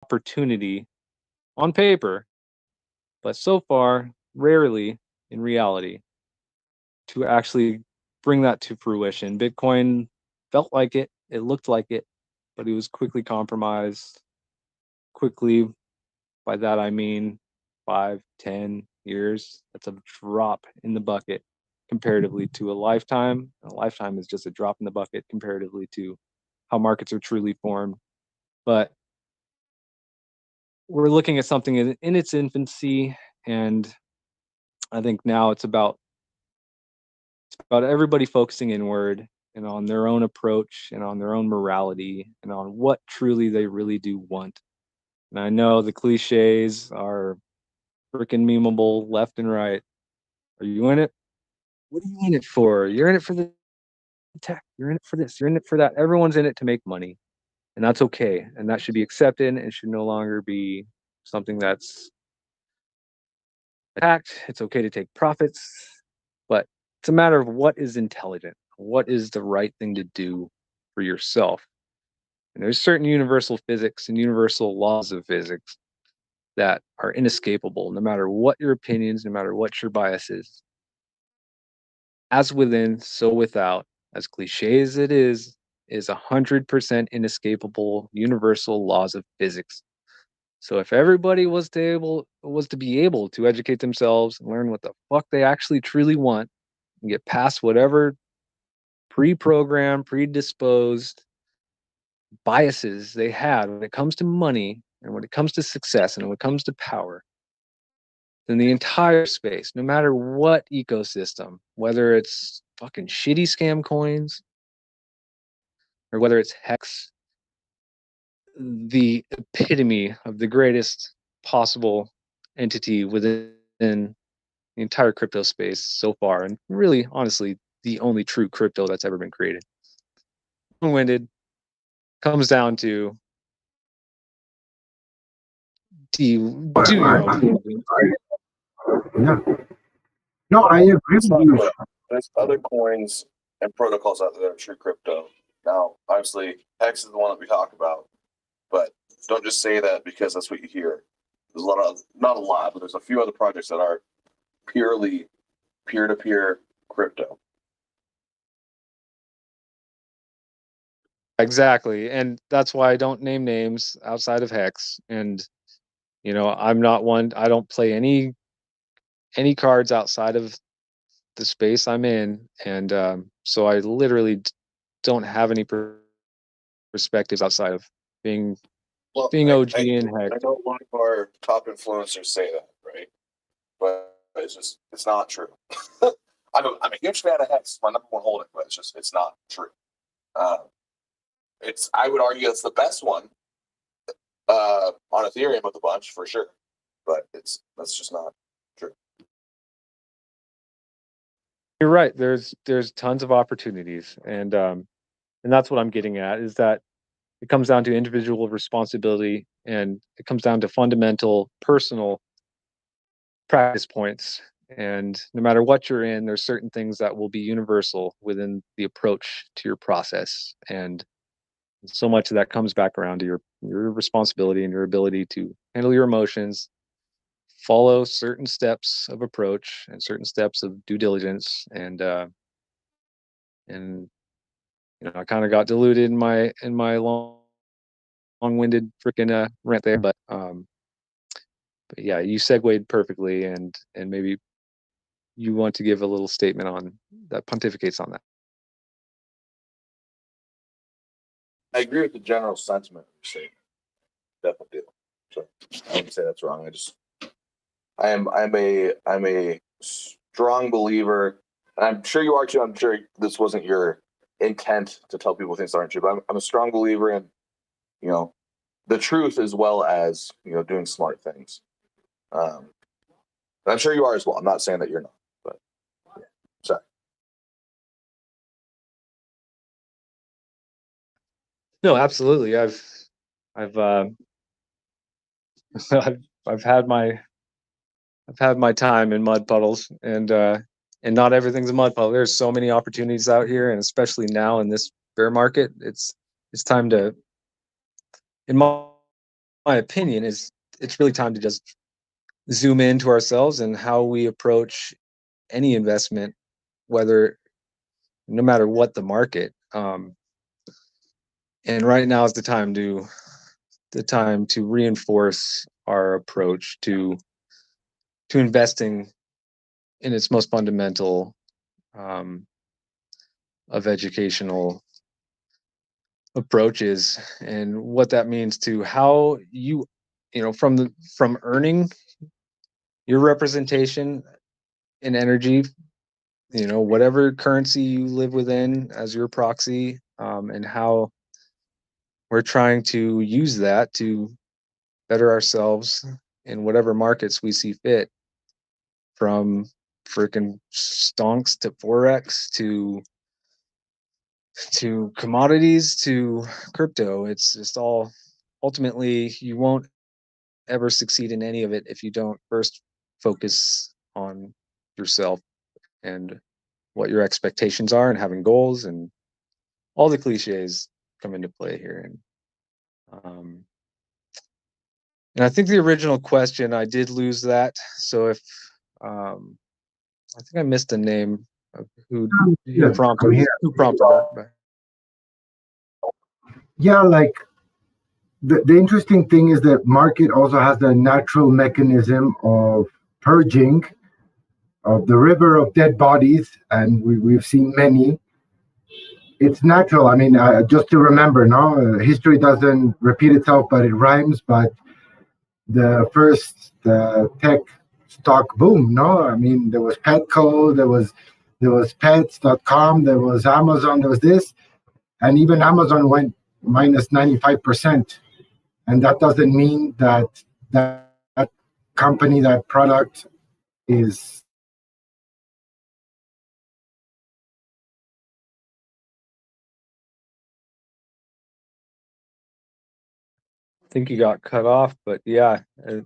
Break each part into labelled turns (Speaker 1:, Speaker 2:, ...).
Speaker 1: opportunity on paper, but so far, rarely in reality, to actually bring that to fruition. Bitcoin felt like it looked like it, but it was quickly compromised. Quickly, by that I mean 5, 10 years. That's a drop in the bucket comparatively to a lifetime. A lifetime is just a drop in the bucket comparatively to how markets are truly formed. But we're looking at something in its infancy, and I think now it's about everybody focusing inward and on their own approach and on their own morality and on what truly they really do want. And I know the cliches are freaking memeable left and right. Are you in it? What are you in it for? You're in it for the tech. You're in it for this. You're in it for that. Everyone's in it to make money. And that's okay. And that should be accepted. It should no longer be something that's attacked. It's okay to take profits. But it's a matter of what is intelligent. What is the right thing to do for yourself? And there's certain universal physics and universal laws of physics that are inescapable, no matter what your opinions, no matter what your biases. As within, so without. As cliche as it is 100% inescapable universal laws of physics. So if everybody was to be able to educate themselves and learn what the fuck they actually truly want and get past whatever pre-programmed, predisposed biases they had when it comes to money and when it comes to success and when it comes to power, then the entire space, no matter what ecosystem, whether it's fucking shitty scam coins or whether it's Hex, the epitome of the greatest possible entity within the entire crypto space so far, and really, honestly, the only true crypto that's ever been created. Long-winded, comes down to do your own thing.
Speaker 2: Yeah. No, I agree with you.
Speaker 3: There's other coins and protocols out there that are true crypto. Now, obviously, Hex is the one that we talk about, but don't just say that because that's what you hear. There's a lot of, not a lot, but there's a few other projects that are purely peer-to-peer crypto.
Speaker 1: Exactly, and that's why I don't name names outside of Hex. And I'm not one. I don't play any cards outside of the space I'm in, and so I literally don't have any perspectives outside of being OG in Hex.
Speaker 3: I know a lot of our top influencers say that, right? But it's not true. I'm a huge fan of Hex. My number one holding, but it's not true. I would argue it's the best one on Ethereum of the bunch for sure, but that's just not true.
Speaker 1: You're right. There's tons of opportunities, and that's what I'm getting at, is that it comes down to individual responsibility, and it comes down to fundamental personal practice points. And no matter what you're in, there's certain things that will be universal within the approach to your process. And so much of that comes back around to your responsibility and your ability to handle your emotions, follow certain steps of approach and certain steps of due diligence. And I kind of got diluted in my long-winded freaking rant there, but yeah, you segued perfectly, and maybe you want to give a little statement on that, pontificates on that.
Speaker 3: I agree with the general sentiment of your statement. Definitely do. So I wouldn't say that's wrong. I'm a strong believer, and I'm sure you are too. I'm sure this wasn't your intent to tell people things aren't true, but I'm a strong believer in the truth as well as doing smart things. I'm sure you are as well. I'm not saying that you're not, but yeah. Sorry.
Speaker 1: No, absolutely. I've I've had my time in mud puddles, and not everything's a mud puddle. There's so many opportunities out here, and especially now in this bear market, it's time to, in my my opinion, is it's really time to just zoom into ourselves and how we approach any investment, whether no matter what the market. And right now is the time to reinforce our approach to investing in its most fundamental um, of educational approaches, and what that means to how from earning your representation in energy, whatever currency you live within as your proxy, and how we're trying to use that to better ourselves in whatever markets we see fit, from freaking stonks to forex to commodities to crypto. It's just all, ultimately, you won't ever succeed in any of it if you don't first focus on yourself and what your expectations are, and having goals, and all the cliches come into play here. Um, and I think the original question, I did lose that. So if I think I missed the name of who
Speaker 2: Yeah, I'm
Speaker 1: prompted
Speaker 2: here.
Speaker 1: that. But
Speaker 2: Yeah, like the interesting thing is that market also has the natural mechanism of purging of the river of dead bodies, and we've seen many. It's natural. I mean, just to remember, no, history doesn't repeat itself, but it rhymes. But the first tech stock boom, no, I mean, there was Petco, there was Pets.com, there was Amazon, there was this, and even Amazon went minus 95%, and that doesn't mean that company, that product is.
Speaker 1: I think you got cut off. But yeah, I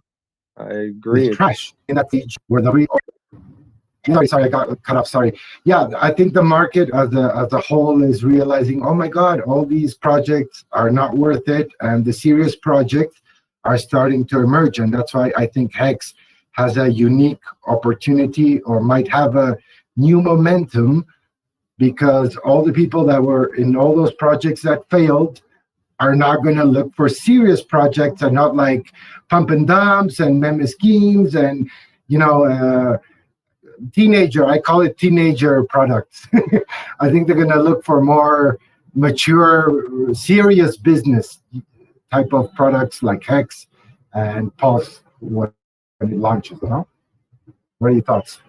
Speaker 2: Is
Speaker 1: agree.
Speaker 2: trash in that stage where sorry, I got cut off. Sorry. Yeah, I think the market as a whole is realizing, oh my God, all these projects are not worth it, and the serious projects are starting to emerge, and that's why I think Hex has a unique opportunity, or might have a new momentum, because all the people that were in all those projects that failed are not going to look for serious projects, and not like pump and dumps and meme schemes and you know. I call it teenager products. I think they're going to look for more mature, serious business type of products like Hex and Pulse when it launches. No? What are your thoughts?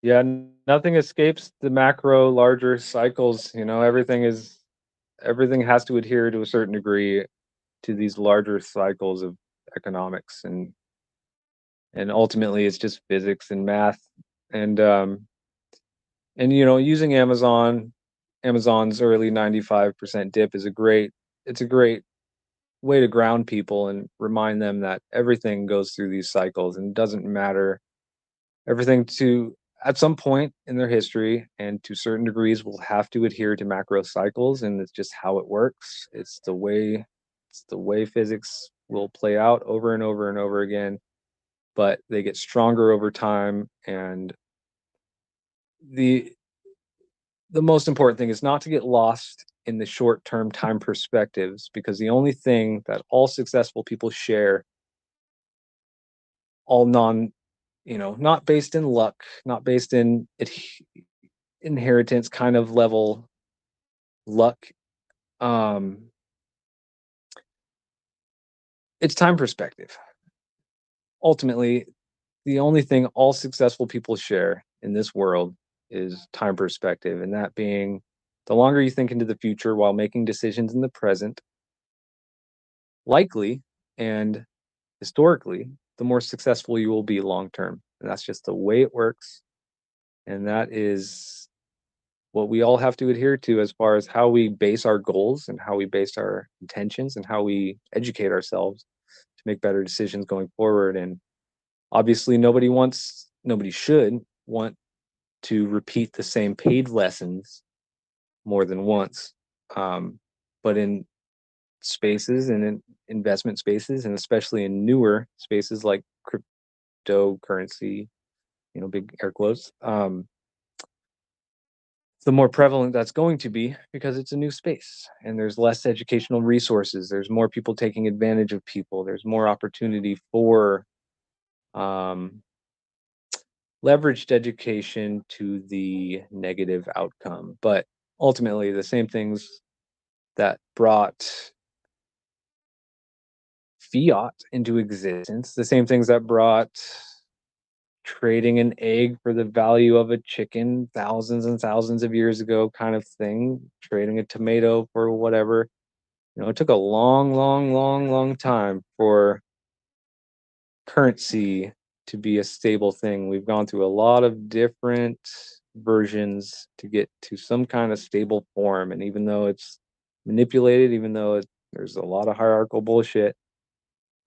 Speaker 1: Yeah, nothing escapes the macro larger cycles. Everything has to adhere to a certain degree to these larger cycles of economics, and ultimately it's just physics and math. And using Amazon's early 95% dip is a great way to ground people and remind them that everything goes through these cycles, and it doesn't matter. Everything, to at some point in their history and to certain degrees, will have to adhere to macro cycles, and it's just how it works. It's the way physics will play out over and over and over again, but they get stronger over time. And the the most important thing is not to get lost in the short-term time perspectives, because the only thing that all successful people share, all not based in luck, not based in inheritance kind of level luck, um it's time perspective. Ultimately, the only thing all successful people share in this world is time perspective, and that being, the longer you think into the future while making decisions in the present, likely and historically, the more successful you will be long term. And that's just the way it works. And that is what we all have to adhere to, as far as how we base our goals and how we base our intentions and how we educate ourselves to make better decisions going forward. And obviously, nobody should want to repeat the same paid lessons more than once. But in spaces and in investment spaces, and especially in newer spaces like cryptocurrency, big air quotes, the more prevalent that's going to be because it's a new space and there's less educational resources. There's more people taking advantage of people. There's more opportunity for leveraged education to the negative outcome. But ultimately, the same things that brought fiat into existence, the same things that brought trading an egg for the value of a chicken thousands and thousands of years ago kind of thing, trading a tomato for whatever. It took a long, long, long, long time for currency to be a stable thing. We've gone through a lot of different versions to get to some kind of stable form. And even though it's manipulated, even though there's a lot of hierarchical bullshit,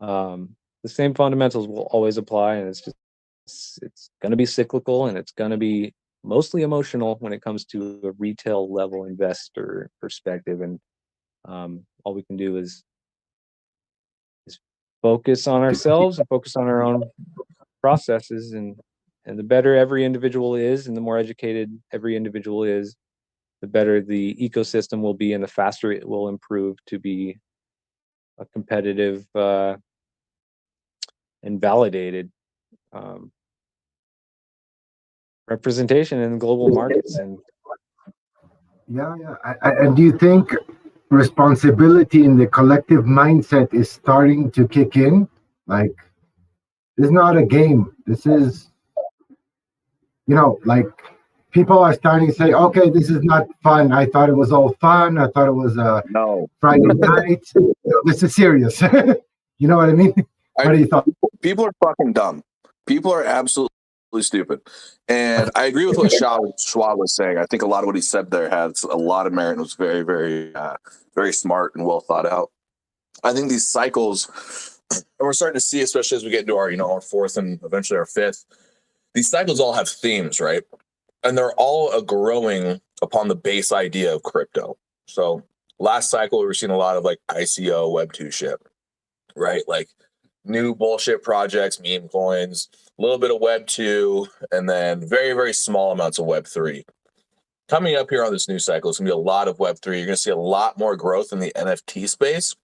Speaker 1: the same fundamentals will always apply. And it's going to be cyclical, and it's going to be mostly emotional when it comes to a retail level investor perspective. And all we can do is focus on ourselves and focus on our own processes, and the better every individual is and the more educated every individual is, the better the ecosystem will be and the faster it will improve to be a competitive and validated representation in global markets. And
Speaker 2: and do you think responsibility in the collective mindset is starting to kick in? Like, this is not a game. This is, like, people are starting to say, okay, this is not fun. I thought it was all fun. I thought it was
Speaker 3: No.
Speaker 2: Friday night. This is serious. You know what I mean? What do you thought?
Speaker 3: People are fucking dumb. People are absolutely stupid. And I agree with what Schwab was saying. I think a lot of what he said there has a lot of merit and was very, very, very smart and well thought out. I think these cycles, and we're starting to see, especially as we get into our, our fourth and eventually our fifth, these cycles all have themes, right? And they're all growing upon the base idea of crypto. So last cycle, we were seeing a lot of like ICO Web 2 shit, right? Like new bullshit projects, meme coins, a little bit of Web 2, and then very, very small amounts of Web 3. Coming up here on this new cycle, it's going to be a lot of Web 3. You're going to see a lot more growth in the NFT space,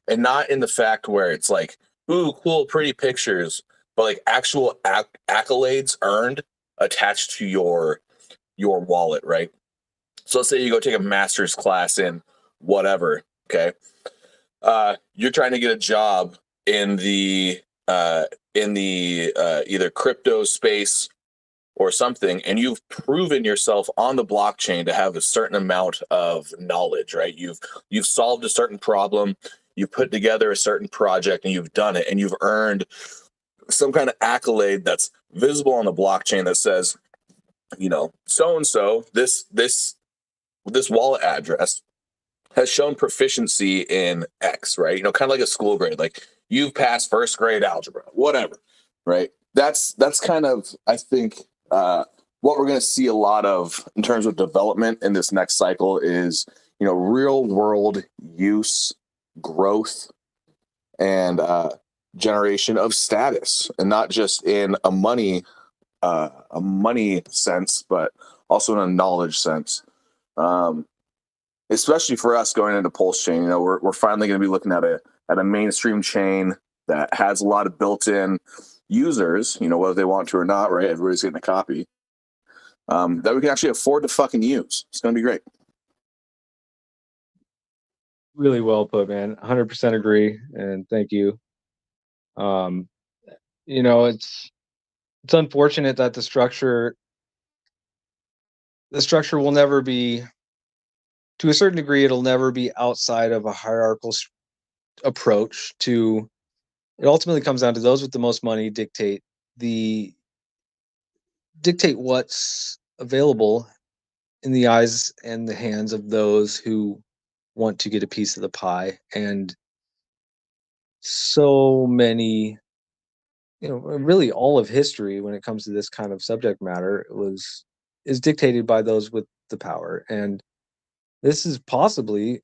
Speaker 3: and not in the fact where it's like, ooh, cool, pretty pictures, but like actual accolades earned attached to your wallet, right? So let's say you go take a master's class in whatever, okay? You're trying to get a job in the either crypto space or something, and you've proven yourself on the blockchain to have a certain amount of knowledge, right? You've solved a certain problem, you put together a certain project, and you've done it, and you've earned some kind of accolade that's visible on the blockchain that says, so and so, this wallet address has shown proficiency in X, right? Kind of like a school grade, like you've passed first grade algebra, whatever, right? That's kind of, I think, what we're going to see a lot of in terms of development in this next cycle is, real world use, growth, and generation of status, and not just in a money sense, but also in a knowledge sense. Especially for us going into Pulsechain, we're finally going to be looking at a mainstream chain that has a lot of built-in users, whether they want to or not, right? Everybody's getting a copy that we can actually afford to fucking use. It's going to be great.
Speaker 1: Really well put, man. 100% agree, and thank you. It's unfortunate that the structure will never be, to a certain degree, it'll never be outside of a hierarchical approach to. It ultimately comes down to those with the most money dictate what's available in the eyes and the hands of those who want to get a piece of the pie. And so many, really all of history when it comes to this kind of subject matter is dictated by those with the power. And this is possibly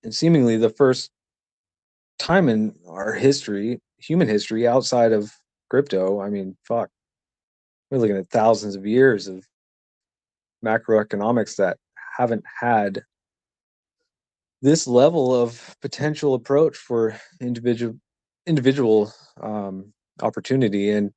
Speaker 1: and seemingly the first time in our history, human history, outside of crypto, I mean, fuck, we're looking at thousands of years of macroeconomics that haven't had this level of potential approach for individual opportunity. And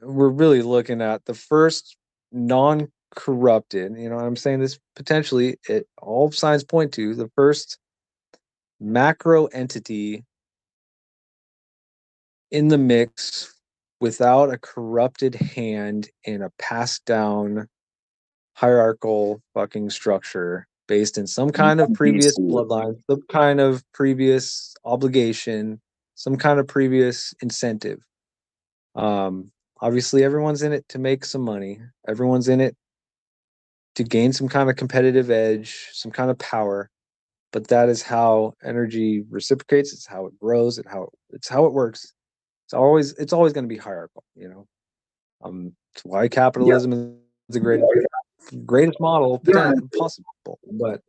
Speaker 1: we're really looking at the first non-corrupted, you know, I'm saying this potentially, all signs point to the first macro entity in the mix without a corrupted hand in a passed down hierarchical fucking structure based in some kind of previous bloodline, some kind of previous obligation, some kind of previous incentive. Obviously, everyone's in it to make some money. Everyone's in it to gain some kind of competitive edge, some kind of power. But that is how energy reciprocates. It's how it grows. It's how it works. It's always going to be hierarchical. You know, it's why capitalism is the greatest model possible. But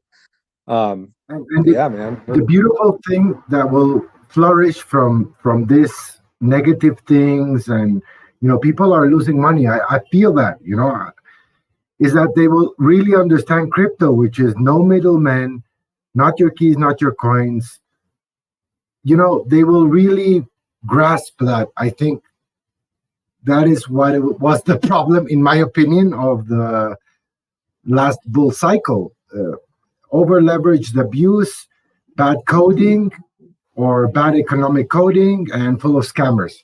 Speaker 1: yeah, man.
Speaker 2: The beautiful thing that will flourish from this negative things, and people are losing money. I feel that, is that they will really understand crypto, which is no middleman, not your keys, not your coins. They will really grasp that. I think that is what was the problem, in my opinion, of the last bull cycle. Over leveraged abuse, bad coding, or bad economic coding, and full of scammers.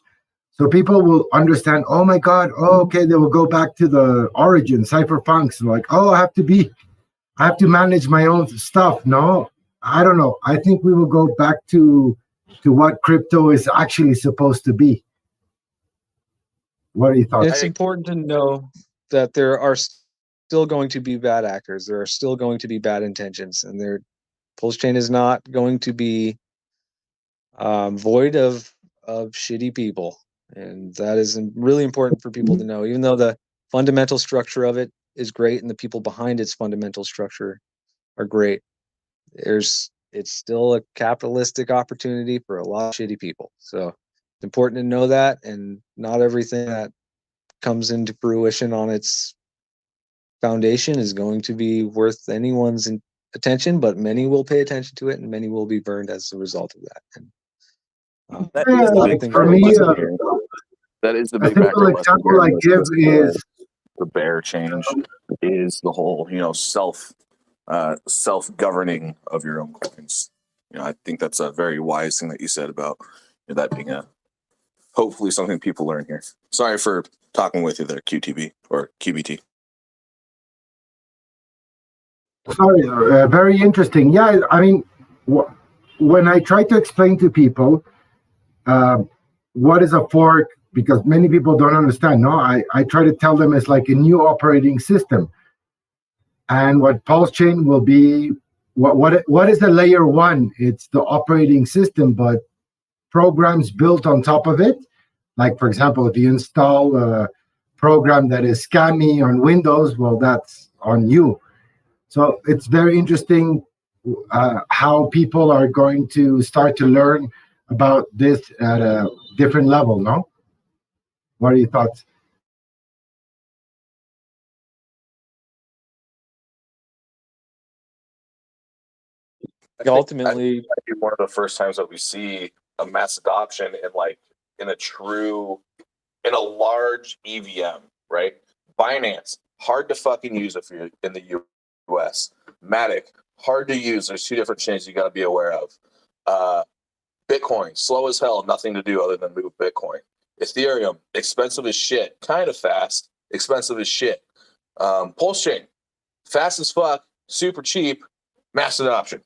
Speaker 2: So people will understand, oh my God, okay, they will go back to the origin, cypherpunks, like, I have to manage my own stuff. No, I don't know. I think we will go back to what crypto is actually supposed to be. What are your thoughts?
Speaker 1: It's important to know that there are still going to be bad actors. There are still going to be bad intentions, and Pulsechain is not going to be void of shitty people. And that is really important for people to know. Even though the fundamental structure of it is great and the people behind its fundamental structure are great, it's still a capitalistic opportunity for a lot of shitty people. So it's important to know that, and not everything that comes into fruition on its foundation is going to be worth anyone's attention, but many will pay attention to it, and many will be burned as a result of that. And
Speaker 2: for me,
Speaker 3: that is the big
Speaker 2: simple example I give is
Speaker 3: the bear change is the whole, self-governing of your own coins. I think that's a very wise thing that you said about that being hopefully something people learn here. Sorry for talking with you there, QTB or QBT.
Speaker 2: Sorry, very interesting. Yeah, I mean, when I try to explain to people what is a fork, because many people don't understand. No, I try to tell them it's like a new operating system, and what Pulsechain will be. What is the layer one? It's the operating system, but programs built on top of it. Like, for example, if you install a program that is scammy on Windows, well, that's on you. So it's very interesting how people are going to start to learn about this at a different level, no? What are your thoughts?
Speaker 1: Ultimately,
Speaker 3: I think one of the first times that we see a mass adoption in a large EVM, right? Binance, hard to fucking use if you're in the US. Matic, hard to use. There's two different chains you got to be aware of. Bitcoin, slow as hell, nothing to do other than move Bitcoin. Ethereum, expensive as shit, kind of fast, expensive as shit. Pulsechain, fast as fuck, super cheap, mass adoption.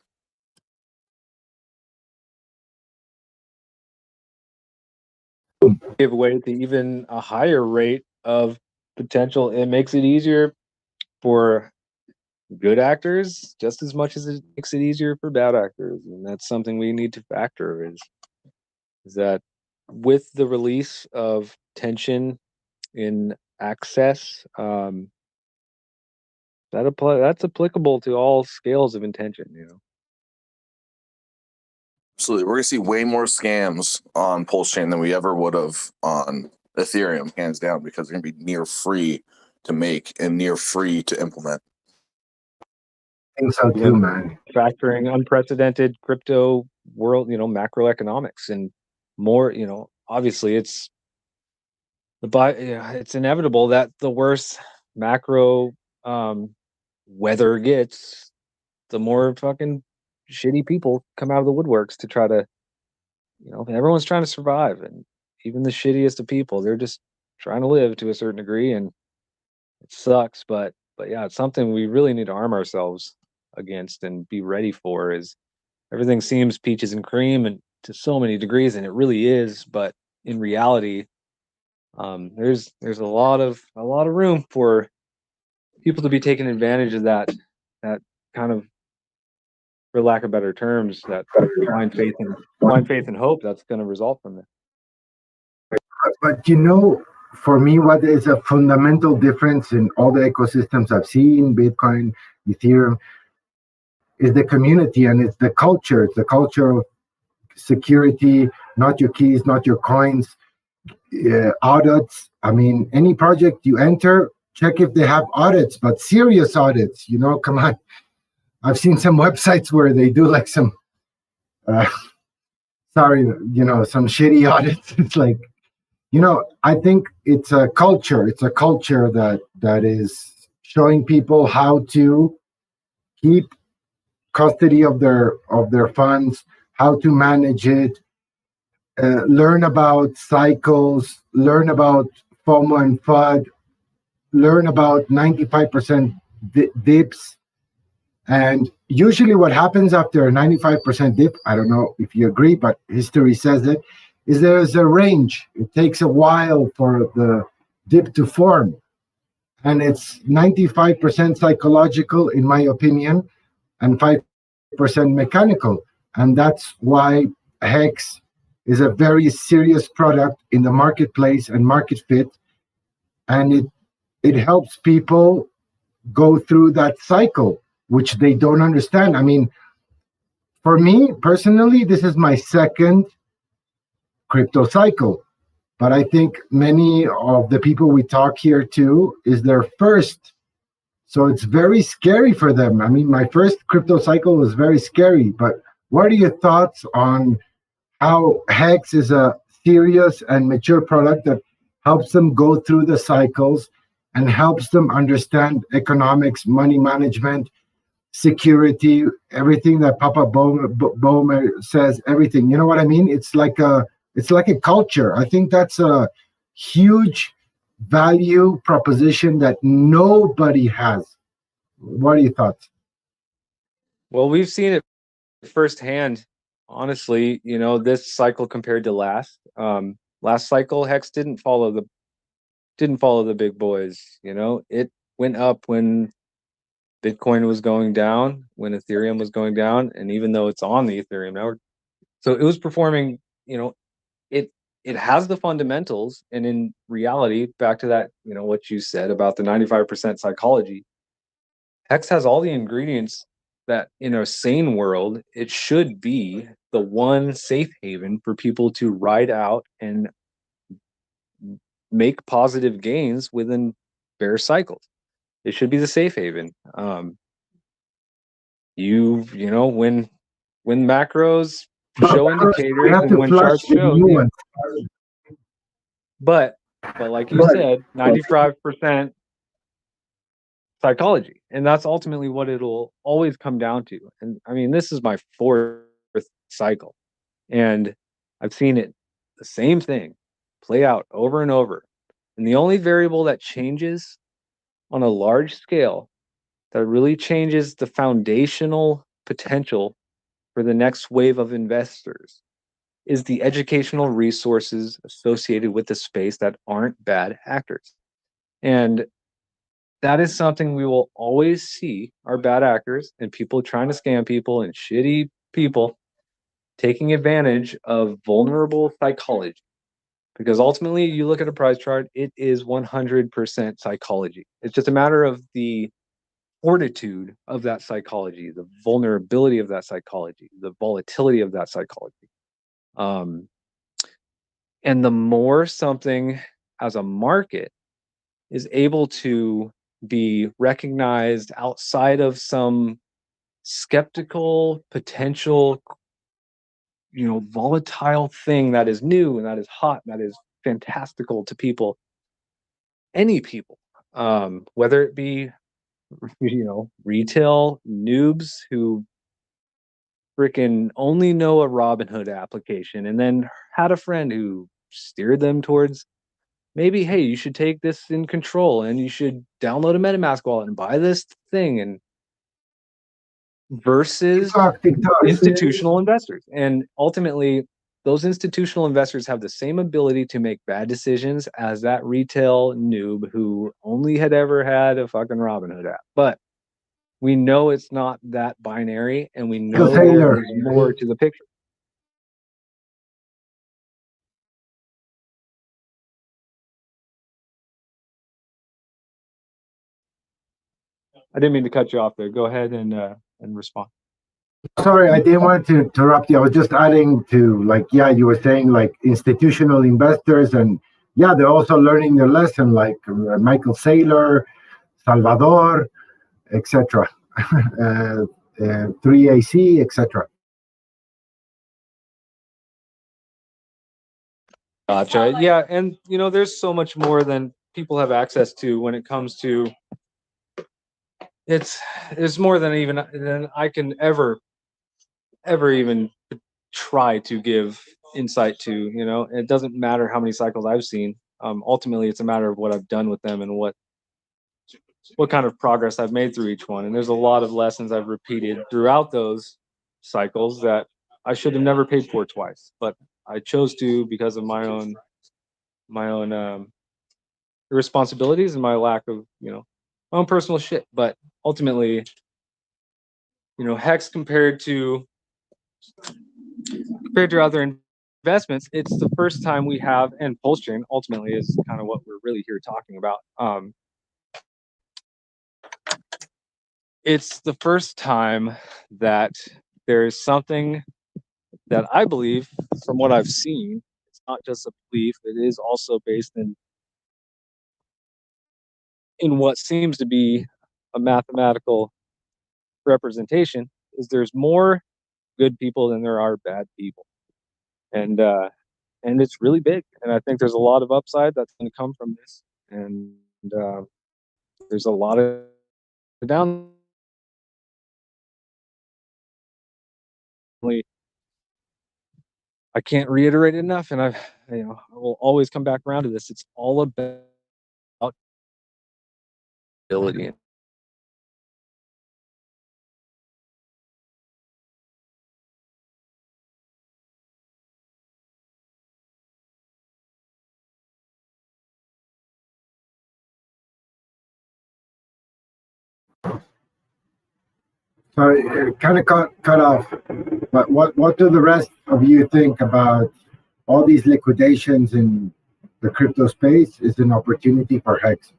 Speaker 1: Give away to even a higher rate of potential. It makes it easier for good actors just as much as it makes it easier for bad actors, and that's something we need to factor is that with the release of tension in access, that's applicable to all scales of intention.
Speaker 3: Absolutely. We're going to see way more scams on Pulsechain than we ever would have on Ethereum, hands down, because they're going to be near free to make and near free to implement.
Speaker 2: I think so too, man.
Speaker 1: Factoring unprecedented crypto world, macroeconomics and more, obviously it's it's inevitable that the worse macro weather gets, the more fucking shitty people come out of the woodworks to try to, everyone's trying to survive, and even the shittiest of people, they're just trying to live to a certain degree, and it sucks, but yeah, it's something we really need to arm ourselves against and be ready for. Is everything seems peaches and cream and to so many degrees, and it really is, but in reality, there's a lot of room for people to be taking advantage of that kind of, for lack of better terms, that blind faith and hope that's going to result from this.
Speaker 2: But for me, what is a fundamental difference in all the ecosystems I've seen, Bitcoin, Ethereum, is the community, and it's the culture. It's the culture of security, not your keys, not your coins, audits. I mean, any project you enter, check if they have audits, but serious audits. Come on. I've seen some websites where they do like some, some shitty audits. It's like, I think it's a culture. It's a culture that is showing people how to keep custody of their funds, how to manage it, learn about cycles, learn about FOMO and FUD, learn about 95% dips. And usually what happens after a 95% dip, I don't know if you agree, but history says it, is there's a range. It takes a while for the dip to form. And it's 95% psychological, in my opinion, and 5% mechanical. And that's why HEX is a very serious product in the marketplace and market fit. And it helps people go through that cycle, which they don't understand. I mean, for me personally, this is my second crypto cycle. But I think many of the people we talk here to is their first. So it's very scary for them. I mean, my first crypto cycle was very scary. But what are your thoughts on how HEX is a serious and mature product that helps them go through the cycles and helps them understand economics, money management, security, everything that Papa Boehmer says, everything. You know what I mean? It's like a culture. I think that's a huge value proposition that nobody has. What are your thoughts?
Speaker 1: Well, we've seen it firsthand, honestly. This cycle compared to last cycle, HEX didn't follow the big boys. It went up when Bitcoin was going down, when Ethereum was going down, and even though it's on the Ethereum network, so it was performing. It has the fundamentals, and in reality, back to that, what you said about the 95% psychology, HEX has all the ingredients that in a sane world, it should be the one safe haven for people to ride out and make positive gains within bear cycles. It should be the safe haven. When macros show indicators and when charts show, but like you said, 95% psychology, and that's ultimately what it'll always come down to. And I mean, this is my fourth cycle, and I've seen it, the same thing, play out over and over. And the only variable that changes on a large scale, that really changes the foundational potential for the next wave of investors, is the educational resources associated with the space that aren't bad actors. And that is something we will always see, are bad actors and people trying to scam people and shitty people taking advantage of vulnerable psychology. Because ultimately, you look at a price chart, it is 100% psychology. It's just a matter of the fortitude of that psychology, the vulnerability of that psychology, the volatility of that psychology. And the more something as a market is able to be recognized outside of some skeptical potential, volatile thing that is new and that is hot and that is fantastical to people, any people, whether it be retail noobs who freaking only know a Robinhood application and then had a friend who steered them towards, maybe, hey, you should take this in control and you should download a MetaMask wallet and buy this thing, and versus
Speaker 2: TikTok.
Speaker 1: institutional investors. And ultimately, those institutional investors have the same ability to make bad decisions as that retail noob who only had ever had a fucking Robinhood app. But we know it's not that binary, and we know there is more to the picture. I didn't mean to cut you off there. Go ahead and respond.
Speaker 2: Sorry, I didn't want to interrupt you. I was just adding to, you were saying, institutional investors, and they're also learning their lesson, like Michael Saylor, Salvador, etc., 3AC, etc.
Speaker 1: Gotcha. Yeah, and there's so much more than people have access to when it comes to it's more than I can ever even try to give insight to. It doesn't matter how many cycles I've seen. Ultimately, it's a matter of what I've done with them and what kind of progress I've made through each one. And there's a lot of lessons I've repeated throughout those cycles that I should have never paid for twice, but I chose to because of my own responsibilities and my lack of my own personal shit. But ultimately, Hex compared to other investments, it's the first time we have, and Pulsechain ultimately is kind of what we're really here talking about. It's the first time that there is something that I believe, from what I've seen, it's not just a belief, it is also based in what seems to be a mathematical representation, is there's more good people than there are bad people. And it's really big. And I think there's a lot of upside that's going to come from this. And there's a lot of down. I can't reiterate it enough, and I will always come back around to this. It's all about ability.
Speaker 2: Sorry, it kind of cut off. But what do the rest of you think about all these liquidations in the crypto space? Is an opportunity for Hex?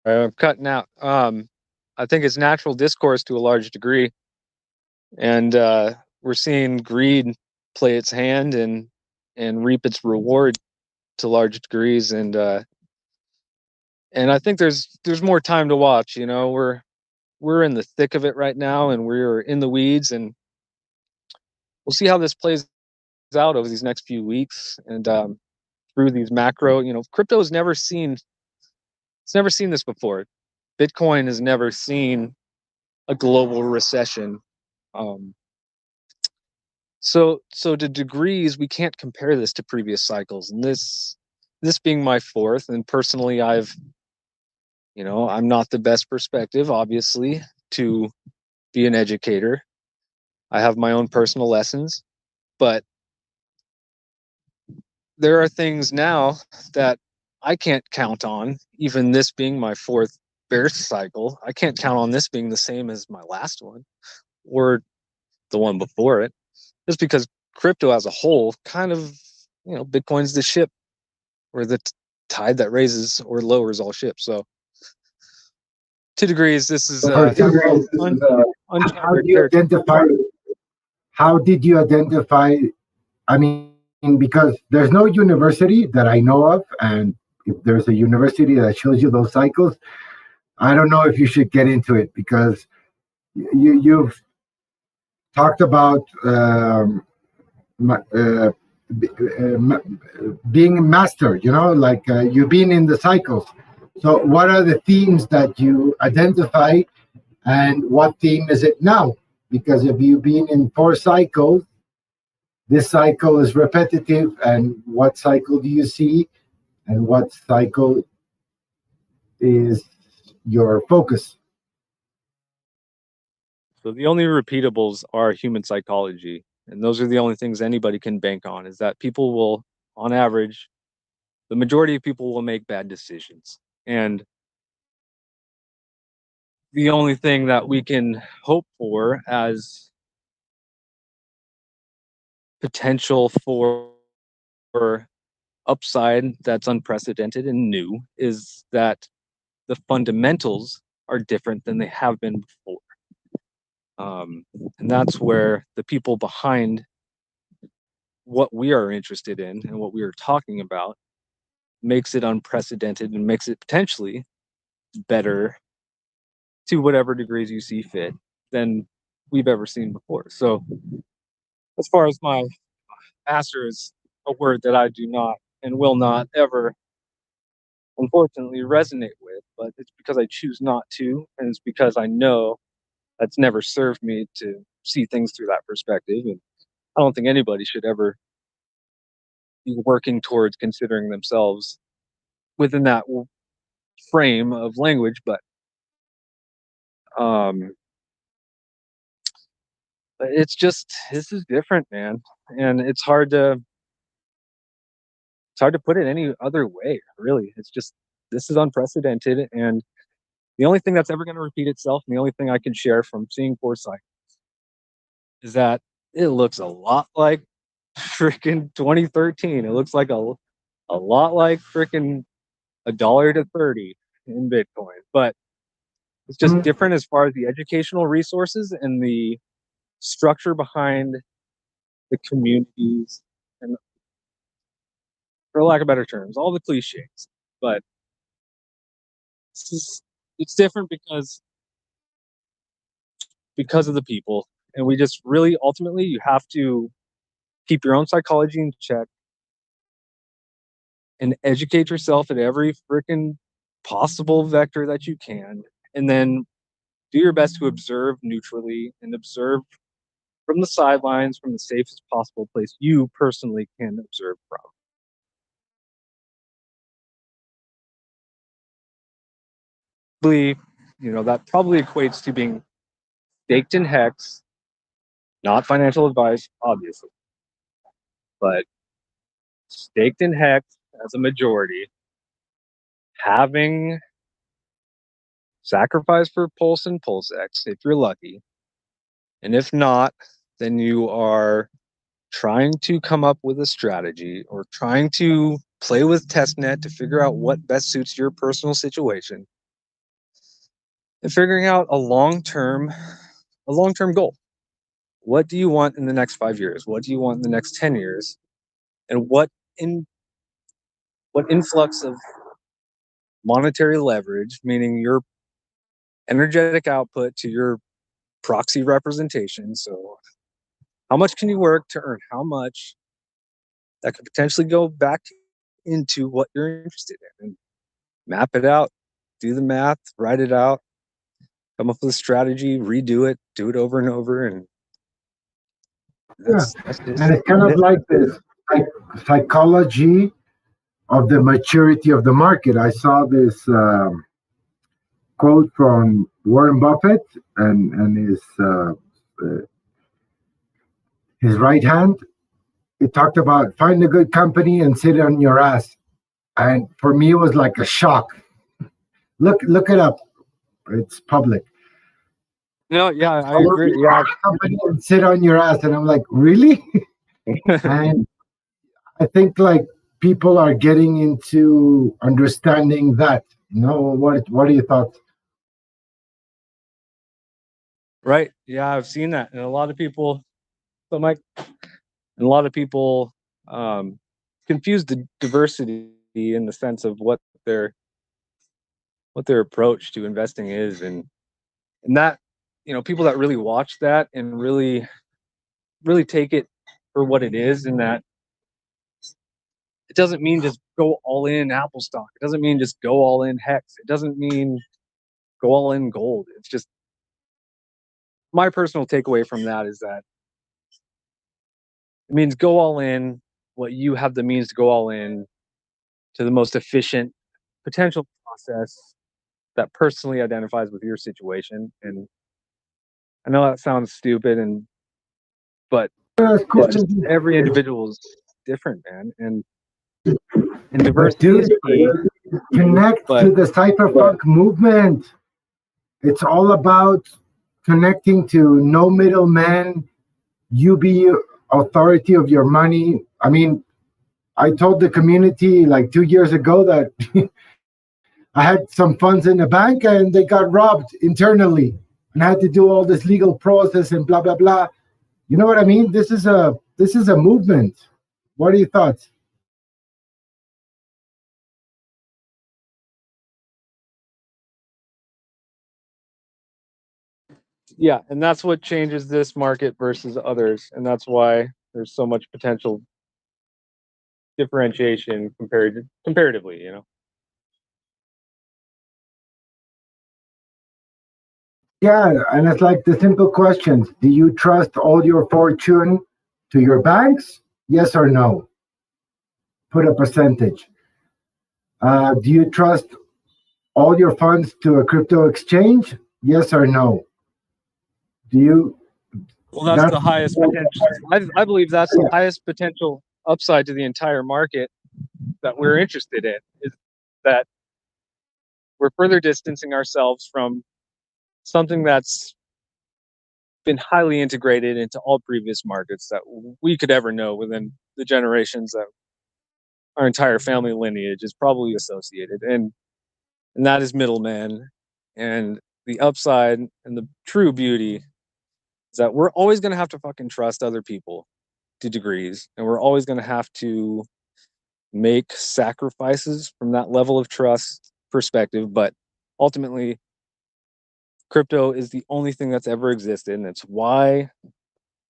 Speaker 1: I'm cutting out. I think it's natural discourse to a large degree, and we're seeing greed play its hand and reap its reward to large degrees. And I think there's more time to watch. We're in the thick of it right now, and we're in the weeds, and we'll see how this plays out over these next few weeks and through these macro. Crypto has never seen this before. Bitcoin has never seen a global recession. So to degrees, we can't compare this to previous cycles. And this being my fourth, and personally, I'm not the best perspective, obviously, to be an educator. I have my own personal lessons, but there are things now that I can't count on, even this being my fourth bear cycle, I can't count on this being the same as my last one or the one before it, just because crypto as a whole kind of, Bitcoin's the ship or the tide that raises or lowers all ships. So, 2 degrees, this is
Speaker 2: How do you
Speaker 1: territory.
Speaker 2: identify? How did you identify? I mean, because there's no university that I know of, and if there's a university that shows you those cycles, I don't know if you should get into it, because you've talked about being a master, like you've been in the cycles. So what are the themes that you identify, and what theme is it now? Because if you've been in 4 cycles, this cycle is repetitive, and what cycle do you see, and what cycle is your focus?
Speaker 1: So the only repeatables are human psychology. And those are the only things anybody can bank on, is that people will, on average, the majority of people will make bad decisions. And the only thing that we can hope for as potential for upside that's unprecedented and new is that the fundamentals are different than they have been before. And that's where the people behind what we are interested in and what we are talking about makes it unprecedented and makes it potentially better to whatever degrees you see fit than we've ever seen before. So as far as my master is a word that I do not and will not ever, unfortunately, resonate with, but it's because I choose not to, and it's because I know that's never served me to see things through that perspective. And I don't think anybody should ever be working towards considering themselves within that frame of language, but it's just, this is different, man, and it's hard to put it any other way, really. It's just, this is unprecedented, and the only thing that's ever going to repeat itself, and the only thing I can share from seeing Foresight, is that it looks a lot like freaking 2013. It looks like a lot like freaking $1 to 30 in Bitcoin, but it's just different as far as the educational resources and the structure behind the communities, and, for lack of better terms, all the cliches. But it's different because of the people, and we just really, ultimately, you have to keep your own psychology in check and educate yourself at every freaking possible vector that you can, and then do your best to observe neutrally and observe from the sidelines, from the safest possible place you personally can observe from. That probably equates to being staked in HEX, not financial advice, obviously, but staked in HEX as a majority, having sacrifice for Pulse and PulseX if you're lucky, and if not, then you are trying to come up with a strategy or trying to play with testnet to figure out what best suits your personal situation, and figuring out a long-term goal. What do you want in the next 5 years? What do you want in the next 10 years? And what influx of monetary leverage, meaning your energetic output to your proxy representation. So how much can you work to earn how much that could potentially go back into what you're interested in, and map it out, do the math, write it out, come up with a strategy, redo it, do it over and over. And that's
Speaker 2: and it's kind of like this psychology of the maturity of the market. I saw this quote from Warren Buffett and his right hand. It talked about find a good company and sit on your ass. and for me, it was like a shock. Look it up. It's public.
Speaker 1: No, yeah, I agree. Yeah,
Speaker 2: Company and sit on your ass, and I'm like, really? And I think like people are getting into understanding that. What are your thoughts?
Speaker 1: right. Yeah, I've seen that, and a lot of people. So, Mike, and a lot of people confuse the diversity in the sense of what their approach to investing is, and that, people that really watch that and really take it for what it is, and that it doesn't mean just go all in Apple stock. It doesn't mean just go all in Hex. It doesn't mean go all in gold. It's just my personal takeaway from that is that it means go all in what you have the means to go all in to the most efficient potential process that personally identifies with your situation. And I know that sounds stupid, but it's just every individual is different, man. And diversity is key.
Speaker 2: Connect to the cypherpunk movement. It's all about connecting to no middleman. You be authority of your money. I mean, I told the community like 2 years ago that I had some funds in the bank and they got robbed internally, and I had to do all this legal process and blah blah blah. You know what I mean? This is a movement. What are your thoughts?
Speaker 1: Yeah, and that's what changes this market versus others, and that's why there's so much potential differentiation comparatively.
Speaker 2: Yeah, and it's like the simple questions. Do you trust all your fortune to your banks? Yes or no? Put a percentage. Do you trust all your funds to a crypto exchange? Yes or no? Do you?
Speaker 1: Well, that's the highest potential. I believe that's the highest potential upside to the entire market that we're interested in, is that we're further distancing ourselves from something that's been highly integrated into all previous markets that we could ever know within the generations that our entire family lineage is probably associated, and that is middleman. And the upside and the true beauty is that we're always going to have to fucking trust other people to degrees, and we're always going to have to make sacrifices from that level of trust perspective. But ultimately, crypto is the only thing that's ever existed, and it's why,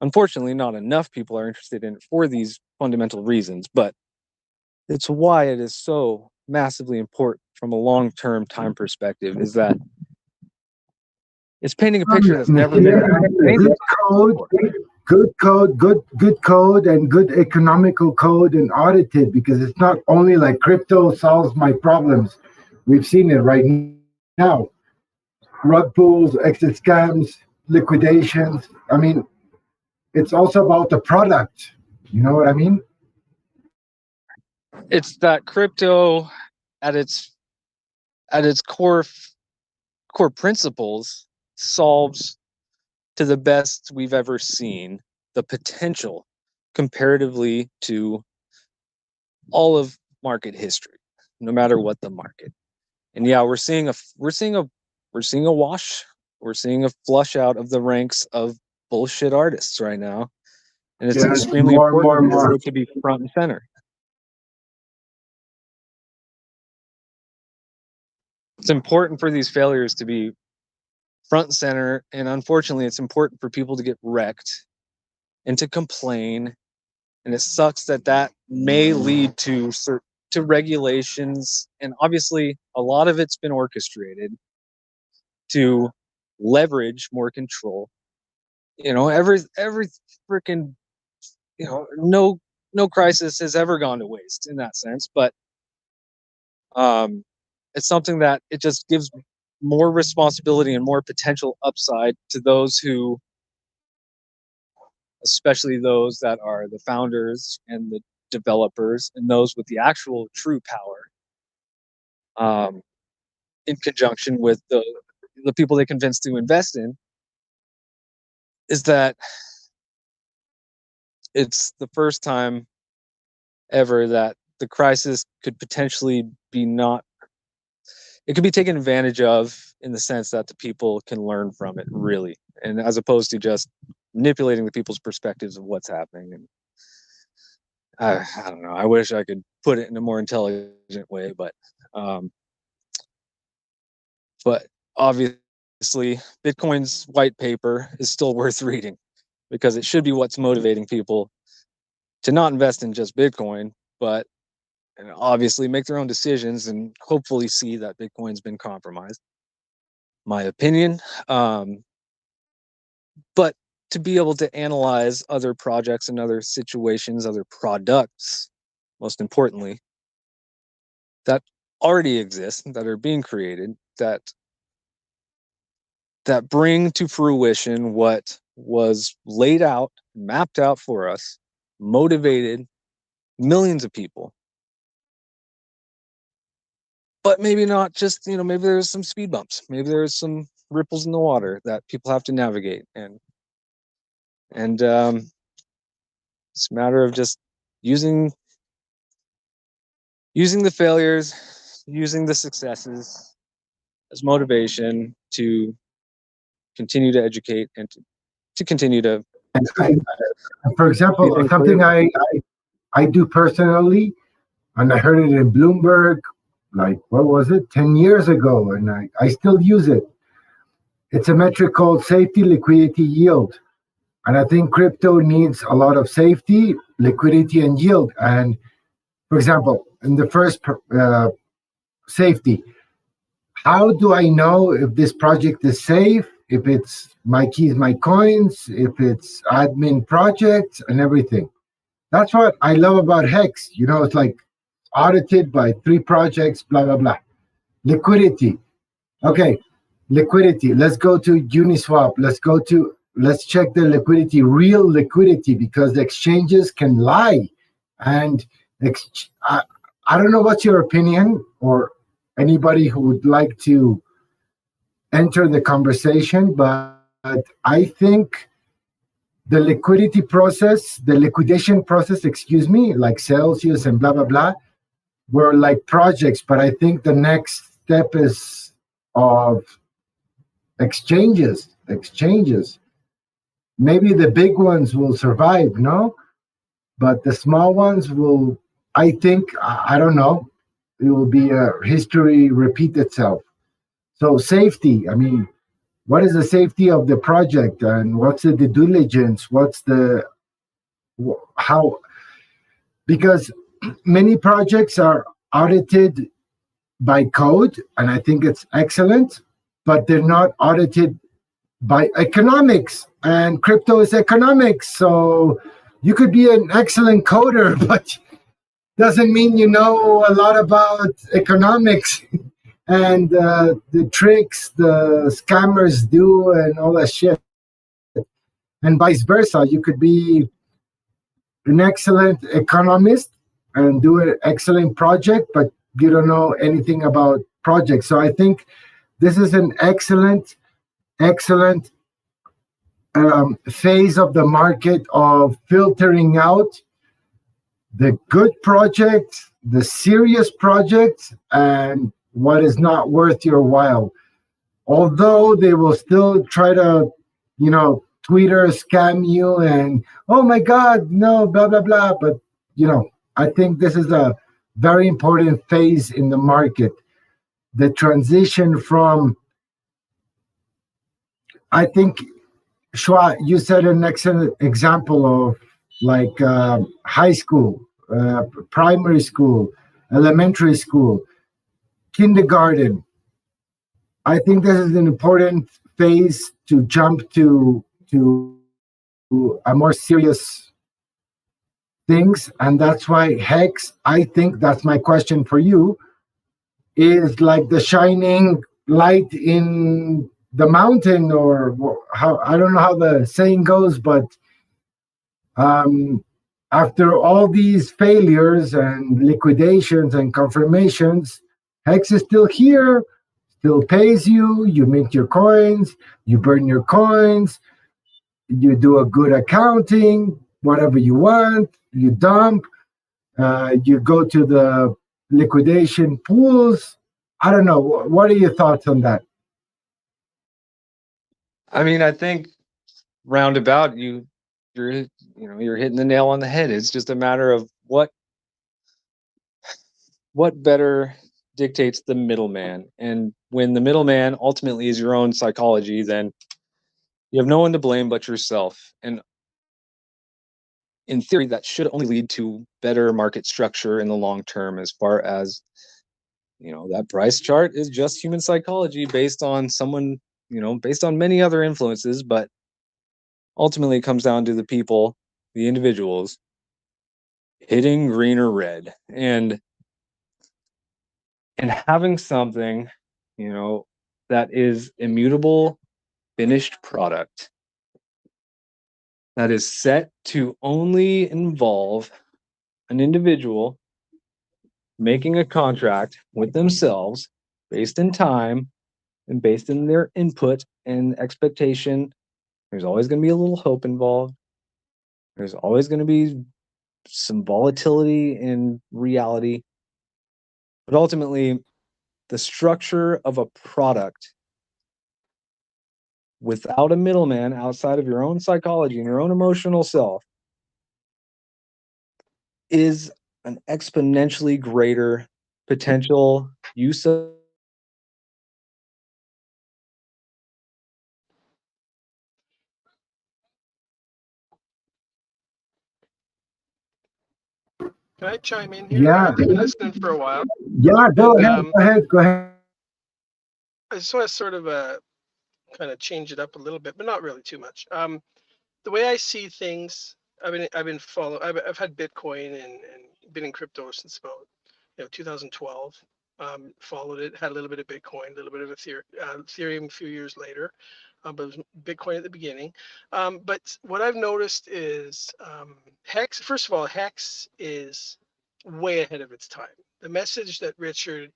Speaker 1: unfortunately, not enough people are interested in it for these fundamental reasons. But it's why it is so massively important from a long-term time perspective, is that it's painting a picture that's never been painted.
Speaker 2: Good code, and good economical code, and audited, because it's not only like crypto solves my problems. We've seen it right now. Rug pulls, exit scams, liquidations. I mean, it's also about the product. You know what I mean?
Speaker 1: It's that crypto at its core principles solves, to the best we've ever seen, the potential comparatively to all of market history, no matter what the market. And yeah, we're seeing a wash, we're seeing a flush out of the ranks of bullshit artists right now, and it's extremely important for it to be front and center. It's important for these failures to be front and center, and unfortunately, it's important for people to get wrecked and to complain. And it sucks that may lead to regulations, and obviously, a lot of it's been orchestrated to leverage more control. Every freaking, no crisis has ever gone to waste in that sense, but it's something that it just gives more responsibility and more potential upside to those who, especially those that are the founders and the developers and those with the actual true power, in conjunction with the people they convinced to invest in, is that it's the first time ever that the crisis could potentially be it could be taken advantage of in the sense that the people can learn from it, really, and as opposed to just manipulating the people's perspectives of what's happening. And I don't know. I wish I could put it in a more intelligent way, but obviously, Bitcoin's white paper is still worth reading because it should be what's motivating people to not invest in just Bitcoin, but obviously make their own decisions and hopefully see that Bitcoin's been compromised. My opinion. But to be able to analyze other projects and other situations, other products, most importantly, that already exist, that are being created, that bring to fruition what was laid out, mapped out for us, motivated millions of people. But maybe not just, maybe there's some speed bumps. Maybe there's some ripples in the water that people have to navigate. And it's a matter of just using the failures, using the successes as motivation to continue to educate and to continue to.
Speaker 2: For example, something I do personally, and I heard it in Bloomberg, like, what was it, 10 years ago, and I still use it. It's a metric called safety, liquidity, yield. And I think crypto needs a lot of safety, liquidity, and yield. And for example, in the first safety, how do I know if this project is safe, if it's my keys, my coins, if it's admin projects and everything? That's what I love about HEX. It's like audited by 3 projects, blah, blah, blah. Liquidity. Okay, liquidity. Let's go to Uniswap. Let's check the liquidity, real liquidity, because the exchanges can lie. And I don't know what's your opinion, or anybody who would like to enter the conversation, but I think the liquidation process, like Celsius and blah, blah, blah, were like projects. But I think the next step is of exchanges. Maybe the big ones will survive, no? But the small ones will, I think, I don't know, it will be a history repeat itself. So safety, I mean, what is the safety of the project, and what's the due diligence? Because many projects are audited by code, and I think it's excellent, but they're not audited by economics, and crypto is economics. So you could be an excellent coder, but doesn't mean you know a lot about economics and the tricks the scammers do and all that shit. And vice versa. You could be an excellent economist and do an excellent project, but you don't know anything about projects. So I think this is an excellent phase of the market of filtering out the good projects, the serious projects, and what is not worth your while. Although they will still try to, Twitter scam you and, oh my God, no, blah, blah, blah. But, I think this is a very important phase in the market. The transition from, I think, Shua, you said an excellent example of like high school, primary school, elementary school, kindergarten. I think this is an important phase to jump to a more serious things. And that's why HEX, I think that's my question for you, is like the shining light in the mountain, or how, I don't know how the saying goes, but after all these failures and liquidations and confirmations, Hex is still here, still pays you. You mint your coins, you burn your coins, you do a good accounting, whatever you want, you dump, you go to the liquidation pools. I don't know. What are your thoughts on that?
Speaker 1: I mean, I think roundabout you're hitting the nail on the head. It's just a matter of what better dictates the middleman. And when the middleman ultimately is your own psychology, then you have no one to blame but yourself. And in theory, that should only lead to better market structure in the long term. As far as, that price chart is just human psychology based on based on many other influences, but ultimately it comes down to the people, the individuals, hitting green or red. And having something, that is immutable, finished product that is set to only involve an individual making a contract with themselves based in time and based in their input and expectation. There's always going to be a little hope involved. There's always going to be some volatility in reality. But ultimately, the structure of a product without a middleman outside of your own psychology and your own emotional self is an exponentially greater potential use of.
Speaker 4: Can I chime in here?
Speaker 2: Yeah.
Speaker 4: I've been listening for a while.
Speaker 2: Yeah, go
Speaker 4: And,
Speaker 2: ahead. Go ahead.
Speaker 4: I just want to sort of kind of change it up a little bit, but not really too much. The way I see things, I've had Bitcoin and been in crypto since about 2012. Followed it, had a little bit of Bitcoin, a little bit of Ethereum a few years later, but it was Bitcoin at the beginning. But what I've noticed is Hex. First of all, Hex is way ahead of its time. The message that Richard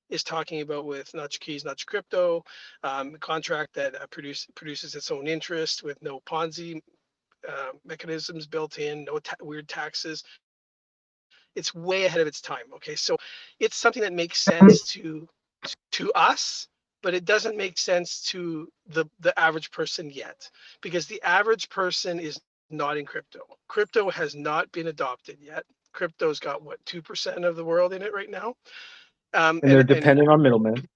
Speaker 4: is talking about with not your keys, not your crypto, a contract that produces its own interest with no Ponzi mechanisms built in, no weird taxes. It's way ahead of its time. Okay, so it's something that makes sense to us, but it doesn't make sense to the average person yet, because the average person is not in crypto. Crypto has not been adopted yet. Crypto's got what, 2% of the world in it right now.
Speaker 1: And they're dependent on middlemen.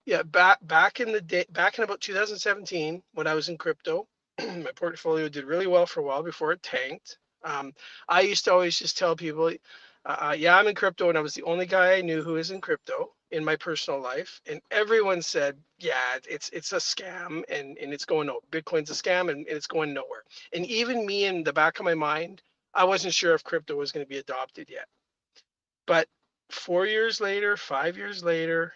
Speaker 4: Yeah, back in about 2017, when I was in crypto, my portfolio did really well for a while before it tanked. I used to always just tell people, yeah, I'm in crypto, and I was the only guy I knew who was in crypto in my personal life, and everyone said, yeah, it's a scam, and it's going nowhere. Bitcoin's a scam, and it's going nowhere. And even me, in the back of my mind, I wasn't sure if crypto was going to be adopted yet. But 4 years later, 5 years later,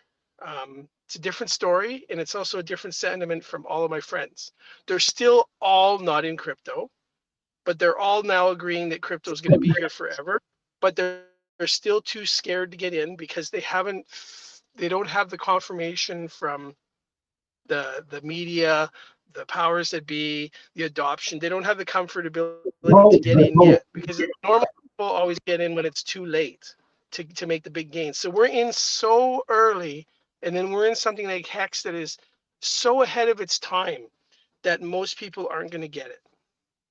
Speaker 4: it's a different story, and it's also a different sentiment from all of my friends. They're still all not in crypto, but they're all now agreeing that crypto is going to be here forever. But they're still too scared to get in because they don't have the confirmation from the media, the powers that be, the adoption. They don't have the comfortability to get in yet, because normal people always get in when it's too late to make the big gains. So we're in so early, and then we're in something like Hex that is so ahead of its time that most people aren't going to get it.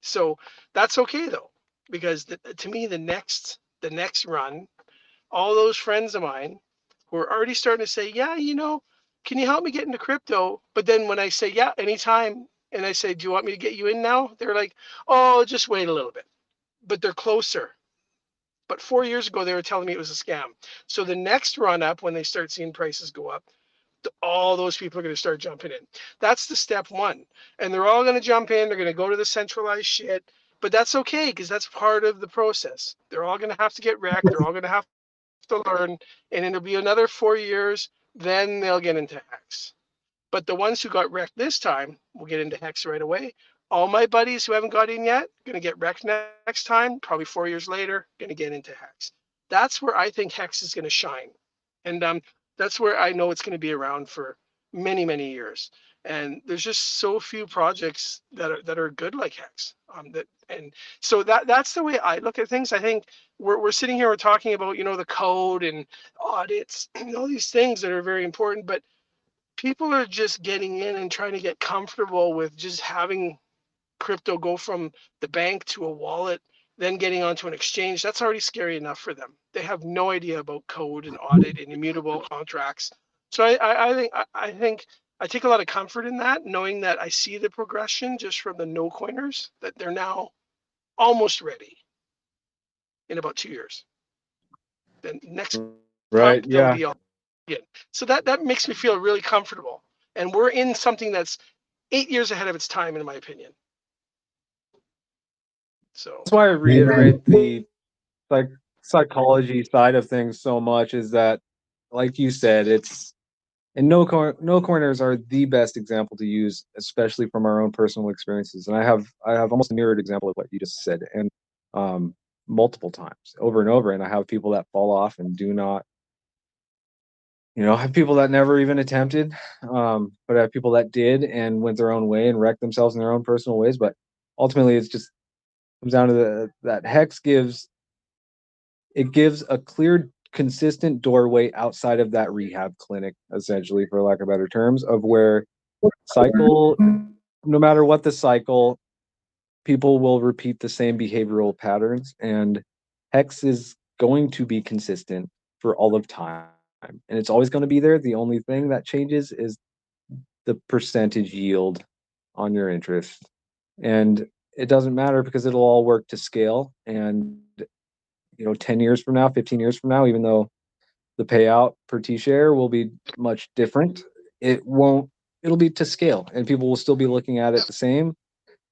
Speaker 4: So that's okay though, because to me the next run, all those friends of mine who are already starting to say, yeah, can you help me get into crypto? But then when I say, yeah, anytime, and I say, do you want me to get you in now? They're like, oh, just wait a little bit. But they're closer. But 4 years ago, they were telling me it was a scam. So the next run up, when they start seeing prices go up, all those people are going to start jumping in. That's the step one. And they're all going to jump in. They're going to go to the centralized shit. But that's okay, because that's part of the process. They're all going to have to get wrecked. They're all going to have to learn. And it'll be another 4 years. Then they'll get into Hex. But the ones who got wrecked this time will get into Hex right away. All my buddies who haven't got in yet, going to get wrecked next time, probably 4 years later, going to get into Hex. That's where I think Hex is going to shine. And That's where I know it's going to be around for many, many years. And there's just so few projects that are good like Hex. So that's the way I look at things. I think we're sitting here, we're talking about, the code and audits and all these things that are very important, but people are just getting in and trying to get comfortable with just having crypto go from the bank to a wallet, then getting onto an exchange. That's already scary enough for them. They have no idea about code and audit and immutable contracts. So I think I take a lot of comfort in that, knowing that I see the progression just from the no coiners, that they're now almost ready in about 2 years. Then next
Speaker 1: Right.
Speaker 4: pump they'll
Speaker 1: Yeah.
Speaker 4: be all in. So that makes me feel really comfortable. And we're in something that's 8 years ahead of its time, in my opinion. So
Speaker 1: That's why I reiterate the psychology side of things so much, is that, like you said, it's, and no coiners are the best example to use, especially from our own personal experiences. And I have almost a mirrored example of what you just said, and multiple times over and over. And I have people that fall off and do not, I have people that never even attempted, but I have people that did and went their own way and wrecked themselves in their own personal ways. But ultimately, it's just comes down to that Hex gives a clear, consistent doorway outside of that rehab clinic, essentially, for lack of better terms, of where cycle, no matter what the cycle, people will repeat the same behavioral patterns, and Hex is going to be consistent for all of time, and it's always going to be there. The only thing that changes is the percentage yield on your interest, and it doesn't matter because it'll all work to scale. And 10 years from now, 15 years from now, even though the payout per T-share will be much different, it'll be to scale, and people will still be looking at it the same,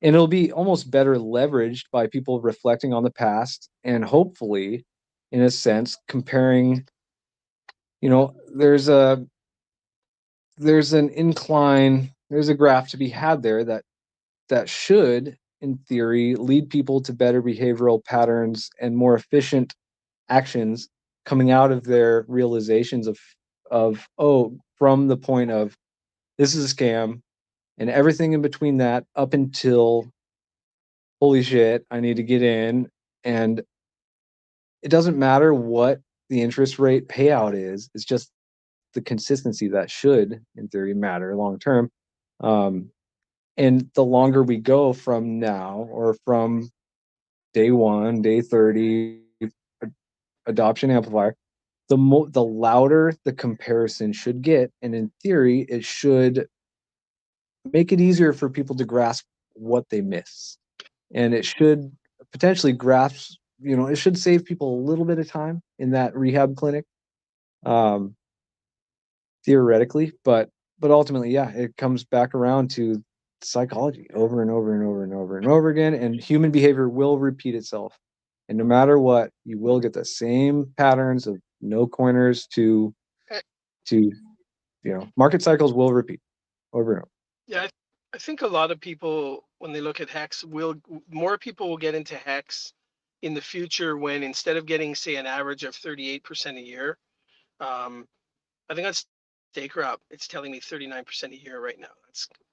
Speaker 1: and it'll be almost better leveraged by people reflecting on the past, and hopefully, in a sense, comparing. There's an incline, there's a graph to be had there that should, in theory, lead people to better behavioral patterns and more efficient actions coming out of their realizations from the point of, this is a scam, and everything in between that up until, holy shit, I need to get in. And it doesn't matter what the interest rate payout is, it's just the consistency that should, in theory, matter long term. And the longer we go from now, or from day 1, day 30, adoption amplifier, the louder the comparison should get, and in theory, it should make it easier for people to grasp what they miss, and it should potentially grasp. It should save people a little bit of time in that rehab clinic, theoretically, but ultimately, yeah, it comes back around to psychology over and over and over and over and over again, and human behavior will repeat itself. And no matter what, you will get the same patterns of no coiners to market cycles will repeat over and over.
Speaker 4: yeah, I think a lot of people, when they look at Hex, more people will get into Hex in the future, when instead of getting, say, an average of 38% a year, I think that's StakeRap. It's telling me 39% a year right now.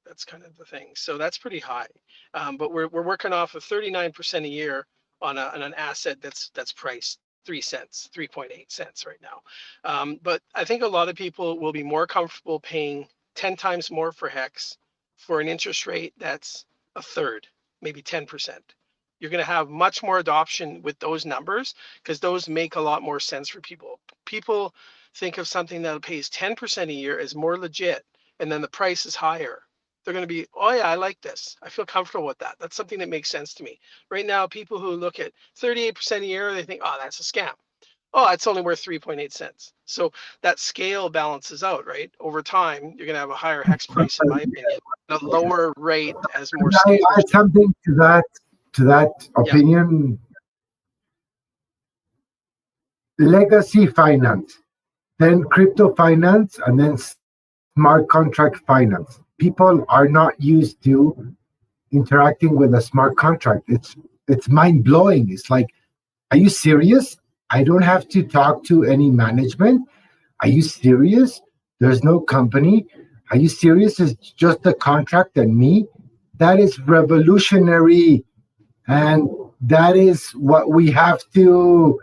Speaker 4: That's kind of the thing. So that's pretty high. But we're working off of 39% a year on an asset that's priced 3 cents, 3.8 cents right now. But I think a lot of people will be more comfortable paying 10 times more for Hex for an interest rate that's a third, maybe 10%. You're going to have much more adoption with those numbers, because those make a lot more sense for people. People think of something that pays 10% a year as more legit, and then the price is higher. They're going to be, oh yeah, I like this. I feel comfortable with that. That's something that makes sense to me. Right now, people who look at 38% a year, they think, oh, that's a scam. Oh, it's only worth 3.8 cents. So that scale balances out, right? Over time, you're going to have a higher Hex price, in my opinion, a lower rate as more
Speaker 2: Can I add something to that opinion? Legacy finance, then crypto finance, and then smart contract finance. People are not used to interacting with a smart contract. It's mind-blowing. It's like, are you serious? I don't have to talk to any management. Are you serious? There's no company. Are you serious? It's just a contract and me? That is revolutionary. And that is what we have to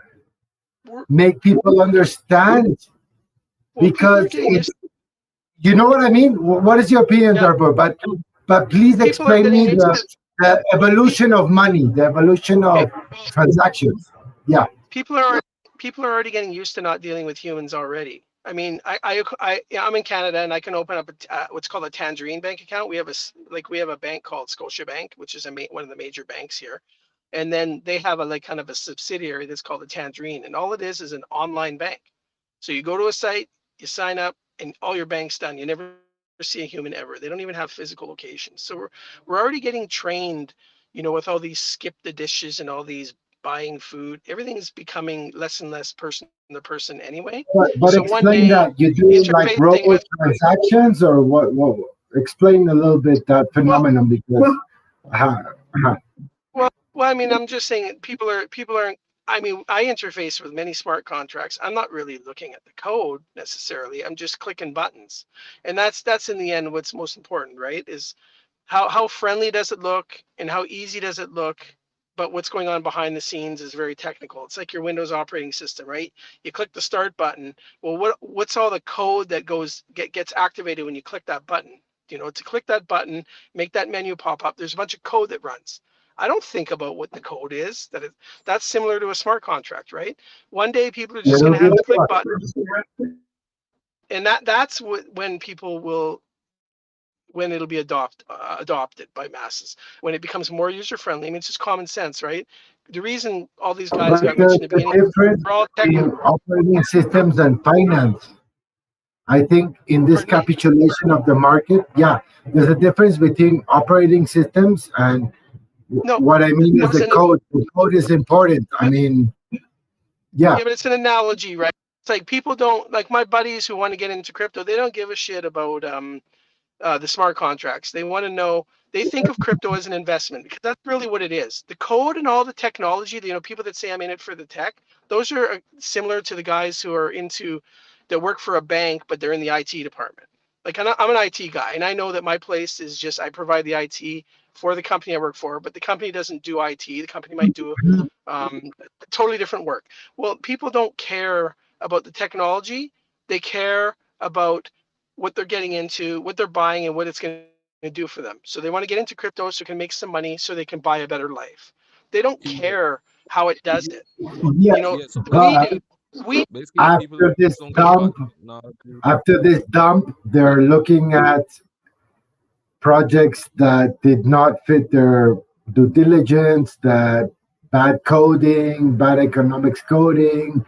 Speaker 4: We're-
Speaker 2: make people understand.
Speaker 4: Well, people
Speaker 2: Because
Speaker 4: are getting used.
Speaker 2: you know what I mean? What is your opinion,
Speaker 4: Yeah,
Speaker 2: Darbo? But please
Speaker 4: people are
Speaker 2: explain
Speaker 4: getting
Speaker 2: me
Speaker 4: used to.
Speaker 2: the evolution of money, the evolution
Speaker 4: Okay,
Speaker 2: of transactions. Yeah.
Speaker 4: people are people are already getting used to not dealing with humans already. I mean, yeah, I'm in Canada and I can open up what's called a Tangerine bank account. We have we have a bank called Scotiabank, which is one of the major banks here, and then they have a kind of a subsidiary that's called a Tangerine, and all it is an online bank. So you go to a site, you sign up, and all your bank's done. You never see a human ever. They don't even have physical locations. So we're already getting trained, with all these skip the dishes and all these buying food. Everything is becoming less and less person to person anyway.
Speaker 2: But
Speaker 4: So one
Speaker 2: explain
Speaker 4: day
Speaker 2: that. You do like
Speaker 4: interfacing
Speaker 2: robo
Speaker 4: with
Speaker 2: transactions or what? Explain a little bit that
Speaker 4: well,
Speaker 2: phenomenon because uh, uh,
Speaker 4: well, I mean, I'm just saying people aren't. I mean, I interface with many smart contracts. I'm not really looking at the code necessarily. I'm just clicking buttons, and that's in the end what's most important, right? Is how friendly does it look and how easy does it look, but what's going on behind the scenes is very technical. It's like your Windows operating system, right? You click the start button. Well, what's all the code that gets activated when you click that button? To click that button, make that menu pop up, there's a bunch of code that runs. I don't think about what the code is. That's similar to a smart contract, right? One day people are just going
Speaker 2: little
Speaker 4: to
Speaker 2: bit
Speaker 4: have to click
Speaker 2: of
Speaker 4: buttons, and that's when people will when it'll be adopted by masses, when it becomes more user friendly. I mean, it's just common sense, right? The reason all these guys
Speaker 2: but
Speaker 4: that I mentioned at the
Speaker 2: the
Speaker 4: beginning
Speaker 2: difference
Speaker 4: are all
Speaker 2: between
Speaker 4: technical.
Speaker 2: operating systems and finance. I think in this
Speaker 4: Pardon me?
Speaker 2: capitulation of the market, yeah, there's a difference between operating systems and
Speaker 4: No,
Speaker 2: what I mean is the
Speaker 4: listen,
Speaker 2: code. The code is important. I mean, yeah,
Speaker 4: yeah, but it's an analogy, right? It's like people don't like my buddies who want to get into crypto. They don't give a shit about the smart contracts. They want to know. They think of crypto as an investment because that's really what it is. The code and all the technology. People that say I'm in it for the tech. Those are similar to the guys who are that work for a bank, but they're in the IT department. Like I'm an IT guy, and I know that my place is just I provide the IT for the company I work for, but the company doesn't do IT. The company might do totally different work. Well, people don't care about the technology. They care about what they're getting into, what they're buying, and what it's going to do for them. So they want to get into crypto so they can make some money so they can buy a better life. They don't
Speaker 5: Yeah,
Speaker 4: care how it does it.
Speaker 2: yeah.
Speaker 5: yeah. So
Speaker 4: We
Speaker 2: But
Speaker 5: basically,
Speaker 4: do. We
Speaker 5: basically people
Speaker 2: after this
Speaker 5: don't care about
Speaker 2: dump,
Speaker 5: technology.
Speaker 2: they're looking at projects that did not fit their due diligence, that bad coding, bad economics coding,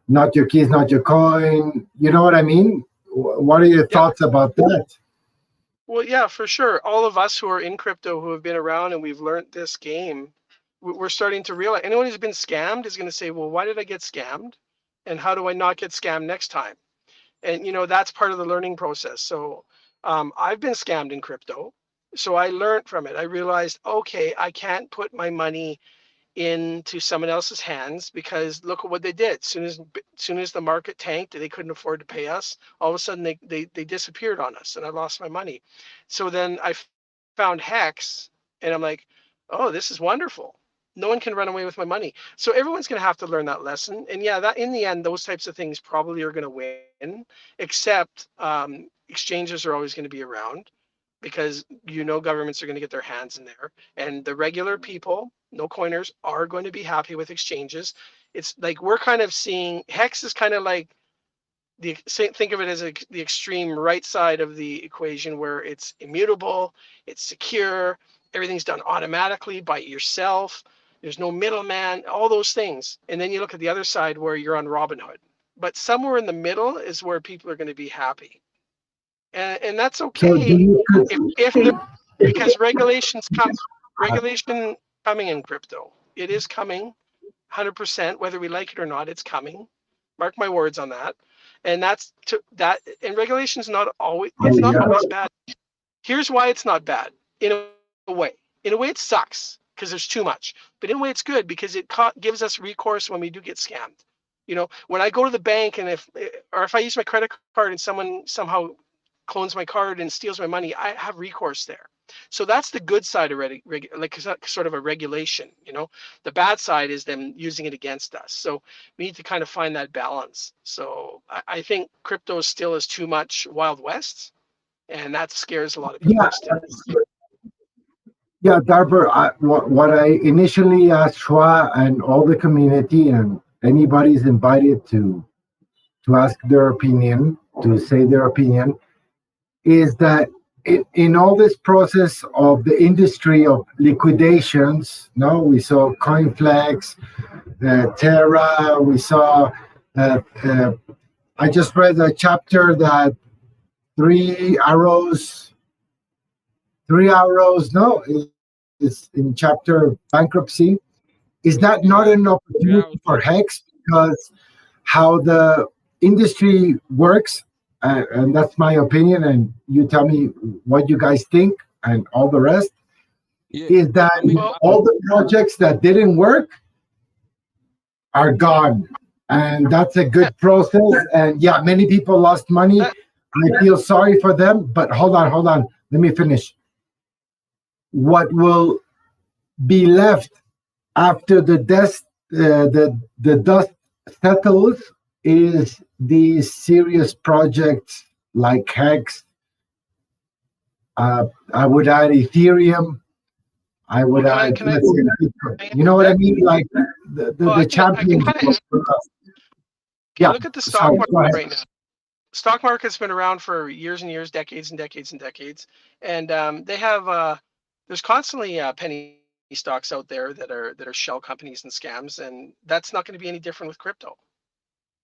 Speaker 2: not your keys, not your coin. You know what I mean? What are your
Speaker 4: yeah.
Speaker 2: thoughts about that?
Speaker 4: Well, yeah, for sure. All of us who are in crypto who have been around and we've learned this game, we're starting to realize anyone who's been scammed is going to say, well, why did I get scammed? And how do I not get scammed next time? And that's part of the learning process. So I've been scammed in crypto. So I learned from it. I realized, okay, I can't put my money into someone else's hands because look at what they did. Soon as the market tanked and they couldn't afford to pay us, all of a sudden they disappeared on us and I lost my money. So then I found Hex and I'm like, oh, this is wonderful. No one can run away with my money. So everyone's going to have to learn that lesson. And yeah, that in the end, those types of things probably are going to win, except exchanges are always going to be around because governments are going to get their hands in there, and the regular people, no coiners, are going to be happy with exchanges. It's like we're kind of seeing Hex is kind of like think of it as the extreme right side of the equation where it's immutable, it's secure, everything's done automatically by yourself. There's no middleman, all those things. And then you look at the other side where you're on Robinhood. But somewhere in the middle is where people are going to be happy. And that's
Speaker 2: So do
Speaker 4: okay
Speaker 2: you
Speaker 4: if the because regulation coming in crypto. It is coming 100%, whether we like it or not, it's coming. Mark my words on that. And and regulation is not always, it's not always bad. Here's why it's not bad in a way. In a way, it sucks because there's too much. But in a way, it's good because it gives us recourse when we do get scammed. You know, when I go to the bank and if I use my credit card and someone somehow clones my card and steals my money, I have recourse there. So that's the good side of like sort of a regulation. You know, the bad side is them using it against us. So we need to kind of find that balance. So I think crypto still is too much Wild West, and that scares a lot of people
Speaker 2: Yeah,
Speaker 4: still.
Speaker 2: yeah, Darber. What I initially asked Shua and all the community, and anybody's invited to ask their opinion, to say their opinion, is that in all this process of the industry of liquidations, no, we saw CoinFlex, Terra, we saw. Uh, uh, I just read a chapter that three arrows, three arrows. No, is in chapter bankruptcy. Is that not an opportunity for Hex? Because how the industry works, and that's my opinion, and you tell me what you guys think and all the rest, is that all the projects that didn't work are gone. And that's a good process. And yeah, many people lost money. I feel sorry for them, but hold on. Let me finish. What will be left after the dust settles is these serious projects like Hex. I would add Ethereum. I would add, you know what I mean? Like the champions. Yeah.
Speaker 4: Look at the stock market right now. Stock market's been around for years and years, decades and decades and decades, and they have there's constantly penny stocks out there that are shell companies and scams, and that's not going to be any different with crypto.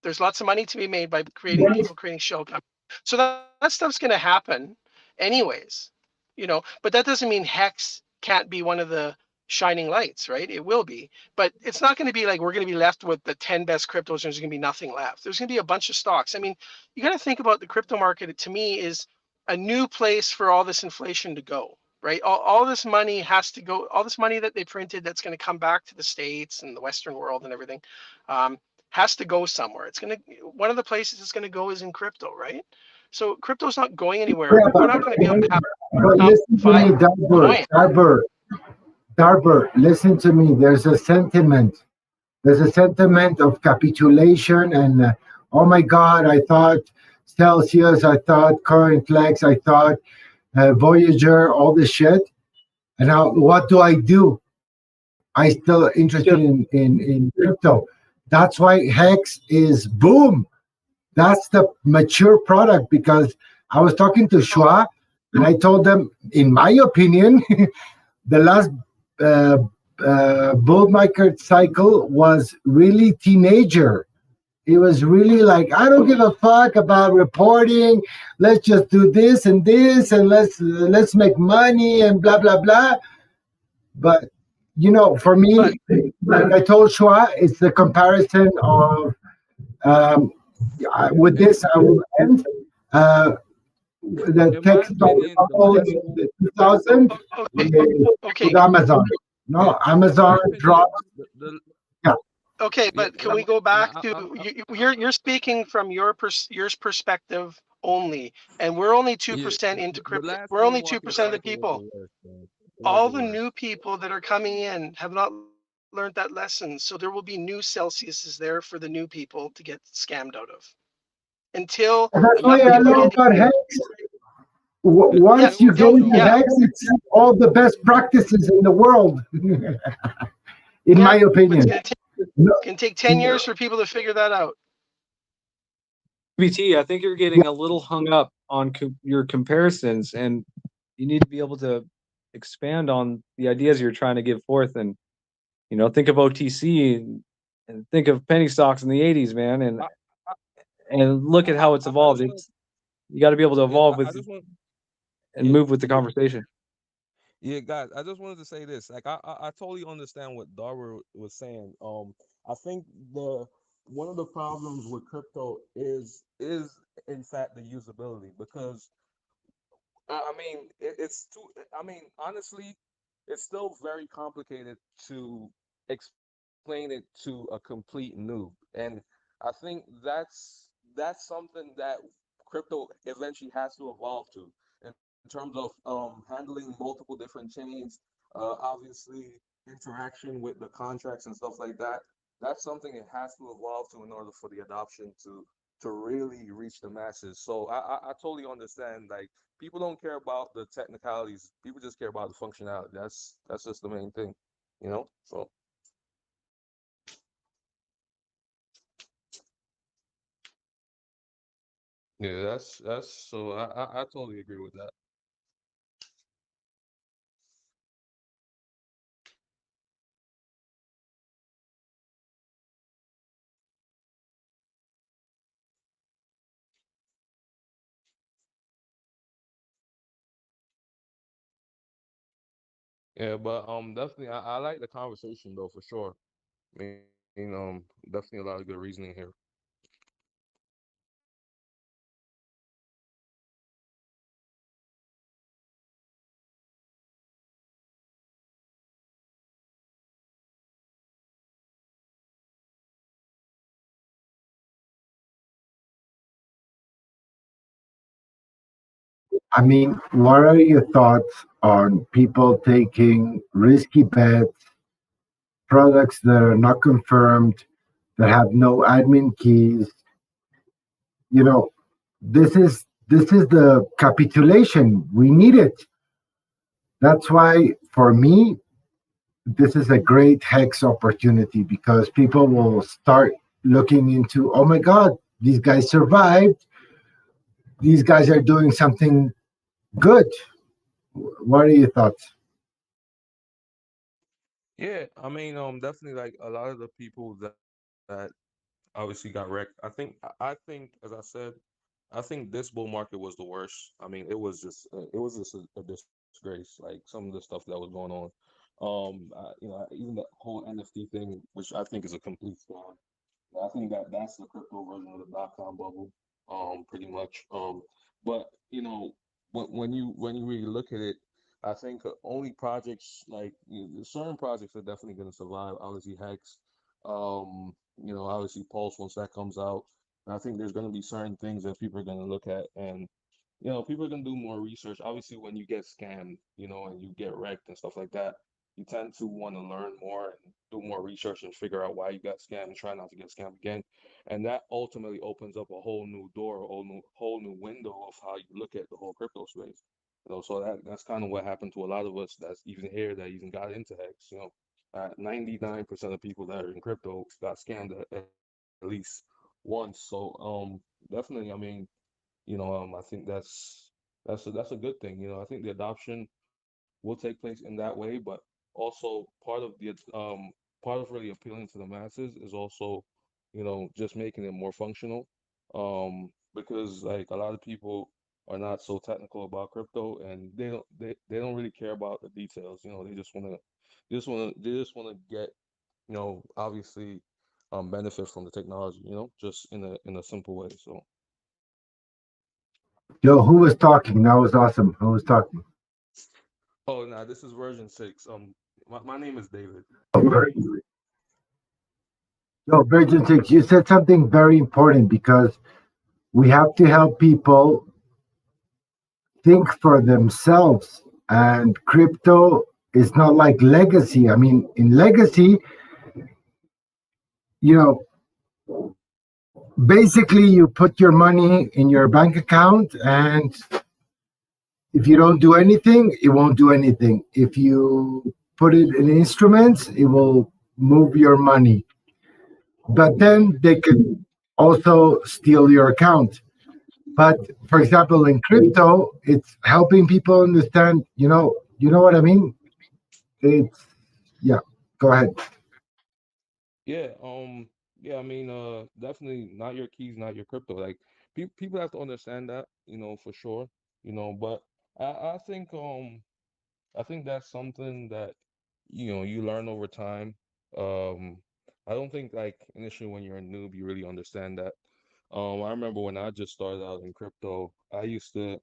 Speaker 4: There's lots of money to be made by people creating shell companies, so that stuff's going to happen anyways, you know. But that doesn't mean Hex can't be one of the shining lights, right? It will be, but it's not going to be like we're going to be left with the 10 best cryptos and there's going to be nothing left. There's going to be a bunch of stocks. I mean, you got to think about the crypto market. To me, is a new place for all this inflation to go, right? All this money has to go, all this money that they printed that's going to come back to the States and the Western world and everything, has to go somewhere. It's going to, one of the places it's going to go is in crypto, right? So crypto's not going anywhere. We're not going to be able to have
Speaker 2: listen to me, Darber, listen to me. There's a sentiment. There's a sentiment of capitulation and oh my God, I thought Celsius, I thought CoinFlex, I thought Voyager, all this shit. And now what do? I still interested in crypto. That's why Hex is boom. That's the mature product because I was talking to Shua and I told them, in my opinion, the last bull market cycle was really teenager. It was really like, I don't give a fuck about reporting. Let's just do this and let's make money and blah blah blah. But you know, for me, like I told Shua, it's the comparison of with this I will end. The tech stock bubble in the 2000 with Amazon. No, Amazon dropped. Yeah.
Speaker 4: Okay, but can we go back to you're speaking from your perspective only, and we're only 2% into crypto. We're only 2% of the people. All the new people that are coming in have not learned that lesson, so there will be new Celsiuses there for the new people to get scammed out of. Until
Speaker 2: and that's why I love about Hex. Once you go into Hex, it's all the best practices in the world, in my opinion.
Speaker 4: It's going to take 10 years for people to figure that out.
Speaker 1: BT, I think you're getting a little hung up on your comparisons, and you need to be able to expand on the ideas you're trying to give forth. And you know, think of OTC and think of penny stocks in the 80s, man, and look at how it's evolved. You got to be able to evolve with and move with the conversation.
Speaker 5: Yeah, guys, I just wanted to say this. Like, I totally understand what Darwin was saying. I think one of the problems with crypto is in fact the usability, because I mean it's too. I mean, honestly, it's still very complicated to explain it to a complete noob. And I think that's something that crypto eventually has to evolve to in terms of handling multiple different chains, obviously interaction with the contracts and stuff like that. That's something it has to evolve to in order for the adoption to really reach the masses. So I totally understand. Like people don't care about the technicalities. People just care about the functionality. That's just the main thing, you know? So yeah, that's so I totally agree with that. Yeah, but definitely I like the conversation though for sure. I mean, definitely a lot of good reasoning here.
Speaker 2: I mean, what are your thoughts on people taking risky bets, products that are not confirmed, that have no admin keys? You know, this is the capitulation. We need it. That's why, for me, this is a great hex opportunity because people will start looking into, oh my God, these guys survived. These guys are doing something good. What are your thoughts?
Speaker 5: Yeah, I mean, definitely like a lot of the people that obviously got wrecked. I think, as I said, I think this bull market was the worst. I mean, it was just a disgrace. Like some of the stuff that was going on. Even the whole NFT thing, which I think is a complete fraud. I think that's the crypto version of the dot-com bubble, pretty much. But when you really look at it, I think only projects like certain projects are definitely going to survive. Obviously, Hex, obviously Pulse once that comes out. And I think there's going to be certain things that people are going to look at, and people are gonna do more research. Obviously, when you get scammed, and you get wrecked and stuff like that, you tend to want to learn more and do more research and figure out why you got scammed and try not to get scammed again. And that ultimately opens up a whole new door, a whole new window of how you look at the whole crypto space. So that's kind of what happened to a lot of us that's even here that even got into Hex. 99% of people that are in crypto got scammed at least once. So definitely, I mean, I think that's a good thing. I think the adoption will take place in that way, but also part of really appealing to the masses is also, just making it more functional. Because like a lot of people are not so technical about crypto and they don't really care about the details. They just wanna get, obviously benefit from the technology, just in a simple way. So
Speaker 2: Yo, who was talking? That was awesome. Who was talking?
Speaker 5: oh, nah, this is version 6. My name is David.
Speaker 2: Yo, Virgin Six, you said something very important because we have to help people think for themselves. And crypto is not like legacy. I mean, in legacy, you know, basically you put your money in your bank account, and if you don't do anything, it won't do anything. If you put it in instruments, it will move your money. But then they can also steal your account. But for example, in crypto, it's helping people understand, you know what I mean? It's yeah. Go ahead.
Speaker 5: Yeah, yeah, I mean, definitely not your keys, not your crypto. Like people have to understand that, for sure, but I think I think that's something that you learn over time. Um, I don't think like initially when you're a noob you really understand that. I remember when I just started out in crypto, I used to,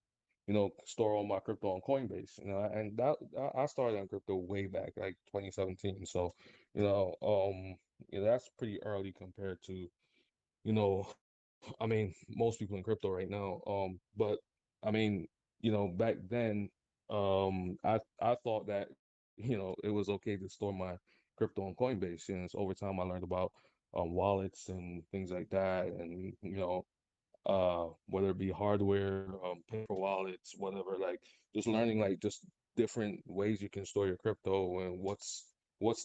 Speaker 5: store all my crypto on Coinbase, and that I started on crypto way back, like 2017. So, you know, um, that's pretty early compared to you know, I mean, most people in crypto right now. But I mean, you know, back then, I thought that, you know, it was okay to store my crypto on Coinbase. And it's over time I learned about wallets and things like that, and you know, whether it be hardware, paper wallets, whatever, like just learning like just different ways you can store your crypto and what's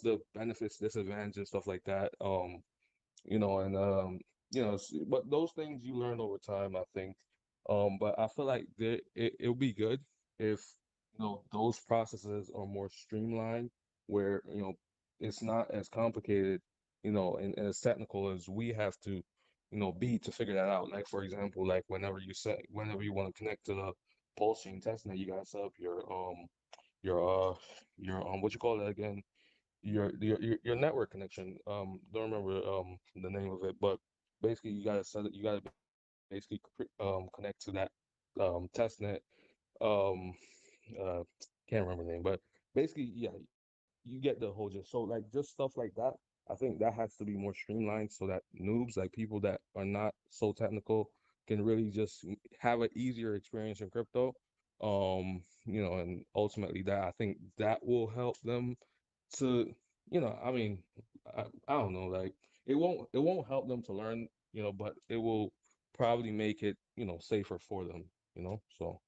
Speaker 5: the benefits, disadvantages, stuff like that. You know, and you know, but those things you learn over time, I think. But I feel like it'll be good if, you know, those processes are more streamlined, where, you know, it's not as complicated, you know, and as technical as we have to, you know, be to figure that out. Like for example, like whenever you want to connect to the Pulsechain testnet, you gotta set up your what you call it again? Your network connection. Don't remember the name of it, but basically you gotta set it. You gotta basically connect to that test net. Um, uh, can't remember the name, but basically, yeah, you get the whole gist. So like just stuff like that, I think that has to be more streamlined so that noobs, like people that are not so technical, can really just have an easier experience in crypto. You know, and ultimately that I think that will help them to, you know, I mean, I don't know, like it won't help them to learn, you know, but it will probably make it, you know, safer for them, you know. So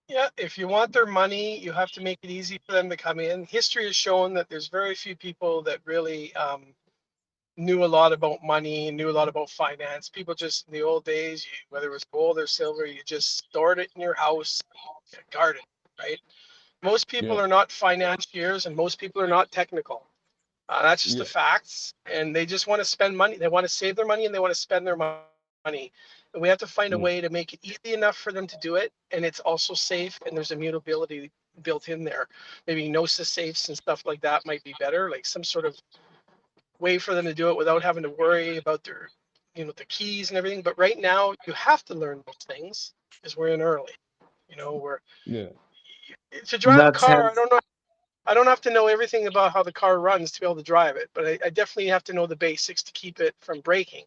Speaker 4: Yeah, if you want their money, you have to make it easy for them to come in. History has shown that there's very few people that really knew a lot about money, knew a lot about finance. People just in the old days, whether it was gold or silver, you just stored it in your house, guarded, right? Most people
Speaker 5: yeah,
Speaker 4: are not financiers, and most people are not technical. That's just the
Speaker 5: yeah,
Speaker 4: facts, and they just want to spend money. They want to save their money, and they want to spend their money. And we have to find a
Speaker 5: yeah,
Speaker 4: way to make it easy enough for them to do it, and it's also safe, and there's immutability built in there. Maybe Gnosis safes and stuff like that might be better, like some sort of way for them to do it without having to worry about their, their keys and everything. But right now, you have to learn those things because we're in early. We're
Speaker 5: yeah,
Speaker 4: to
Speaker 1: And
Speaker 4: drive a
Speaker 1: that's
Speaker 4: car. I
Speaker 1: hence
Speaker 4: don't know. I don't have to know everything about how the car runs to be able to drive it, but I definitely have to know the basics to keep it from breaking.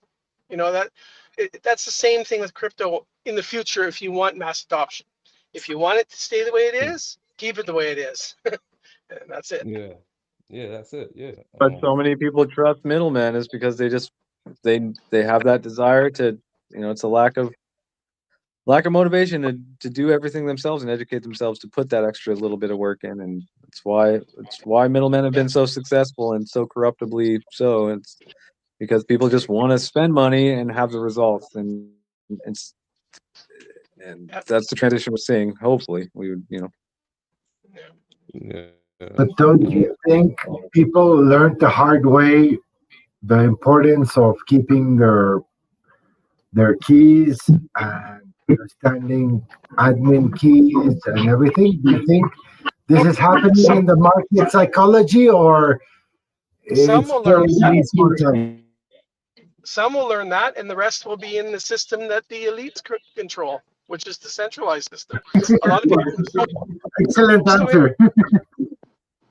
Speaker 4: That's the same thing with crypto in the future. If you want mass adoption, if you want it to stay the way it is, keep it the way it is, and that's it.
Speaker 5: yeah, yeah. That's it. Yeah.
Speaker 1: but so many people trust middlemen is because they have that desire to, it's a lack of motivation to do everything themselves and educate themselves to put that extra little bit of work in. And it's why middlemen have
Speaker 4: Yeah,
Speaker 1: been so successful and so corruptibly so. It's because people just want to spend money and have the results, and and
Speaker 4: yeah,
Speaker 1: that's the transition we're seeing. Hopefully we would.
Speaker 4: yeah.
Speaker 5: Yeah.
Speaker 2: But don't you think people learned the hard way the importance of keeping their keys and understanding admin keys and everything? Do you think this is happening in the market psychology, or
Speaker 4: Some
Speaker 2: it's
Speaker 4: will
Speaker 2: still
Speaker 4: learn that.
Speaker 2: in time?
Speaker 4: Some will learn that, and the rest will be in the system that the elites control, which is the centralized system. A lot of people.
Speaker 2: Excellent
Speaker 4: Most of it,
Speaker 2: answer.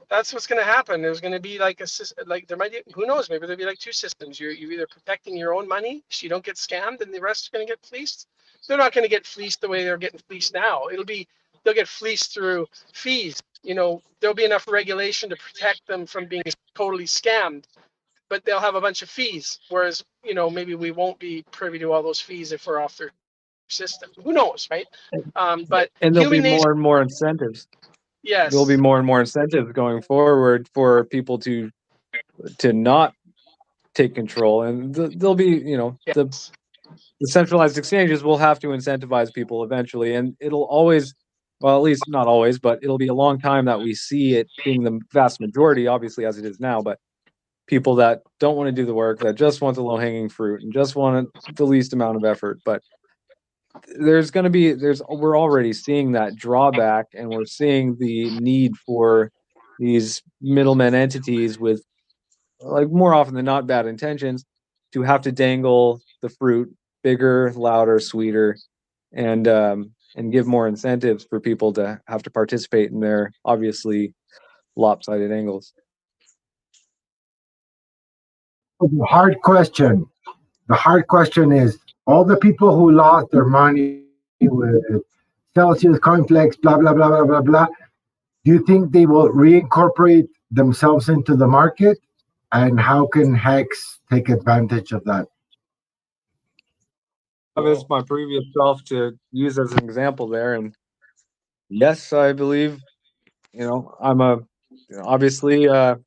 Speaker 4: that's what's going to happen. There's going to be like like there might be, who knows, maybe there'll be like two systems. You're either protecting your own money so you don't get scammed, and the rest are going to get fleeced. They're not going to get fleeced the way they're getting fleeced now. They'll get fleeced through fees. There'll be enough regulation to protect them from being totally scammed, but they'll have a bunch of fees. Whereas, maybe we won't be privy to all those fees if we're off their system. Who knows, right? But
Speaker 1: And there'll be
Speaker 4: human nature,
Speaker 1: more and more incentives. There'll be
Speaker 4: yes,
Speaker 1: more and more incentives going forward for people to not take control, and there'll be,
Speaker 4: yes,
Speaker 1: the centralized exchanges will have to incentivize people eventually, and it'll always, well, at least not always, but it'll be a long time that we see it being the vast majority, obviously, as it is now. But people that don't want to do the work, that just want the low hanging fruit and just want the least amount of effort. But we're already seeing that drawback, and we're seeing the need for these middlemen entities with, like, more often than not, bad intentions, to have to dangle the fruit bigger, louder, sweeter, and give more incentives for people to have to participate in their obviously lopsided angles.
Speaker 2: The hard question is all the people who lost their money with Celsius, Coinflex, blah blah blah blah blah blah. Do you think they will reincorporate themselves into the market? And how can Hex take advantage of that?
Speaker 1: As my previous self to use as an example there, and yes, I believe, I'm obviously an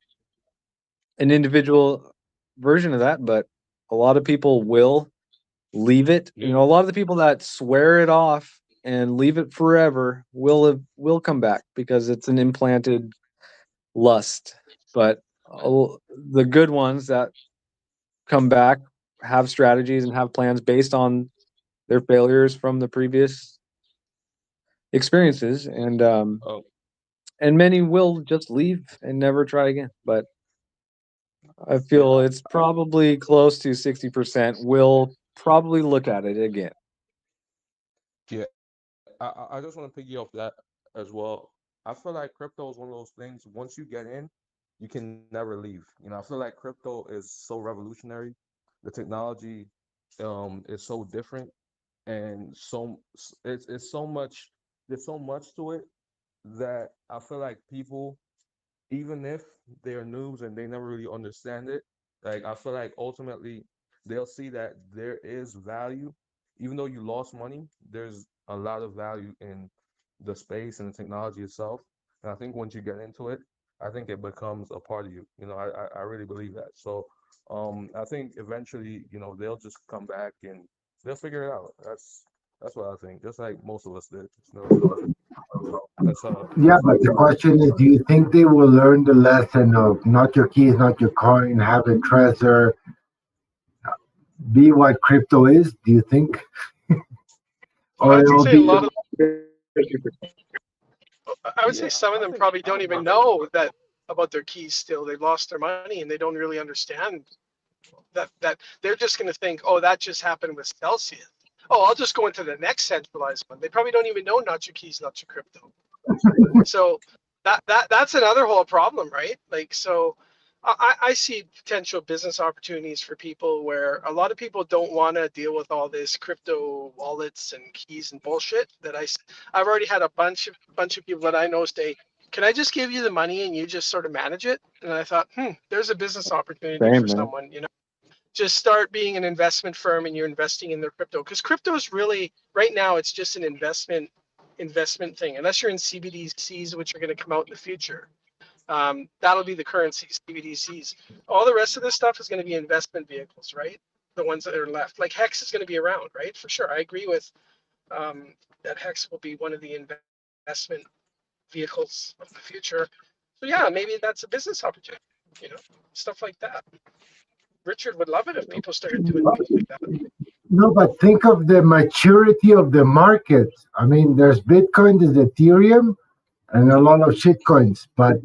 Speaker 1: individual version of that, but a lot of people will leave it. A lot of the people that swear it off and leave it forever will come back because it's an implanted lust. But the good ones that come back have strategies and have plans based on their failures from the previous experiences, and many will just leave and never try again. But I feel it's probably close to 60% will probably look at it again.
Speaker 5: Yeah, I just want to piggy off that as well. I feel like crypto is one of those things. Once you get in, you can never leave. I feel like crypto is so revolutionary. The technology, is so different, and it's so much. There's so much to it that I feel like people, even if they're noobs and they never really understand it, like I feel like ultimately they'll see that there is value, even though you lost money. There's a lot of value in the space and the technology itself. And I think once you get into it, I think it becomes a part of you. I really believe that. So I think eventually, they'll just come back and they'll figure it out. That's what I think. Just like most of us did. So that's
Speaker 2: Yeah, but the question is, do you think they will learn the lesson of not your keys, not your coin, have a treasure, be what crypto is? Do you think?
Speaker 4: Well,
Speaker 2: Or
Speaker 4: I would
Speaker 2: it'll
Speaker 4: say a
Speaker 2: be
Speaker 4: lot of, I would say
Speaker 5: yeah.
Speaker 4: some of
Speaker 5: I
Speaker 4: them
Speaker 5: think
Speaker 4: probably
Speaker 5: I
Speaker 4: don't
Speaker 5: would
Speaker 4: even
Speaker 5: prefer that.
Speaker 4: know that about their keys still. They've lost their money and they don't really understand that they're just going to think, oh, that just happened with Celsius. Oh, I'll just go into the next centralized one. They probably don't even know not your keys, not your crypto. So that's another whole problem, right? Like, so I see potential business opportunities for people where a lot of people don't want to deal with all this crypto wallets and keys and bullshit. I've already had a bunch of people that I know say, "Can I just give you the money and you just sort of manage it?" And I thought, there's a business opportunity
Speaker 1: Same,
Speaker 4: for
Speaker 1: man.
Speaker 4: someone, just start being an investment firm and you're investing in their crypto, because crypto is really right now it's just an investment thing, unless you're in CBDCs, which are going to come out in the future. That'll be the currency, CBDCs. All the rest of this stuff is going to be investment vehicles, right? The ones that are left, like Hex is going to be around, right? For sure, I agree with that. Hex will be one of the investment vehicles of the future. So yeah, maybe that's a business opportunity, stuff like that. Richard would love it if people started doing things like that.
Speaker 2: no, but think of the maturity of the market. I mean, there's Bitcoin, there's Ethereum, and a lot of shit coins, but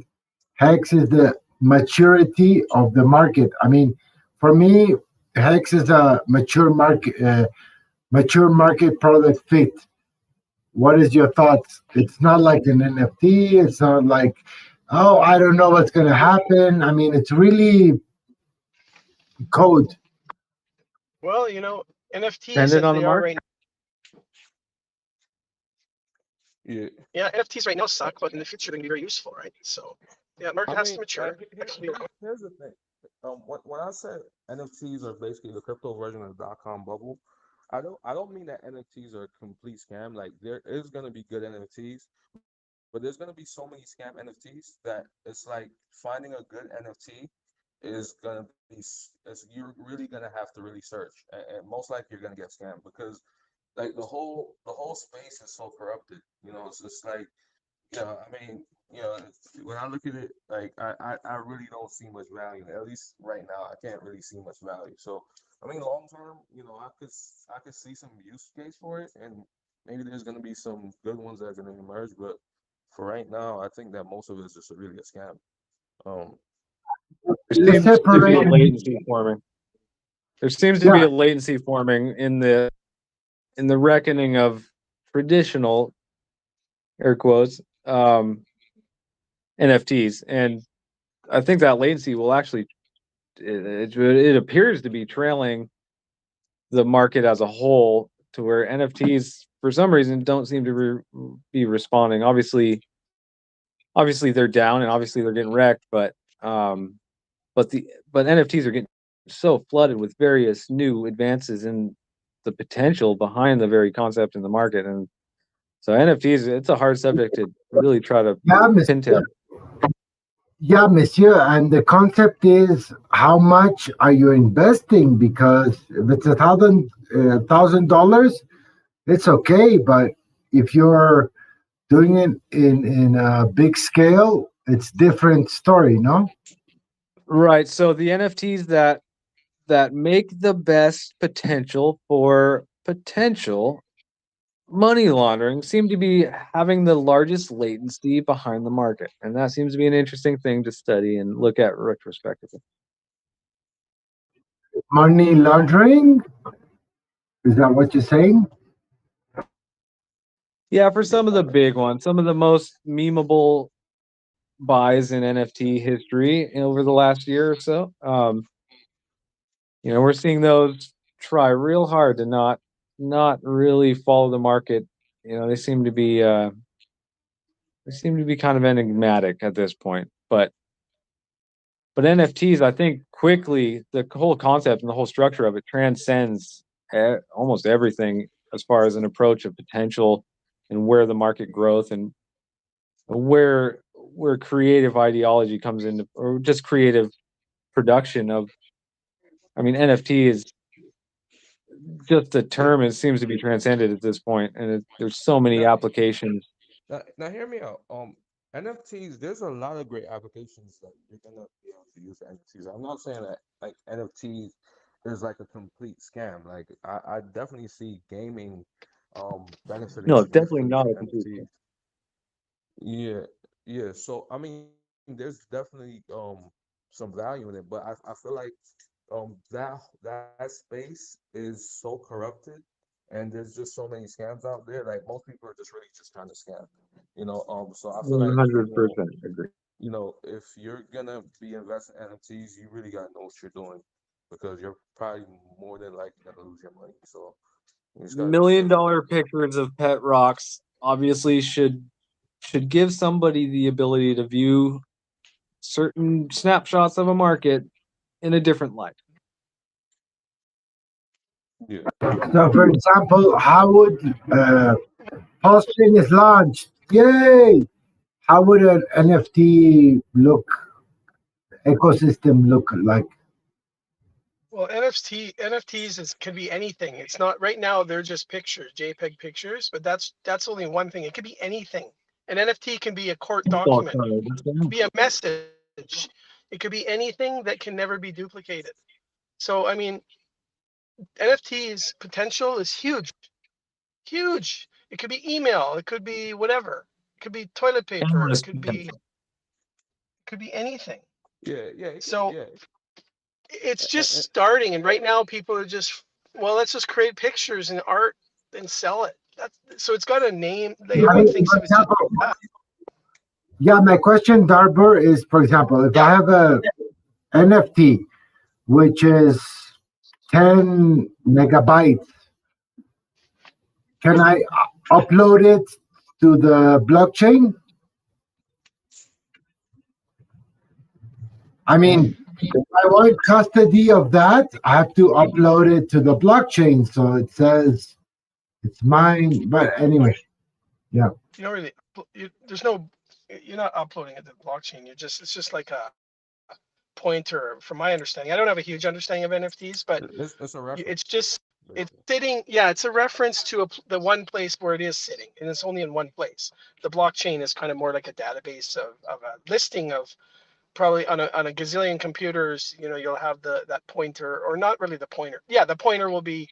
Speaker 2: Hex is the maturity of the market. I mean, for me, Hex is a mature market product fit. What is your thoughts? It's not like an NFT. It's not like, oh, I don't know what's going to happen. I mean, it's really code.
Speaker 4: Well, NFTs
Speaker 1: Dependent
Speaker 4: as
Speaker 1: on the
Speaker 4: they are
Speaker 1: market.
Speaker 4: right
Speaker 5: Yeah.
Speaker 4: Yeah, NFTs right now suck, but in the future they're going to be very useful, right? So, yeah, the market
Speaker 5: I
Speaker 4: has to
Speaker 5: mean,
Speaker 4: mature.
Speaker 5: here's the thing. When I said NFTs are basically the crypto version of the dot-com bubble, I don't mean that NFTs are a complete scam. Like there is gonna be good NFTs, but there's gonna be so many scam NFTs that it's like finding a good NFT is gonna be you're really gonna have to really search, and most likely you're gonna get scammed because like the whole space is so corrupted. It's just like I mean, when I look at it, like I really don't see much value. At least right now, I can't really see much value. So, I mean, long term, I could see some use case for it, and maybe there's gonna be some good ones that are gonna emerge. But for right now, I think that most of it is just really a scam. Um,
Speaker 1: There
Speaker 2: Let's
Speaker 1: seems to be a
Speaker 2: separate.
Speaker 1: latency forming. There seems to be
Speaker 2: Yeah,
Speaker 1: a latency forming in the reckoning of traditional air quotes NFTs, and I think that latency will actually it appears to be trailing the market as a whole, to where NFTs for some reason don't seem to be responding. Obviously they're down, and obviously they're getting wrecked, but NFTs are getting so flooded with various new advances in the potential behind the very concept in the market. And so NFTs, it's a hard subject to really try to pintail.
Speaker 2: Yeah, monsieur. And the concept is, how much are you investing? Because if it's $1,000, it's okay. But if you're doing it in a big scale, it's different story, no?
Speaker 1: Right. So the NFTs that make the best potential for potential money laundering seem to be having the largest latency behind the market, and that seems to be an interesting thing to study and look at retrospectively.
Speaker 2: Money laundering? Is that what you're saying?
Speaker 1: Yeah, for some of the big ones, some of the most memeable buys in NFT history over the last year or so, we're seeing those try real hard to not really follow the market. They seem to be kind of enigmatic at this point. But NFTs, I think, quickly, the whole concept and the whole structure of it transcends almost everything as far as an approach of potential and where the market growth and where creative ideology comes into, or just creative production of. I mean, NFT is just a term. It seems to be transcended at this point, and there's so many applications.
Speaker 5: Now hear me out. NFTs, there's a lot of great applications that you're gonna be able to use for NFTs. I'm not saying that like NFTs is like a complete scam. Like I definitely see gaming benefiting
Speaker 1: No, it's definitely
Speaker 5: significantly
Speaker 1: not
Speaker 5: from
Speaker 1: a complete.
Speaker 5: NFTs. Yeah, yeah. So I mean, there's definitely some value in it, but I feel like that space is so corrupted, and there's just so many scams out there. Like most people are just really just trying to scam, So I feel like
Speaker 1: 100% agree.
Speaker 5: if you're gonna be investing in NFTs, you really gotta know what you're doing because you're probably more than likely gonna lose your money. So you just gotta be
Speaker 1: Million
Speaker 5: careful.
Speaker 1: dollar pictures of pet rocks obviously should give somebody the ability to view certain snapshots of a market in a different light.
Speaker 5: Yeah.
Speaker 2: So, for example, how would Pulsechain is launched? Yay! How would an NFT ecosystem look like?
Speaker 4: Well, NFTs can be anything. It's not right now. They're just pictures, JPEG pictures, but that's only one thing. It could be anything. An NFT can be a court document, be a message. It could be anything that can never be duplicated. So I mean, NFTs potential is huge, huge. It could be email. It could be whatever. It could be toilet paper. It could be anything.
Speaker 5: Yeah, yeah,
Speaker 4: So
Speaker 5: yeah.
Speaker 4: it's just starting, and right now people are just, well, let's just create pictures and art and sell it. So it's got a name. Everyone thinks
Speaker 2: For
Speaker 4: of it just
Speaker 2: example,
Speaker 4: that.
Speaker 2: yeah, my question, Darbur, is, for example, if I have a NFT which is 10 megabytes, can I upload it to the blockchain? I mean, if I want custody of that, I have to upload it to the blockchain, so it says it's mine. But anyway, yeah.
Speaker 4: You don't really. There's no. You're not uploading it to the blockchain. It's just like a pointer, from my understanding. I don't have a huge understanding of NFTs, but
Speaker 5: It's a reference.
Speaker 4: it's just it's sitting. Yeah, it's a reference to the one place where it is sitting, and it's only in one place. The blockchain is kind of more like a database of a listing of, probably on a gazillion computers. You'll have that pointer, or not really the pointer. Yeah, the pointer will be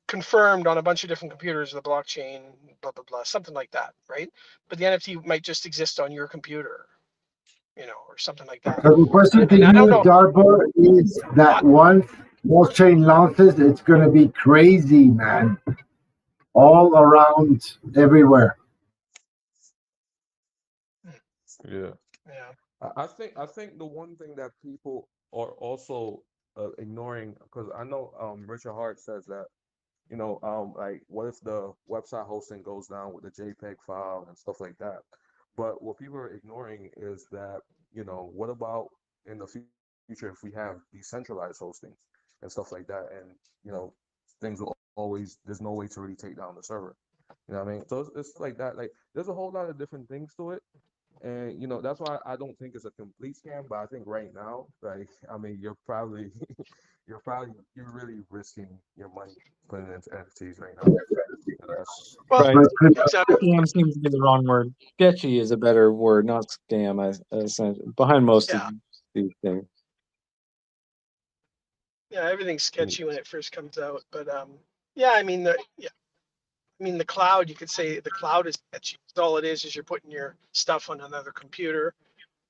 Speaker 4: confirmed on a bunch of different computers, the blockchain, blah blah blah, something like that, right? But the NFT might just exist on your computer, or something like that.
Speaker 2: So the question to
Speaker 4: And I don't
Speaker 2: you,
Speaker 4: know.
Speaker 2: Darbur, is that once blockchain launches, it's going to be crazy, man. All around, everywhere.
Speaker 5: Yeah.
Speaker 4: Yeah.
Speaker 5: I think the one thing that people or also ignoring, because I know Richard Hart says that, like, what if the website hosting goes down with the JPEG file and stuff like that? But what people are ignoring is that, what about in the future if we have decentralized hostings and stuff like that, and things will always, there's no way to really take down the server. You know what I mean? So it's like that. Like, there's a whole lot of different things to it. And that's why I don't think it's a complete scam. But I think right now, like, I mean, you're probably you're really risking your money putting it into NFTs right now. And that's
Speaker 4: Well,
Speaker 1: Right.
Speaker 4: exactly.
Speaker 1: Scam seems to be the wrong word. Sketchy is a better word, not scam. Behind most of
Speaker 4: Yeah.
Speaker 1: these things.
Speaker 4: Yeah, everything's sketchy when it first comes out, but yeah, I mean the cloud. You could say the cloud is sketchy. All it is you're putting your stuff on another computer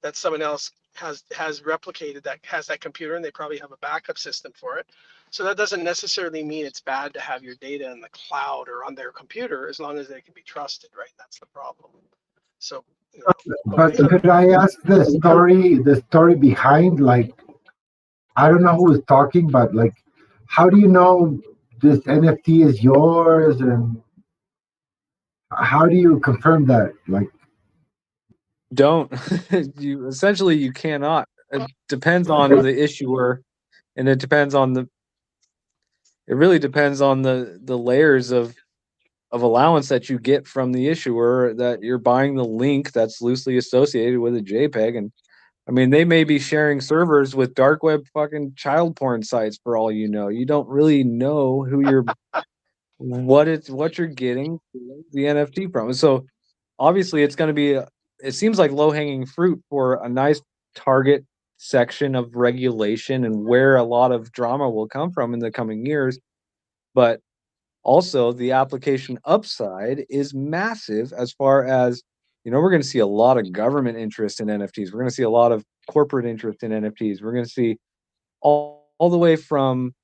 Speaker 4: that someone else has replicated, that has that computer, and they probably have a backup system for it. So that doesn't necessarily mean it's bad to have your data in the cloud or on their computer, as long as they can be trusted, right? That's the problem. So,
Speaker 2: But could I ask the story behind, like, I don't know who is talking, but like, how do you know this NFT is yours, and how do you confirm that? Like,
Speaker 1: Don't. You cannot. It depends on the issuer, and it really depends on the layers of allowance that you get from the issuer, that you're buying the link that's loosely associated with a JPEG. And I mean, they may be sharing servers with dark web fucking child porn sites for all you know. You don't really know what you're getting the NFT from. So obviously it's going to be it seems like low-hanging fruit for a nice target section of regulation, and where a lot of drama will come from in the coming years. But also, the application upside is massive, as far as, we're going to see a lot of government interest in NFTs. We're going to see a lot of corporate interest in NFTs. We're going to see all the way from,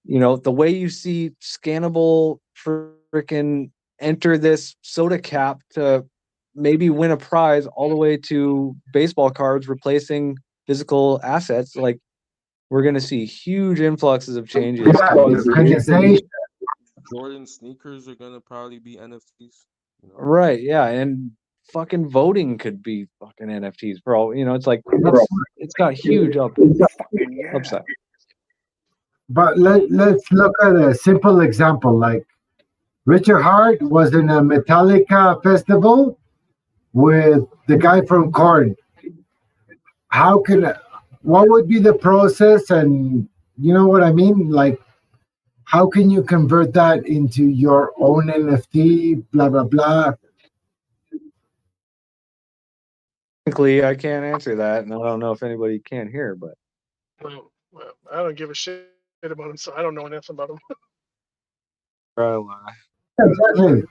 Speaker 1: the way you see scannable freaking enter this soda cap to maybe win a prize, all the way to baseball cards replacing physical assets. Like, we're going to see huge influxes of changes.
Speaker 5: Jordan sneakers are gonna probably be NFTs.
Speaker 1: Right, yeah, and fucking voting could be fucking NFTs for all, it's like, it's got huge upside.
Speaker 2: but let's look at a simple example. Like, Richard Hart was in a Metallica festival with the guy from Korn. What would be the process? And you know what I mean? Like, how can you convert that into your own NFT, blah, blah, blah?
Speaker 1: Technically, I can't answer that, and I don't know if anybody can hear, but
Speaker 4: well, I don't give a shit about him, so I don't know enough about him.
Speaker 2: Exactly.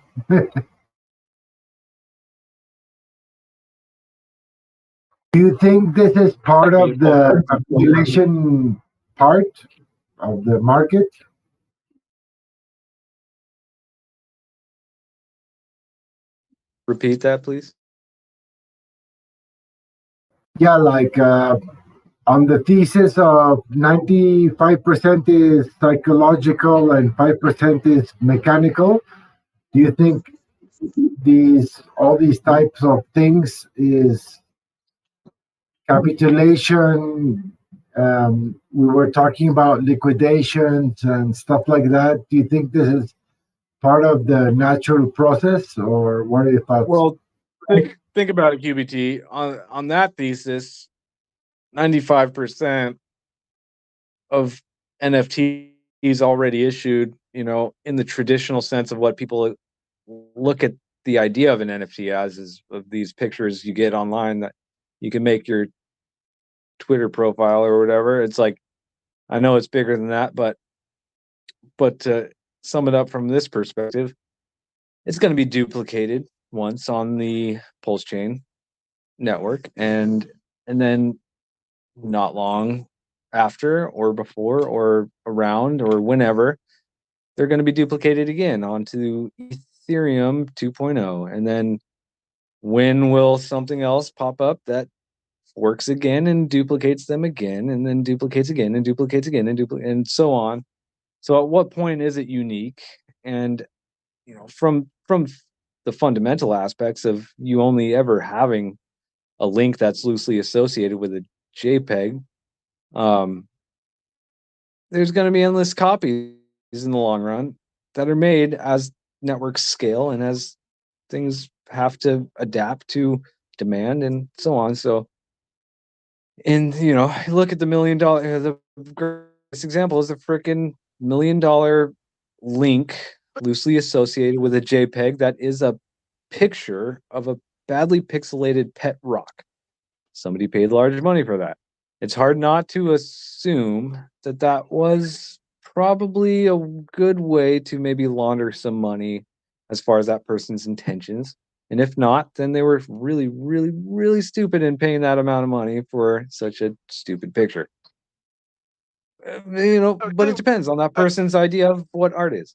Speaker 2: Do you think this is part of the population part of the market?
Speaker 1: Repeat that, please.
Speaker 2: Yeah, like on the thesis of 95% is psychological and 5% is mechanical. Do you think all these types of things is capitulation? We were talking about liquidations and stuff like that. Do you think this is part of the natural process, or what are your thoughts?
Speaker 1: Well, think about it, QBT. On that thesis, 95% of NFTs already issued, in the traditional sense of what people look at the idea of an NFT as, is of these pictures you get online that you can make your Twitter profile or whatever. It's like, I know it's bigger than that, but to sum it up from this perspective, it's going to be duplicated once on the Pulsechain network, and then not long after or before or around or whenever, they're going to be duplicated again onto Ethereum 2.0. And then when will something else pop up that forks again and duplicates them again, and then duplicates again and duplicates again and so on. So at what point is it unique? And from the fundamental aspects of you only ever having a link that's loosely associated with a JPEG, there's going to be endless copies in the long run that are made as networks scale and as things have to adapt to demand and so on. So, and look at the $1 million. The greatest example is the freaking $1 million link loosely associated with a JPEG that is a picture of a badly pixelated pet rock. Somebody paid large money for that. It's hard not to assume that that was probably a good way to maybe launder some money as far as that person's intentions. And if not, then they were really, really, really stupid in paying that amount of money for such a stupid picture. But it depends on that person's idea of what art is.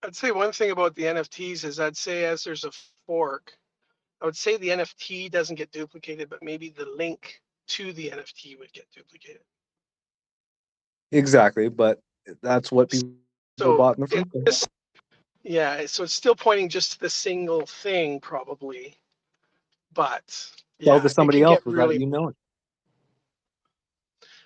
Speaker 4: I'd say one thing about the NFTs is I'd say as there's a fork, I would say the NFT doesn't get duplicated, but maybe the link to the NFT would get duplicated.
Speaker 1: Exactly, but that's what people bought in the first place.
Speaker 4: Yeah, so it's still pointing just to the single thing, probably. But
Speaker 1: Sell to somebody else without you knowing.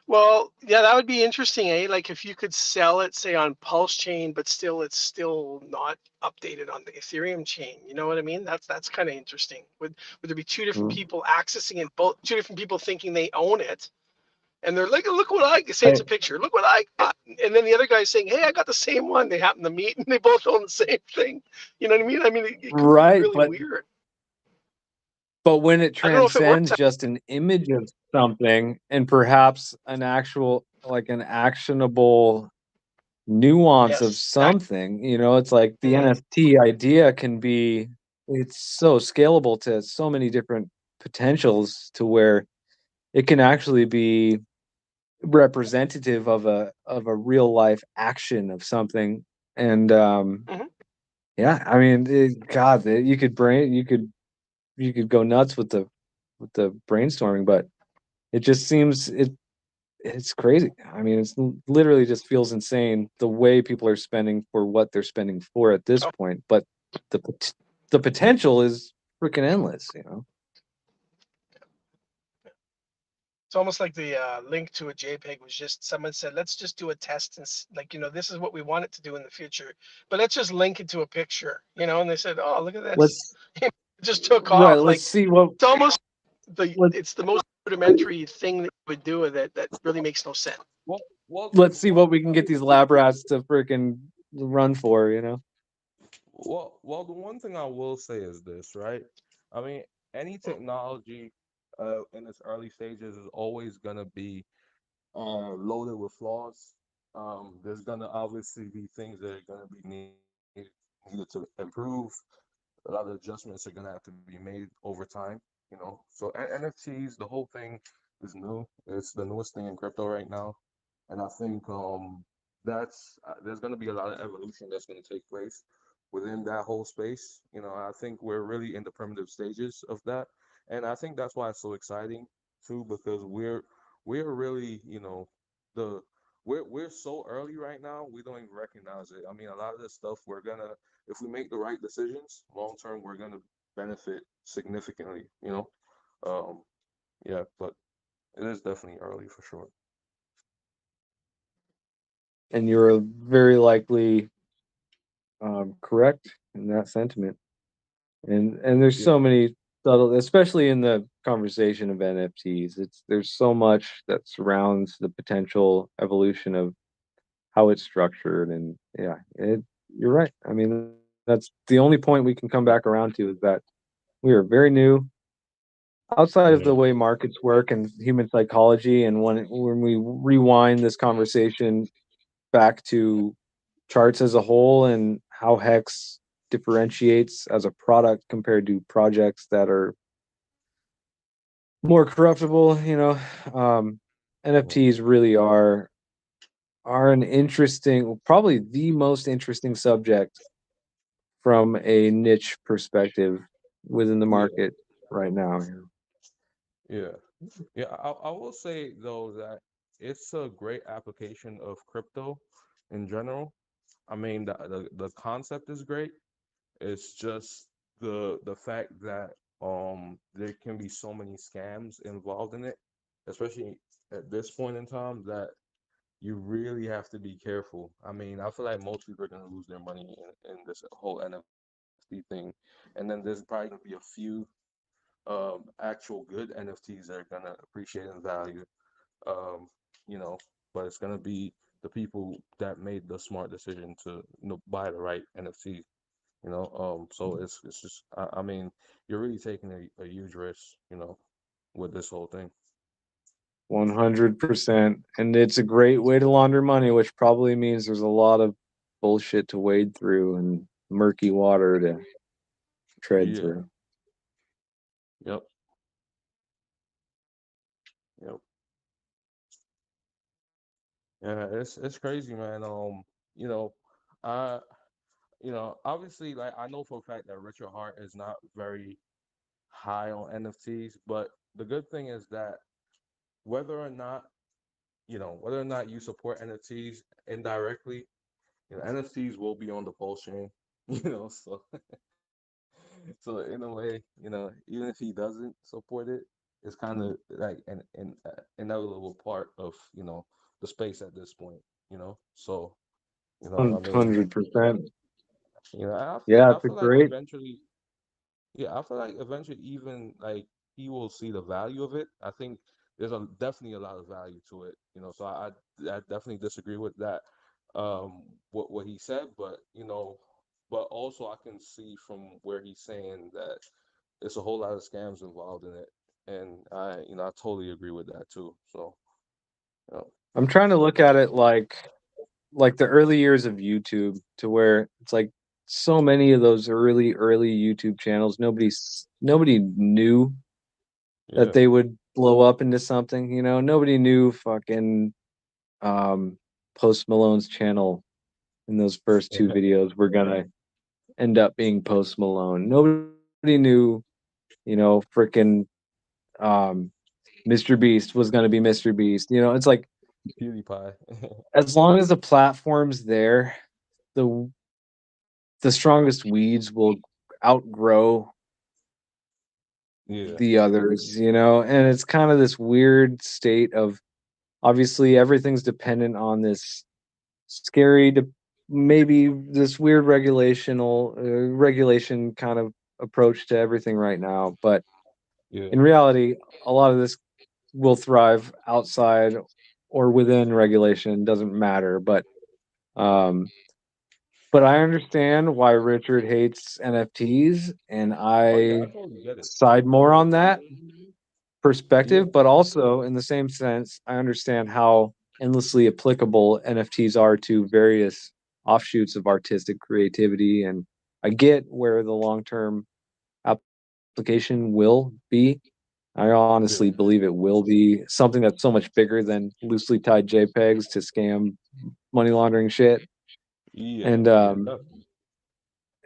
Speaker 4: Well, yeah, that would be interesting, eh? Like if you could sell it, say, on Pulsechain, but it's still not updated on the Ethereum chain. You know what I mean? That's kind of interesting. Would there be two different people accessing it, both two different people thinking they own it, and they're like, look what I say, it's a picture. Look what I got, and then the other guy's saying, hey, I got the same one. They happen to meet, and they both own the same thing. You know what I mean? I mean, it could be really weird.
Speaker 1: But when it transcends just an image of something and perhaps an actual, like an actionable nuance of something, it's like the NFT idea it's so scalable to so many different potentials to where it can actually be representative of a real life action of something. And yeah, I mean, you could go nuts with the brainstorming, but it just seems it's crazy. I mean, it's literally just feels insane the way people are spending for what they're spending for at this point. But the potential is freaking endless,
Speaker 4: It's almost like the link to a JPEG was just someone said, let's just do a test and this is what we want it to do in the future, but let's just link it to a picture, and they said, oh, look at this. It just took off.
Speaker 1: Right, let's see what
Speaker 4: it's almost it's the most rudimentary thing that you would do with it that really makes no sense.
Speaker 5: Well,
Speaker 1: let's see what we can get these lab rats to freaking run for,
Speaker 5: Well, the one thing I will say is this, right? I mean, any technology in its early stages is always gonna be loaded with flaws. There's gonna obviously be things that are gonna be needed to improve. A lot of adjustments are gonna have to be made over time, So NFTs, the whole thing is new. It's the newest thing in crypto right now, and I think there's gonna be a lot of evolution that's gonna take place within that whole space. I think we're really in the primitive stages of that, and I think that's why it's so exciting too, because we're really, the we're so early right now, we don't even recognize it. I mean, a lot of this stuff if we make the right decisions long term, we're gonna benefit significantly, yeah, but it is definitely early for sure.
Speaker 1: And you're very likely correct in that sentiment. And there's so many subtle, especially in the conversation of NFTs. There's so much that surrounds the potential evolution of how it's structured, and yeah, you're right. I mean, that's the only point we can come back around to, is that we are very new. Outside of the way markets work and human psychology, and when we rewind this conversation back to charts as a whole and how Hex differentiates as a product compared to projects that are more corruptible, NFTs really are an interesting, probably the most interesting subject from a niche perspective within the market right now.
Speaker 5: Yeah. Yeah, I will say though that it's a great application of crypto in general. I mean, the concept is great. It's just the fact that there can be so many scams involved in it, especially at this point in time, that you really have to be careful. I mean, I feel like most people are gonna lose their money in this whole NFT thing, and then there's probably gonna be a few actual good NFTs that are gonna appreciate in value. Um, you know, but it's gonna be the people that made the smart decision to buy the right NFT. So it's just I mean, you're really taking a huge risk, with this whole thing.
Speaker 1: 100%. And it's a great way to launder money, which probably means there's a lot of bullshit to wade through and murky water to tread
Speaker 5: Yeah.
Speaker 1: through.
Speaker 5: Yep. Yep. Yeah, it's crazy, man. You know, I obviously, like, I know for a fact that Richard Hart is not very high on NFTs, but the good thing is that whether or not whether or not you support NFTs indirectly, NFTs will be on the Pulse chain, so so in a way, even if he doesn't support it, it's kind of like an inevitable part of the space at this point, so I mean,
Speaker 1: 100%. Yeah,
Speaker 5: I
Speaker 1: it's a
Speaker 5: feel like
Speaker 1: great
Speaker 5: eventually, yeah, I feel like eventually even like he will see the value of it. I think there's definitely a lot of value to it, so I definitely disagree with that, what he said, but but also I can see from where he's saying that there's a whole lot of scams involved in it, and I totally agree with that too. So, you know,
Speaker 1: I'm trying to look at it like the early years of YouTube to where it's like so many of those early YouTube channels nobody knew that
Speaker 5: yeah,
Speaker 1: they would blow up into something, nobody knew fucking um Post Malone's channel in those first two videos were gonna end up being Post Malone. Nobody knew, freaking um Mr. Beast was gonna be Mr. Beast. It's like
Speaker 5: PewDiePie.
Speaker 1: as long as the platform's there, the the strongest weeds will outgrow
Speaker 5: Yeah,
Speaker 1: the others, and it's kind of this weird state of obviously everything's dependent on this scary to maybe this weird regulation kind of approach to everything right now, but
Speaker 5: yeah,
Speaker 1: in reality a lot of this will thrive outside or within regulation, doesn't matter, um but I understand why Richard hates NFTs, and
Speaker 5: oh yeah, I
Speaker 1: I
Speaker 5: totally get it.
Speaker 1: side more on that
Speaker 5: Yeah,
Speaker 1: perspective, but also in the same sense, I understand how endlessly applicable NFTs are to various offshoots of artistic creativity. And I get where the long term application will be. I honestly
Speaker 5: yeah,
Speaker 1: believe it will be something that's so much bigger than loosely tied JPEGs to scam money laundering shit.
Speaker 5: yeah,
Speaker 1: And
Speaker 5: yeah, definitely.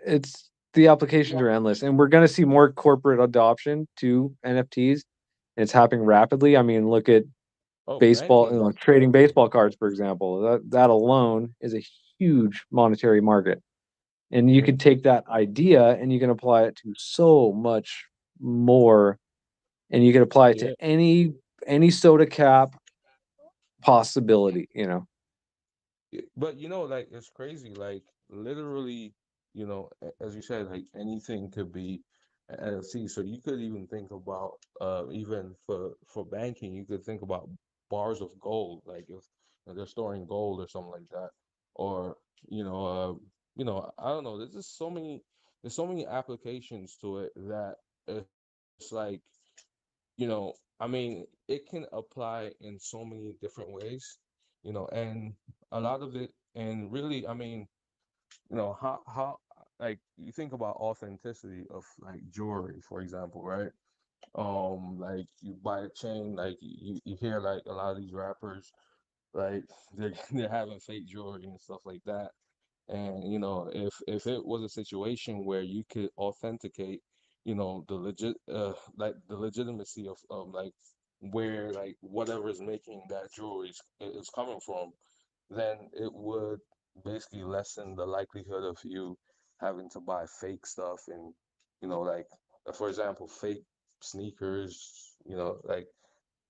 Speaker 1: it's the applications are endless, and we're going to see more corporate adoption to NFTs. It's happening rapidly. I mean, look at
Speaker 5: Oh,
Speaker 1: baseball,
Speaker 5: banking.
Speaker 1: trading baseball cards, for example. That alone is a huge monetary market, and you
Speaker 5: Yeah,
Speaker 1: can take that idea and you can apply it to so much more, and you can apply it to
Speaker 5: yeah.
Speaker 1: any soda cap possibility.
Speaker 5: But like it's crazy. Like literally, as you said, like anything could be an NFC. So you could even think about, even for banking, you could think about bars of gold, like if they're storing gold or something like that, or you know, uh, I don't know. There's so many applications to it that it's like, I mean, it can apply in so many different ways, and a lot of it, and really, I mean, how like you think about authenticity of like jewelry, for example, right? Like you buy a chain, like you hear like a lot of these rappers, like they're having fake jewelry and stuff like that. And if it was a situation where you could authenticate the legitimacy of like where like whatever is making that jewelry is coming from, then it would basically lessen the likelihood of you having to buy fake stuff and like for example fake sneakers, like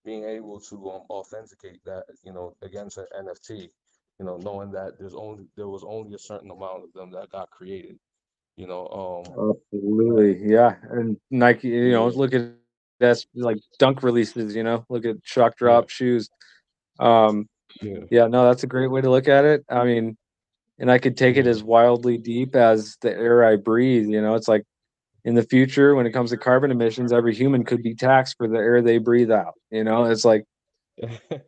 Speaker 5: being able to authenticate that against an NFT, knowing that there was only a certain amount of them that got created, you know
Speaker 1: Absolutely, yeah. And Nike,
Speaker 5: yeah,
Speaker 1: look at that's like dunk releases. Look at shock
Speaker 5: yeah,
Speaker 1: drop shoes. Um,
Speaker 5: yeah,
Speaker 1: yeah, no, that's a great way to look at it. I mean, and I could take it
Speaker 5: yeah,
Speaker 1: as wildly deep as the air I breathe. It's like in the future, when it comes to carbon emissions, every human could be taxed for the air they breathe out. It's like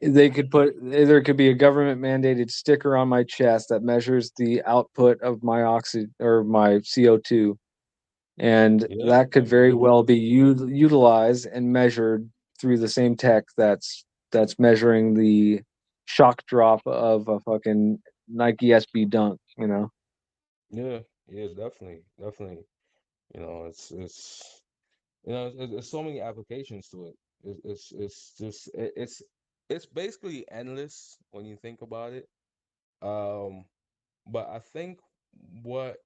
Speaker 1: there could be a government mandated sticker on my chest that measures the output of my oxygen or my CO2, and
Speaker 5: yeah.
Speaker 1: that
Speaker 5: I
Speaker 1: could very
Speaker 5: mean,
Speaker 1: well be utilized and measured through the same tech that's measuring the shock drop of a fucking Nike SB Dunk.
Speaker 5: yeah, yeah, definitely, definitely. It's there's so many applications to it. It's just it's basically endless when you think about it. Um, but I think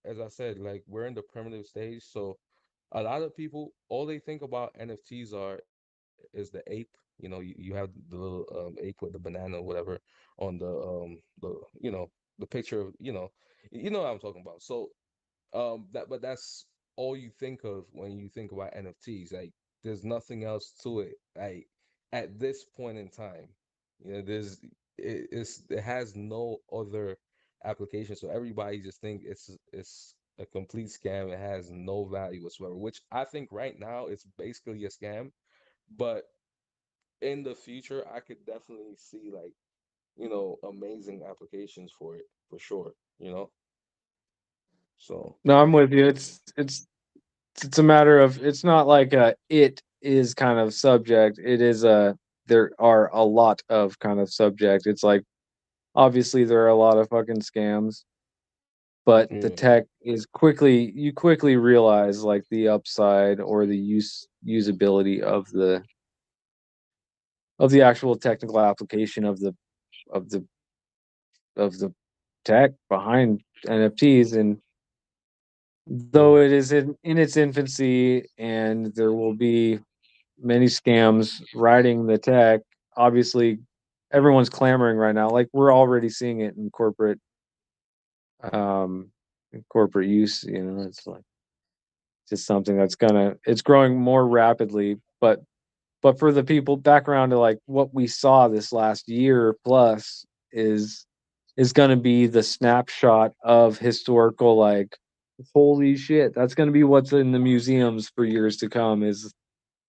Speaker 5: as I said, like we're in the primitive stage, so a lot of people all they think about NFTs is the ape. You have the little ape with the banana or whatever on the picture of you know what I'm talking about. So but that's all you think of when you think about NFTs. Like there's nothing else to it. Like at this point in time, it has no other application. So everybody just think it's a complete scam. It has no value whatsoever, which I think right now it's basically a scam. But in the future, I could definitely see like, amazing applications for it for sure, So
Speaker 1: No, I'm with you. It's a matter of, it's not like it is kind of subject. It is there are a lot of kind of subject. It's like obviously there are a lot of fucking scams, but the
Speaker 5: yeah,
Speaker 1: tech is you quickly realize like the upside or the usability of the actual technical application of the of the tech behind NFTs. And though
Speaker 5: yeah,
Speaker 1: it is in its infancy and there will be many scams riding the tech, obviously everyone's clamoring right now. Like we're already seeing it in corporate use. It's like just something it's growing more rapidly. But for the people, background to like what we saw this last year plus is is going to be the snapshot of historical, like, holy shit, that's going to be what's in the museums for years to come, is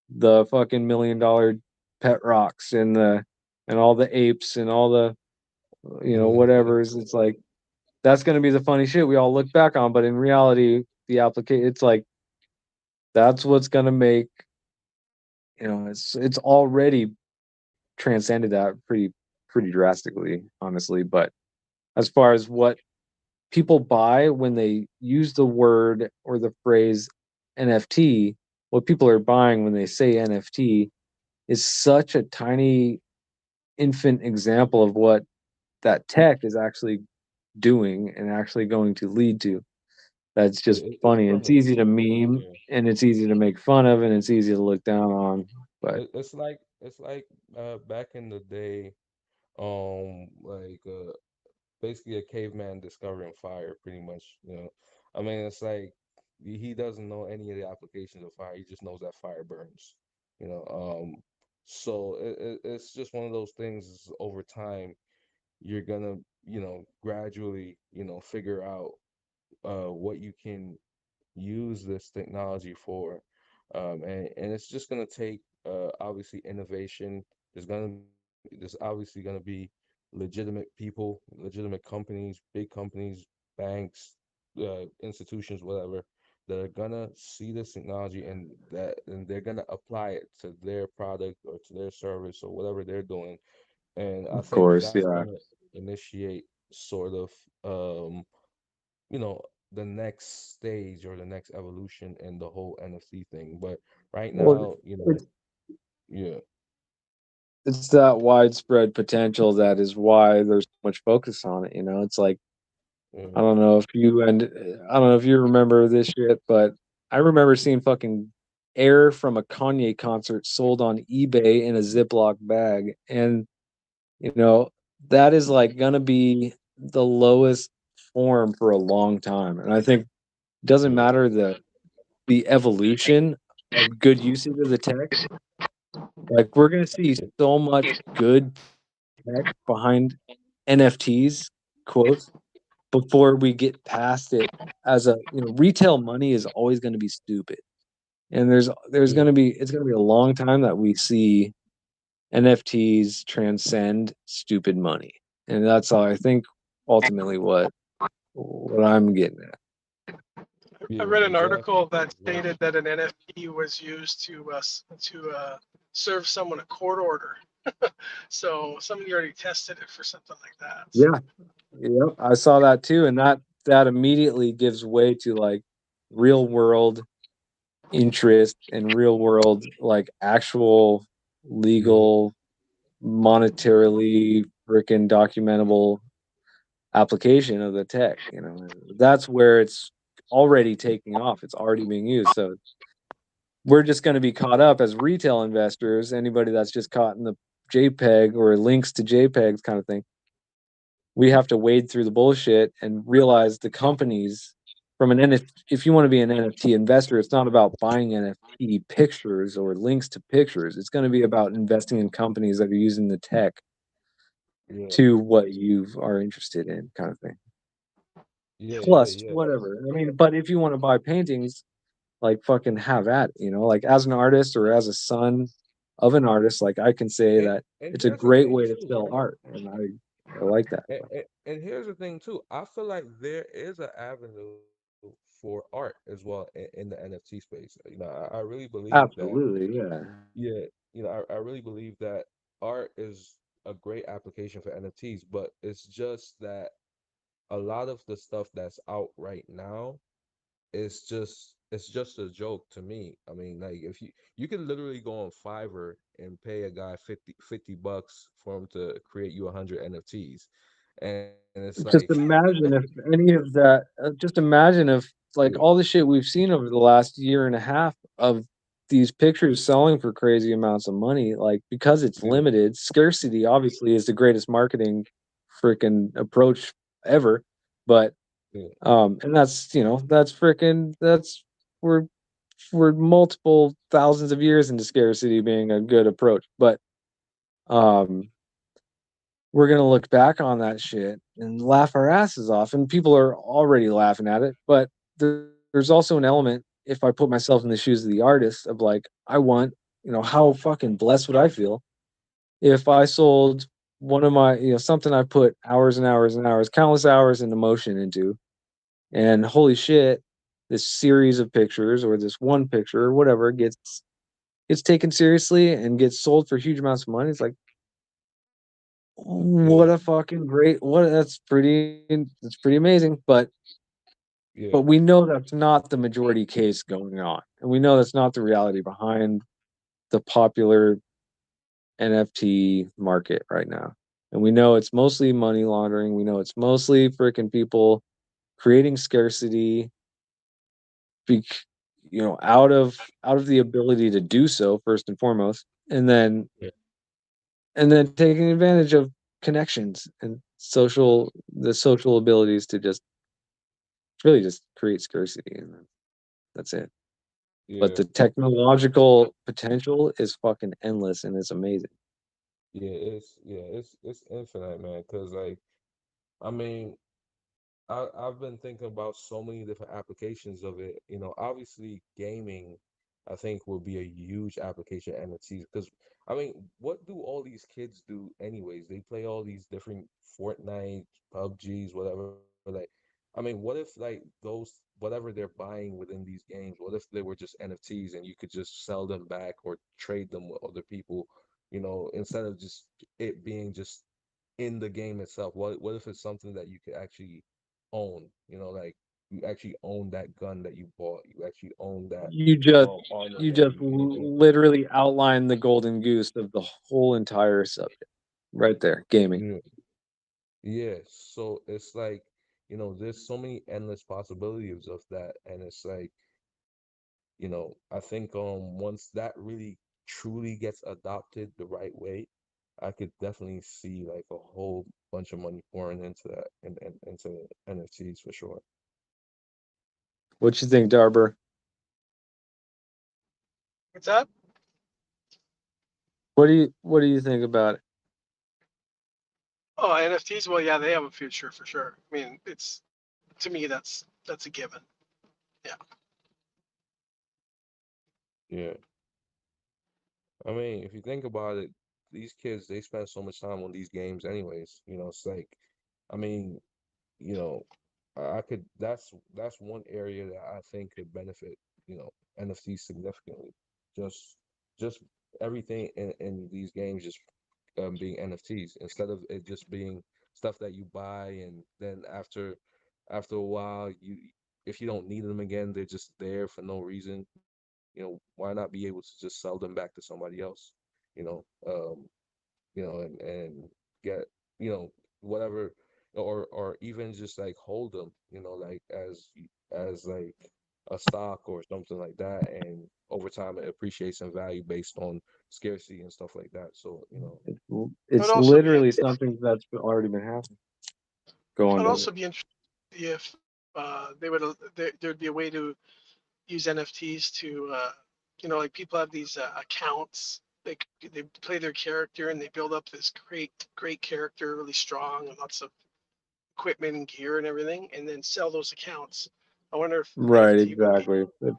Speaker 1: the fucking $1 million pet rocks and all the apes and all the
Speaker 5: yeah,
Speaker 1: whatever's. It's like that's going to be the funny shit we all look back on, but in reality the application, it's like that's what's going to make, it's already transcended that pretty drastically, honestly. But as far as what people buy when they use the word or the phrase NFT, what people are buying when they say NFT is such a tiny infant example of what that tech is actually doing and actually going to lead to. That's just
Speaker 5: it's
Speaker 1: funny. It's
Speaker 5: primitive.
Speaker 1: easy to meme
Speaker 5: Yeah.
Speaker 1: and it's easy to make fun of and it's easy to look down on. But
Speaker 5: It's like back in the day, like basically a caveman discovering fire, pretty much. I mean, it's like he doesn't know any of the applications of fire. He just knows that fire burns. You know, so it's just one of those things. Over time, you're gonna, gradually, figure out what you can use this technology for. And it's just going to take obviously innovation. There's obviously going to be legitimate people, legitimate companies, big companies, banks, institutions, whatever, that are gonna see this technology and they're gonna apply it to their product or to their service or whatever they're doing. And I
Speaker 1: of
Speaker 5: think
Speaker 1: course,
Speaker 5: that's
Speaker 1: yeah.
Speaker 5: gonna initiate sort of um, you know, the next stage or the next evolution in the whole NFT thing. But right
Speaker 1: Well,
Speaker 5: now,
Speaker 1: it's
Speaker 5: yeah,
Speaker 1: it's that widespread potential that is why there's so much focus on it. It's like I
Speaker 5: yeah,
Speaker 1: don't know if you and I don't know if you remember this shit, but I remember seeing fucking air from a Kanye concert sold on eBay in a Ziploc bag, and you know that is like gonna be the lowest form for a long time. And I think it doesn't
Speaker 5: yeah,
Speaker 1: matter the evolution of good usage of the tech. Like we're gonna see so much good tech behind NFTs quotes before we get past it. As a retail money is always going to be stupid, and there's
Speaker 5: yeah,
Speaker 1: going to be it's going to be a long time that we see NFTs transcend stupid money, and that's all I think ultimately what I'm getting at.
Speaker 4: I
Speaker 5: yeah,
Speaker 4: read an
Speaker 5: exactly,
Speaker 4: article that
Speaker 5: exactly.
Speaker 4: stated that an NFT was used to serve someone a court order. So somebody already tested it for something like that. So
Speaker 1: Yeah, yep, I saw that too, and that immediately gives way to like real world interest and real world like actual
Speaker 5: Yeah,
Speaker 1: legal monetarily freaking documentable application of the tech. That's where it's already taking off. It's already being used. So we're just going to be caught up as retail investors. Anybody that's just caught in the JPEG or links to JPEGs kind of thing, we have to wade through the bullshit and realize the companies from an NFT. If you want to be an NFT investor, it's not about buying NFT pictures or links to pictures. It's going to be about investing in companies that are using the tech
Speaker 5: yeah,
Speaker 1: to what you are interested in, kind of thing.
Speaker 5: yeah, yeah,
Speaker 1: Plus,
Speaker 5: yeah.
Speaker 1: whatever. I mean, but if you want to buy paintings, like fucking have at it. Like as an artist or as a son of an artist, like I can say that
Speaker 5: And
Speaker 1: it's a
Speaker 5: here's the
Speaker 1: great
Speaker 5: thing
Speaker 1: way to
Speaker 5: too,
Speaker 1: sell
Speaker 5: right?
Speaker 1: art, and I like that.
Speaker 5: And here's the thing too. I feel like there is an avenue for art as well in the NFT space. I really believe that.
Speaker 1: Absolutely, yeah.
Speaker 5: Yeah, I really believe that art is a great application for NFTs, but it's just that a lot of the stuff that's out right now it's just a joke to me. I mean, like if you can literally go on Fiverr and pay a guy $50 for him to create you 100 NFTs. And it's like
Speaker 1: Just imagine if any of that. Just imagine if
Speaker 5: yeah,
Speaker 1: like all the shit we've seen over the last year and a half of these pictures selling for crazy amounts of money, like because it's
Speaker 5: yeah,
Speaker 1: limited. Scarcity obviously is the greatest marketing freaking approach ever, but
Speaker 5: yeah,
Speaker 1: and that's freaking we're we're multiple thousands of years into scarcity being a good approach, but um we're gonna look back on that shit and laugh our asses off, and people are already laughing at it. But there's also an element, if I put myself in the shoes of the artist, of like I want, how fucking blessed would I feel if I sold one of my, something I put hours and hours and hours, countless hours and emotion into, and holy shit, this series of pictures or this one picture or whatever gets taken seriously and gets sold for huge amounts of money. It's like what
Speaker 5: yeah,
Speaker 1: a fucking great what that's pretty amazing. But
Speaker 5: yeah,
Speaker 1: but we know that's not the majority case going on. And we know that's not the reality behind the popular NFT market right now. And we know it's mostly money laundering. We know it's mostly freaking people creating scarcity be, out of the ability to do so first and foremost, and then
Speaker 5: yeah,
Speaker 1: taking advantage of connections and the social abilities to just really just create scarcity, and that's it. But
Speaker 5: yeah,
Speaker 1: the technological potential is fucking endless and it's amazing.
Speaker 5: it's infinite, man. Cause like I mean, I've been thinking about so many different applications of it. Obviously gaming, I think will be a huge application of NFTs because I mean, what do all these kids do anyways? They play all these different Fortnite, PUBGs, whatever. Like, I mean, what if like those whatever they're buying within these games, what if they were just NFTs and you could just sell them back or trade them with other people, instead of just it being just in the game itself? What if it's something that you could actually own, like You actually own that gun that you bought. You actually own that
Speaker 1: You just
Speaker 5: armor
Speaker 1: you
Speaker 5: that
Speaker 1: just
Speaker 5: you painted.
Speaker 1: literally outlined the golden goose of the whole entire subject right there, gaming.
Speaker 5: Yeah. Yeah. So it's like, there's so many endless possibilities of that, and it's like, I think once that really truly gets adopted the right way, I could definitely see like a whole bunch of money pouring into that and into NFTs for sure.
Speaker 1: What you think, Darber?
Speaker 4: What's up?
Speaker 1: What do you think about it?
Speaker 4: Oh, NFTs. Well, yeah, they have a future for sure. I mean, it's to me that's a given. Yeah.
Speaker 5: Yeah. I mean, if you think about it, these kids, they spend so much time on these games anyways. It's like, I mean, you know, I could that's one area that I think could benefit, NFTs significantly. Just just everything in these games just being NFTs instead of it just being stuff that you buy and then after a while if you don't need them again, they're just there for no reason. Why not be able to just sell them back to somebody else? You know, um, and get, whatever, or even just like hold them, like as like a stock or something like that, and over time it appreciates in value based on scarcity and stuff like that. So,
Speaker 1: It's,
Speaker 4: It would
Speaker 1: it's
Speaker 4: also be
Speaker 1: literally something that's already been happening. Go on,
Speaker 4: it'd
Speaker 1: Darber.
Speaker 4: also be interesting if they would there'd be a way to use NFTs to like people have these accounts. They play their character and they build up this great character, really strong and lots of equipment and gear and everything, and then sell those accounts. I wonder if
Speaker 1: Right,
Speaker 4: NFT would be.
Speaker 1: exactly.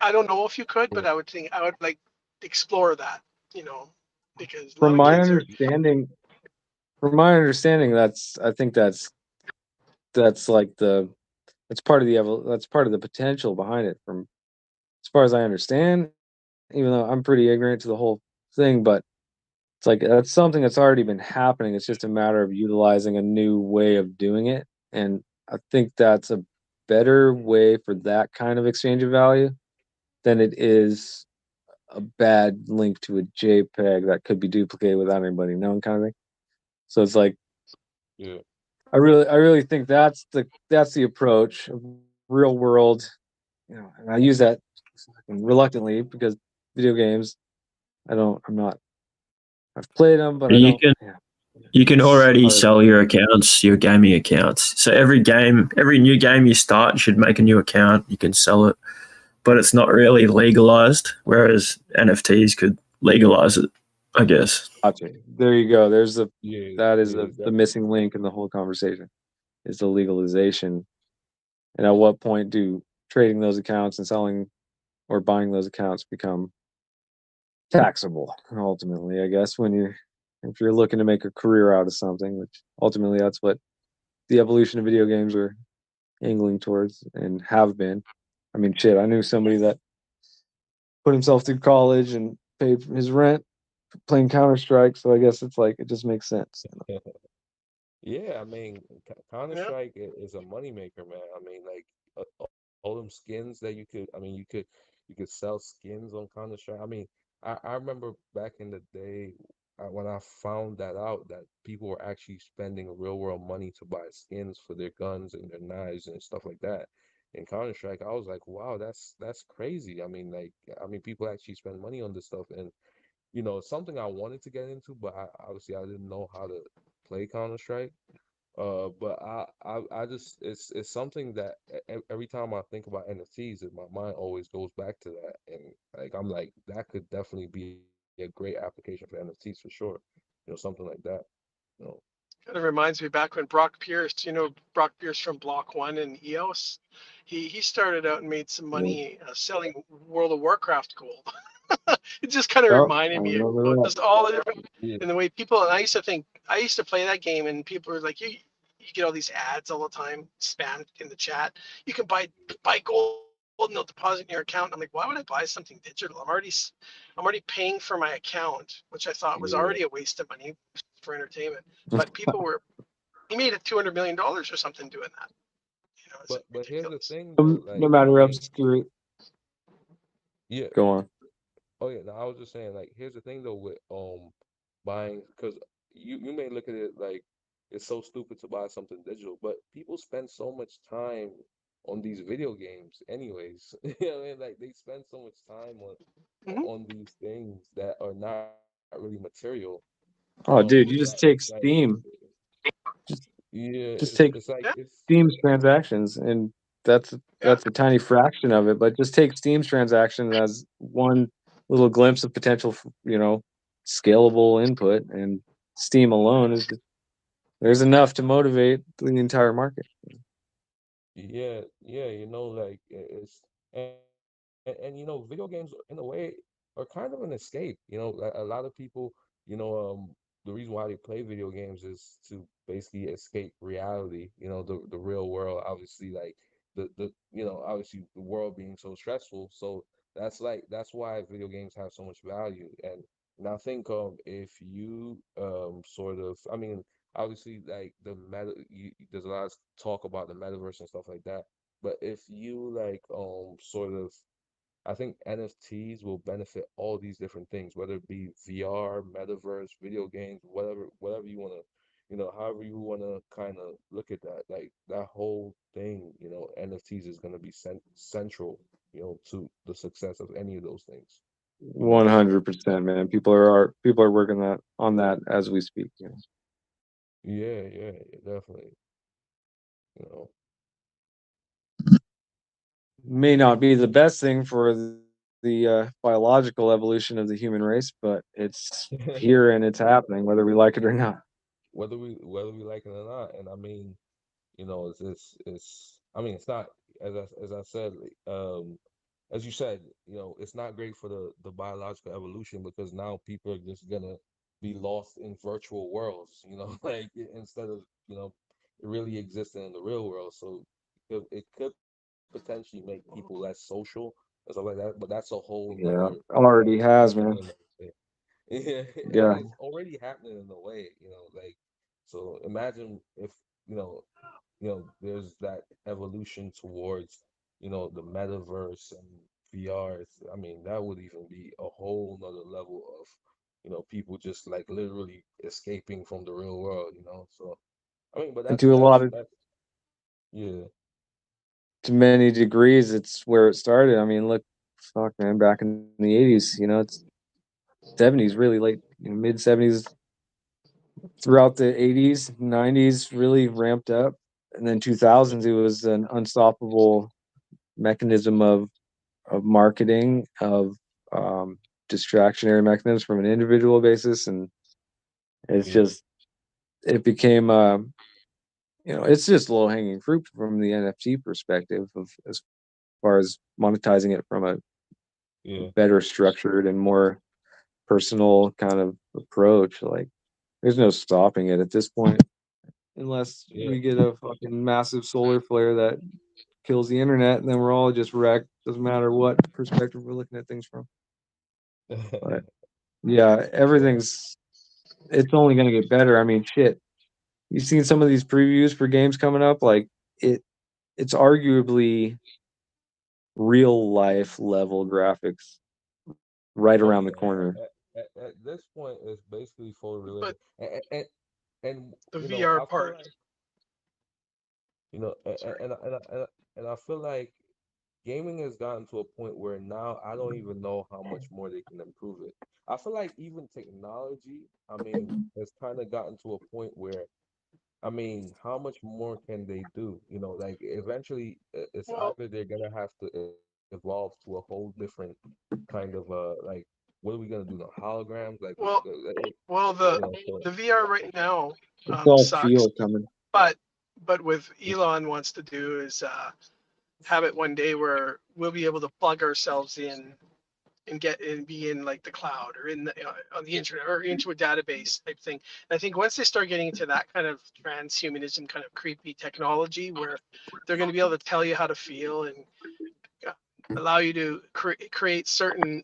Speaker 4: I don't know if you could,
Speaker 5: yeah,
Speaker 4: but I would like explore that. You know, because a
Speaker 1: From
Speaker 4: lot of
Speaker 1: my
Speaker 4: kids are.
Speaker 1: understanding, from my understanding, I think that's like that's part of that's part of the potential behind it. From as far as I understand, even though I'm pretty ignorant to the whole thing, but it's like that's something that's already been happening. It's just a matter of utilizing a new way of doing it, and I think that's a better way for that kind of exchange of value than it is a bad link to a JPEG that could be duplicated without anybody knowing, kind of thing. So it's like
Speaker 5: yeah,
Speaker 1: I really think that's the approach of real world, and I use that reluctantly because video games, I'm not, I've played them, but I
Speaker 6: You
Speaker 1: don't,
Speaker 6: can
Speaker 1: yeah,
Speaker 6: you can
Speaker 1: it's
Speaker 6: already
Speaker 1: hard.
Speaker 6: sell your accounts, your gaming accounts. So every new game you start, you should make a new account. You can sell it, but it's not really legalized. Whereas NFTs could legalize it, I guess.
Speaker 1: Gotcha. There you go.
Speaker 5: yeah,
Speaker 1: That is
Speaker 5: yeah,
Speaker 1: the missing link in the whole conversation is the legalization. And at what point do trading those accounts and selling or buying those accounts become taxable? Ultimately, I guess if you're looking to make a career out of something, which ultimately that's what the evolution of video games are angling towards and have been. I mean, shit, I knew somebody that put himself through college and paid his rent playing Counter Strike, so I guess it's like it just makes sense.
Speaker 5: yeah. I mean, Counter
Speaker 4: Yeah.
Speaker 5: Strike is a moneymaker, man. I mean, like all them skins that you could. I mean, you could sell skins on Counter Strike. I mean, I remember back in the day when I found that out that people were actually spending real world money to buy skins for their guns and their knives and stuff like that. In Counter Strike, I was like, wow, that's crazy. I mean, people actually spend money on this stuff, and something I wanted to get into, but obviously I didn't know how to play Counter Strike. But I just it's something that every time I think about NFTs, my mind always goes back to that, and like I'm like that could definitely be a great application for NFTs for sure. Something like that. You know.
Speaker 4: Kind of reminds me back when Brock Pierce, Brock Pierce from Block One and EOS, he started out and made some money selling World of Warcraft gold. It just kind of
Speaker 1: Oh, I
Speaker 4: reminded me
Speaker 1: remember
Speaker 4: of
Speaker 1: that.
Speaker 4: just all the different
Speaker 5: Yeah.
Speaker 4: and the way people. And I used to play that game, and people were like, you get all these ads all the time, spam in the chat. You can buy gold and they'll deposit in your account. I'm like, why would I buy something digital? I'm already paying for my account, which I thought was
Speaker 5: Yeah.
Speaker 4: already a waste of money for entertainment. But he made it $200 million or something doing that. You know, it's
Speaker 5: but here's the
Speaker 4: ridiculous.
Speaker 5: thing though, like
Speaker 1: No
Speaker 5: I
Speaker 1: matter
Speaker 5: mean,
Speaker 1: obscure.
Speaker 5: yeah.
Speaker 1: Go on.
Speaker 5: Oh yeah, no, I was just saying, like, here's the thing though with buying, because you may look at it like it's so stupid to buy something digital, but people spend so much time on these video games anyways. You know what I mean? Like they spend so much time
Speaker 4: Hmm.
Speaker 5: on these things that are not really material.
Speaker 1: Oh, dude, you just
Speaker 5: That
Speaker 1: take
Speaker 5: like
Speaker 1: Steam. Just
Speaker 5: yeah,
Speaker 1: just take
Speaker 5: it's like
Speaker 4: Yeah,
Speaker 5: it's
Speaker 1: Steam's transactions, and that's
Speaker 4: yeah.
Speaker 1: that's a tiny fraction of it. But just take Steam's transactions as one little glimpse of potential, scalable input, and Steam alone is there's enough to motivate the entire market.
Speaker 5: yeah, yeah, like it's video games in a way are kind of an escape. A lot of people, the reason why they play video games is to basically escape reality, the real world, obviously, like obviously the world being so stressful. So that's why video games have so much value. And I think if you sort of, I mean, obviously like there's a lot of talk about the metaverse and stuff like that, but if you like sort of, I think NFTs will benefit all these different things, whether it be VR, metaverse, video games, whatever you want to, however you want to kind of look at that, like that whole thing, NFTs is going to be central, to the success of any of those things.
Speaker 1: 100%, man. People are working on that as we speak.
Speaker 5: Yeah, yeah, yeah, definitely. You know,
Speaker 1: May not be the best thing for the biological evolution of the human race, but it's here and it's happening, whether we like it or not.
Speaker 5: whether we like it or not. And I mean, it's I mean, it's not, as I said, as you said, it's not great for the biological evolution, because now people are just gonna be lost in virtual worlds, like instead of, really existing in the real world. So it could potentially make people less social and stuff like that, but that's a whole
Speaker 1: Yeah,
Speaker 5: nother
Speaker 1: already has,
Speaker 5: that's a
Speaker 1: man.
Speaker 5: whole nother thing. Yeah, and
Speaker 1: Yeah,
Speaker 5: it's already happening in a way, like, so imagine if, there's that evolution towards, the metaverse and VR. I mean, that would even be a whole nother level of, people just like literally escaping from the real world, So I mean, but
Speaker 1: and
Speaker 5: that's
Speaker 1: to a lot
Speaker 5: that's
Speaker 1: of
Speaker 5: that's yeah,
Speaker 1: to many degrees, it's where it started. I mean, look, fuck, man, back in the '80s, it's '70s, really late, mid '70s, throughout the '80s, '90s, really ramped up, and then 2000s, it was an unstoppable mechanism of marketing, of distractionary mechanisms from an individual basis, and it's
Speaker 5: yeah,
Speaker 1: just it became it's just low hanging fruit from the NFT perspective of as far as monetizing it from a
Speaker 5: yeah,
Speaker 1: better structured and more personal kind of approach. Like there's no stopping it at this point, unless
Speaker 5: yeah.
Speaker 1: we get a fucking massive solar flare that kills the internet, and then we're all just wrecked. Doesn't matter what perspective we're looking at things from. But yeah, it's only gonna get better. I mean, shit. You've seen some of these previews for games coming up, like it's arguably real life level graphics right
Speaker 5: Oh
Speaker 1: around the
Speaker 5: yeah,
Speaker 1: corner.
Speaker 5: at this point, it's basically fully
Speaker 4: But
Speaker 5: realistic, and
Speaker 4: the VR
Speaker 5: I feel
Speaker 4: part,
Speaker 5: like, you know,
Speaker 4: sorry.
Speaker 5: and I feel like gaming has gotten to a point where now I don't even know how much more they can improve it. I feel like even technology, I mean, has kind of gotten to a point where, I mean, how much more can they do? Like eventually, it's
Speaker 4: Well,
Speaker 5: either they're gonna have to evolve to a whole different kind of like, what are we gonna do now? Holograms, like,
Speaker 4: well, well, the
Speaker 5: so
Speaker 4: the VR right now
Speaker 1: It's all
Speaker 4: sucks,
Speaker 1: feel coming.
Speaker 4: but what Elon wants to do is have it one day where we'll be able to plug ourselves in and get and be in like the cloud or in the on the internet or into a database type thing. And I think once they start getting into that kind of transhumanism kind of creepy technology where they're going to be able to tell you how to feel and uh, allow you to create certain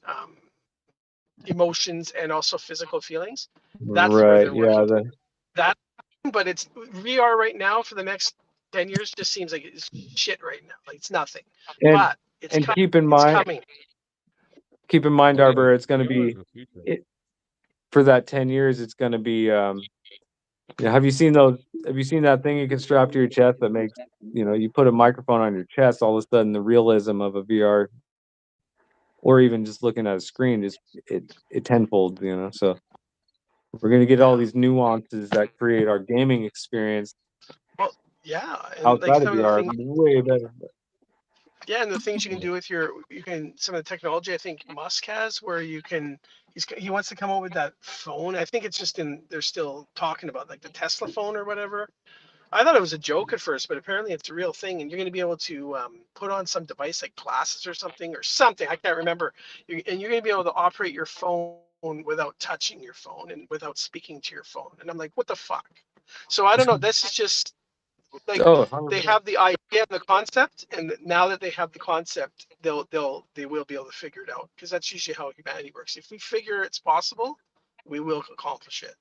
Speaker 4: emotions and also physical feelings, that's where
Speaker 1: Right.
Speaker 4: they're
Speaker 1: Yeah.
Speaker 4: working. That, but it's VR right now for the next 10 years just seems like it's shit right now. Like it's nothing.
Speaker 1: And
Speaker 4: But it's
Speaker 1: and
Speaker 4: coming.
Speaker 1: keep in
Speaker 4: It's
Speaker 1: mind,
Speaker 4: coming.
Speaker 5: Oh yeah,
Speaker 1: Arbor, it's going to
Speaker 5: VR is
Speaker 1: be
Speaker 5: the future.
Speaker 1: for that 10 years. It's going to be. Have you seen those? Have you seen that thing you can strap to your chest that makes you put a microphone on your chest, all of a sudden the realism of a VR, or even just looking at a screen, just it tenfold. So we're going to get all these nuances that create our gaming experience
Speaker 4: Well, yeah, and like
Speaker 1: outside of
Speaker 4: some of the
Speaker 1: VR
Speaker 4: things.
Speaker 1: way better.
Speaker 4: Yeah, and the things you can do with some of the technology I think Musk has, where he wants to come up with that phone. I think it's just they're still talking about like the Tesla phone or whatever. I thought it was a joke at first, but apparently it's a real thing, and you're going to be able to put on some device like glasses or something. I can't remember. And you're going to be able to operate your phone without touching your phone and without speaking to your phone. And I'm like, what the fuck? So I don't know. This is just like
Speaker 1: Oh,
Speaker 4: they
Speaker 1: 100%.
Speaker 4: have the idea and the concept, and now that they have the concept, they will be able to figure it out, because that's usually how humanity works. If we figure it's possible, we will accomplish it.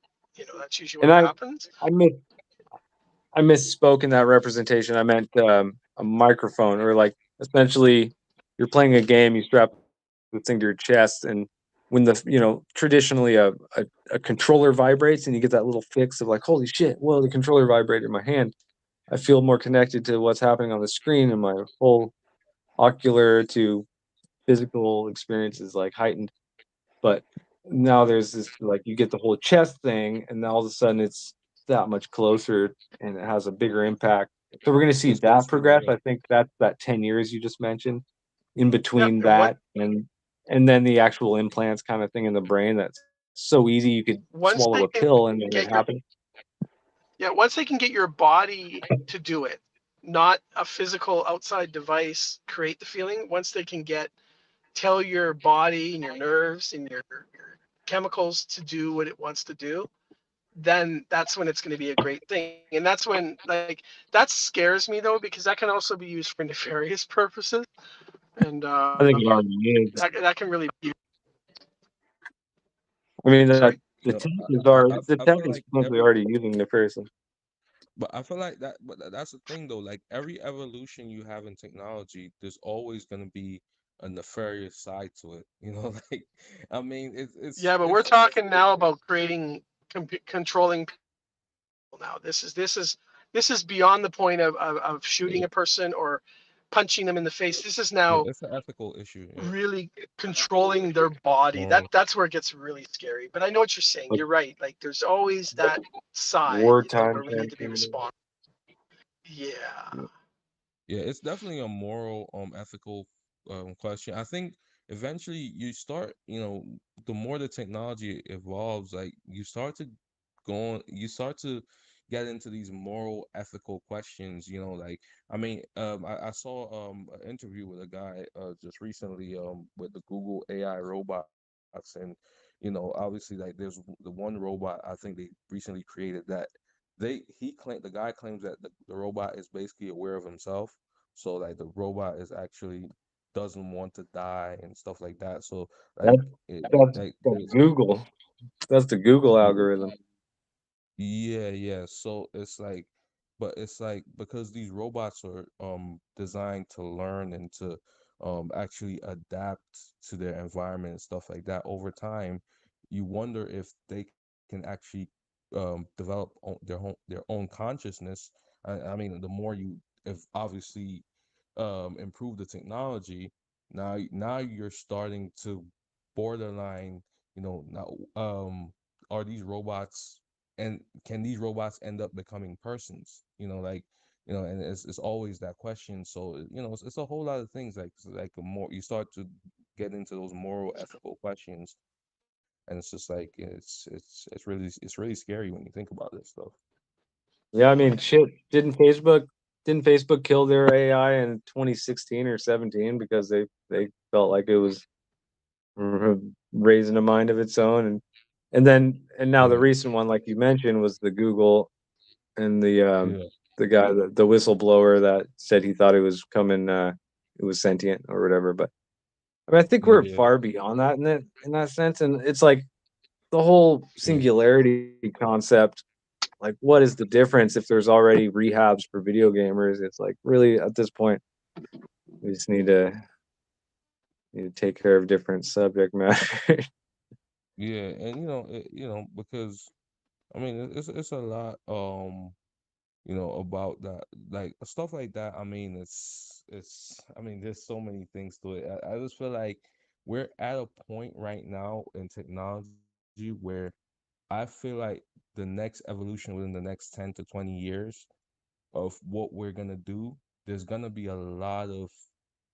Speaker 4: That's usually
Speaker 1: And
Speaker 4: what happens.
Speaker 1: I misspoke in that representation. I meant a microphone, or like essentially you're playing a game, you strap the thing to your chest, and when traditionally a controller vibrates and you get that little fix of like, holy shit, well, the controller vibrated in my hand. I feel more connected to what's happening on the screen, and my whole ocular to physical experience is like heightened. But now there's this, like, you get the whole chest thing, and now all of a sudden it's that much closer and it has a bigger impact. So we're going to see
Speaker 5: It's gonna
Speaker 1: that
Speaker 5: feel
Speaker 1: progress.
Speaker 5: real.
Speaker 1: I think that's that 10 years you just mentioned, in
Speaker 4: Yep.
Speaker 1: between
Speaker 4: And
Speaker 1: that and then the actual implants kind of thing in the brain. That's so easy. You could
Speaker 4: once
Speaker 1: swallow
Speaker 4: they
Speaker 1: a
Speaker 4: can
Speaker 1: pill and then
Speaker 4: get
Speaker 1: it
Speaker 4: your
Speaker 1: happens.
Speaker 4: once they can get your body to do it, not a physical outside device create the feeling. Once they can tell your body and your nerves and your chemicals to do what it wants to do, then that's when it's going to be a great thing. And that's when, like, that scares me though, because that can also be used for nefarious purposes. And
Speaker 1: I think it already is.
Speaker 4: that can really be.
Speaker 1: I mean,
Speaker 4: Sorry.
Speaker 1: the
Speaker 5: You know,
Speaker 1: tech is already, the
Speaker 5: I
Speaker 1: tech
Speaker 5: feel
Speaker 1: is
Speaker 5: like
Speaker 1: potentially already using the person.
Speaker 5: but I feel like that's the thing though. Like every evolution you have in technology, there's always gonna be a nefarious side to it. Like I mean,
Speaker 4: Yeah, but we're talking now about controlling people. Now this is beyond the point of shooting a person or punching them in the face. This is
Speaker 5: yeah,
Speaker 4: now
Speaker 5: it's an ethical issue. Yeah.
Speaker 4: really controlling their body. That's where it gets really scary. But I know what you're saying.
Speaker 1: Like
Speaker 4: You're right. Like there's always that side,
Speaker 1: wartime
Speaker 4: where we need to be
Speaker 1: transhumanism.
Speaker 4: responsible. Yeah.
Speaker 5: Yeah, it's definitely a moral, ethical question. I think eventually you start, the more the technology evolves, like you start to get into these moral, ethical questions, like I mean, I saw an interview with a guy just recently with the Google AI robots, and obviously like there's the one robot I think they recently created that the guy claims that the robot is basically aware of himself, so like the robot is actually doesn't want to die and stuff like that. So like
Speaker 1: That's
Speaker 5: it like
Speaker 1: that's Google. That's the Google algorithm.
Speaker 5: yeah, yeah. So it's like, but it's like because these robots are designed to learn and to actually adapt to their environment and stuff like that over time, you wonder if they can actually develop their own consciousness. I mean, the more you if obviously improve the technology, now you're starting to borderline, now are these robots and can these robots end up becoming persons, like and it's always that question. So it's a whole lot of things, like more you start to get into those moral ethical questions, and it's just like it's really scary when you think about this stuff.
Speaker 1: Yeah, I mean, shit. Didn't Facebook kill their AI in 2016 or 17 because they felt like it was raising a mind of its own, and now the
Speaker 5: Yeah,
Speaker 1: recent one, like you mentioned, was the Google and
Speaker 5: yeah,
Speaker 1: the guy, the whistleblower that said he thought it was coming, it was sentient or whatever. But I mean, I think we're
Speaker 5: yeah,
Speaker 1: far beyond that in that sense, and it's like the whole
Speaker 5: yeah,
Speaker 1: singularity concept. like, what is the difference if there's already rehabs for video gamers? It's like, really, at this point, we just need to take care of different subject matter.
Speaker 5: Yeah, and because I mean it's a lot about that, like stuff like that. I mean, I mean, there's so many things to it. I just feel like we're at a point right now in technology where I feel like the next evolution within the next 10 to 20 years of what we're gonna do, there's gonna be a lot of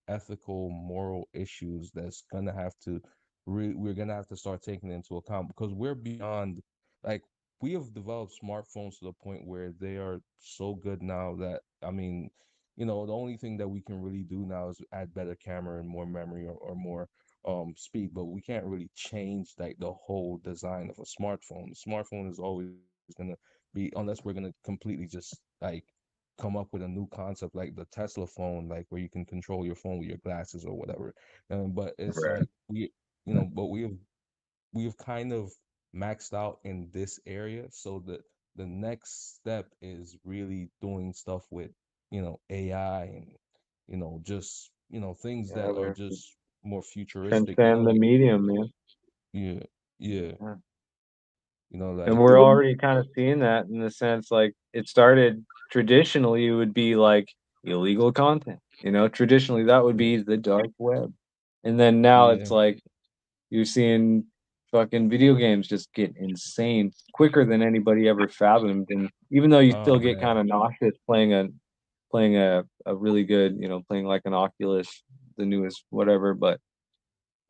Speaker 5: ethical, moral issues that's gonna have to we're gonna have to start taking into account, because we're beyond, like, we have developed smartphones to the point where they are so good now that, I mean, the only thing that we can really do now is add better camera and more memory, or more speed, but we can't really change like the whole design of a smartphone. The smartphone is always gonna be, unless we're gonna completely just like come up with a new concept like the Tesla phone, like where you can control your phone with your glasses or whatever. But it's
Speaker 1: Right.
Speaker 5: like but we have kind of maxed out in this area, so that the next step is really doing stuff with AI, and just things
Speaker 1: Yeah,
Speaker 5: that are
Speaker 1: they're
Speaker 5: just more futuristic.
Speaker 1: transcend the medium, man.
Speaker 5: Yeah, yeah,
Speaker 1: Yeah. And
Speaker 5: like
Speaker 1: we're already kind of seeing that in the sense, like, it started traditionally, it would be like illegal content. Traditionally that would
Speaker 5: yeah,
Speaker 1: be the dark web. And then now it's
Speaker 5: yeah.
Speaker 1: like you're seeing fucking video games just get insane quicker than anybody ever fathomed. And even though you
Speaker 5: Oh
Speaker 1: still get kind
Speaker 5: man,
Speaker 1: of nauseous playing a really good, playing like an Oculus, the newest whatever, but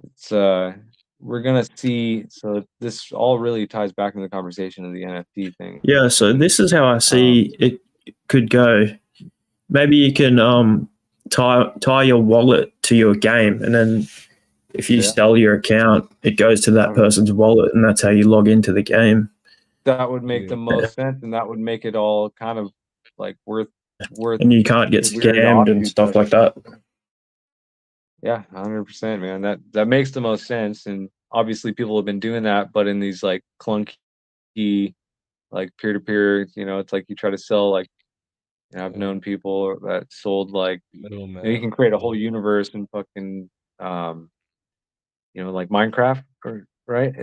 Speaker 1: it's we're gonna see. So this all really ties back into the conversation of the NFT thing.
Speaker 6: Yeah, so this is how I
Speaker 1: Um,
Speaker 6: see it could go. Maybe you can tie your wallet to your game, and then if you
Speaker 1: yeah,
Speaker 6: sell your account, it goes to that
Speaker 1: um,
Speaker 6: person's wallet, and that's how you log into the game.
Speaker 1: that would make
Speaker 5: yeah,
Speaker 1: the most sense, and that would make it all kind of like worth
Speaker 6: And you can't get
Speaker 1: the weird
Speaker 6: scammed and
Speaker 1: offshoots
Speaker 6: stuff
Speaker 1: of it.
Speaker 6: like that.
Speaker 1: Yeah, 100%, man. That makes the most sense, and obviously people have been doing that, but in these like clunky, like peer to peer. It's like you try to sell like. I've
Speaker 5: yeah.
Speaker 1: known people that sold like you
Speaker 5: Middleman.
Speaker 1: can create a
Speaker 5: Yeah,
Speaker 1: whole universe in fucking um like Minecraft, right?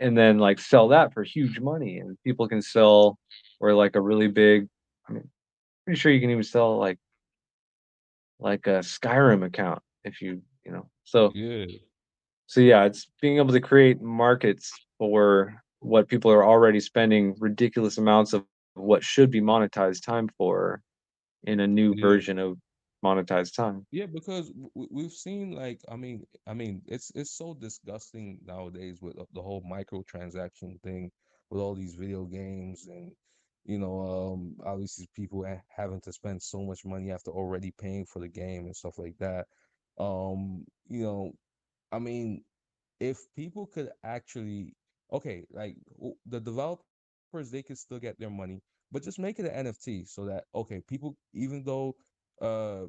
Speaker 1: And then like sell that for huge money, and people can sell, or like a really big. I mean, pretty sure you can even sell like a Skyrim account if So
Speaker 5: yeah,
Speaker 1: yeah, it's being able to create markets for what people are already spending ridiculous amounts of what should be monetized time for in a new
Speaker 5: yeah.
Speaker 1: version of monetized time.
Speaker 5: Yeah, because we've seen, like, I mean, it's so disgusting nowadays with the whole microtransaction thing with all these video games, and obviously people having to spend so much money after already paying for the game and stuff like that. Um, you know, I mean, if people could actually, okay, like, the developers, they could still get their money, but just make it an NFT, so that, okay, people, even though uh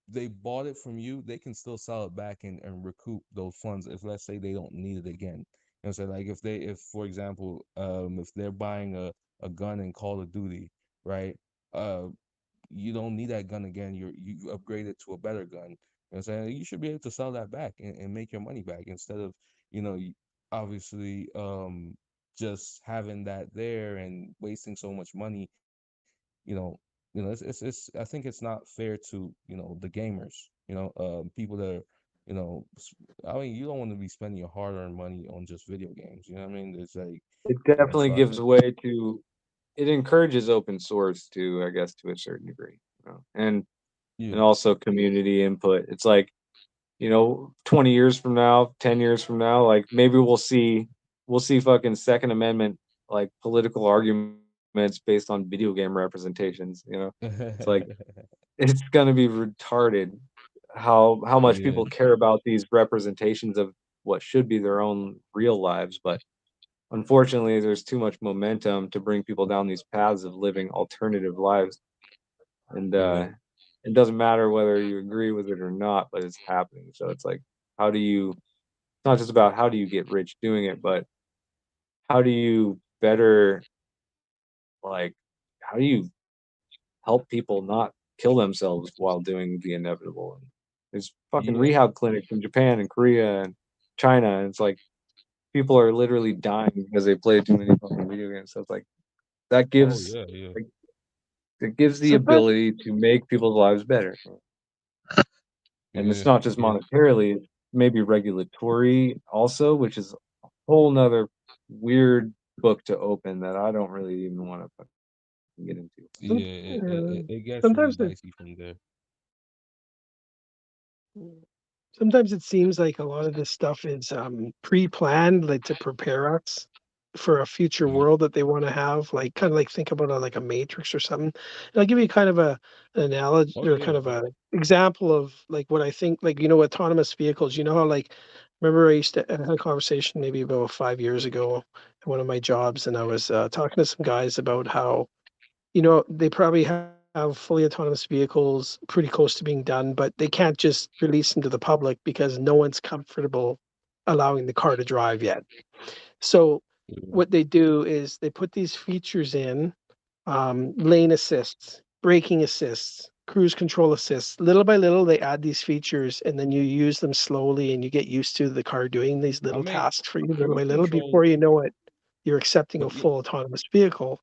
Speaker 5: they bought it from you, they can still sell it back and recoup those funds if, let's say, they don't need it again. So, like, if for example, if they're buying a gun in Call of Duty, right? uh you don't need that gun again. You upgrade it to a better gun. I'm saying? You should be able to sell that back and make your money back, instead of, obviously, just having that there and wasting so much money. You know, it's I think it's not fair to, the gamers, people that are, I mean, you don't want to be spending your hard-earned money on just video games. You know what I mean? It's like,
Speaker 1: It definitely
Speaker 5: so I
Speaker 1: gives
Speaker 5: think,
Speaker 1: way to it encourages open source to, I guess, to a certain degree, and
Speaker 5: yeah,
Speaker 1: also community input. It's like, 20 years from now, 10 years from now, like maybe we'll see fucking Second Amendment like political arguments based on video game representations. It's like it's gonna be retarded how much
Speaker 5: yeah,
Speaker 1: people care about these representations of what should be their own real lives, but unfortunately there's too much momentum to bring people down these paths of living alternative lives, and
Speaker 5: yeah,
Speaker 1: it doesn't matter whether you agree with it or not, but it's happening. So it's like, how do you it's not just about how do you get rich doing it, but how do you better Like, how do you help people not kill themselves while doing the inevitable? And there's fucking
Speaker 5: Yeah.
Speaker 1: rehab clinics in Japan and Korea and China, and it's like people are literally dying because they play too many fucking video games. So it's like that
Speaker 5: Oh
Speaker 1: gives
Speaker 5: yeah.
Speaker 1: like, it gives the
Speaker 4: Sometimes,
Speaker 1: ability to make people's lives better. And it's
Speaker 5: Yeah.
Speaker 1: not just
Speaker 5: Yeah.
Speaker 1: monetarily, it's maybe regulatory also, which is a whole nother weird book to open that I don't really even want to get into.
Speaker 5: Yeah.
Speaker 4: some,
Speaker 5: It gets really
Speaker 4: sometimes
Speaker 5: dicey from there.
Speaker 4: sometimes it seems like a lot of this stuff is pre-planned, like to prepare us for a future
Speaker 5: Yeah.
Speaker 4: world that they want to have, like kind of like think about it like a matrix or something. And I'll give you kind of an analogy
Speaker 5: Oh
Speaker 4: or
Speaker 5: yeah.
Speaker 4: kind of a example of like what I think, like, you know, autonomous vehicles. You know how, like, remember I used to I had a conversation maybe about 5 years ago at one of my jobs, and I was talking to some guys about how, you know, they probably have fully autonomous vehicles pretty close to being done, but they can't just release them to the public because no one's comfortable allowing the car to drive yet. So
Speaker 5: Yeah.
Speaker 4: what they do is they put these features in, lane assists, braking assists, cruise control assists. Little by little, they add these features, and then you use them slowly, and you get used to the car doing these
Speaker 5: I
Speaker 4: little
Speaker 5: mean,
Speaker 4: tasks for you little by
Speaker 5: cruise
Speaker 4: little. Before
Speaker 5: control,
Speaker 4: you know it, you're accepting a
Speaker 5: but you,
Speaker 4: full autonomous vehicle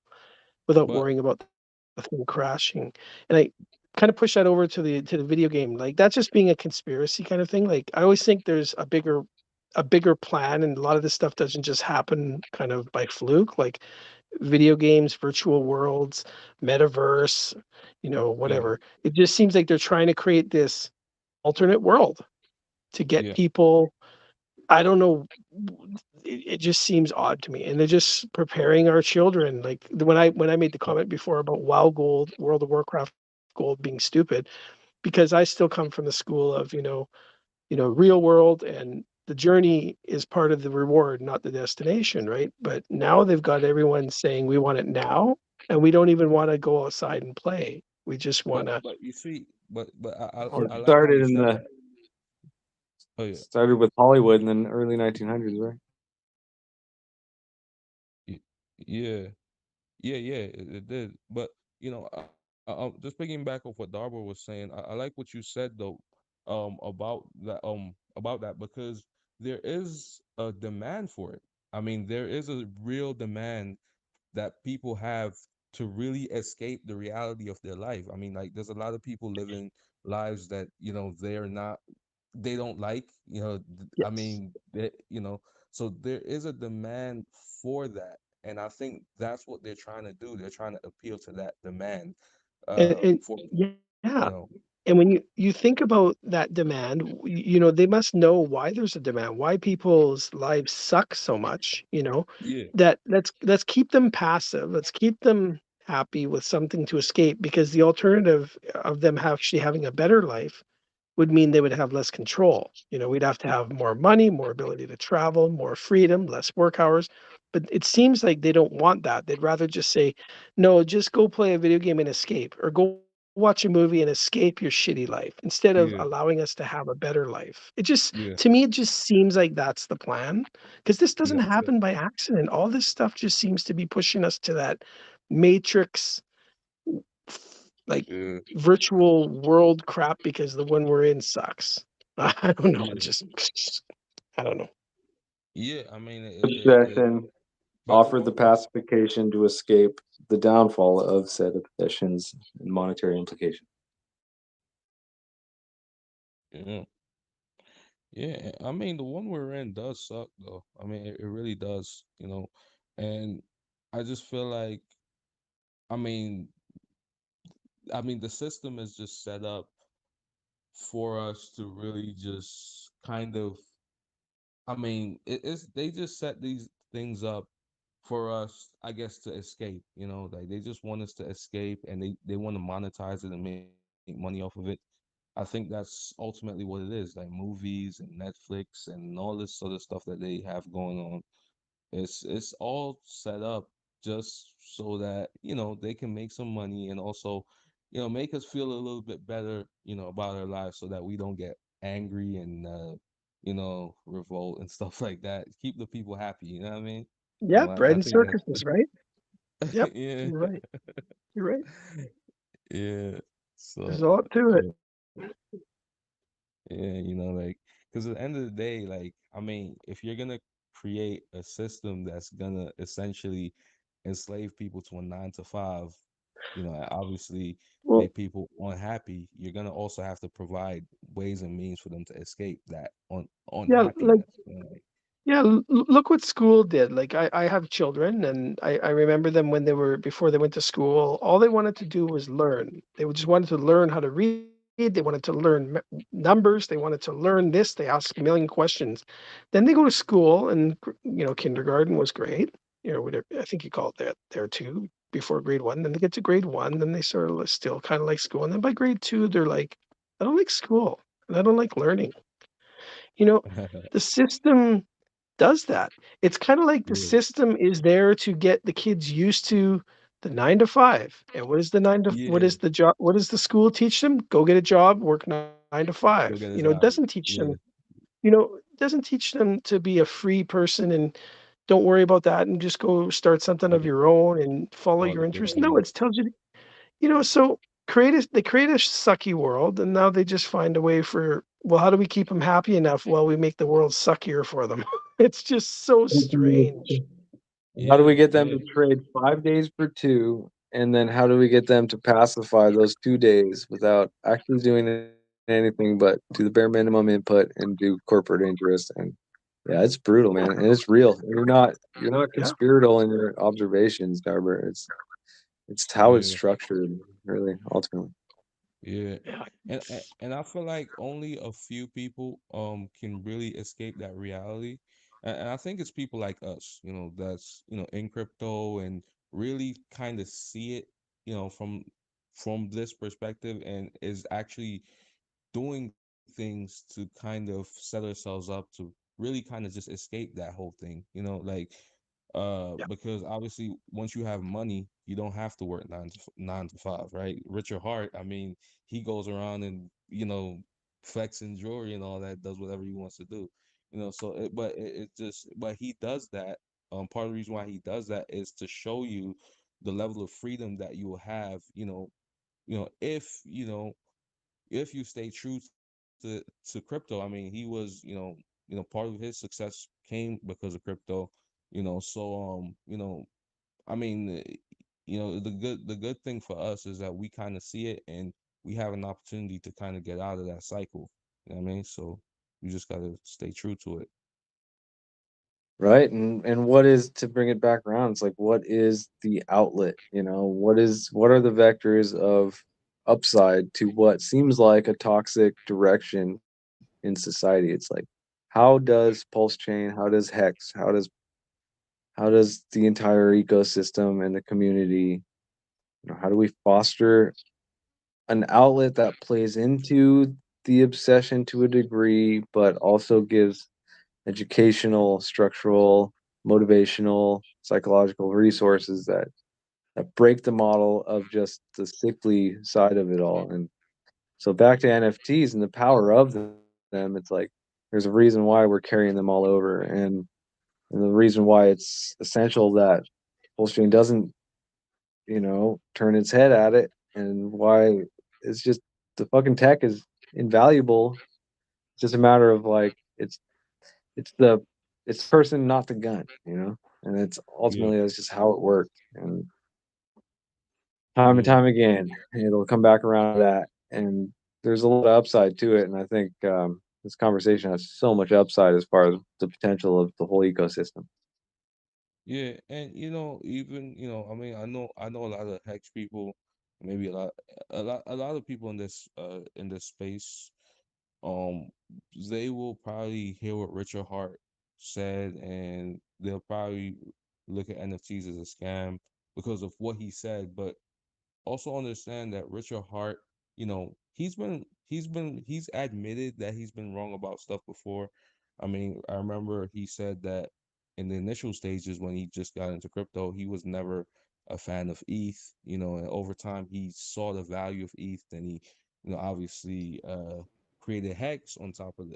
Speaker 4: without
Speaker 5: but
Speaker 4: worrying about the thing crashing. And I kind of push that over to the video game. Like, that's just being a conspiracy kind of thing. Like, I always think there's a bigger plan, and a lot of this stuff doesn't just happen kind of by fluke. Like video games, virtual worlds, metaverse, you know,
Speaker 5: yeah,
Speaker 4: whatever. It just seems like they're trying to create this alternate world to get
Speaker 5: yeah,
Speaker 4: people. I don't know. It just seems odd to me, and they're just preparing our children. Like when I made the
Speaker 5: but
Speaker 4: comment before about WoW Gold, World of Warcraft Gold being stupid, because I still come from the school of, real world, and the journey is part of the reward, not the destination, right? But now they've got everyone saying we want it now, and we don't even want to go outside and play. We just want to.
Speaker 5: but you see, but
Speaker 1: Well, it
Speaker 5: I like how
Speaker 1: started
Speaker 5: you
Speaker 1: in
Speaker 5: said
Speaker 1: the
Speaker 5: that. Oh yeah.
Speaker 1: started with Hollywood in the early 1900s, right?
Speaker 5: Y- Yeah. Yeah, it did. But just picking back off what Darbo was saying, I like what you said though, about that because there is a demand for it. I mean, there is a real demand that people have to really escape the reality of their life. I mean, like, there's a lot of people living lives that they don't like. I
Speaker 4: Yes.
Speaker 5: mean, so there is a demand for that, and I think that's what they're trying to do. They're trying to appeal to that demand,
Speaker 4: And
Speaker 5: for you
Speaker 4: yeah,
Speaker 5: know,
Speaker 4: and when you think about that demand, they must know why there's a demand, why people's lives suck so much,
Speaker 5: yeah,
Speaker 4: that let's keep them passive, let's keep them happy with something to escape, because the alternative of them actually having a better life would mean they would have less control. We'd have to have more money, more ability to travel, more freedom, less work hours. But it seems like they don't want that. They'd rather just say, no, just go play a video game and escape, or go watch a movie and escape your shitty life, instead of
Speaker 5: yeah,
Speaker 4: allowing us to have a better life. It just,
Speaker 5: yeah,
Speaker 4: to me, it just seems like that's the plan, because this doesn't
Speaker 5: yeah,
Speaker 4: happen by accident. All this stuff just seems to be pushing us to that matrix, like,
Speaker 5: yeah,
Speaker 4: virtual world crap, because the one we're in sucks. I don't know. It
Speaker 5: yeah,
Speaker 4: just, I don't know.
Speaker 5: yeah. I mean,
Speaker 1: Obsession
Speaker 5: but
Speaker 1: offered the pacification to escape the downfall of said obsessions and monetary implications.
Speaker 5: yeah, yeah. I mean, the one we're in does suck though. I mean, it really does. And I just feel like, I mean, the system is just set up for us to really just kind of, it's they just set these things up for us, I guess, to escape. Like, they just want us to escape, and they want to monetize it and make money off of it. I think that's ultimately what it is, like movies and Netflix and all this other stuff that they have going on. It's all set up just so that they can make some money, and also make us feel a little bit better about our lives, so that we don't get angry and revolt and stuff like that. Keep the people happy, you know what I mean?
Speaker 4: Yeah, bread
Speaker 5: I
Speaker 4: and
Speaker 5: think that
Speaker 4: circuses, right? Yep,
Speaker 5: Yeah,
Speaker 4: you're right. You're right.
Speaker 5: yeah.
Speaker 4: There's
Speaker 5: So
Speaker 4: a lot to it.
Speaker 5: yeah, yeah, like, because at the end of the day, like, I mean, if you're gonna create a system that's gonna essentially enslave people to a 9 to 5, and obviously
Speaker 4: Well,
Speaker 5: make people unhappy, you're gonna also have to provide ways and means for them to escape that
Speaker 4: yeah, like
Speaker 5: unhappiness. Like,
Speaker 4: yeah, look what school did. Like I have children and I remember them when before they went to school, all they wanted to do was learn. They just wanted to learn how to read. They wanted to learn numbers. They wanted to learn this. They asked a million questions. Then they go to school and, kindergarten was great. Whatever, I think you call it that there too, before grade one. Then they get to grade one, then they sort of still kind of like school. And then by grade two, they're like, I don't like school and I don't like learning. You know, the system does that. It's kind of like the
Speaker 5: yeah,
Speaker 4: system is there to get the kids used to the 9 to 5. And what
Speaker 5: yeah,
Speaker 4: is the job? What does the school teach them? Go get a job, work nine to
Speaker 5: go
Speaker 4: five.
Speaker 5: get a
Speaker 4: It
Speaker 5: job.
Speaker 4: doesn't teach
Speaker 5: Yeah,
Speaker 4: them, it doesn't teach them to be a free person and don't worry about that and just go start something of
Speaker 5: yeah.
Speaker 4: your own and follow
Speaker 5: Or
Speaker 4: your interest. No,
Speaker 5: liquidity.
Speaker 4: it tells you, so they create a sucky world and now they just find a way for, well, how do we keep them happy enough while we make the world suckier for them? It's just so strange.
Speaker 1: How do we
Speaker 5: Yeah,
Speaker 1: get them
Speaker 5: yeah,
Speaker 1: to trade 5 days for two? And then how do we get them to pacify those 2 days without actually doing anything but do the bare minimum input and do corporate interest? And yeah, it's brutal, man. And it's real. You're not
Speaker 4: Yeah.
Speaker 1: conspiratorial in your observations, Garber. It's how it's
Speaker 5: yeah.
Speaker 1: structured, really, ultimately.
Speaker 5: Yeah,
Speaker 4: Yeah.
Speaker 5: and I feel like only a few people can really escape that reality, and I think it's people like us, that's in crypto and really kind of see it, from this perspective, and is actually doing things to kind of set ourselves up to really kind of just escape that whole thing, like
Speaker 4: Yeah.
Speaker 5: because obviously once you have money, you don't have to work 9 to 5, right? Richard Hart, I mean, he goes around and flexing jewelry and all that, does whatever he wants to do, so it just, but he does that. Part of the reason why he does that is to show you the level of freedom that you will have, if if you stay true to crypto. I mean, he was, part of his success came because of crypto, so I mean, the good thing for us is that we kind of see it and we have an opportunity to kind of get out of that cycle. You know what I mean? So you just gotta stay true to it.
Speaker 1: Right. And what is, to bring it back around, it's like, what is the outlet? What are the vectors of upside to what seems like a toxic direction in society? It's like, how does Pulse Chain, how does Hex, how does the entire ecosystem and the community, how do we foster an outlet that plays into the obsession to a degree, but also gives educational, structural, motivational, psychological resources that break the model of just the sickly side of it all. And so back to NFTs and the power of them, it's like there's a reason why we're carrying them all over, and the reason why it's essential that Pulsechain doesn't, turn its head at it, and why it's just the fucking tech is invaluable. It's just a matter of like it's the it's the person, not the gun. And it's
Speaker 5: Yeah,
Speaker 1: ultimately that's just how it works. And time and
Speaker 5: yeah,
Speaker 1: time again, it'll come back around to that. And there's a lot of upside to it. And I think this conversation has so much upside as far as the potential of the whole ecosystem.
Speaker 5: yeah. And even I mean, I know a lot of hex people, maybe a lot of people in this space. um they will probably hear what Richard Hart said, and they'll probably look at NFTs as a scam because of what he said. But also understand that Richard Hart, he's admitted that he's been wrong about stuff before. I mean, I remember he said that in the initial stages when he just got into crypto, he was never a fan of ETH, and over time he saw the value of ETH, and he, obviously created Hex on top of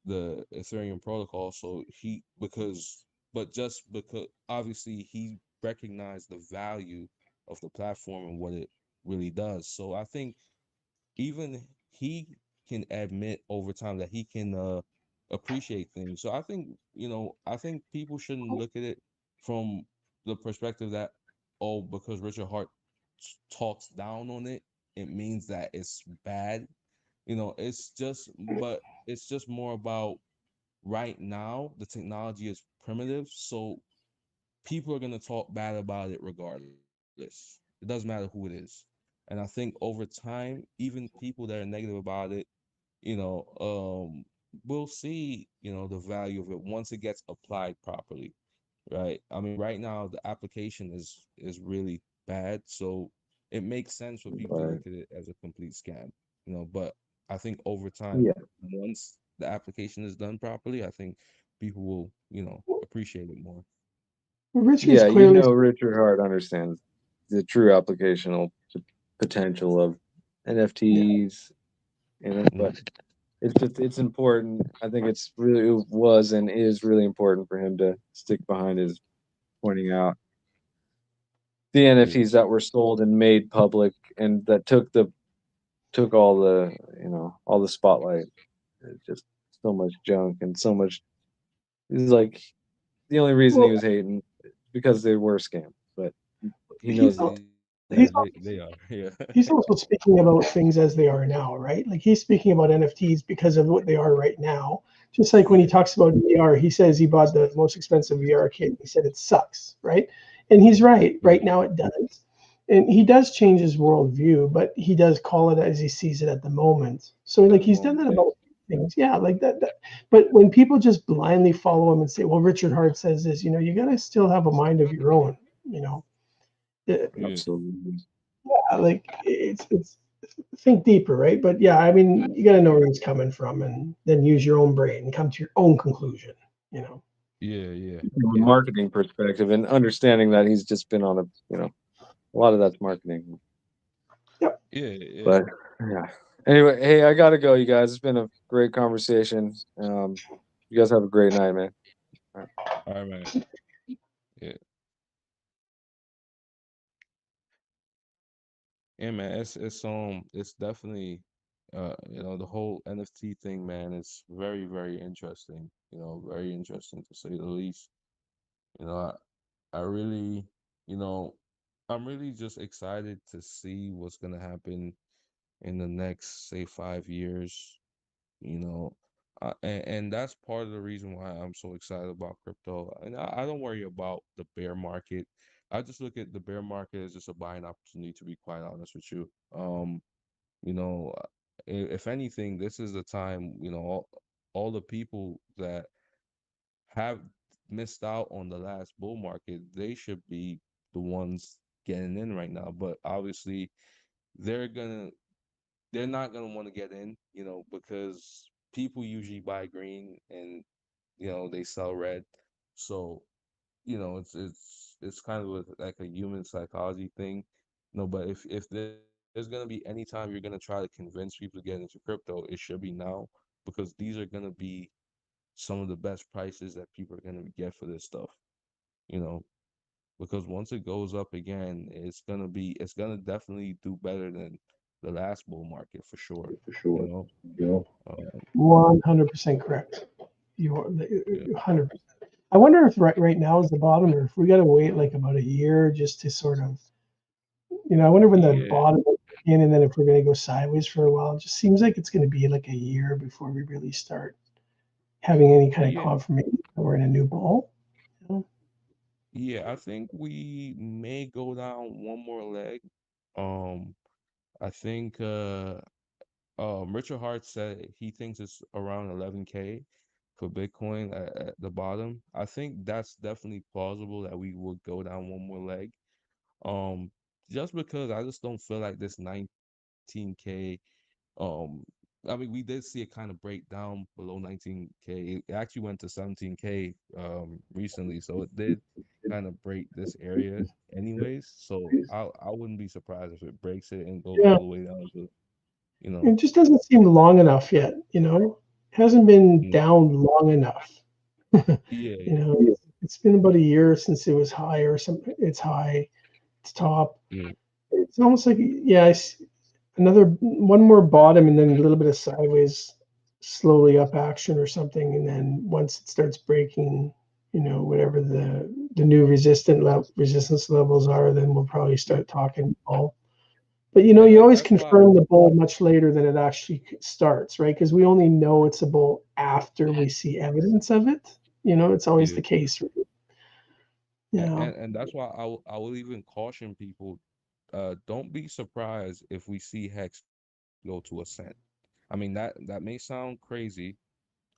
Speaker 5: the Ethereum protocol. So he because but just because obviously he recognize the value of the platform and what it really does. So I think even he can admit over time that he can appreciate things. So I think, I think people shouldn't look at it from the perspective that, oh, because Richard Hart talks down on it, it means that it's bad. But it's just more about right now the technology is primitive, so people are going to talk bad about it regardless. It doesn't matter who it is. And I think over time, even people that are negative about it, will see, the value of it once it gets applied properly, right? I mean, right now the application is really bad, so it makes sense for people to
Speaker 1: Right.
Speaker 5: look at it as a complete scam, but I think over time,
Speaker 1: Yeah.
Speaker 5: once the application is done properly, I think people will, appreciate it more.
Speaker 4: Richard's
Speaker 1: Yeah,
Speaker 4: clearly
Speaker 1: Richard Hart understands the true applicational potential of NFTs, but it's important. I think it was and is really important for him to stick behind his pointing out the
Speaker 5: Yeah.
Speaker 1: NFTs that were sold and made public and that took all the all the spotlight. It's just so much junk and so much. He's like the only reason he
Speaker 4: well.
Speaker 1: was hating because they were scams, but he
Speaker 4: He's
Speaker 1: knows
Speaker 4: al-
Speaker 5: Yeah,
Speaker 4: he's
Speaker 5: they are. Yeah.
Speaker 4: he's also speaking about things as they are now, right? Like he's speaking about NFTs because of what they are right now. Just like when he
Speaker 5: Yeah.
Speaker 4: talks about VR, he says he bought the most expensive VR kit. He said it sucks, right? And he's right. Right
Speaker 5: Yeah.
Speaker 4: now it does. And he does change his worldview, but he does call it as he sees it at the moment. So like he's done that about things. Yeah, like that. But when people just blindly follow him and say, well, Richard Hart says this, you got to still have a mind of your own, you know.
Speaker 5: Yeah.
Speaker 1: absolutely.
Speaker 4: Like it's think deeper, right? But yeah, I mean, you got to know where it's coming from, and then use your own brain and come to your own conclusion. You know.
Speaker 5: Yeah. Yeah.
Speaker 1: From a
Speaker 5: Yeah.
Speaker 1: marketing perspective and understanding that he's just been on a lot of that's marketing.
Speaker 4: Yep.
Speaker 5: Yeah. Yeah.
Speaker 1: But yeah. Anyway, hey, I gotta go, you guys. It's been a great conversation. You guys have a great night, man. All right.
Speaker 5: All right, man. Yeah. Yeah, man. It's definitely the whole NFT thing, man, is very, very interesting. Very interesting to say the least. You know, I really, you know, I'm really just excited to see what's gonna happen in the next, say, 5 years. You know, and that's part of the reason why I'm so excited about crypto. And I don't worry about the bear market. I just look at the bear market as just a buying opportunity, to be quite honest with you. You know, if anything, this is the time, all the people that have missed out on the last bull market, they should be the ones getting in right now. But obviously, they're gonna they're not gonna want to get in, because people usually buy green and they sell red. So, it's kind of like a human psychology thing. But if there's gonna be any time you're gonna try to convince people to get into crypto, it should be now, because these are gonna be some of the best prices that people are gonna get for this stuff. You know, because once it goes up again, it's gonna definitely do better than the last bull market for sure.
Speaker 2: for
Speaker 5: You
Speaker 2: sure.
Speaker 5: know,
Speaker 2: You know,
Speaker 4: 100% correct. You are
Speaker 5: yeah,
Speaker 4: 100%. I wonder if right now is the bottom, or if we got to wait like about a year just to sort of, I wonder when the
Speaker 5: yeah,
Speaker 4: bottom will begin, and then if we're going to go sideways for a while. It just seems like it's going to be like a year before we really start having any kind of
Speaker 5: yeah,
Speaker 4: confirmation that we're in a new bull. You know?
Speaker 5: yeah. I think we may go down one more leg. Um, I think Richard Hart said he thinks it's around 11K for Bitcoin at the bottom. I think that's definitely plausible that we would go down one more leg. Um, just because I just don't feel like this 19K. Um, I mean, we did see it kind of break down below 19K. It actually went to 17K recently, so it did kind of break this area anyways. So I wouldn't be surprised if it breaks it and goes
Speaker 4: Yeah,
Speaker 5: all the way down to, you
Speaker 4: it
Speaker 5: know,
Speaker 4: just doesn't seem long enough yet. Hasn't been
Speaker 5: mm,
Speaker 4: down long enough.
Speaker 5: yeah,
Speaker 4: You
Speaker 5: yeah.
Speaker 4: know, It's been about a year since it was high or something. It's high, it's top.
Speaker 5: Mm.
Speaker 4: It's almost like, yeah, another one more bottom and then a little bit of sideways, slowly up action or something. And then once it starts breaking, whatever the new resistance levels are, then we'll probably start talking bull. But you always
Speaker 5: That's why.
Speaker 4: confirm the bull much later than it actually starts, right? Because we only know it's a bull after we see evidence of it. It's always
Speaker 5: Yeah.
Speaker 4: the case.
Speaker 5: And that's why I will even caution people, don't be surprised if we see Hex go to a cent. I mean, that may sound crazy,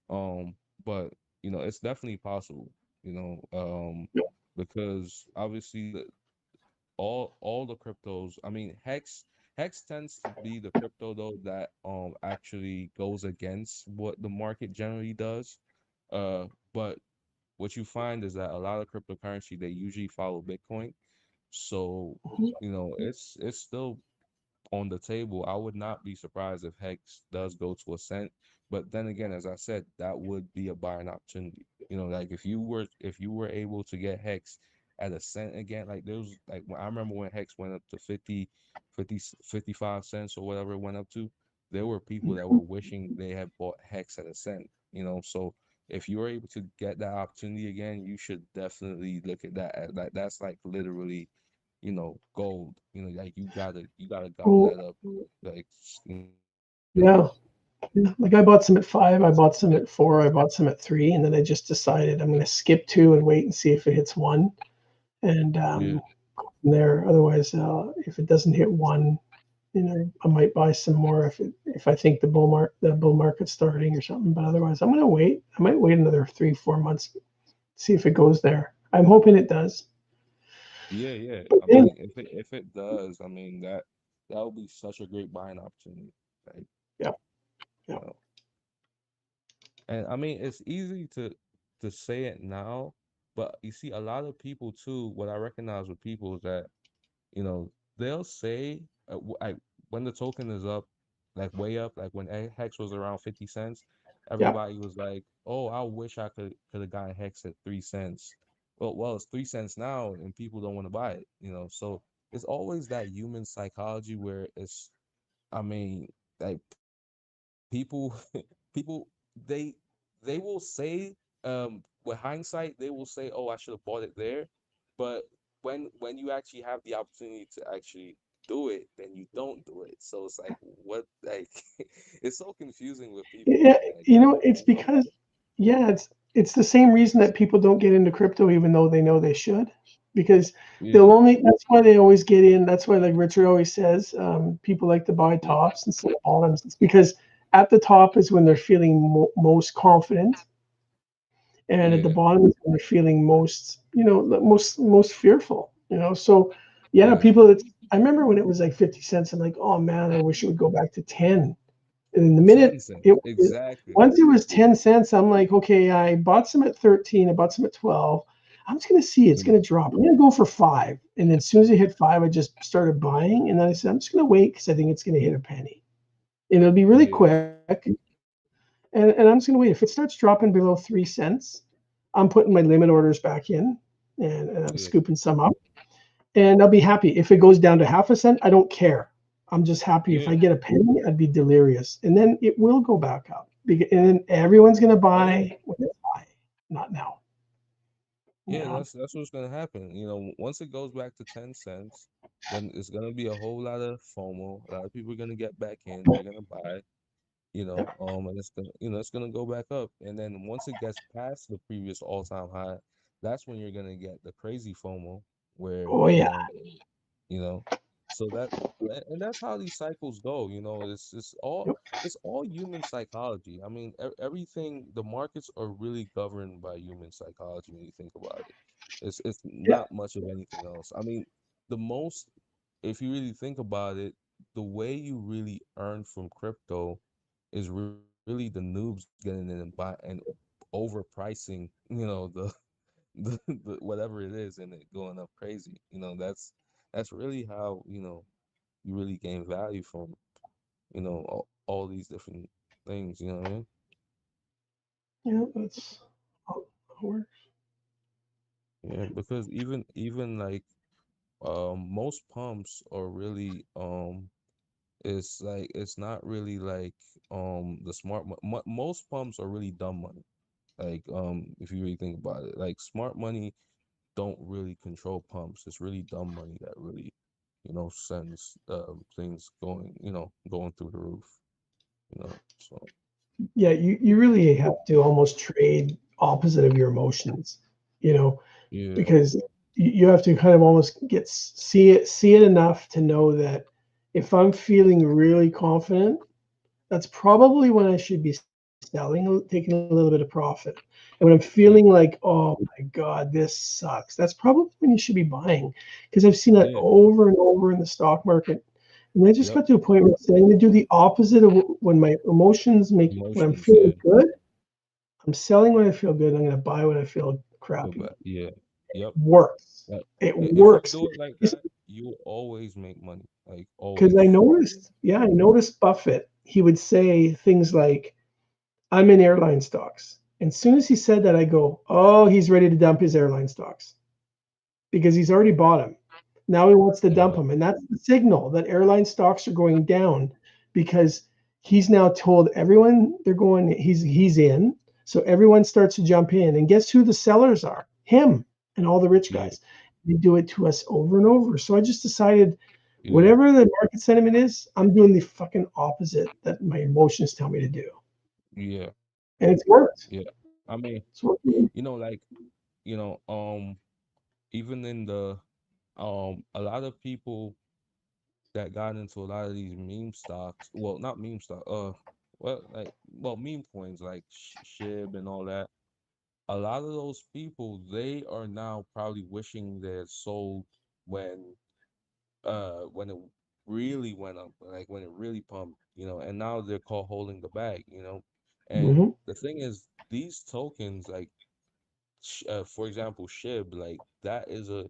Speaker 5: but it's definitely possible, because obviously all the cryptos, I mean, Hex tends to be the crypto though that actually goes against what the market generally does. But what you find is that a lot of cryptocurrency, they usually follow Bitcoin. So, it's still on the table. I would not be surprised if Hex does go to a cent. But then again, as I said, that would be a buying opportunity. Like if you were able to get Hex at a cent again, like there was like I remember when Hex went up to 55 cents or whatever it went up to, there were people that were wishing they had bought Hex at a cent. So if you're able to get that opportunity again, you should definitely look at that. Like that's like literally, gold. Like you gotta gobble
Speaker 4: Well,
Speaker 5: that up. Like,
Speaker 4: yeah. Like I bought some at 5, I bought some at 4, I bought some at 3, and then I just decided I'm going to skip 2 and wait and see if it hits 1. And
Speaker 5: yeah,
Speaker 4: from there, otherwise, if it doesn't hit 1, I might buy some more if I think the bull market's starting or something. But otherwise, I'm going to wait. I might wait another 3-4 months, see if it goes there. I'm hoping it does.
Speaker 5: yeah.
Speaker 4: But
Speaker 5: I
Speaker 4: yeah,
Speaker 5: mean, if it does, I mean that would be such a great buying opportunity. Like,
Speaker 4: yeah,
Speaker 5: you
Speaker 4: yeah,
Speaker 5: know, and I mean, it's easy to say it now, but you see, a lot of people too. What I recognize with people is that they'll say, like when the token is up, like way up, like when Hex was around 50 cents,
Speaker 4: yeah.
Speaker 5: everybody was like, "Oh, I wish I could have gotten Hex at 3 cents." Well, it's 3 cents now, and people don't want to buy it. So it's always that human psychology where I mean, like people, people, they they will say, with hindsight, they will say, "Oh, I should have bought it there," but when you actually have the opportunity to actually do it, then you don't do it. So it's like, what, like, it's so confusing with people
Speaker 4: Yeah,
Speaker 5: like that. You know?
Speaker 4: it's because, yeah, it's the same reason that people don't get into crypto even though they know they should, because
Speaker 5: Yeah,
Speaker 4: that's why they always get in. That's why, like Richard always says, people like to buy
Speaker 5: yeah,
Speaker 4: tops instead of bottoms. It's because at the top is when they're feeling most confident, and at the
Speaker 5: yeah,
Speaker 4: bottom is when they're feeling most, most fearful. So yeah,
Speaker 5: yeah.
Speaker 4: people. I remember when it was like 50 cents. I'm like, oh man, I wish it would go back to 10. And the minute
Speaker 5: 10 cents,
Speaker 4: it
Speaker 5: exactly.
Speaker 4: once it was 10 cents, I'm like, okay, I bought some at 13, I bought some at 12. I'm just gonna see it's
Speaker 5: Yeah,
Speaker 4: gonna drop. I'm gonna go for 5. And then as soon as it hit 5, I just started buying. And then I said, I'm just gonna wait because I think it's gonna hit a penny. And it'll be really
Speaker 5: yeah,
Speaker 4: quick. And I'm just gonna wait. If it starts dropping below 3 cents, I'm putting my limit orders back in and I'm
Speaker 5: yeah,
Speaker 4: scooping some up. And I'll be happy. If it goes down to half a cent, I don't care. I'm just happy. If
Speaker 5: yeah.
Speaker 4: I get a penny, I'd be delirious. And then it will go back up. And then everyone's going to buy when it's high, not now.
Speaker 5: Yeah,
Speaker 4: Yeah.
Speaker 5: that's what's gonna happen. Once it goes back to 10 cents, then it's gonna be a whole lot of FOMO. A lot of people are gonna get back in. They're gonna buy. And it's gonna go back up. And then once it gets past the previous all-time high, that's when you're gonna get the crazy FOMO, where
Speaker 4: Oh, yeah.
Speaker 5: you know, so and that's how these cycles go.
Speaker 4: Yep.
Speaker 5: It's all human psychology. I mean, everything, the markets are really governed by human psychology when you think about it. It's
Speaker 4: Yeah.
Speaker 5: not much of anything else. I mean, the most, if you really think about it, the way you really earn from crypto is really the noobs getting in and buy and overpricing, the whatever it is, and it going up crazy. That's really how, you really gain value from, all these different things, you know what I mean?
Speaker 4: Yeah. That's how it works.
Speaker 5: Yeah, because even like most pumps are really it's like it's not really like the most pumps are really dumb money. Like if you really think about it, like smart money don't really control pumps. It's really dumb money that really, sends things going, going through the roof, So
Speaker 4: Yeah, you really have to almost trade opposite of your emotions, you know,
Speaker 5: yeah,
Speaker 4: because you have to kind of almost see it enough to know that if I'm feeling really confident, that's probably when I should be selling, taking a little bit of profit. And when I'm
Speaker 5: yeah,
Speaker 4: feeling like, oh my God, this sucks, that's probably when you should be buying. Because I've seen that
Speaker 5: yeah,
Speaker 4: over and over in the stock market. And I just
Speaker 5: yep.
Speaker 4: got to a point where I'm going to do the opposite of when my emotions make, when I'm
Speaker 5: Emotions,
Speaker 4: feeling
Speaker 5: yeah,
Speaker 4: good, I'm selling when I feel good. I'm going to buy when I feel
Speaker 5: feel
Speaker 4: crappy.
Speaker 5: bad, yeah, yep.
Speaker 4: Works.
Speaker 5: Like
Speaker 4: It
Speaker 5: if you
Speaker 4: works.
Speaker 5: do it like that, you always make money, like
Speaker 4: Because
Speaker 5: always.
Speaker 4: I noticed Buffett, he would say things like, I'm in airline stocks. And as soon as he said that, I go, oh, he's ready to dump his airline stocks because he's already bought them. Now he wants to dump
Speaker 5: Yeah,
Speaker 4: them. And that's the signal that airline stocks are going down because he's now told everyone they're going, he's in. So everyone starts to jump in. And guess who the sellers are? Him and all the rich
Speaker 5: yeah,
Speaker 4: guys. They do it to us over and over. So I just decided
Speaker 5: yeah,
Speaker 4: whatever the market sentiment is, I'm doing the fucking opposite that my emotions tell me to do.
Speaker 5: yeah,
Speaker 4: And it's worked.
Speaker 5: yeah. I mean,
Speaker 4: It's working.
Speaker 5: like, you know, um, even in the a lot of people that got into a lot of these meme stocks. Well, not meme stock. Meme coins like SHIB and all that. A lot of those people, they are now probably wishing they had sold when when it really went up, like when it really pumped, and now they're called holding the bag. And
Speaker 4: Mhm.
Speaker 5: the thing is, these tokens, like for example, SHIB, like that is a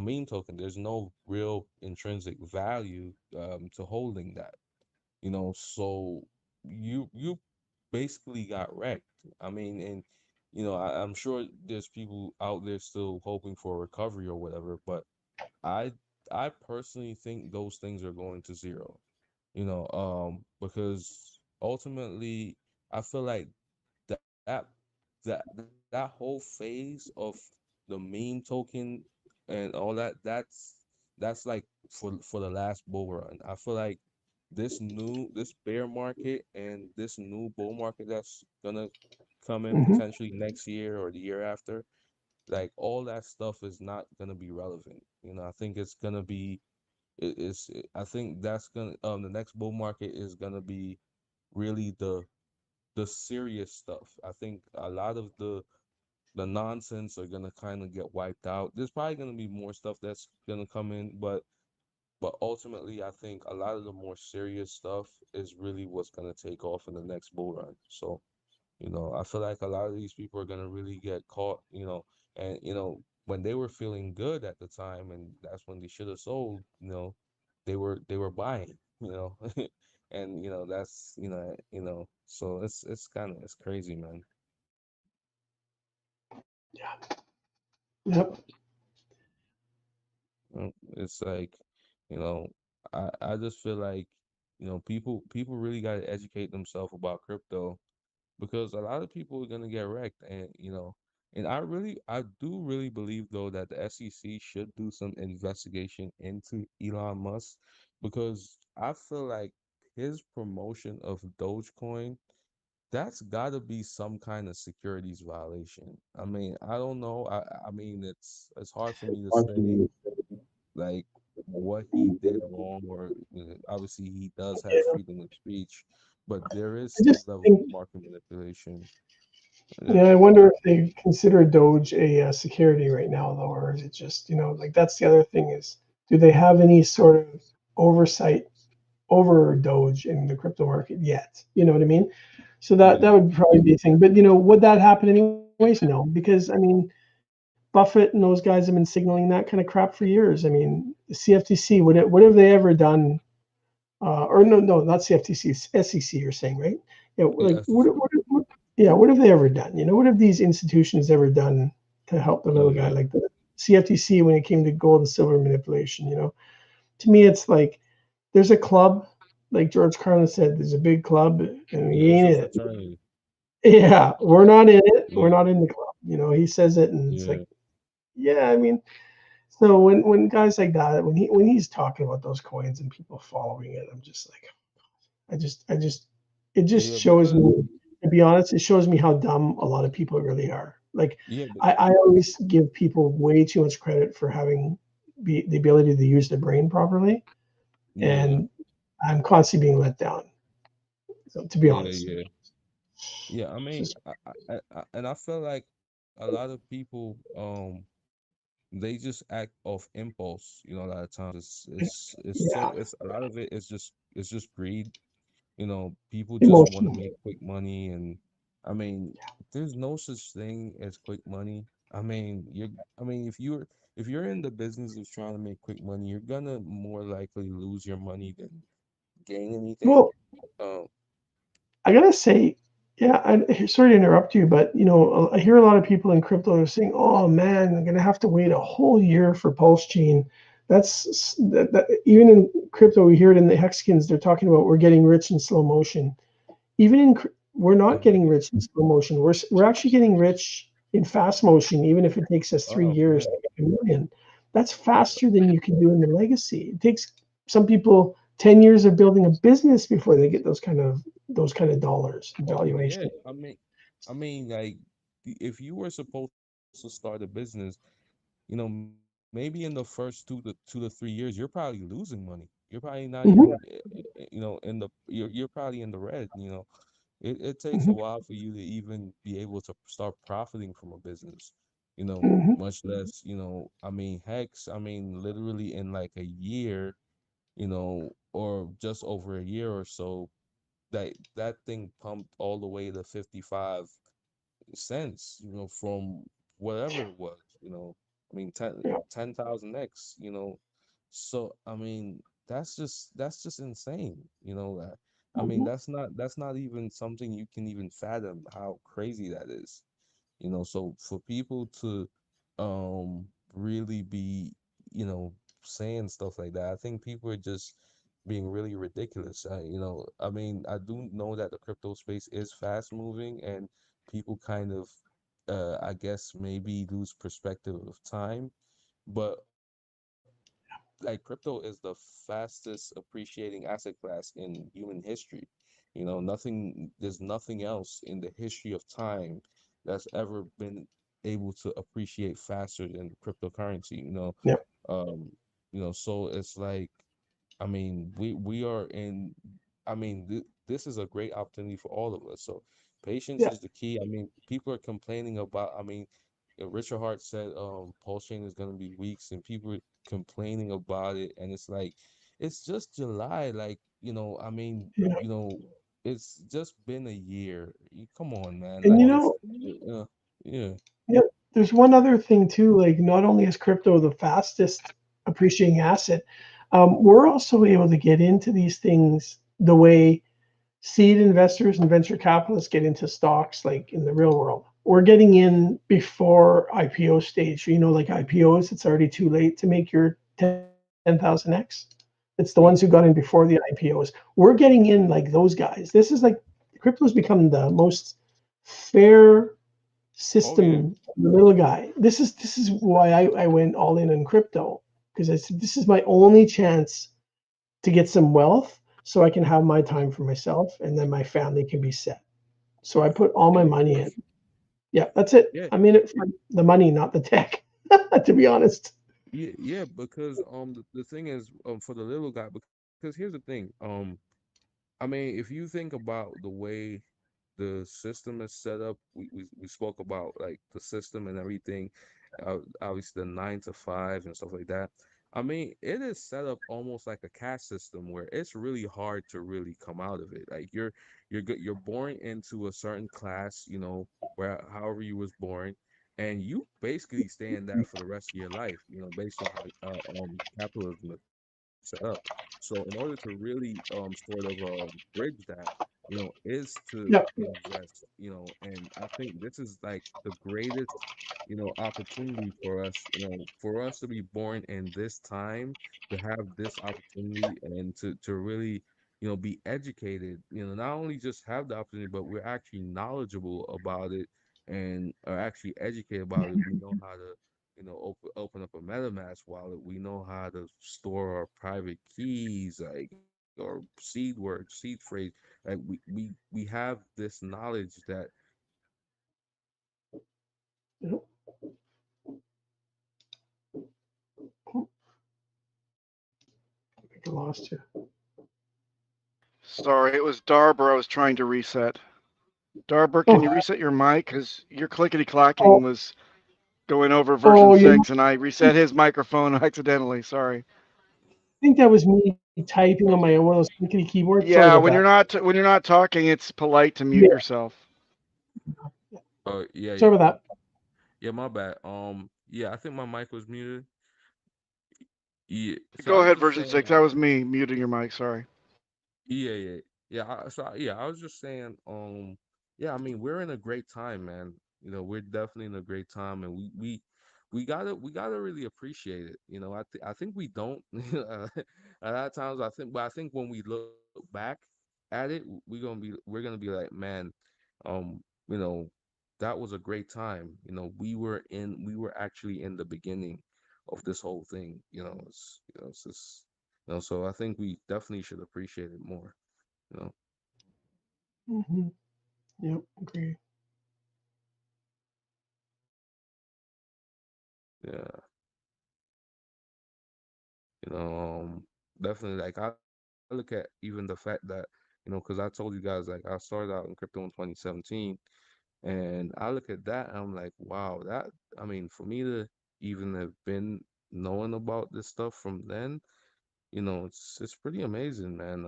Speaker 5: meme token. There's no real intrinsic value to holding that. So you basically got wrecked. I mean, and I'm sure there's people out there still hoping for a recovery or whatever, but I I personally think those things are going to zero. Because ultimately I feel like that that that whole phase of the meme token and all that's like for the last bull run. I feel like this bear market and this new bull market that's gonna come in
Speaker 4: Mhm.
Speaker 5: potentially next year or the year after, like all that stuff is not gonna be relevant. I think it's gonna be I think that's gonna the next bull market is gonna be really the serious stuff. I think a lot of the nonsense are gonna kind of get wiped out. There's probably gonna be more stuff that's gonna come in, but ultimately, I think a lot of the more serious stuff is really what's gonna take off in the next bull run. So, I feel like a lot of these people are gonna really get caught, and when they were feeling good at the time, and that's when they should have sold, they were buying, and that's so it's crazy, man.
Speaker 4: Yep.
Speaker 5: It's like, you know, I just feel like, people really got to educate themselves about crypto because a lot of people are gonna get wrecked, and I do really believe though that the SEC should do some investigation into Elon Musk because I feel like his promotion of Dogecoin, that's got to be some kind of securities violation. I mean, I don't know. I mean, it's hard for me to say like what he did wrong, or obviously he does have
Speaker 4: Yeah.
Speaker 5: freedom of speech, but there is
Speaker 4: I
Speaker 5: some
Speaker 4: just
Speaker 5: level of
Speaker 4: think,
Speaker 5: market manipulation. Yeah,
Speaker 4: yeah, I wonder if they consider Doge a security right now, though, or is it just, like that's the other thing is, do they have any sort of oversight over Doge in the crypto market yet? You know what I mean? So that
Speaker 5: yeah,
Speaker 4: would probably be a thing. But would that happen anyways? No, because I mean, Buffett and those guys have been signaling that kind of crap for years. I mean, the CFTC, what have they ever done? Or no, not CFTC, SEC. You're saying, right? Yeah, like
Speaker 5: yeah, SEC.
Speaker 4: yeah, what have they ever done? What have these institutions ever done to help the
Speaker 5: Oh
Speaker 4: little guy,
Speaker 5: yeah,
Speaker 4: like the CFTC when it came to gold and silver manipulation. To me, it's like there's a club, like George Carlin said, there's a big club, and we
Speaker 5: yeah. It's
Speaker 4: ain't
Speaker 5: a
Speaker 4: in it.
Speaker 5: fraternity.
Speaker 4: Yeah, we're not in it. We're
Speaker 5: Yeah,
Speaker 4: not in the club. He says it, and it's like,
Speaker 5: yeah,
Speaker 4: yeah, I mean, so when guys like that, when he's talking about those coins and people following it, I'm just like, it just
Speaker 5: yeah.
Speaker 4: shows
Speaker 5: Because
Speaker 4: me, to be honest, it shows me how dumb a lot of people really are. Like,
Speaker 5: yeah, but
Speaker 4: I always give people way too much credit for having the ability to use their brain properly,
Speaker 5: yeah,
Speaker 4: and I'm constantly being let down. So, to be
Speaker 5: yeah,
Speaker 4: honest,
Speaker 5: yeah, yeah. I
Speaker 4: it's
Speaker 5: mean,
Speaker 4: just
Speaker 5: and I feel like a lot of people, they just act off impulse. A lot of times it's
Speaker 4: yeah,
Speaker 5: so it's a lot of it is just greed. People just want to
Speaker 4: emotional.
Speaker 5: make quick money, and I mean, there's no such thing as quick money. I mean, if you're in the business of trying to make quick money, you're gonna more likely lose your money than gain anything.
Speaker 4: Well,
Speaker 5: Um,
Speaker 4: I gotta say, yeah, sorry to interrupt you, but I hear a lot of people in crypto are saying, "Oh man, I'm gonna have to wait a whole year for Pulsechain." That even in crypto, we hear it in the Hexkins. They're talking about we're getting rich in slow motion. Even we're not
Speaker 5: mhm.
Speaker 4: getting rich in slow motion. We're actually getting rich in fast motion, even if it takes us three
Speaker 5: Oh
Speaker 4: years
Speaker 5: yeah,
Speaker 4: to get a million. That's faster than you can do in the legacy. It takes some people 10 years of building a business before they get those kind of dollars and
Speaker 5: yeah.
Speaker 4: valuation.
Speaker 5: I mean, like, if you were supposed to start a business, maybe in the first 2 to 3 years, you're probably losing money. You're probably not even,
Speaker 4: Hmm.
Speaker 5: you're probably in the red. It takes a
Speaker 4: Hmm.
Speaker 5: while for you to even be able to start profiting from a business,
Speaker 4: Hmm.
Speaker 5: much less, I mean, Hex, I mean, literally in like a year, or just over a year or so, that thing pumped all the way to 55 cents, from whatever it was, I mean,
Speaker 4: Yeah.
Speaker 5: 10,000x, so I mean, that's just insane, I mean,
Speaker 4: Hmm.
Speaker 5: that's not even something you can even fathom how crazy that is. So for people to really be, you know saying stuff like that, I think people are just being really ridiculous. I mean, I do know that the crypto space is fast moving, and people kind of, I guess, maybe lose perspective of time, but like, crypto is the fastest appreciating asset class in human history. There's nothing else in the history of time that's ever been able to appreciate faster than cryptocurrency.
Speaker 4: Yeah.
Speaker 5: Um, so it's like, I mean, we are in. I mean, this is a great opportunity for all of us. So patience
Speaker 4: Yeah.
Speaker 5: is the key. I mean, people are complaining about. I mean, Richard Hart said, Pulsechain is gonna be weeks, and people are complaining about it, and it's like, it's just July. Like, I mean,
Speaker 4: Yeah.
Speaker 5: it's just been a year. Come on, man.
Speaker 4: And
Speaker 5: Like, yeah,
Speaker 4: yeah, there's one other thing too. Like, not only is crypto the fastest appreciating asset, we're also able to get into these things the way seed investors and venture capitalists get into stocks, like in the real world. We're getting in before IPO stage. Like IPOs, it's already too late to make your 10,000x. It's the ones
Speaker 5: yeah.
Speaker 4: who got in before the IPOs. We're getting in like those guys. This is like crypto's become the most fair
Speaker 5: Oh yeah,
Speaker 4: system for the little guy. This is why I went all in on crypto, because I said this is my only chance to get some wealth so I can have my time for myself and then my family can be set. So I put all my
Speaker 5: yeah,
Speaker 4: money in. Yeah, that's it.
Speaker 5: yeah.
Speaker 4: I'm in it for the money, not the tech, to be honest.
Speaker 5: Yeah, because the thing is, for the little guy, because here's the thing, I mean, if you think about the way the system is set up, we spoke about like the system and everything, obviously the 9 to 5 and stuff like that. I mean, it is set up almost like a caste system where it's really hard to really come out of it. Like, you're born into a certain class, where however you was born, and you basically stay in that for the rest of your life, based on how capitalism is set up. So in order to really sort of bridge that, is to
Speaker 4: Yep.
Speaker 5: invest, and I think this is like the greatest, opportunity for us, for us to be born in this time, to have this opportunity and to really, be educated, not only just have the opportunity, but we're actually knowledgeable about it and are actually educated about it. We know how to, open up a MetaMask wallet. We know how to store our private keys, like, or seed words, seed phrase. Like we have this knowledge that
Speaker 4: Yep. I think I lost you.
Speaker 7: Sorry, it was Darber I was trying to reset. Darber, can you reset your mic? Because your clickety-clacking
Speaker 4: Oh,
Speaker 7: was going over version
Speaker 4: you know,
Speaker 7: 6, and I reset his microphone accidentally. Sorry.
Speaker 4: I think that was me typing on my one of those clickety keyboards. Sorry
Speaker 7: Yeah,
Speaker 4: about
Speaker 7: when
Speaker 4: that.
Speaker 7: you're not talking, it's polite to mute
Speaker 4: Yeah,
Speaker 7: yourself.
Speaker 5: yeah,
Speaker 4: sorry about that.
Speaker 5: yeah, my bad. Yeah, I think my mic was muted. Yeah, so I
Speaker 7: Go
Speaker 5: was
Speaker 7: ahead,
Speaker 5: just
Speaker 7: version
Speaker 5: saying
Speaker 7: 6. That
Speaker 5: like,
Speaker 7: was me muting your mic. Sorry.
Speaker 5: yeah, yeah, yeah. Yeah, I was just saying, yeah, I mean, we're in a great time, man. We're definitely in a great time, and we gotta really appreciate it. I think we don't. A lot of times, I think when we look back at it, we're gonna be like, man, um, you know, that was a great time. We were actually in the beginning of this whole thing. It's just, so I think we definitely should appreciate it more. You know,
Speaker 4: Hmm. Yep, agree.
Speaker 5: yeah, definitely. Like I look at even the fact that because I told you guys like I started out in crypto in 2017, and I look at that and I'm like, wow, that I mean, for me to even have been knowing about this stuff from then, it's pretty amazing, man.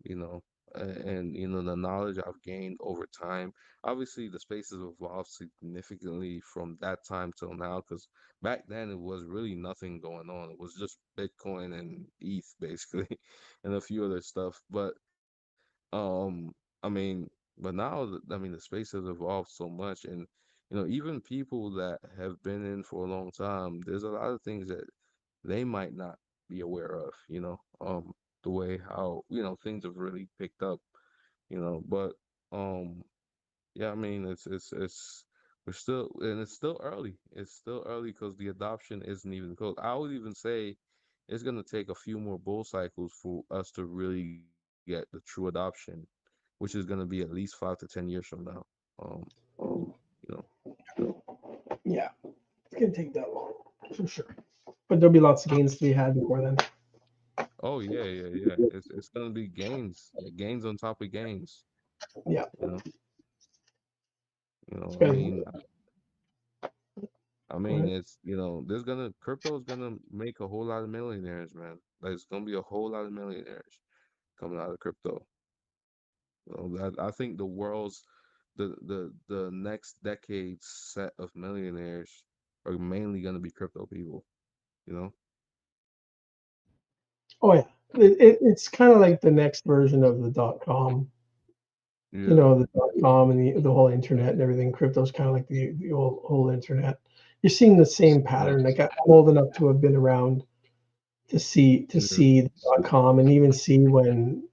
Speaker 5: And the knowledge I've gained over time. Obviously, the space has evolved significantly from that time till now, because back then it was really nothing going on. It was just Bitcoin and ETH basically, and a few other stuff. But I mean, but now, I mean, the space has evolved so much, and even people that have been in for a long time, there's a lot of things that they might not be aware of, the way how, things have really picked up, but um yeah, I mean we're still, and it's still early. It's still early because the adoption isn't even close. I would even say it's gonna take a few more bull cycles for us to really get the true adoption, which is gonna be at least 5 to 10 years from now. Um, you know.
Speaker 4: Yeah, it's gonna take that long for sure. But there'll be lots of gains to be had before then.
Speaker 5: Oh yeah, yeah, yeah. It's gonna be gains, like gains on top of gains.
Speaker 4: Yeah,
Speaker 5: You know,
Speaker 4: it's
Speaker 5: I
Speaker 4: been.
Speaker 5: mean, it's there's gonna crypto is gonna make a whole lot of millionaires, man. Like it's gonna be a whole lot of millionaires coming out of crypto. I think the world's the next decade's set of millionaires are mainly gonna be crypto people. You know?
Speaker 4: Oh yeah, it's kind of like the next version of the dot com.
Speaker 5: Yeah,
Speaker 4: The dot com and the whole internet and everything. Crypto's kind of like the old whole internet. You're seeing the same
Speaker 5: yeah,
Speaker 4: pattern. Like I'm old enough to have been around to
Speaker 5: yeah,
Speaker 4: see the dot com and even see when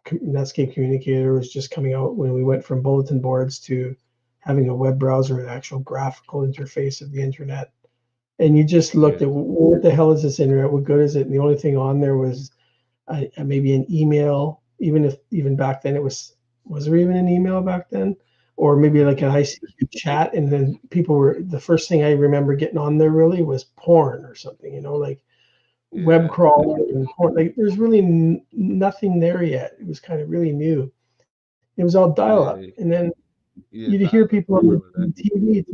Speaker 4: Netscape Communicator was just coming out, when we went from bulletin boards to having a web browser, an actual graphical interface of the internet. And you just looked
Speaker 5: yeah,
Speaker 4: at what the hell is this internet? What good is it? And the only thing on there was maybe an email. Even back then it was there even an email back then? Or maybe like an ICQ chat, and then people were the first thing I remember getting on there really was porn or something, like web
Speaker 5: yeah,
Speaker 4: crawling and porn. Like there's really nothing there yet. It was kind of really new. It was all dial up,
Speaker 5: yeah,
Speaker 4: and then
Speaker 5: yeah.
Speaker 4: you'd hear
Speaker 5: Dial up.
Speaker 4: people
Speaker 5: I
Speaker 4: on
Speaker 5: remember that.
Speaker 4: the TV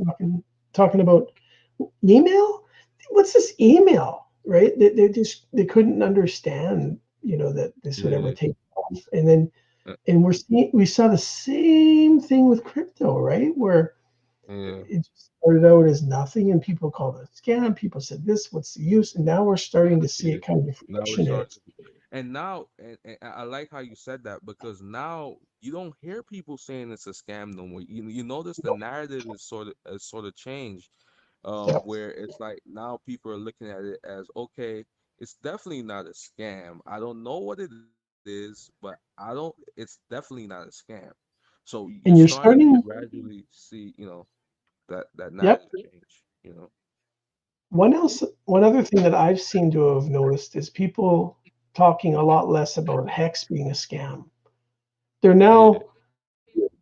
Speaker 4: talking about email. What's this email? Right? They couldn't understand, that this would ever
Speaker 5: Yeah,
Speaker 4: take off. And we saw the same thing with crypto, right? Where
Speaker 5: yeah,
Speaker 4: it just started out as nothing, and people called it a scam. People said this, what's the use? And now we're starting to see
Speaker 5: yeah.
Speaker 4: it kind of
Speaker 5: Now we're
Speaker 4: fruition.
Speaker 5: starting. And now, and I like how you said that, because now you don't hear people saying it's a scam no more. You notice the narrative is sort of changed,
Speaker 2: Yeah.
Speaker 5: where it's like now people are looking at it as, okay, it's definitely not a scam. I don't know what it is, but it's definitely not a scam. So you're
Speaker 8: And you're
Speaker 5: starting to
Speaker 8: starting,
Speaker 5: gradually see, that
Speaker 8: yep.
Speaker 5: narrative change.
Speaker 8: One other thing that I've seemed to have noticed is people talking a lot less about Hex being a scam. They're
Speaker 5: Yeah,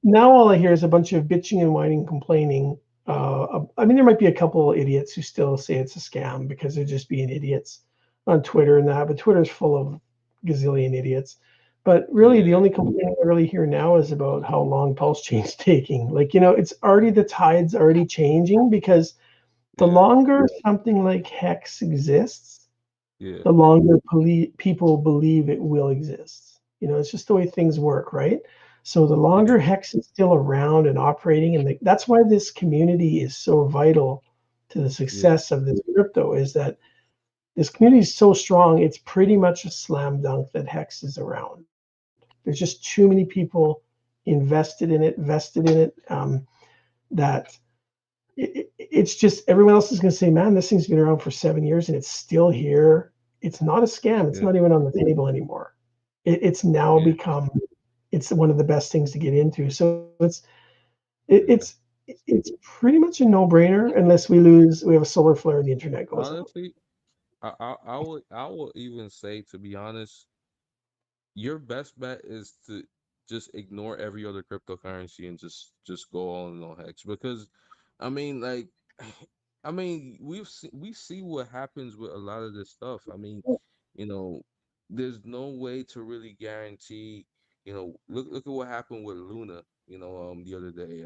Speaker 8: now all I hear is a bunch of bitching and whining, complaining. I mean, there might be a couple of idiots who still say it's a scam because they're just being idiots on Twitter and that, but Twitter's full of gazillion idiots. But really, the
Speaker 5: yeah,
Speaker 8: only complaint I really hear now is about how long Pulsechain's taking. Like, it's already, the tide's already changing, because the
Speaker 5: yeah,
Speaker 8: longer something like Hex exists,
Speaker 5: yeah,
Speaker 8: the longer people believe it will exist. It's just the way things work, right? So the
Speaker 5: yeah,
Speaker 8: longer Hex is still around and operating, and that's why this community is so vital to the
Speaker 5: yeah,
Speaker 8: success of this crypto, is that this community is so strong, it's pretty much a slam dunk that Hex is around. There's just too many people vested in it, that it's just, everyone else is going to say, man, this thing's been around for 7 years and it's still here. It's not a scam. It's
Speaker 5: yeah,
Speaker 8: not even on the table anymore. It's now
Speaker 5: yeah,
Speaker 8: become, it's one of the best things to get into. So
Speaker 5: yeah.
Speaker 8: it's it's pretty much a no-brainer, unless we have a solar flare and the internet goes out.
Speaker 5: Honestly, I will even say, to be honest, your best bet is to just ignore every other cryptocurrency and just go all in on Hex, because I mean, like, we see what happens with a lot of this stuff. I mean, you know there's no way to really guarantee. Look at what happened with Luna, the other day.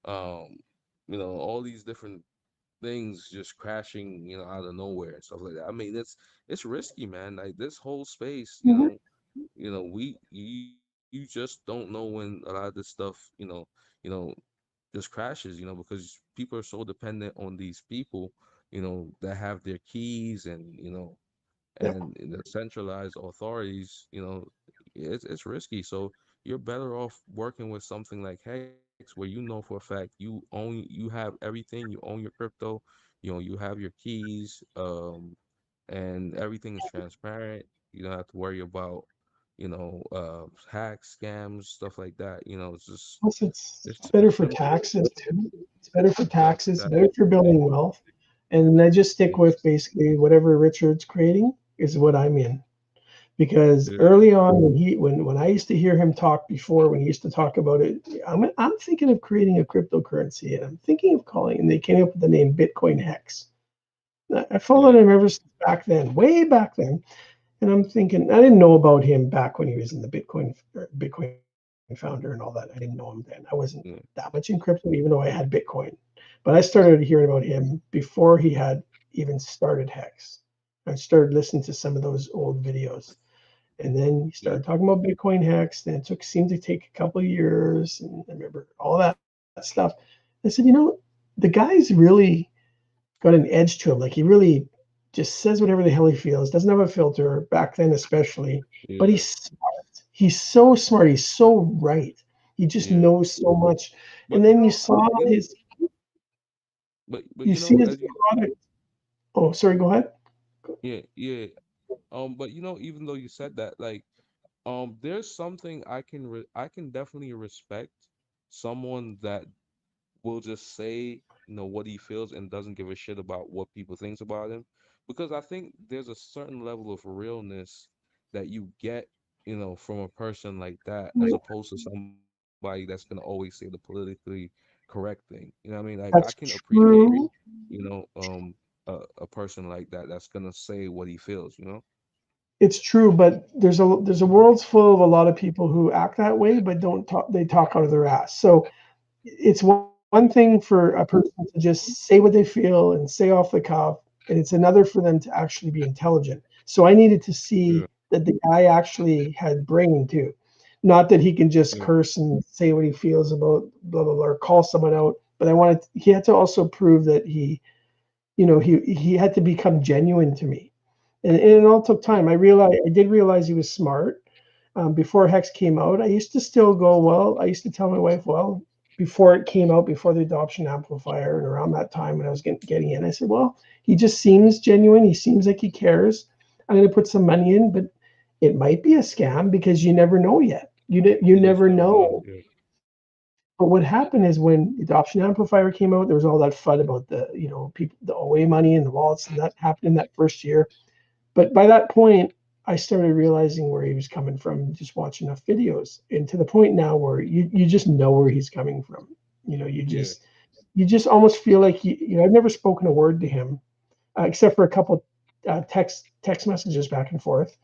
Speaker 5: All these different things just crashing, out of nowhere and stuff like that. I mean, it's risky, man. Like, this whole space,
Speaker 8: Mhm.
Speaker 5: we you just don't know when a lot of this stuff, you know, just crashes, because people are so dependent on these people, that have their keys, and
Speaker 8: Yep.
Speaker 5: the centralized authorities. It's risky. So you're better off working with something like Hex, where you know for a fact you have everything, you own your crypto, you have your keys, and everything is transparent. You don't have to worry about, hacks, scams, stuff like that. It's just
Speaker 8: Plus, it's
Speaker 5: it's
Speaker 8: better
Speaker 5: it's
Speaker 8: for
Speaker 5: simple.
Speaker 8: taxes too. It's better for
Speaker 5: Better for
Speaker 8: taxes,
Speaker 5: that.
Speaker 8: better for building wealth. And I just stick
Speaker 5: Yeah,
Speaker 8: with basically whatever Richard's creating is what I'm in. Because
Speaker 5: yeah,
Speaker 8: early on, when I used to hear him talk before, when he used to talk about it, I'm thinking of creating a cryptocurrency, and I'm thinking of calling, and they came up with the name Bitcoin Hex. I followed
Speaker 5: yeah,
Speaker 8: him ever since back then, way back then, and I'm thinking, I didn't know about him back when he was in the Bitcoin founder and all that. I didn't know him then. I wasn't
Speaker 5: yeah,
Speaker 8: that much in crypto, even though I had Bitcoin. But I started hearing about him before he had even started Hex. I started listening to some of those old videos. And then he
Speaker 5: yeah,
Speaker 8: started talking about Bitcoin Hex. Then seemed to take a couple of years. And I remember all that stuff. I said, the guy's really got an edge to him. Like, he really just says whatever the hell he feels, doesn't have a filter, back then especially. But
Speaker 5: yeah,
Speaker 8: he's smart. He's so smart. He's so right. He just
Speaker 5: yeah.
Speaker 8: knows so much. And
Speaker 5: But
Speaker 8: then
Speaker 5: but
Speaker 8: you see his
Speaker 5: as you
Speaker 8: product. Oh, sorry, go ahead.
Speaker 5: yeah, yeah. But even though you said that, like, there's something I can definitely respect someone that will just say, what he feels, and doesn't give a shit about what people thinks about him, because I think there's a certain level of realness that you get, from a person like that, as opposed to somebody that's gonna always say the politically correct thing. You know what I mean? Like, I can
Speaker 8: That's
Speaker 5: appreciate,
Speaker 8: true.
Speaker 5: you know, um, a person like that that's gonna say what he feels.
Speaker 8: It's true, but there's a world full of a lot of people who act that way, but don't talk. They talk out of their ass. So it's one thing for a person to just say what they feel and say off the cuff, and it's another for them to actually be intelligent. So I needed to see
Speaker 5: Yeah,
Speaker 8: that the guy actually had brain too, not that he can just
Speaker 5: yeah,
Speaker 8: curse and say what he feels about blah blah blah, or call someone out. But he had to also prove that he had to become genuine to me. and it all took time. I did realize he was smart. Before Hex came out, I used to still go, well, I used to tell my wife, well, before it came out, before the adoption amplifier, and around that time when I was getting in, I said, well, he just seems genuine. He seems like he cares. I'm going to put some money in, but it might be a scam because you never know yet. You never know. But what happened is when the adoption amplifier came out, there was all that FUD about the, people, the OA money and the wallets, and that happened in that first year. But by that point, I started realizing where he was coming from, just watching enough videos, and to the point now where you just know where he's coming from. You just almost feel like I've never spoken a word to him, except for a couple text messages back and forth.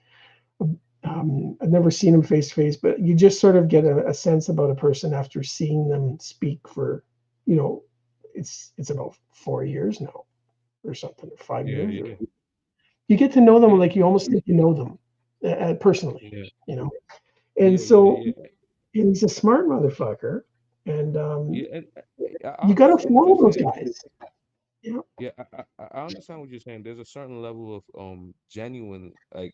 Speaker 8: I've never seen him face to face, but you just sort of get a sense about a person after seeing them speak for, it's about 4 years now or something, or 5 years. Or, you get to know them like you almost think you know them personally, And so he's a smart motherfucker, and you got to follow those guys.
Speaker 5: Yeah, I understand what you're saying. There's a certain level of genuine, like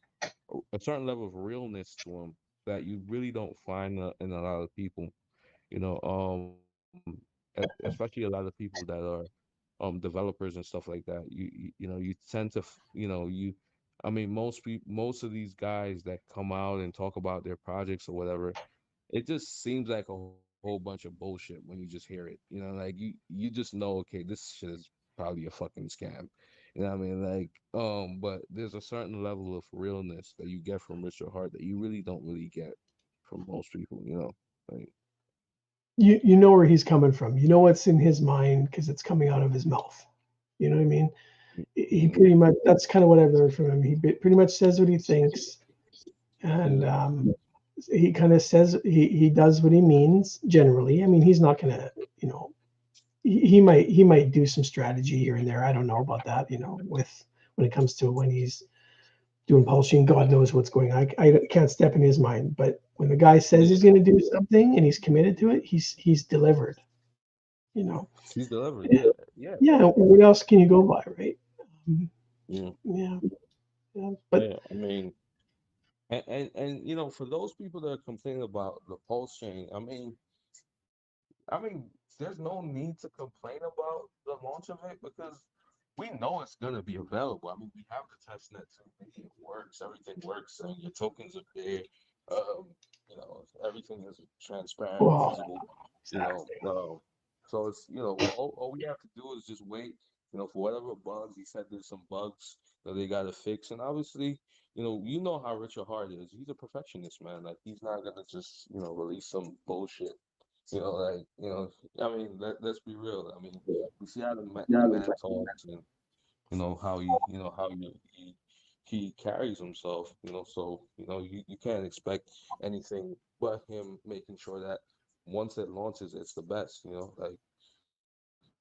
Speaker 5: a certain level of realness to them that you really don't find in a lot of people. You know, especially a lot of people that are developers and stuff like that. You tend to I mean most of these guys that come out and talk about their projects or whatever, it just seems like a whole bunch of bullshit when you just hear it. Like you just know, okay, this shit is probably a fucking scam. You know what I mean? Like, but there's a certain level of realness that you get from Richard Hart that you really don't really get from most people. Like,
Speaker 8: You know where he's coming from. You know what's in his mind because it's coming out of his mouth. You know what I mean? He pretty much, that's kind of what I've learned from him. He pretty much says what he thinks, and he kind of says he does what he means generally. I mean, he's not gonna, he might do some strategy here and there. I don't know about that, with when it comes to when he's doing Pulsechain. God knows what's going on. I can't step in his mind, but when the guy says he's going to do something and he's committed to it, he's delivered.
Speaker 5: he's delivered. Yeah.
Speaker 8: Yeah. What else can you go by, right?
Speaker 5: Yeah.
Speaker 8: Yeah. But
Speaker 5: Yeah. I mean, and for those people that are complaining about the pulse chain, I mean, there's no need to complain about the launch of it because we know it's gonna be available. I mean, we have the test net too. It works, everything works, and your tokens are there. Um, everything is transparent,
Speaker 8: well,
Speaker 5: visible. You know,
Speaker 8: exactly.
Speaker 5: so it's all we have to do is just wait. For whatever bugs. He said there's some bugs that they gotta fix, and obviously, you know how Richard Hart is. He's a perfectionist, man. Like he's not gonna just release some bullshit. I mean, let's be real. I mean, we see how the man talks, and how he carries himself. So you can't expect anything but him making sure that once it launches, it's the best.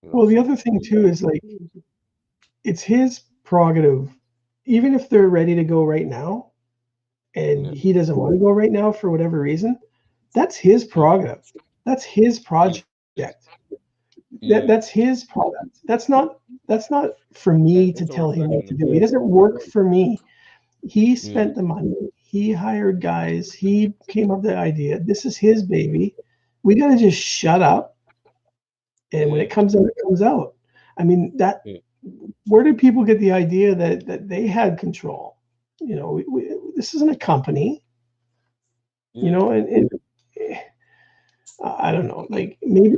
Speaker 8: Well, the
Speaker 5: So
Speaker 8: other thing too is like it's his prerogative. Even if they're ready to go right now, and
Speaker 5: yeah,
Speaker 8: he doesn't want to go right now for whatever reason, that's his
Speaker 5: yeah,
Speaker 8: prerogative. That's his project.
Speaker 5: yeah.
Speaker 8: That's his product. That's not for me to
Speaker 5: It's a
Speaker 8: tell him what
Speaker 5: reflection
Speaker 8: to
Speaker 5: of
Speaker 8: do. He
Speaker 5: him.
Speaker 8: doesn't work for me. He
Speaker 5: Yeah,
Speaker 8: spent the money. He hired guys. He came up with the idea. This is his baby. We got to just shut up. And when
Speaker 5: yeah,
Speaker 8: it comes out, it comes out. I mean,
Speaker 5: yeah,
Speaker 8: where did people get the idea that they had control? This isn't a company,
Speaker 5: yeah,
Speaker 8: and I don't know. Like maybe,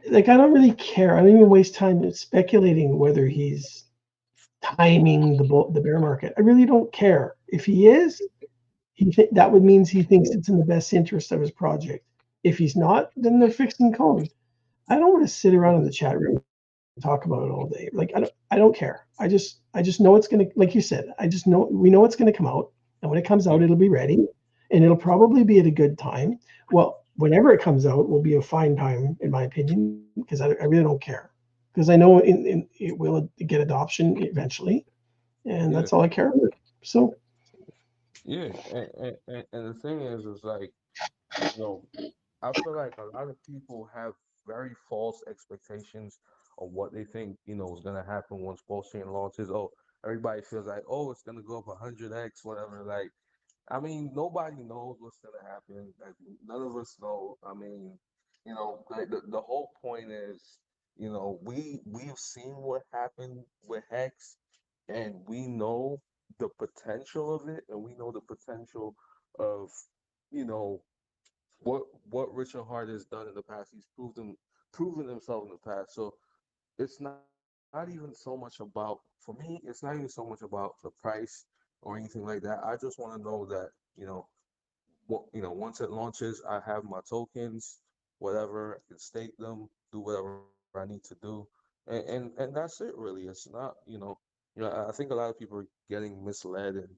Speaker 8: like I don't really care. I don't even waste time speculating whether he's timing the bear market. I really don't care. If he is, that would means he thinks it's in the best interest of his project. If he's not, then they're fixing code. I don't want to sit around in the chat room and talk about it all day. Like I don't care. I just know it's gonna, like you said, I just know we know it's gonna come out. And when it comes out,
Speaker 5: yeah,
Speaker 8: it'll be ready. And it'll probably be at a good time. Well, whenever it comes out will be a fine time, in my opinion, because I really don't care. Because I know it will get adoption eventually. And
Speaker 5: yeah,
Speaker 8: that's all I care about. So
Speaker 5: yeah. And the thing is like, you know, I feel like a lot of people have very false expectations of what they think, is gonna happen once blockchain launches. Oh, everybody feels like, oh, it's gonna go up 100x, whatever. Like, I mean, nobody knows what's gonna happen. Like, none of us know. I mean, like the whole point is, we've seen what happened with Hex, and we know the potential of it, and we know the potential of, you know, what Richard Hart has done in the past. He's proven himself in the past. So it's not even so much about, for me, it's not even so much about the price or anything like that. I just want to know that, once it launches, I have my tokens, whatever, I can stake them, do whatever I need to do. And that's it really. It's not, I think a lot of people are getting misled, and,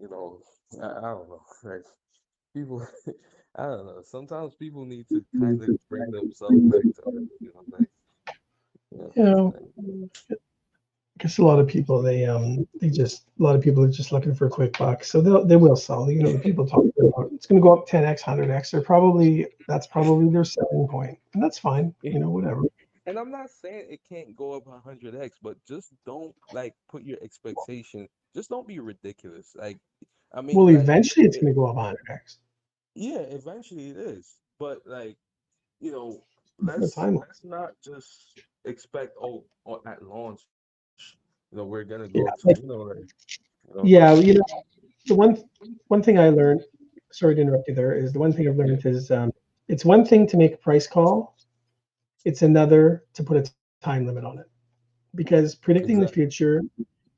Speaker 5: I don't know. Like, people, I don't know. Sometimes people need to kind of bring themselves back to earth, like,
Speaker 8: You know,
Speaker 5: like,
Speaker 8: I guess a lot of people a lot of people are just looking for a quick buck, so they will sell. The people talking about it's going to go up 10x, 100x. That's probably their selling point, and that's fine. Whatever.
Speaker 5: and I'm not saying it can't go up 100x, but just don't like put your expectation. Just don't be ridiculous. Like, I mean,
Speaker 8: Well,
Speaker 5: like,
Speaker 8: eventually it's going to go up 100x.
Speaker 5: yeah, eventually it is, but like, you know,
Speaker 8: The
Speaker 5: let's
Speaker 8: timeline.
Speaker 5: not just expect, at launch, we're gonna
Speaker 8: Yeah,
Speaker 5: go to,
Speaker 8: like,
Speaker 5: like,
Speaker 8: yeah. The one thing I learned. Sorry to interrupt you there. Is the one thing I've
Speaker 5: yeah,
Speaker 8: learned is it's one thing to make a price call. It's another to put a time limit on it, because predicting the
Speaker 5: exactly,
Speaker 8: future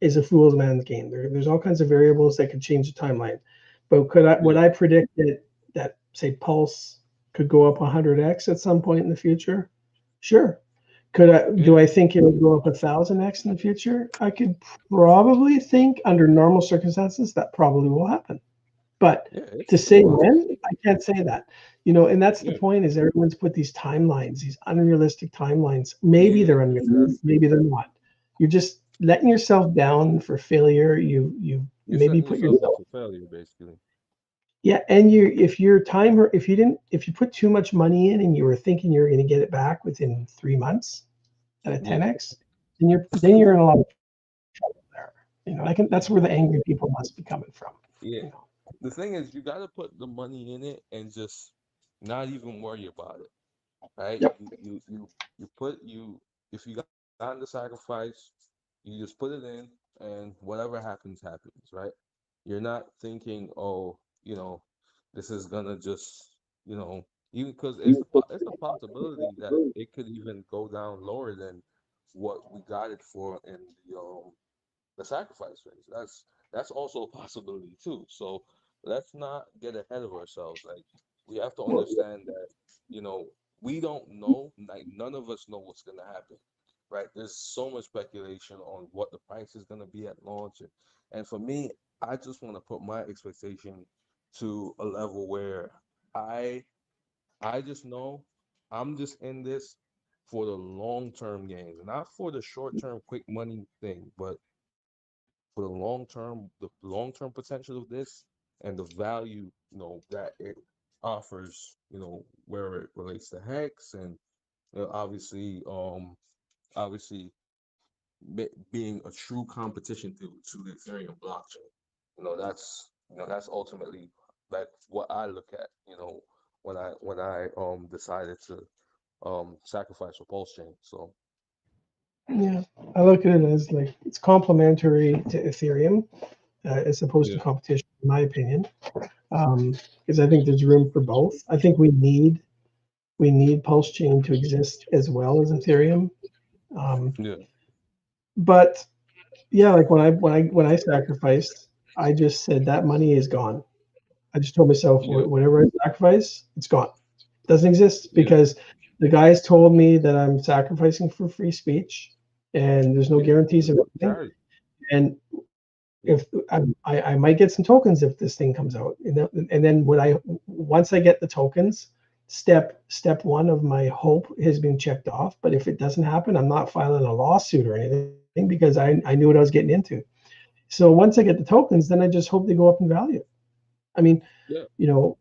Speaker 8: is a fool's man's game. There's all kinds of variables that could change the timeline. But would
Speaker 5: yeah,
Speaker 8: I predict that say Pulse could go up 100x at some point in the future? Sure. Do
Speaker 5: yeah,
Speaker 8: I think it would go up 1,000x in the future? I could probably think under normal circumstances that probably will happen. But
Speaker 5: yeah,
Speaker 8: to
Speaker 5: it's
Speaker 8: say
Speaker 5: possible,
Speaker 8: when, I can't say that. And that's the
Speaker 5: yeah,
Speaker 8: point, is everyone's put these timelines, these unrealistic timelines. Maybe
Speaker 5: yeah,
Speaker 8: they're unrealistic,
Speaker 5: exactly.
Speaker 8: maybe they're not. You're just letting yourself down for failure. You
Speaker 5: You're
Speaker 8: maybe
Speaker 5: setting
Speaker 8: put
Speaker 5: yourself up
Speaker 8: yourself.
Speaker 5: for failure, basically.
Speaker 8: Yeah, and if your timer, if you put too much money in and you were thinking you're going to get it back within 3 months at a
Speaker 5: Yeah,
Speaker 8: 10x, then you're in a lot of trouble there. That's
Speaker 5: yeah,
Speaker 8: where the angry people must be coming from.
Speaker 5: yeah.
Speaker 8: You know.
Speaker 5: The thing is, you got to put the money in it and just not even worry about it, right?
Speaker 8: Yep.
Speaker 5: If you got the sacrifice, you just put it in, and whatever happens, happens, right? You're not thinking, oh, this is gonna just, even because it's a possibility that it could even go down lower than what we got it for in the sacrifice phase. That's also a possibility too. So let's not get ahead of ourselves. Like, we have to understand that, you know, we don't know, like, none of us know what's gonna happen. Right? There's so much speculation on what the price is gonna be at launch. And for me, I just want to put my expectation to a level where I I just know I'm just in this for the long term gains, not for the short term quick money thing, but for the long term potential of this and the value, that it offers, where it relates to Hex, and obviously being a true competition to the Ethereum blockchain. That's ultimately like what I look at, when I decided to sacrifice for Pulsechain. So
Speaker 8: Yeah, I look at it as like it's complementary to Ethereum, as opposed to
Speaker 5: yeah,
Speaker 8: competition, in my opinion. Because I think there's room for both. I think we need Pulse Chain to exist as well as Ethereum. Um,
Speaker 5: yeah,
Speaker 8: but yeah, like when I sacrificed, I just said that money is gone. I just told myself,
Speaker 5: yeah,
Speaker 8: whatever I sacrifice, it's gone. It doesn't exist,
Speaker 5: yeah,
Speaker 8: because the guys told me that I'm sacrificing for free speech, and there's no
Speaker 5: yeah.
Speaker 8: guarantees of anything.
Speaker 5: Charity.
Speaker 8: And
Speaker 5: Yeah,
Speaker 8: if I might get some tokens if this thing comes out, and then once I get the tokens, step one of my hope has been checked off. But if it doesn't happen, I'm not filing a lawsuit or anything, because I knew what I was getting into. So once I get the tokens, then I just hope they go up in value. I mean,
Speaker 5: yeah,
Speaker 8: you know,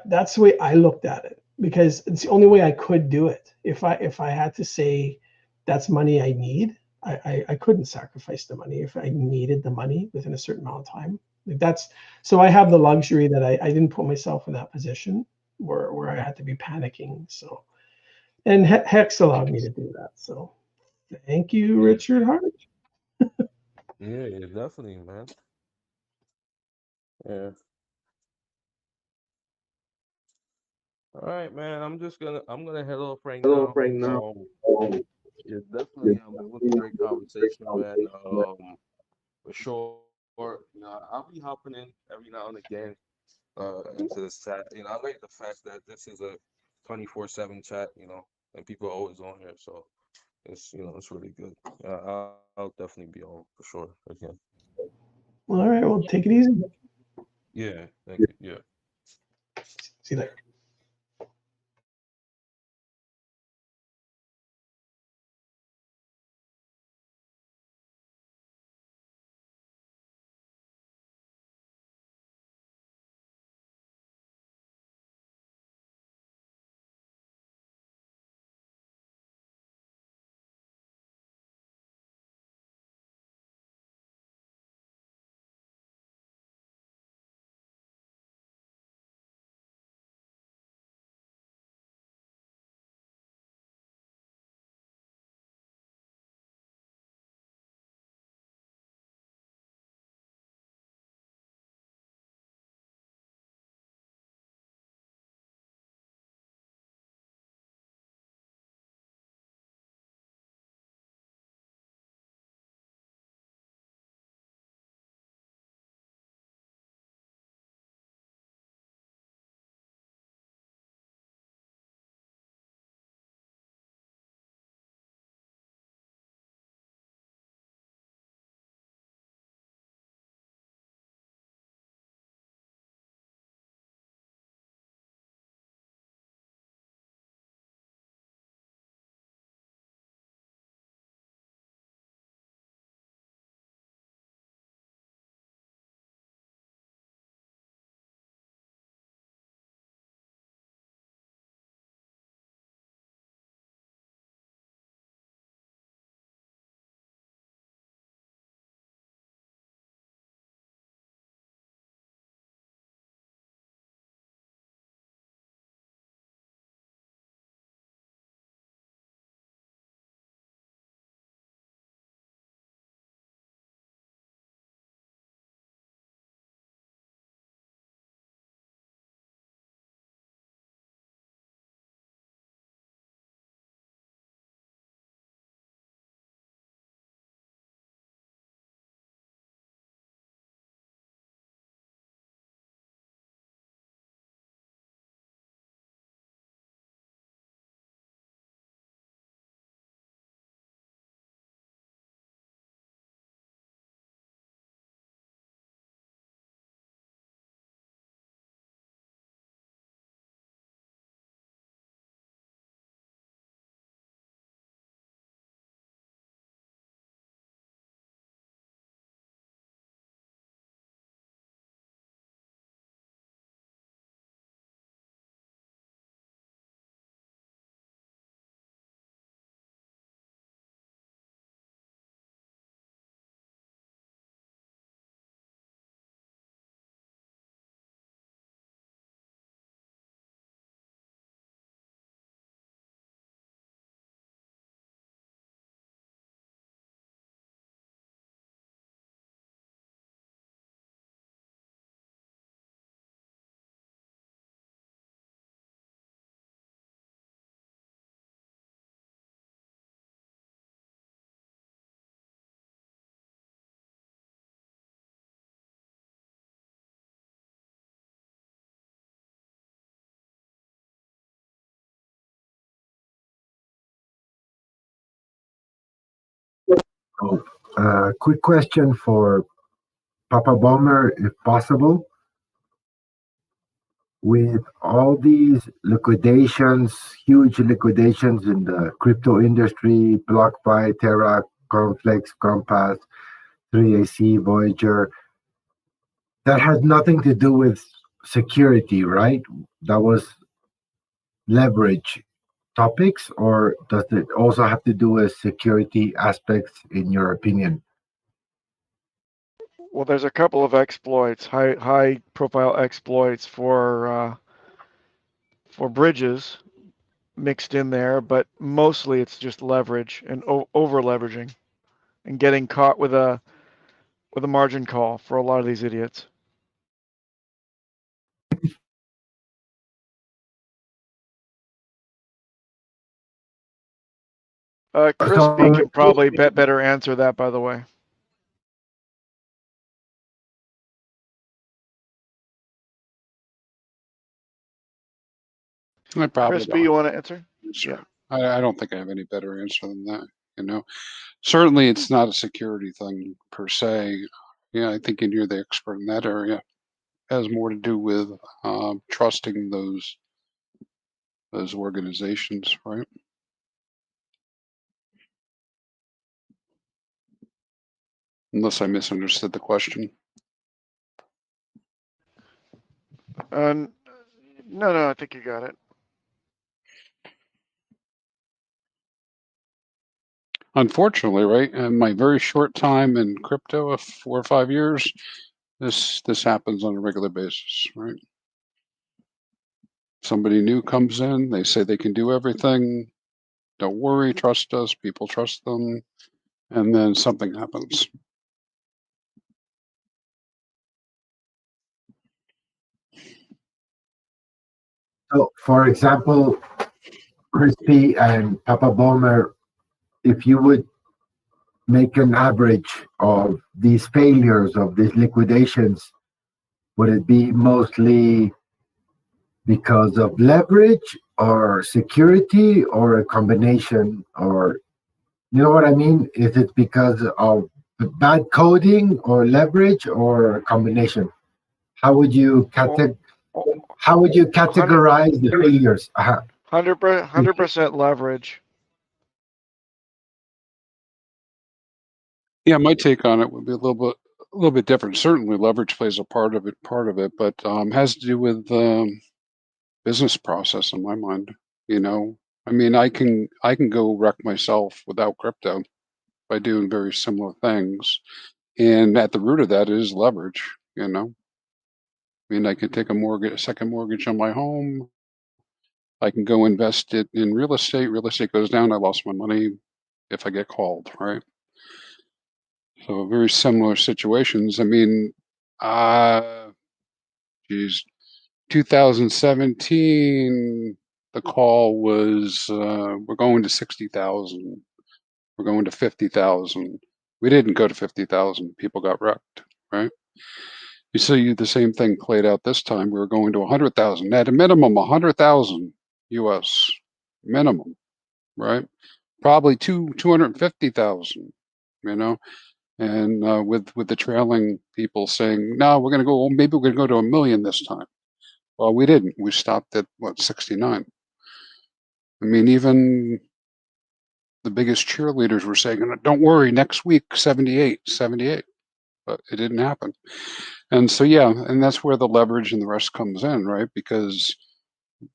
Speaker 8: that's the way I looked at it, because it's the only way I could do it. If I had to say that's money I need, I couldn't sacrifice the money if I needed the money within a certain amount of time. Like that's so I have the luxury that I didn't put myself in that position where I had to be panicking. So and Hex allowed me to do that. So thank you, Richard Hart.
Speaker 5: Yeah, yeah, definitely, man. Yeah. All right, man. I'm gonna head off right now. Yeah, definitely. It was a great conversation, man. For sure. I'll be hopping in every now and again into this chat. I like the fact that this is a 24/7 chat, and people are always on here. So it's really good. I'll definitely be on for sure again.
Speaker 8: All right, well, take it easy.
Speaker 5: Yeah, thank you. Yeah.
Speaker 8: See you later.
Speaker 2: Quick question for Papa Bomber, if possible. With all these liquidations, huge liquidations in the crypto industry, BlockFi, Terra, Conflex, Compass, 3AC, Voyager, that has nothing to do with security, right? That was leverage. topics, or does it also have to do with security aspects, in your opinion?
Speaker 7: Well, there's a couple of exploits, high profile exploits for bridges mixed in there, but mostly it's just leverage and over leveraging and getting caught with a margin call for a lot of these idiots. Crispy can probably better answer that, by the way.
Speaker 9: I probably
Speaker 7: Crispy,
Speaker 9: don't.
Speaker 7: you want to answer?
Speaker 9: Sure. I don't think I have any better answer than that. You know, certainly it's not a security thing per se. Yeah, I think you're the expert in that area. It has more to do with trusting those organizations, right? Unless I misunderstood the question.
Speaker 7: No, I think you got it.
Speaker 9: Unfortunately, right, in my very short time in crypto of 4 or 5 years, this happens on a regular basis, right? Somebody new comes in, they say they can do everything. Don't worry, trust us. People trust them, and then something happens.
Speaker 2: So, for example, Crispy and Papa Bomber, if you would make an average of these failures, of these liquidations, would it be mostly because of leverage or security or a combination? Or, you know what I mean? Is it because of bad coding or leverage or a combination? How would you categorize the failures?
Speaker 7: 100% leverage.
Speaker 9: Yeah, my take on it would be a little bit different. Certainly, leverage plays a part of it, but has to do with business process in my mind. You know, I mean, I can go wreck myself without crypto by doing very similar things, and at the root of that is leverage. You know, I mean, I could take a second mortgage on my home. I can go invest it in real estate. Real estate goes down. I lost my money if I get called, right? So very similar situations. I mean, geez, 2017, the call was we're going to 60,000. We're going to 50,000. We didn't go to 50,000. People got wrecked, right? You see the same thing played out this time. We were going to 100,000 at a minimum, 100,000 US minimum, right? Probably 250,000, you know, and with the trailing people saying, no, we're going to go, maybe we're going to go to 1 million this time. Well, we didn't. We stopped at what, 69. I mean, even the biggest cheerleaders were saying, don't worry, next week 78, 78, but it didn't happen. And so, yeah, and that's where the leverage and the rest comes in, right? Because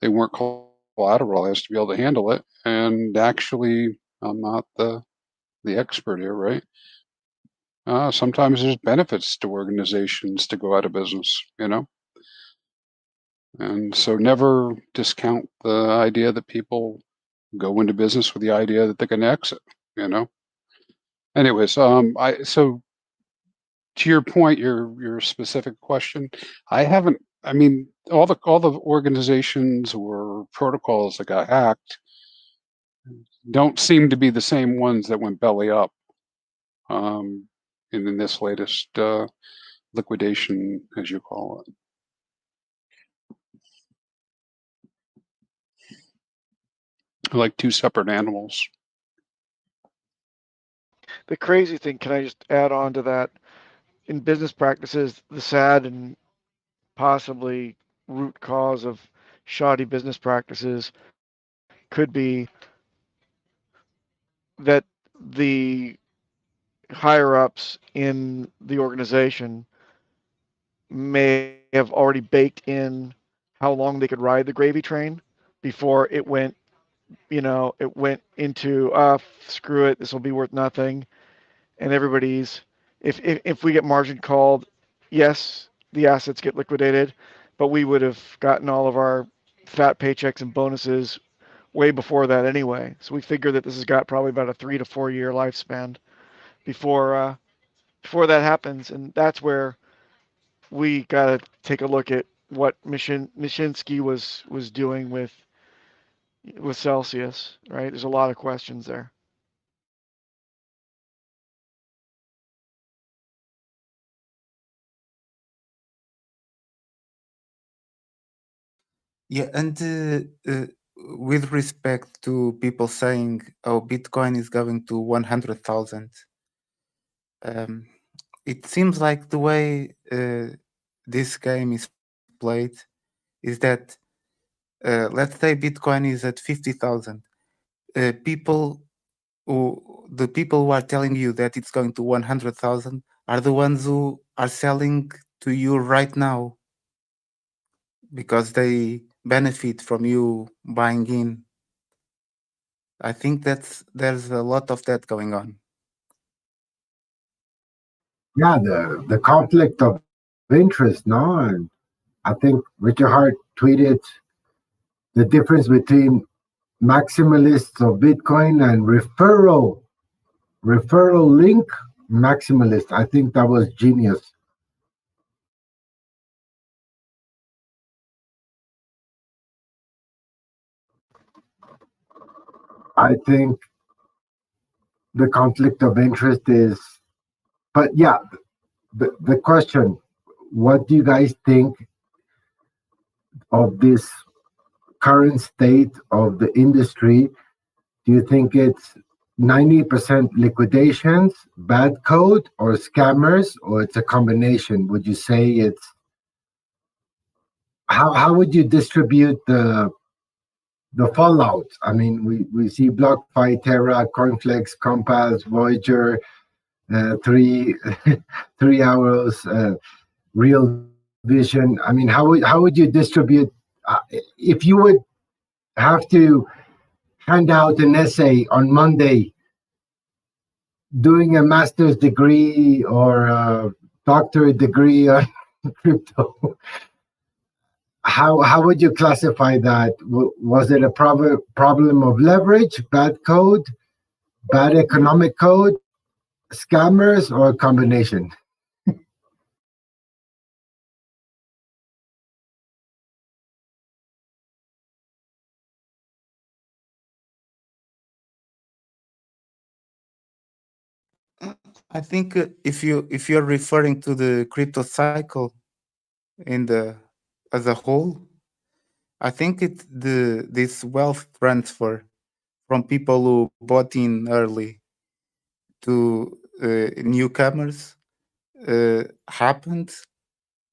Speaker 9: they weren't collateralized to be able to handle it. And actually, I'm not the expert here, right? Sometimes there's benefits to organizations to go out of business, you know? And so never discount the idea that people go into business with the idea that they're going to exit, you know? Anyways, so to your point, your specific question, I haven't. I mean, all the organizations or protocols that got hacked don't seem to be the same ones that went belly up in this latest liquidation, as you call it. Like two separate animals.
Speaker 7: The crazy thing, can I just add on to that? In business practices, the sad and possibly root cause of shoddy business practices could be that the higher ups in the organization may have already baked in how long they could ride the gravy train before it went it went into screw it, this will be worth nothing, and everybody's if we get margin called, yes, the assets get liquidated, but we would have gotten all of our fat paychecks and bonuses way before that anyway. So we figure that this has got probably about a 3 to 4 year lifespan before that happens, and that's where we got to take a look at what Mishinsky was doing with Celsius, right? There's a lot of questions there.
Speaker 10: Yeah, and with respect to people saying, "Oh, Bitcoin is going to 100,000," it seems like the way this game is played is that, let's say Bitcoin is at 50,000. The people who are telling you that it's going to 100,000 are the ones who are selling to you right now because they benefit from you buying in. I think there's a lot of that going on.
Speaker 2: Yeah, the conflict of interest, no? And I think Richard Hart tweeted the difference between maximalists of Bitcoin and referral link maximalist. I think that was genius. I think the conflict of interest is, but yeah, the question, what do you guys think of this current state of the industry? Do you think it's 90% liquidations, bad code, or scammers, or it's a combination? Would you say it's how would you distribute the fallout? I mean, we see BlockFi, Terra, Coinflex, Compass, Voyager, three 3 hours, Real Vision. I mean, how would you distribute if you would have to hand out an essay on Monday, doing a master's degree or a doctorate degree on crypto? How would you classify that? Was it a problem of leverage, bad code, bad economic code, scammers, or a combination?
Speaker 10: I think if you're referring to the crypto cycle in the as a whole, I think it's this wealth transfer from people who bought in early to newcomers happened,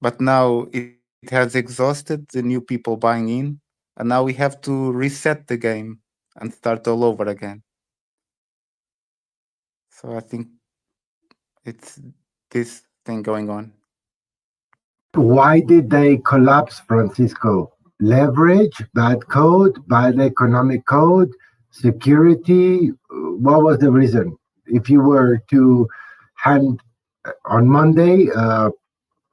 Speaker 10: but now it has exhausted the new people buying in, and now we have to reset the game and start all over again. So I think it's this thing going on.
Speaker 2: Why did they collapse, Francisco? Leverage, bad code, bad economic code, security. What was the reason? If you were to hand on Monday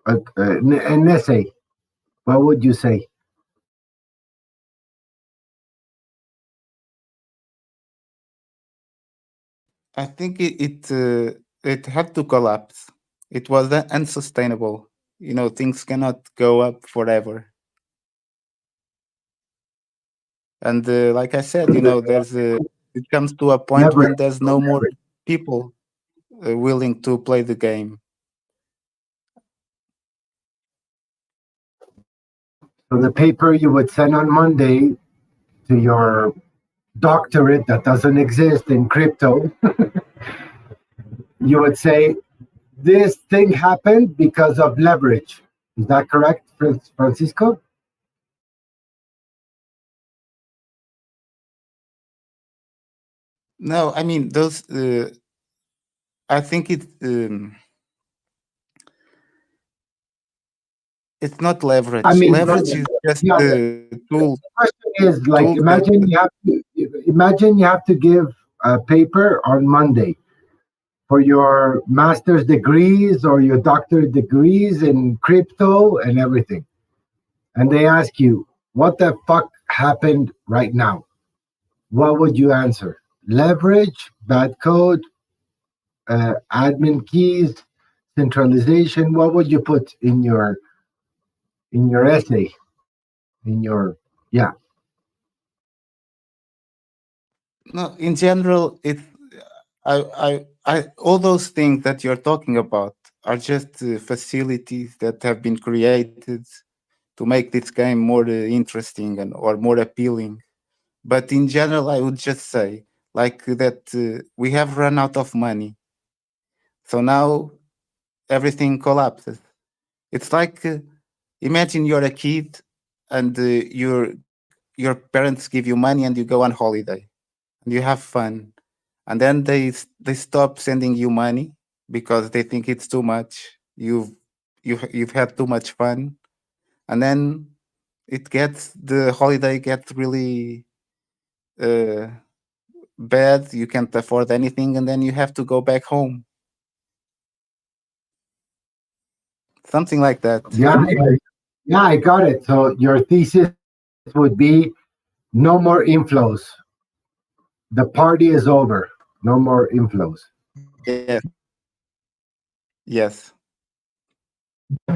Speaker 2: an essay, what would you say?
Speaker 10: I think it had to collapse. It was unsustainable. Things cannot go up forever. And like I said, it comes to a point when there's no more people willing to play the game.
Speaker 2: So the paper you would send on Monday to your doctorate that doesn't exist in crypto, you would say this thing happened because of leverage. Is that correct, Francisco?
Speaker 10: No, I mean those. I think It's not leverage.
Speaker 2: I mean,
Speaker 10: Leverage is just
Speaker 2: yeah,
Speaker 10: the tool.
Speaker 2: the question is like,
Speaker 10: Tool that
Speaker 2: imagine you have to give a paper on Monday for your master's degrees or your doctorate degrees in crypto and everything. And they ask you, what the fuck happened right now? What would you answer? Leverage, bad code, admin keys, centralization. What would you put in your essay? In your yeah.
Speaker 10: no, in general, all those things that you're talking about are just facilities that have been created to make this game more interesting and or more appealing. But in general, I would just say like that we have run out of money, so now everything collapses. It's like imagine you're a kid and your parents give you money and you go on holiday and you have fun, and then they stop sending you money because they think it's too much. You've had too much fun, and then the holiday gets really uh, bad. You can't afford anything, and then you have to go back home. Something like that.
Speaker 2: Yeah, I got it. So your thesis would be no more inflows. The party is over. No more inflows.
Speaker 10: Yes. Yes.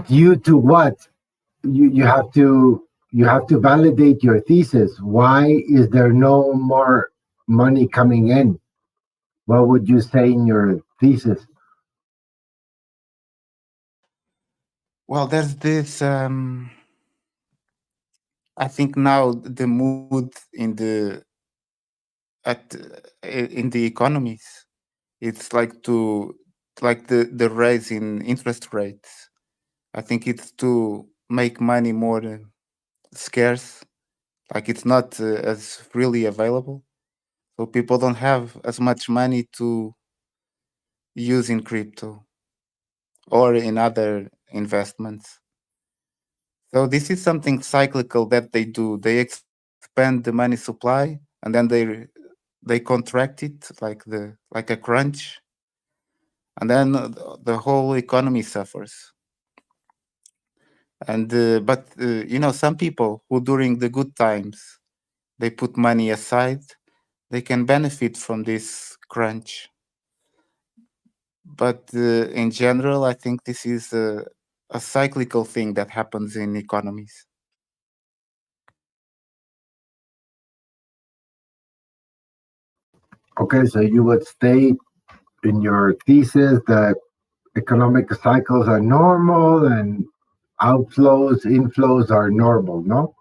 Speaker 2: Due to what? You have to validate your thesis. Why is there no more money coming in? What would you say in your thesis?
Speaker 10: Well, there's this. I think now the mood in the economies, it's like the rise in interest rates. I think it's to make money more scarce. Like it's not as freely available, so people don't have as much money to use in crypto or in other investments. So this is something cyclical that they do. They expand the money supply and then they contract it like a crunch, and then the whole economy suffers. And but some people who during the good times they put money aside, they can benefit from this crunch. But in general, I think this is a cyclical thing that happens in economies.
Speaker 2: Okay, so you would state in your thesis that economic cycles are normal and outflows, inflows are normal, no?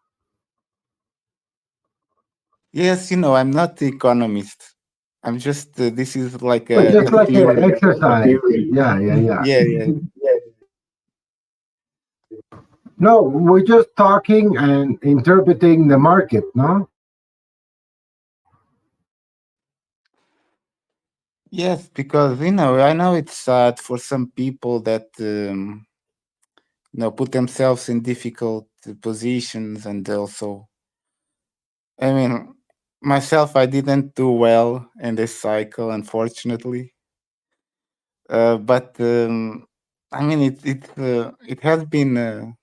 Speaker 10: Yes, I'm not the economist. I'm just this is like
Speaker 2: But just
Speaker 10: a
Speaker 2: like an
Speaker 10: theory.
Speaker 2: exercise. Yeah, yeah, yeah.
Speaker 10: Yeah.
Speaker 2: No, we're just talking and interpreting the market, no?
Speaker 10: Yes, because I know it's sad for some people that put themselves in difficult positions, and also, I mean, myself, I didn't do well in this cycle, unfortunately. But I mean, it has been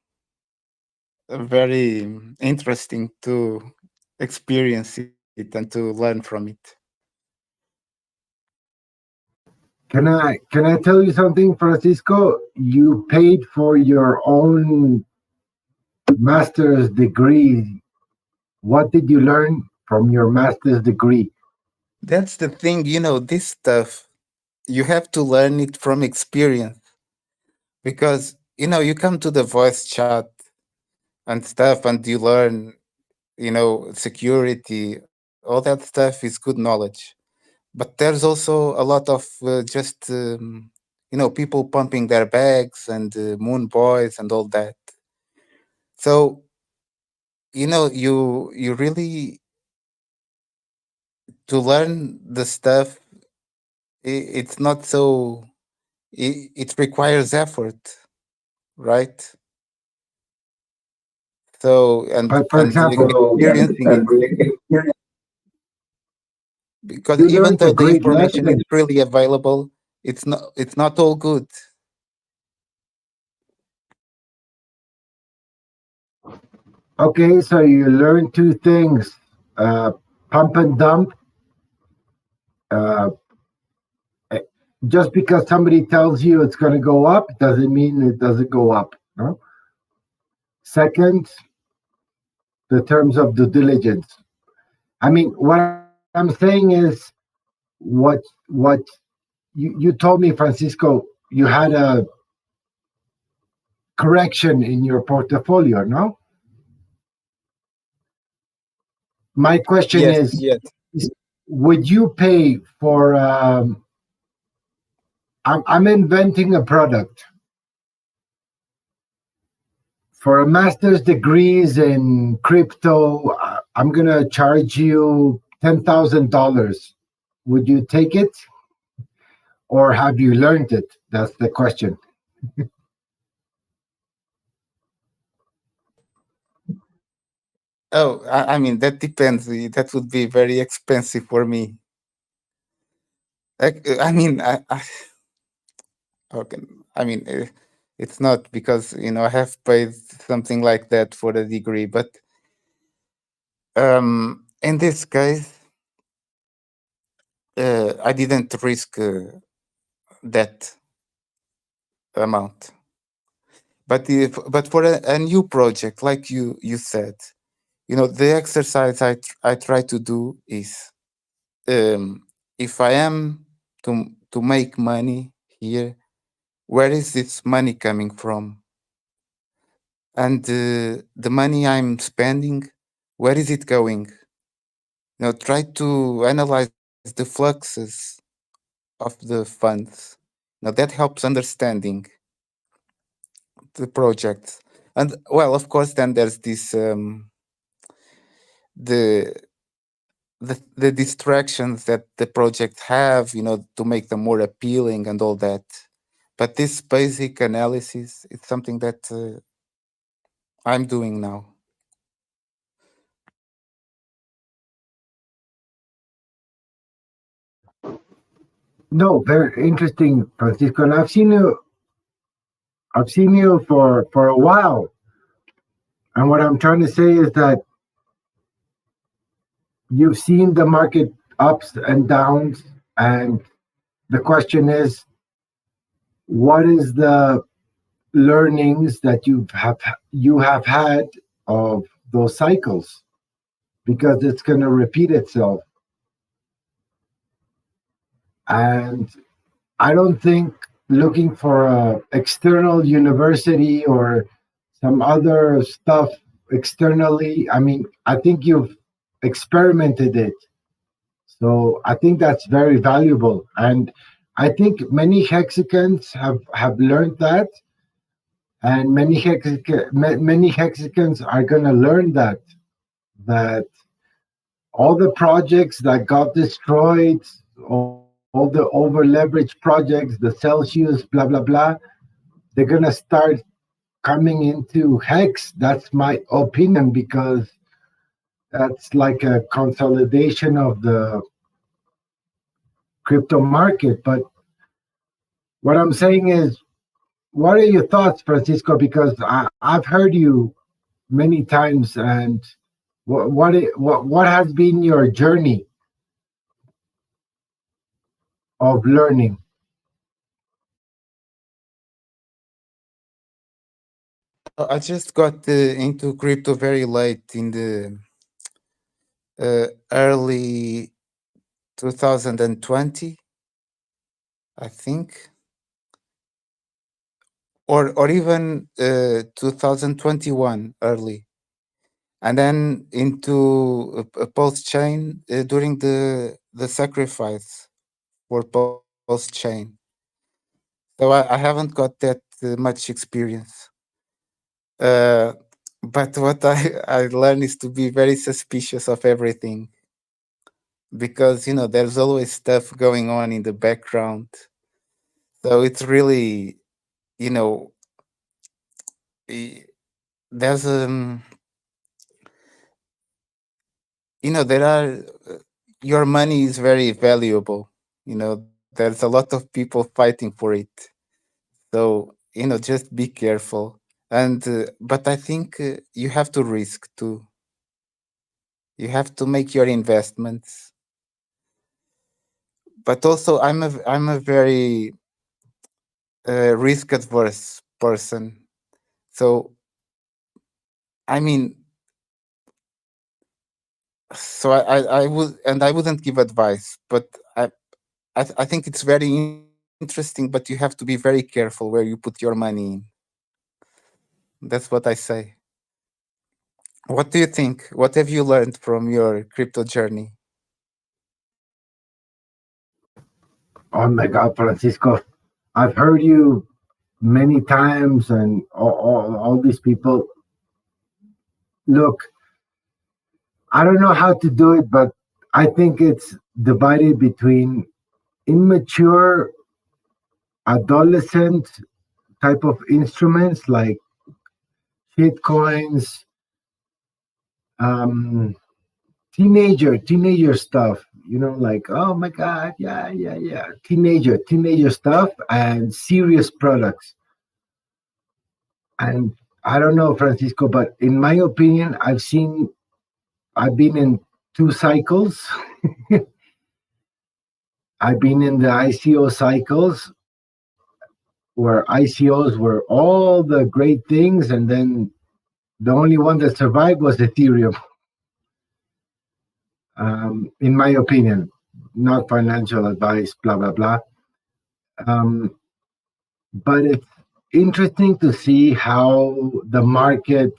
Speaker 10: very interesting to experience it and to learn from it.
Speaker 2: Can I tell you something, Francisco? You paid for your own master's degree. What did you learn from your master's degree?
Speaker 10: That's the thing, this stuff, you have to learn it from experience, because you come to the voice chat and stuff and you learn security, all that stuff is good knowledge, but there's also a lot of just people pumping their bags and moon boys and all that. So you really, to learn the stuff, it's not so, it requires effort, right? So
Speaker 2: But for
Speaker 10: and
Speaker 2: example,
Speaker 10: experiencing it, because
Speaker 2: you
Speaker 10: even
Speaker 2: learned a
Speaker 10: though the
Speaker 2: great
Speaker 10: information is
Speaker 2: lesson.
Speaker 10: freely available, it's not all good.
Speaker 2: Okay, so you learned two things: pump and dump. Uh, just because somebody tells you it's going to go up doesn't mean it doesn't go up. No. Second, the terms of due diligence. I mean, what I'm saying is, what you told me, Francisco, you had a correction in your portfolio, no? My question
Speaker 10: Yes,
Speaker 2: is,
Speaker 10: yes.
Speaker 2: would you pay for? I'm inventing a product for a master's degrees in crypto. I'm gonna charge you $10,000. Would you take it, or have you learned it? That's the question.
Speaker 10: Oh, I mean, that depends. That would be very expensive for me. I mean, okay. I mean, it's not because I have paid something like that for the degree, but in this case, I didn't risk that amount. But for a new project, like you said, the exercise I try to do is, if I am to make money here, where is this money coming from? And the money I'm spending, where is it going? Try to analyze the fluxes of the funds. Now that helps understanding the projects. And well, of course, then there's this the the distractions that the projects have, to make them more appealing and all that. But this basic analysis is something that I'm doing now.
Speaker 2: No, very interesting, Francisco. And I've seen you for a while. And what I'm trying to say is that you've seen the market ups and downs, and the question is, what is the learnings that you have had of those cycles? Because it's going to repeat itself. And I don't think looking for a external university or some other stuff externally, I mean, I think you've experimented it. So I think that's very valuable. And I think many hexicans have learned that, and many hexicans are going to learn that all the projects that got destroyed, all the over leveraged projects, the Celsius, blah blah blah, they're going to start coming into Hex. That's my opinion, because that's like a consolidation of the crypto market. But what I'm saying is, what are your thoughts, Francisco? Because I've heard you many times, and what has been your journey of learning?
Speaker 10: I just got into crypto very late in the early 2020, I think, or even 2021 early, and then into a Pulsechain during the sacrifice for Pulsechain. So I haven't got that much experience. But what I learned is to be very suspicious of everything, because there's always stuff going on in the background. So it's really, i- there's there are your money is very valuable. There's a lot of people fighting for it. So just be careful. And but I think you have to risk too. You have to make your investments. But also, I'm a very risk adverse person. So I mean, so I would, and I wouldn't give advice, but I think it's very interesting, but you have to be very careful where you put your money in. That's what I say. What do you think? What have you learned from your crypto journey?
Speaker 2: Oh my God, Francisco, I've heard you many times, and all these people. Look, I don't know how to do it, but I think it's divided between immature adolescent type of instruments like shitcoins, um, teenager stuff. Like, oh my God, yeah, teenager stuff, and serious products. And I don't know, Francisco, but in my opinion, I've been in two cycles. I've been in the ICO cycles where ICOs were all the great things, and then the only one that survived was Ethereum. In my opinion, not financial advice, blah blah blah. But it's interesting to see how the market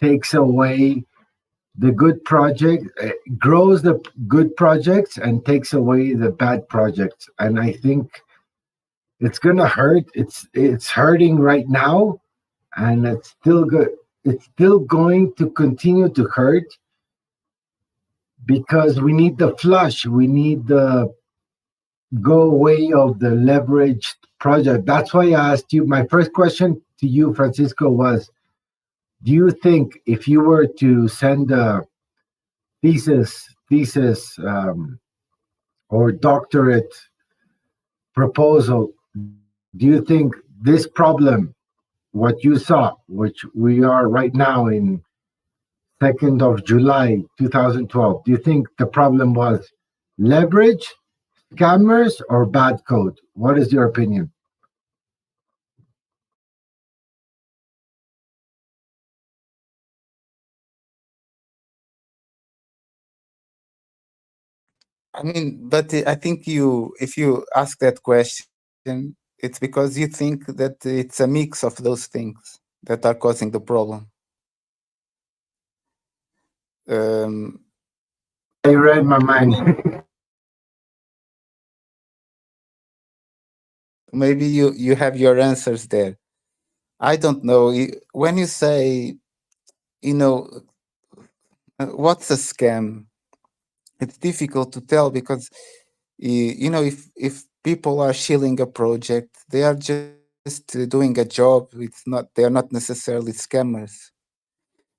Speaker 2: takes away the good project, grows the good projects and takes away the bad projects. And I think it's gonna hurt. It's hurting right now, and it's still good. It's still going to continue to hurt because we need the flush. We need the go away of the leveraged project. That's why I asked you. My first question to you, Francisco, was: do you think if you were to send a thesis or doctorate proposal, do you think this problem, what you saw, which we are right now in 2nd of July 2012, do you think the problem was leverage, scammers, or bad code? What is your opinion?
Speaker 10: I mean, but I think if you ask that question, it's because you think that it's a mix of those things that are causing the problem.
Speaker 2: You read my mind.
Speaker 10: Maybe you have your answers there. I don't know. When you say, what's a scam? It's difficult to tell because, if people are shilling a project, they are just doing a job. They are not necessarily scammers.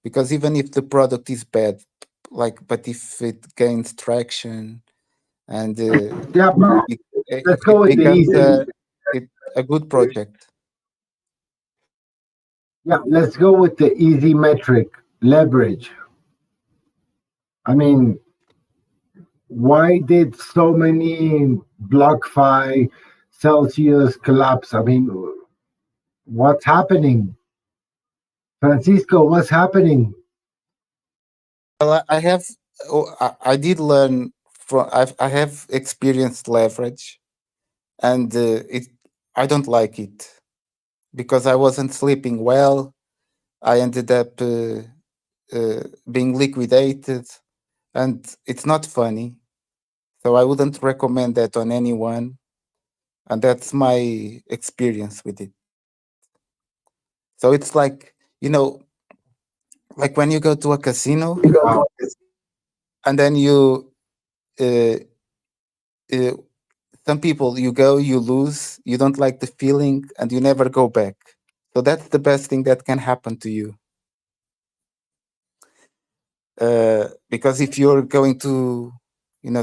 Speaker 10: Because even if the product is bad, but if it gains traction and
Speaker 2: Yeah, bro. Let's go with the
Speaker 10: becomes
Speaker 2: easy.
Speaker 10: a good project.
Speaker 2: Yeah, let's go with the easy metric, leverage. I mean, why did so many BlockFi, Celsius collapse? I mean, what's happening? Francisco, what's happening?
Speaker 10: Well, I did learn from. I have experienced leverage, and I don't like it because I wasn't sleeping well. I ended up being liquidated, and it's not funny. So I wouldn't recommend that on anyone, and that's my experience with it. So it's like like when you go to a casino, and then you. Uh, some people, you go, you lose, you don't like the feeling, and you never go back. So that's the best thing that can happen to you. Because if you're going to,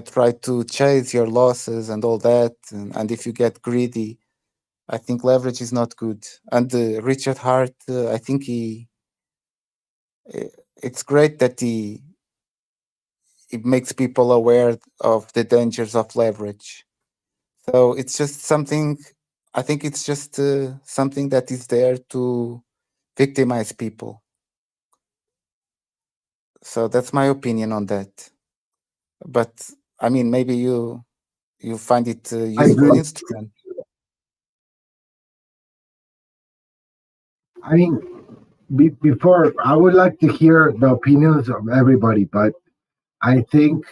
Speaker 10: try to chase your losses and all that, and if you get greedy, I think leverage is not good. And Richard Hart, I think it's great that it makes people aware of the dangers of leverage. So it's just something, I think it's just something that is there to victimize people. So that's my opinion on that. But I mean, maybe you find it a
Speaker 2: I
Speaker 10: useful
Speaker 2: agree.
Speaker 10: instrument.
Speaker 2: I mean, before I would like to hear the opinions of everybody, but I think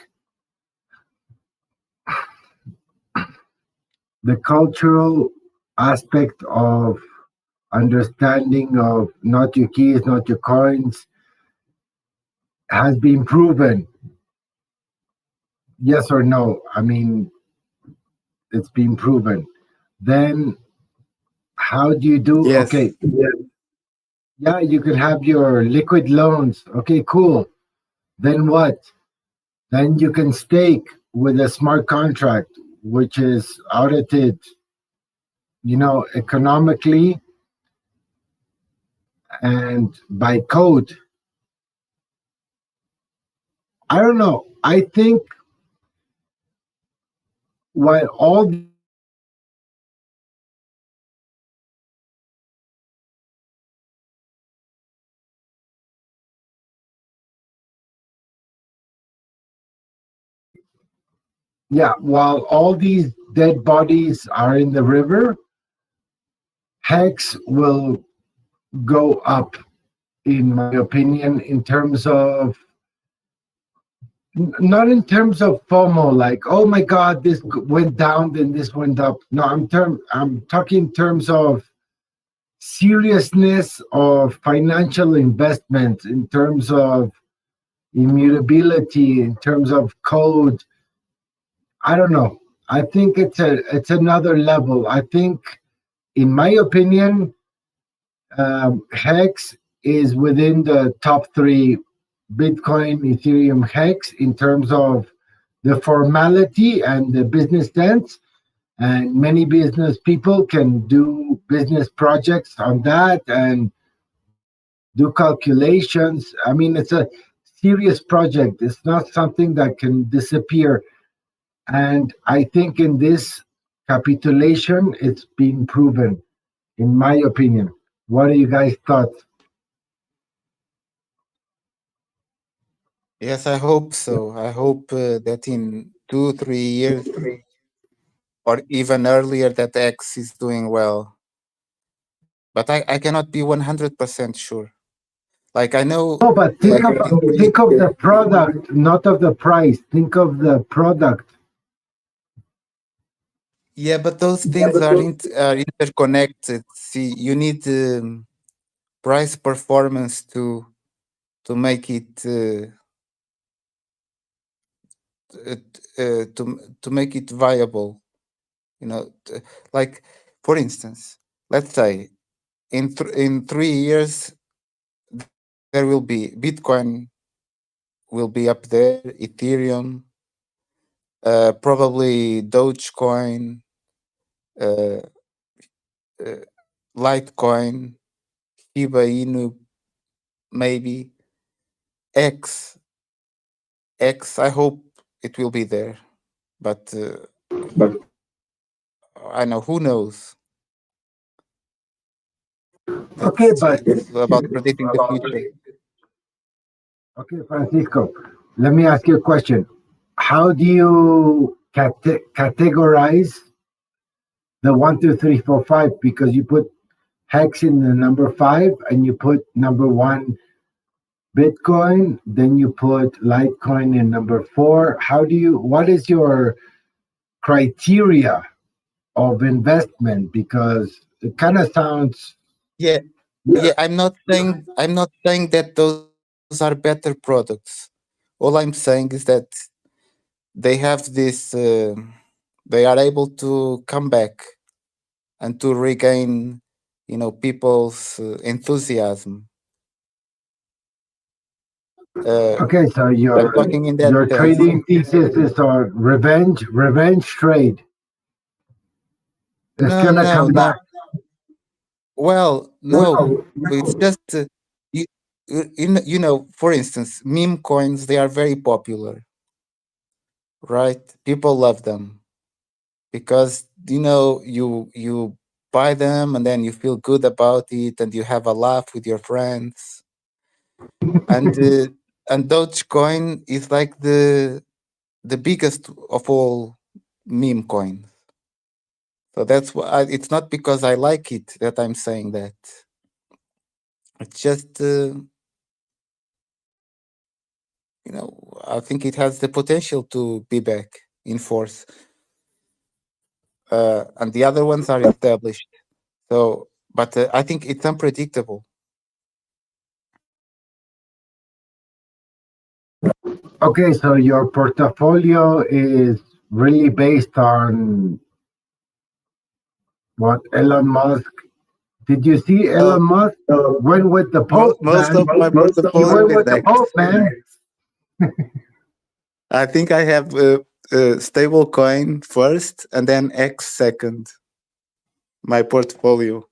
Speaker 2: the cultural aspect of understanding of not your keys, not your coins has been proven. Yes or no? I mean, it's been proven. Then how do you do?
Speaker 10: Yes.
Speaker 2: Okay, yeah, you could have your liquid loans. Okay, cool. Then what? Then you can stake with a smart contract, which is audited, economically and by code. I don't know. I think while all while all these dead bodies are in the river, Hex will go up, in my opinion, in terms of not in terms of FOMO, like, oh my God, this went down, then this went up. No, I'm talking in terms of seriousness of financial investment, in terms of immutability, in terms of code. I don't know. I think it's another level. I think, in my opinion, Hex is within the top three Bitcoin, Ethereum, Hex in terms of the formality and the business sense. And many business people can do business projects on that and do calculations. I mean, it's a serious project. It's not something that can disappear. And I think in this capitulation, it's been proven, in my opinion. What do you guys thought?
Speaker 10: Yes, I hope so. I hope that in 2-3 years or even earlier that X is doing well. But I cannot be 100% sure. Like I know.
Speaker 2: No, but think of the product, not of the price. Think of the product.
Speaker 10: Yeah, but those things are interconnected. See, you need price performance to make it to make it viable. Like for instance, let's say in 3 years there will be Bitcoin will be up there, Ethereum, probably Dogecoin, Litecoin, Shiba Inu, maybe X. I hope it will be there, but I know who knows.
Speaker 2: Okay, but
Speaker 10: It's about predicting the future.
Speaker 2: Okay, Francisco, let me ask you a question. How do you categorize the 1, 2, 3, 4, 5? Because you put hex in the number 5 and you put number 1 Bitcoin, then you put Litecoin in number 4. What is your criteria of investment? Because it kind of sounds.
Speaker 10: Yeah. I'm not saying that those are better products. All I'm saying is that they have this. They are able to come back and to regain, people's enthusiasm.
Speaker 2: Okay, so
Speaker 10: I'm
Speaker 2: your
Speaker 10: talking in that sense.
Speaker 2: trading thesis is on revenge trade. It's
Speaker 10: No,
Speaker 2: gonna
Speaker 10: no,
Speaker 2: come
Speaker 10: no.
Speaker 2: back.
Speaker 10: Well, no, it's just you, you know, for instance, meme coins, they are very popular, right? People love them because you know you buy them and then you feel good about it and you have a laugh with your friends. And Dogecoin is like the biggest of all meme coins. So that's why it's not because I like it that I'm saying that. It's just you know, I think it has the potential to be back in force. And the other ones are established. So, but I think it's unpredictable.
Speaker 2: Okay, so your portfolio is really based on what Elon Musk. Did you see Elon Musk went with the Pope,
Speaker 10: Most
Speaker 2: man?
Speaker 10: of my
Speaker 2: He
Speaker 10: portfolio
Speaker 2: went
Speaker 10: is
Speaker 2: with the
Speaker 10: that.
Speaker 2: Pope, man.
Speaker 10: I think I have stable coin first and then X second. My portfolio.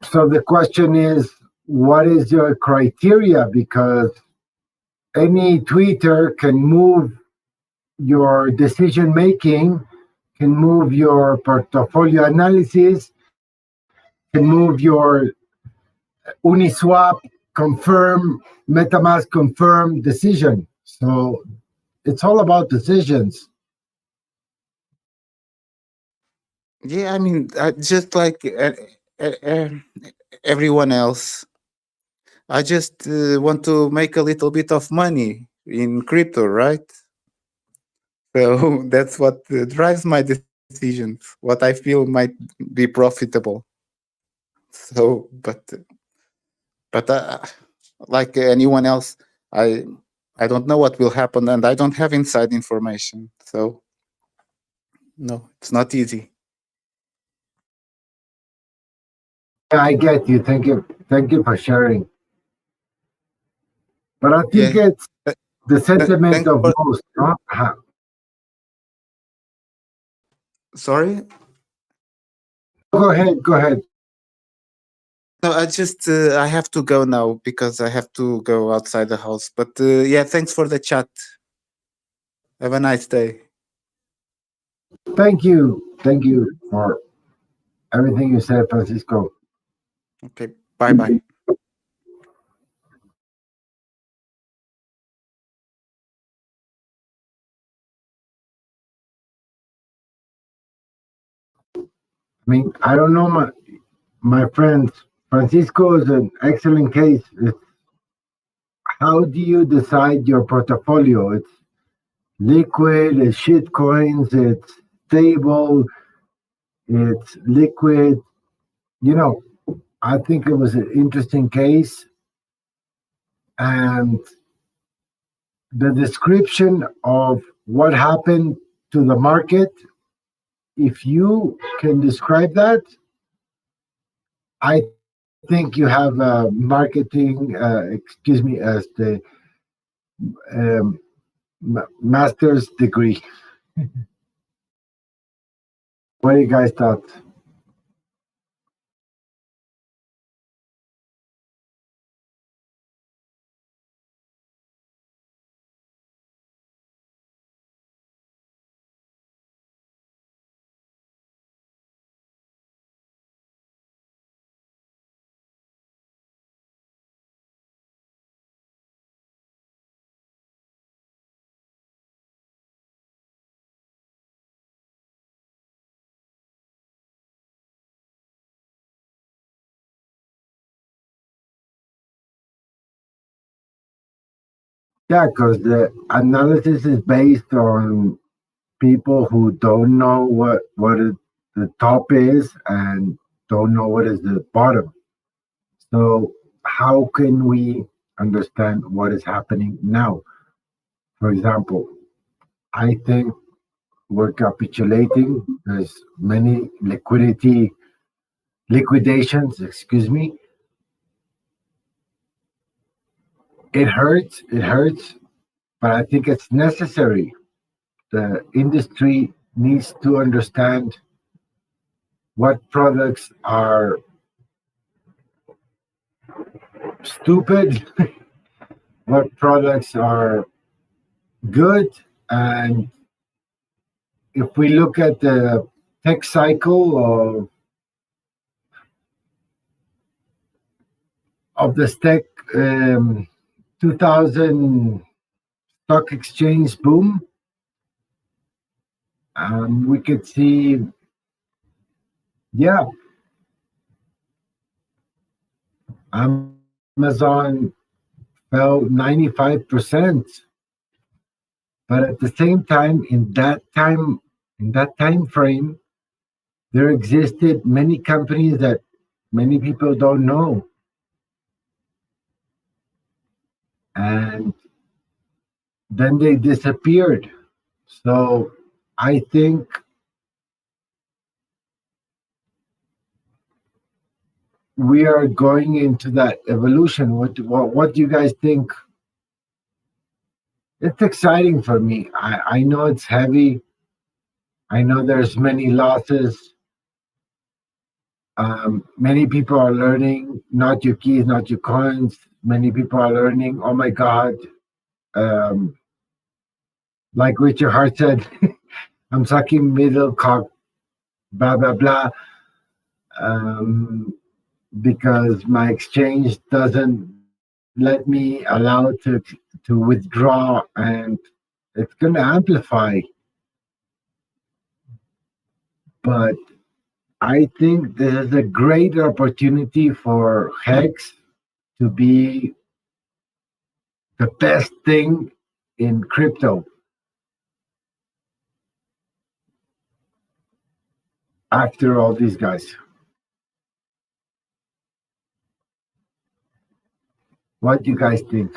Speaker 2: So the question is, what is your criteria? Because any tweeter can move your decision making, can move your portfolio analysis, can move your Uniswap confirm, MetaMask confirm decision. So it's all about decisions.
Speaker 10: Yeah, I mean, just like everyone else, I just want to make a little bit of money in crypto, right? So that's what drives my decisions, what I feel might be profitable. So, but like anyone else, I I don't know what will happen, and I don't have inside information. So, no, it's not easy.
Speaker 2: I get you. Thank you for sharing. But I think
Speaker 10: Yeah.
Speaker 2: it's the sentiment
Speaker 10: Thanks
Speaker 2: of
Speaker 10: for.
Speaker 2: most.
Speaker 10: Sorry.
Speaker 2: Go ahead. Go ahead.
Speaker 10: No, I have to go now because I have to go outside the house. But yeah, thanks for the chat. Have a nice day.
Speaker 2: Thank you. Thank you for everything you said, Francisco.
Speaker 10: Okay. Bye bye.
Speaker 2: I mean, I don't know my friends. Francisco is an excellent case. How do you decide your portfolio? It's liquid, it's shit coins, it's stable, it's liquid. You know, I think it was an interesting case. And the description of what happened to the market, if you can describe that, I think you have a marketing, as the um, master's degree. What do you guys thought? Yeah, because the analysis is based on people who don't know the top is and don't know what is the bottom. So how can we understand what is happening now? For example, I think we're capitulating. There's many liquidity liquidations, excuse me. It hurts, but I think it's necessary. The industry needs to understand what products are stupid, what products are good, and if we look at the tech cycle of the Stake 2000 stock exchange boom, we could see, yeah, Amazon fell 95%, but at the same time, in that time frame, there existed many companies that many people don't know, and then they disappeared. So I think we are going into that evolution. What do you guys think? It's exciting for me. I know it's heavy. I know there's many losses. Many people are learning, not your keys, not your coins. Many people are learning, oh my God. Like Richard Hart said, I'm sucking middle cock, blah, blah, blah. Because my exchange doesn't let me allow to withdraw, and it's going to amplify. But I think this is a great opportunity for HEX to be the best thing in crypto after all these guys. What do you guys think?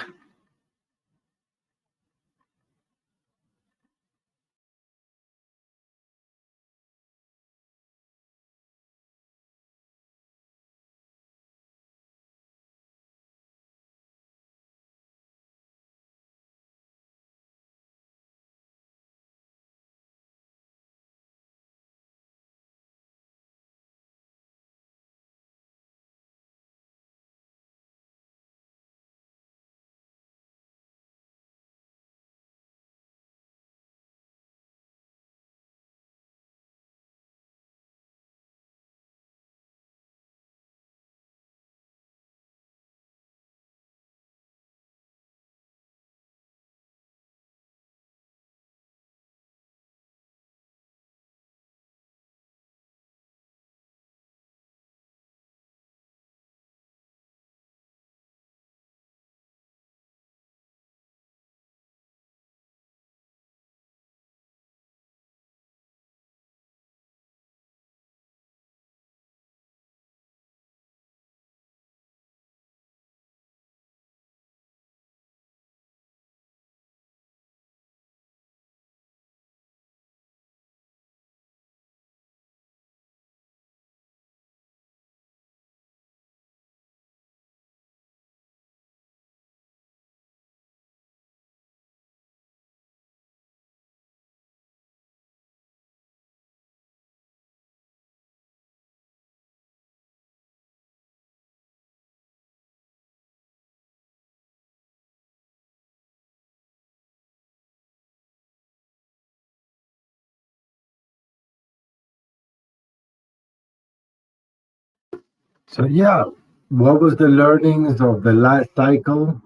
Speaker 2: So yeah, what was the learnings of the last cycle,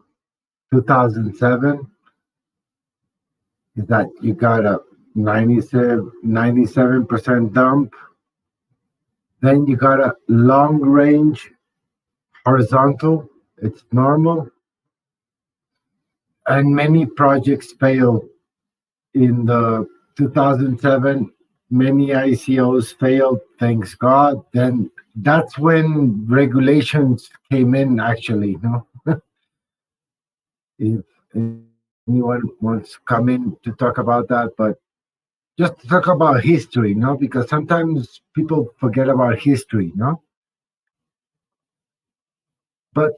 Speaker 2: 2007? Is that you got a 97% dump. Then you got a long range horizontal. It's normal. And many projects failed in the 2007. Many ICOs failed, thanks God. Then that's when regulations came in, actually. If anyone wants to come in to talk about that, but just to talk about history, because sometimes people forget about history, But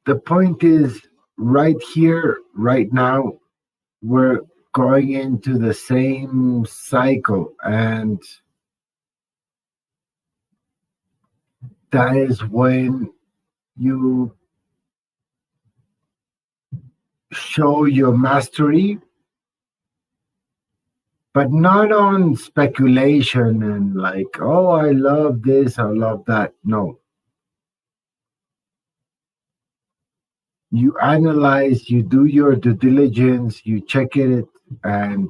Speaker 2: the point is, right here, right now, we're going into the same cycle, and that is when you show your mastery, but not on speculation and like, oh, I love this, I love that. No. You analyze, you do your due diligence, you check it, and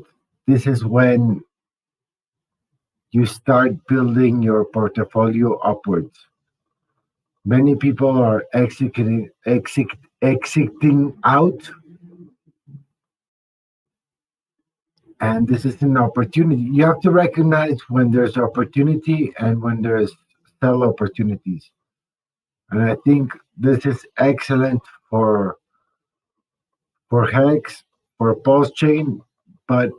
Speaker 2: this is when you start building your portfolio upwards. Many people are exiting out, and this is an opportunity. You have to recognize when there's opportunity and when there's sell opportunities. And I think this is excellent for Hex, for Pulsechain, but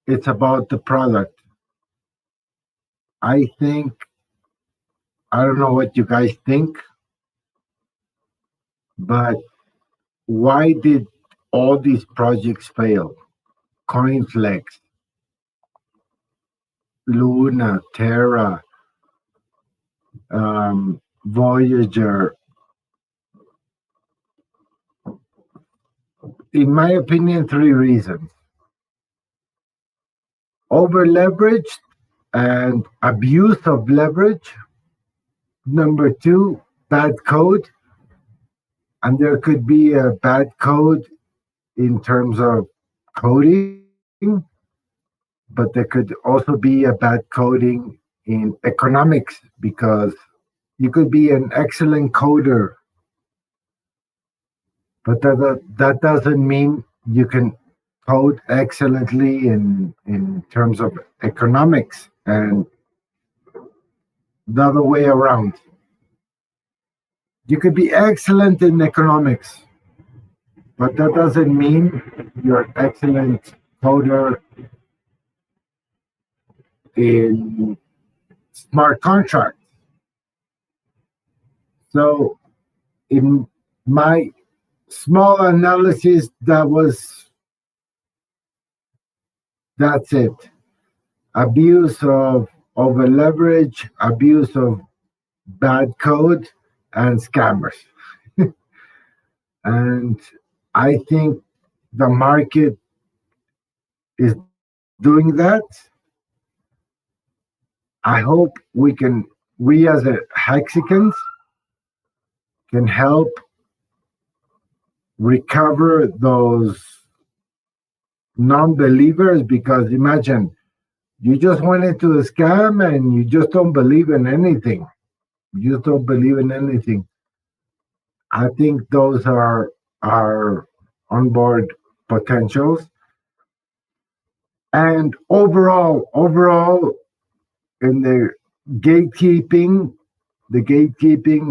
Speaker 2: it's about the product. I think, I don't know what you guys think, but why did all these projects fail? Coinflex, Luna, Terra, Voyager. In my opinion, three reasons: over leveraged and abuse of leverage. Number two, bad code. And there could be a bad code in terms of coding, but there could also be a bad coding in economics, because you could be an excellent coder, but that doesn't mean you can code excellently in terms of economics, and the other way around. You could be excellent in economics, but that doesn't mean you're an excellent coder in smart contracts. So in my small analysis, that's it. Abuse of over leverage, abuse of bad code, and scammers. And I think the market is doing that. I hope we as a Hexicans can help recover those non-believers, because imagine you just went into a scam and you just don't believe in anything. You just don't believe in anything. I think those are our onboard potentials. And overall, in the gatekeeping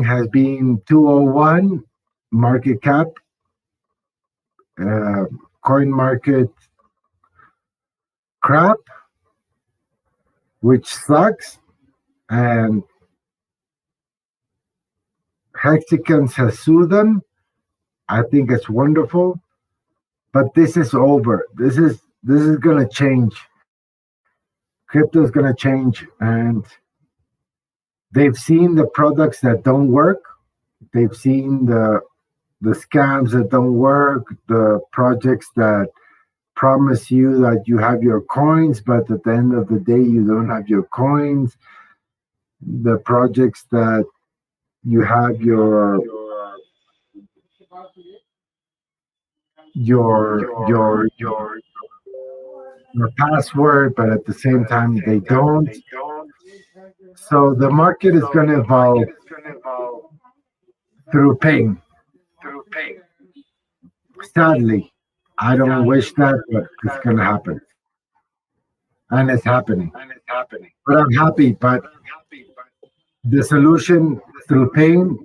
Speaker 2: has been 201 market cap, coin market crap, which sucks. And Hexicans has sued them. I think it's wonderful, but this is over. This is gonna change. Crypto is gonna change, and they've seen the products that don't work. They've seen the scams that don't work, the projects that promise you that you have your coins, but at the end of the day, you don't have your coins. The projects that you have your password, but at the same time they don't. So the market is going to evolve through pain. Sadly, I don't wish that, but it's going to happen, and it's happening. But I'm happy. But the solution through pain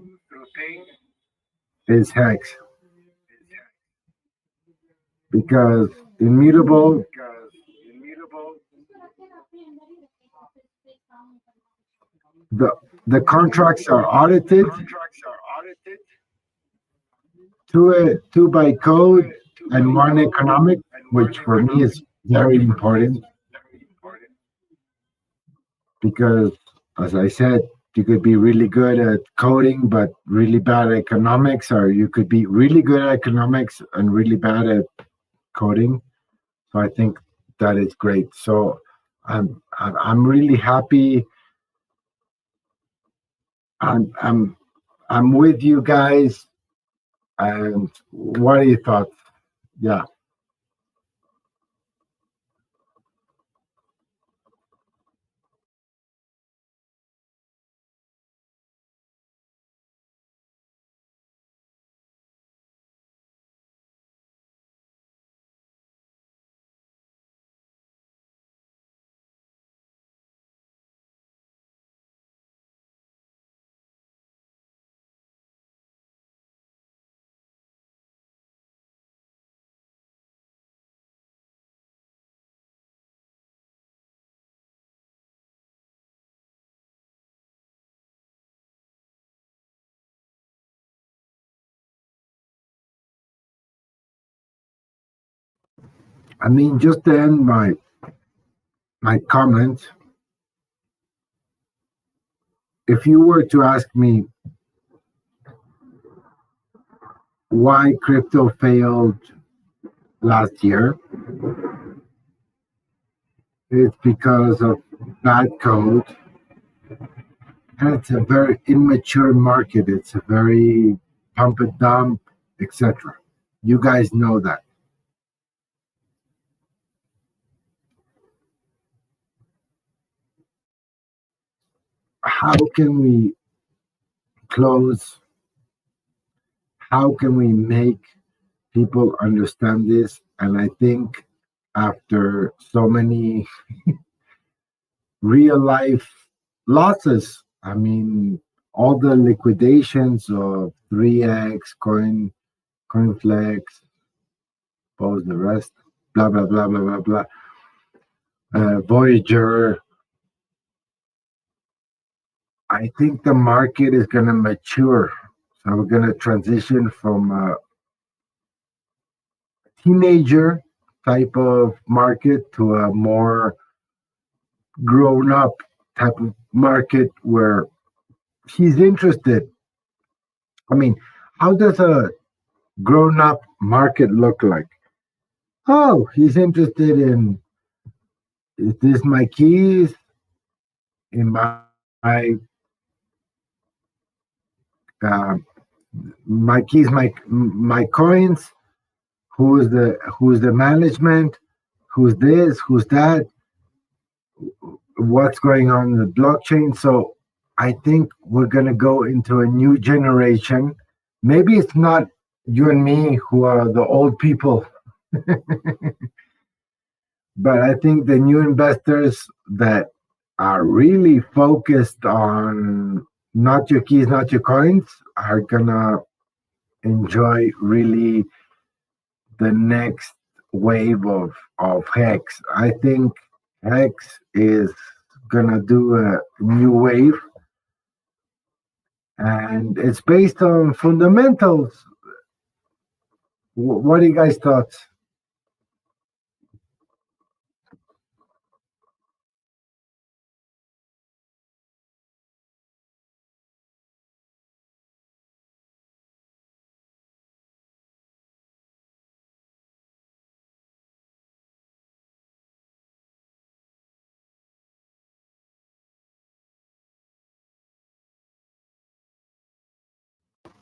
Speaker 2: is Hex, because immutable. The contracts are audited. two by code and one economic, which for me is very important because, as I said, you could be really good at coding but really bad at economics, or you could be really good at economics and really bad at coding. So I think that is great. So I'm really happy. I'm with you guys. And what are your thoughts? Yeah. I mean, just to end my comment, if you were to ask me why crypto failed last year, it's because of bad code, and it's a very immature market. It's a very pump and dump, etc. You guys know that. How can we close? How can we make people understand this? And I think after so many real life losses, I mean, all the liquidations of 3x, Coinflex, Pose the rest, blah, blah, blah, blah, blah, blah. Voyager. I think the market is going to mature. So we're going to transition from a teenager type of market to a more grown up type of market where he's interested. I mean, how does a grown up market look like? Oh, he's interested in, is this my keys in my uh, my keys, my coins? Who's the management? Who's this? Who's that? What's going on in the blockchain? So I think we're gonna go into a new generation. Maybe it's not you and me who are the old people, but I think the new investors that are really focused on not your keys, not your coins, are gonna enjoy really the next wave of Hex. I think Hex is gonna do a new wave, and it's based on fundamentals. What are you guys' thoughts?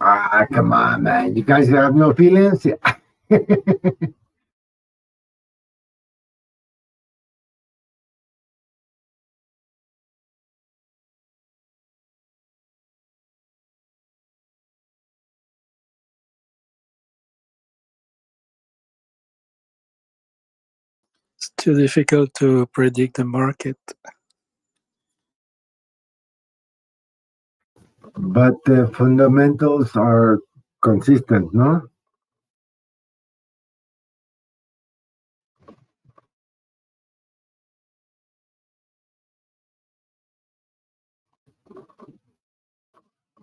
Speaker 2: Ah, come on, man. You guys have no feelings?
Speaker 11: It's too difficult to predict the market.
Speaker 2: But the fundamentals are consistent, no?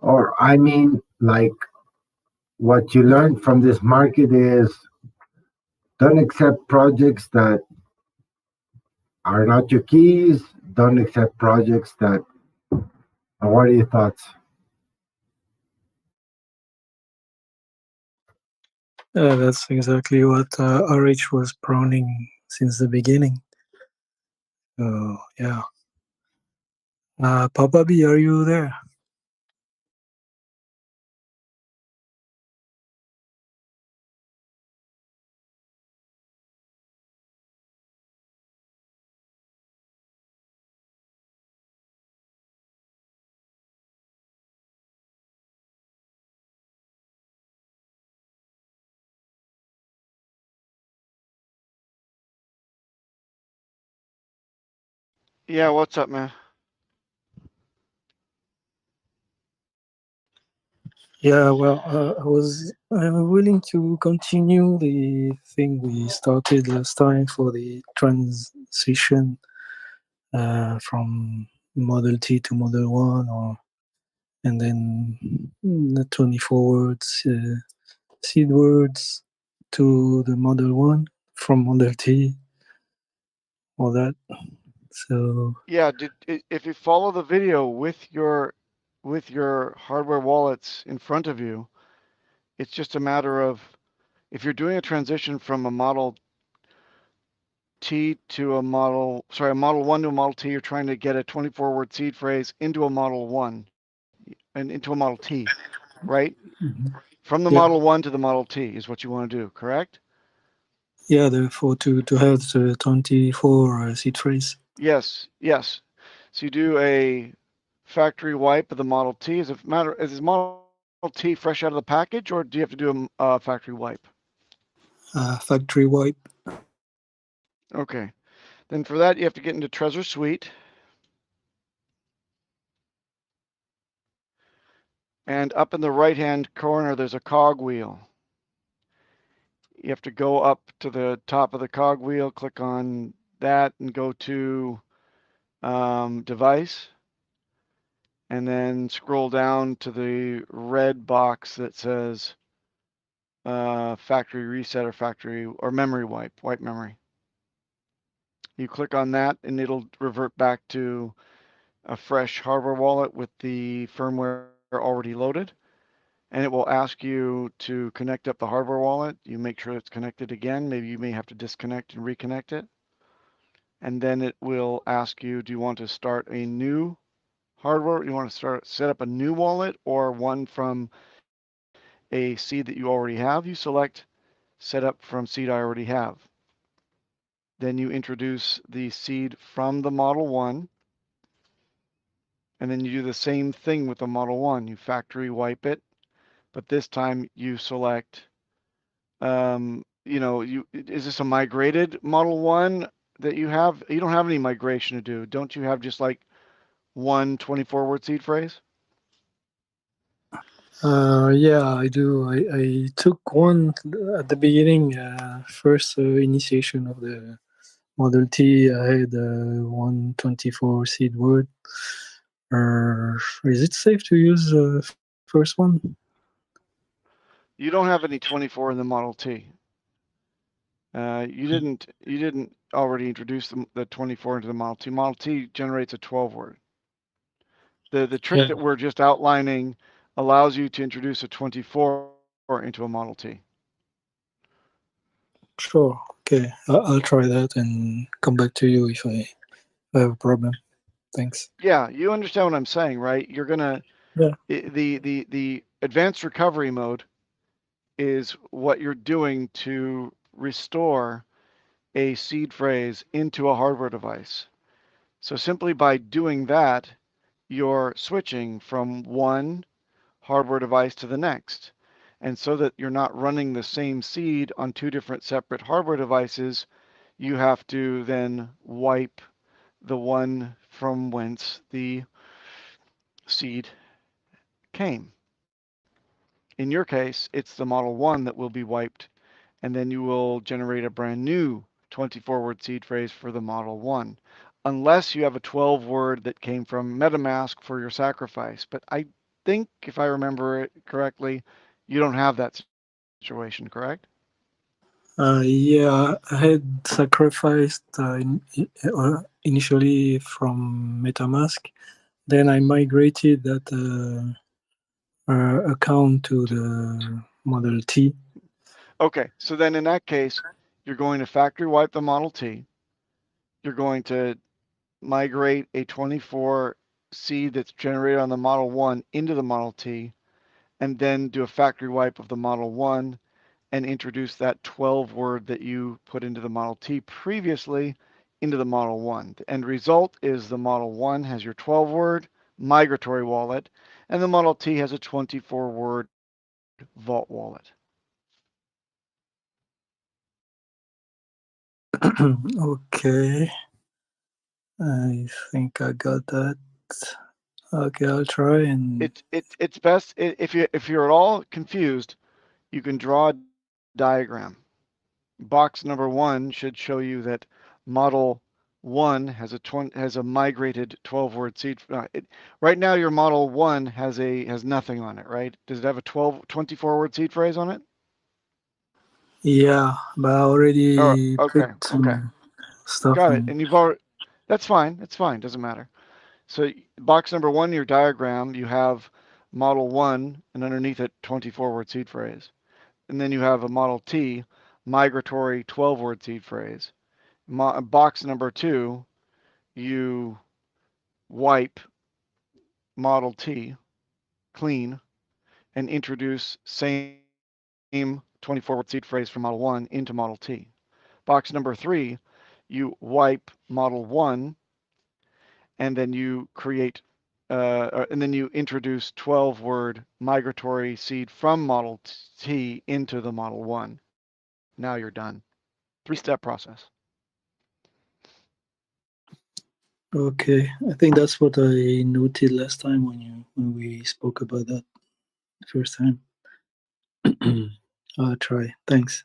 Speaker 2: Or, I mean, like what you learn from this market is don't accept projects that are not your keys. Don't accept projects that. What are your thoughts?
Speaker 11: That's exactly what RH was proning since the beginning. Yeah. Papa B, are you there?
Speaker 7: Yeah, what's up, man?
Speaker 11: Yeah, well, I was willing to continue the thing we started last time for the transition from Model T to Model 1, and then the 24 words, seed words to the Model 1 from Model T, all that. So
Speaker 7: Yeah, if you follow the video with your hardware wallets in front of you, it's just a matter of if you're doing a transition from a Model T to a Model 1 to a Model T, you're trying to get a 24-word seed phrase into a Model 1 and into a Model T, right? From the
Speaker 11: yeah,
Speaker 7: Model 1 to the Model T is what you want to do, correct?
Speaker 11: yeah, therefore to have the 24 seed phrase.
Speaker 7: Yes, yes. So you do a factory wipe of the Model T. Is this Model T fresh out of the package, or do you have to do a factory wipe?
Speaker 11: Factory wipe.
Speaker 7: Okay. Then for that, you have to get into Trezor Suite. And up in the right-hand corner, there's a cog wheel. You have to go up to the top of the cog wheel, click on that, and go to Device. And then scroll down to the red box that says Factory Reset or Memory Wipe, Wipe Memory. You click on that, and it'll revert back to a fresh hardware wallet with the firmware already loaded. And it will ask you to connect up the hardware wallet. You make sure it's connected again. Maybe you may have to disconnect and reconnect it. And then it will ask you, do you want to start a new hardware? You want to set up a new wallet or one from a seed that you already have? You select set up from seed I already have. Then you introduce the seed from the Model 1. And then you do the same thing with the Model 1. You factory wipe it, but this time you select, is this a migrated Model 1 that you have? You don't have any migration to do. Don't you have just like one 24-word seed phrase?
Speaker 11: Yeah, I do. I took one at the beginning, first initiation of the Model T. I had 124 seed word. Is it safe to use first one?
Speaker 7: You don't have any 24 in the Model T. You didn't already introduce the 24 into the Model T. Model T generates a 12-word. The trick
Speaker 11: Yeah,
Speaker 7: that we're just outlining allows you to introduce a 24 into a Model T.
Speaker 11: sure. Okay, I'll try that and come back to you if I have a problem. Thanks.
Speaker 7: Yeah, you understand what I'm saying, right? You're gonna
Speaker 11: Yeah,
Speaker 7: the advanced recovery mode is what you're doing to restore a seed phrase into a hardware device. So simply by doing that, you're switching from one hardware device to the next. And so that you're not running the same seed on two different separate hardware devices, you have to then wipe the one from whence the seed came. In your case, it's the Model 1 that will be wiped, and then you will generate a brand new 24-word seed phrase for the Model 1, unless you have a 12-word that came from MetaMask for your sacrifice. But I think, if I remember it correctly, You don't have that situation, correct?
Speaker 11: Yeah, I had sacrificed initially from MetaMask. Then I migrated that account to the Model T.
Speaker 7: Okay, so then in that case, you're going to factory wipe the Model T. You're going to migrate a 24 seed that's generated on the Model 1 into the Model T, and then do a factory wipe of the Model 1 and introduce that 12 word that you put into the Model T previously into the Model 1. The end result is the Model 1 has your 12 word migratory wallet, and the Model T has a 24 word vault wallet.
Speaker 11: Okay, I think I got that. Okay, I'll try and.
Speaker 7: It's best if you're at all confused, you can draw a diagram. Box number 1 should show you that Model 1 has a migrated 12-word seed. Right now, your Model 1 has nothing on it, right? Does it have a 24-word seed phrase on it?
Speaker 11: Yeah, but I
Speaker 7: Oh,
Speaker 11: already
Speaker 7: okay,
Speaker 11: put some stuff
Speaker 7: got it.
Speaker 11: in.
Speaker 7: And you've already. That's fine. It's fine. Doesn't matter. So box number 1, your diagram, you have Model 1, and underneath it, 24-word seed phrase. And then you have a Model T, migratory 12-word seed phrase. Box number 2, you wipe Model T clean and introduce same 24-word seed phrase from Model 1 into Model T. Box number 3, you wipe Model 1 and then you create and then you introduce 12-word migratory seed from Model T into the Model 1. Now you're done. 3-step process.
Speaker 11: Okay, I think that's what I noted last time when we spoke about that the first time. I'll try. Thanks.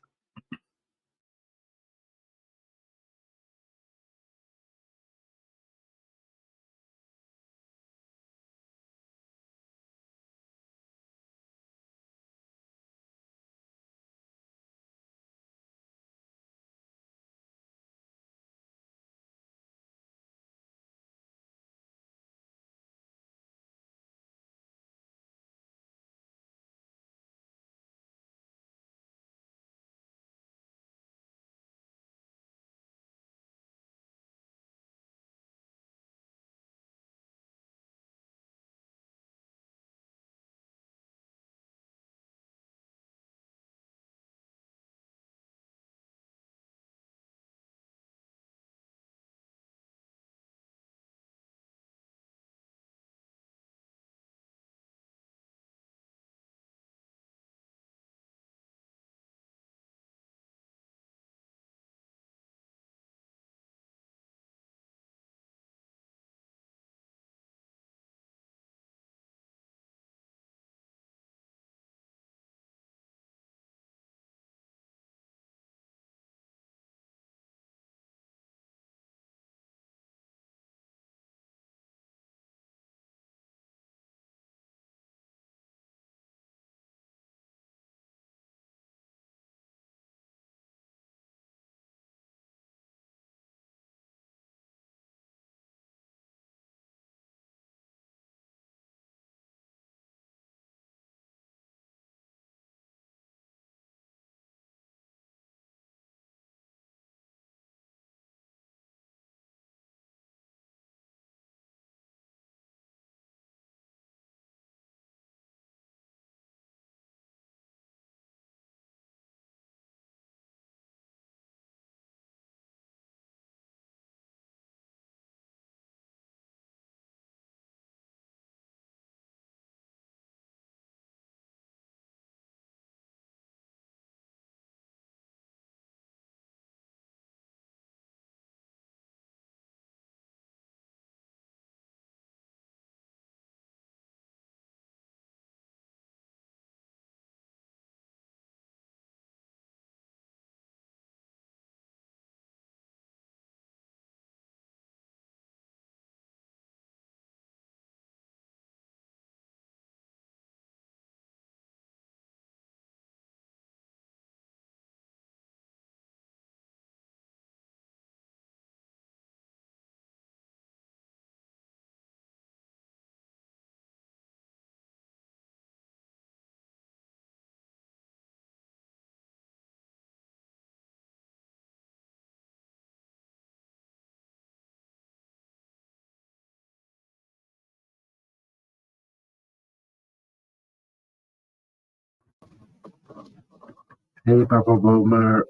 Speaker 2: Hey, Papa Boomer,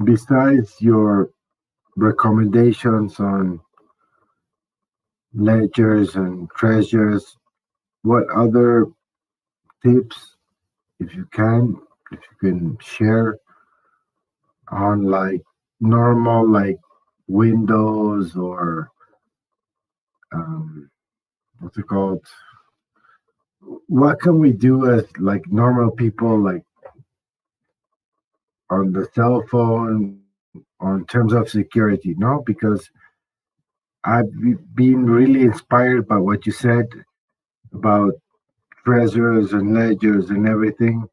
Speaker 2: besides your recommendations on ledgers and treasures, what other tips, if you can share on like normal, like Windows or what's it called? What can we do as like normal people, like on the cell phone, on terms of security? No, because I've been really inspired by what you said about treasures and ledgers and everything.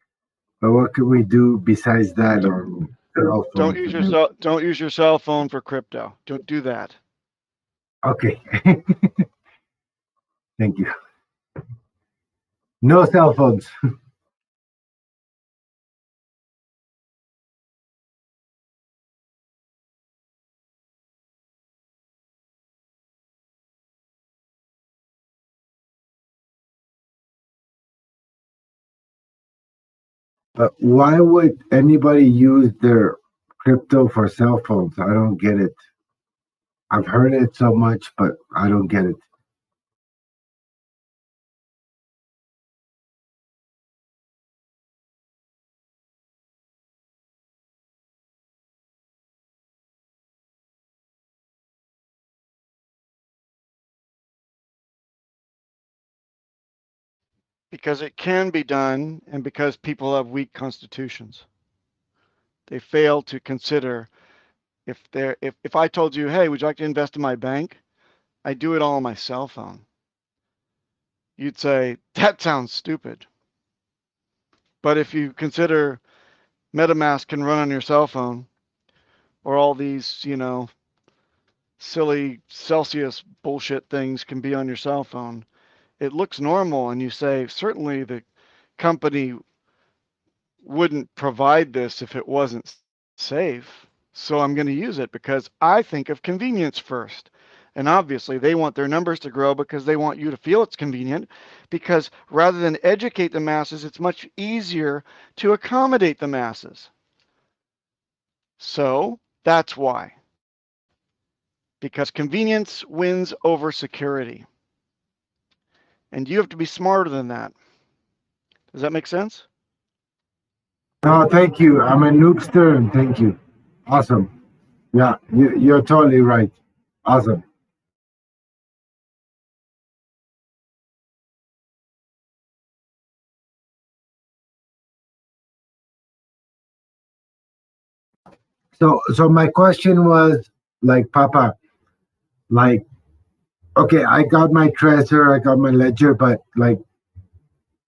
Speaker 2: But what can we do besides that on cell
Speaker 7: Don't
Speaker 2: phones?
Speaker 7: use your don't use your cell phone for crypto. Don't do that.
Speaker 2: Okay, thank you. No cell phones. But why would anybody use their crypto for cell phones? I don't get it. I've heard it so much, but I don't get it.
Speaker 7: Because it can be done and because people have weak constitutions. They fail to consider if I told you, hey, would you like to invest in my bank? I do it all on my cell phone. You'd say, that sounds stupid. But if you consider MetaMask can run on your cell phone, or all these, silly Celsius bullshit things can be on your cell phone, it looks normal. And you say, certainly the company wouldn't provide this if it wasn't safe. So I'm going to use it because I think of convenience first. And obviously, they want their numbers to grow because they want you to feel it's convenient. Because rather than educate the masses, it's much easier to accommodate the masses. So that's why. Because convenience wins over security. And you have to be smarter than that. Does that make sense?
Speaker 2: No, thank you. I'm a noobster, and thank you. Awesome. Yeah, you're totally right. Awesome. So my question was like, Papa, like, okay, I got my treasure, I got my ledger, but like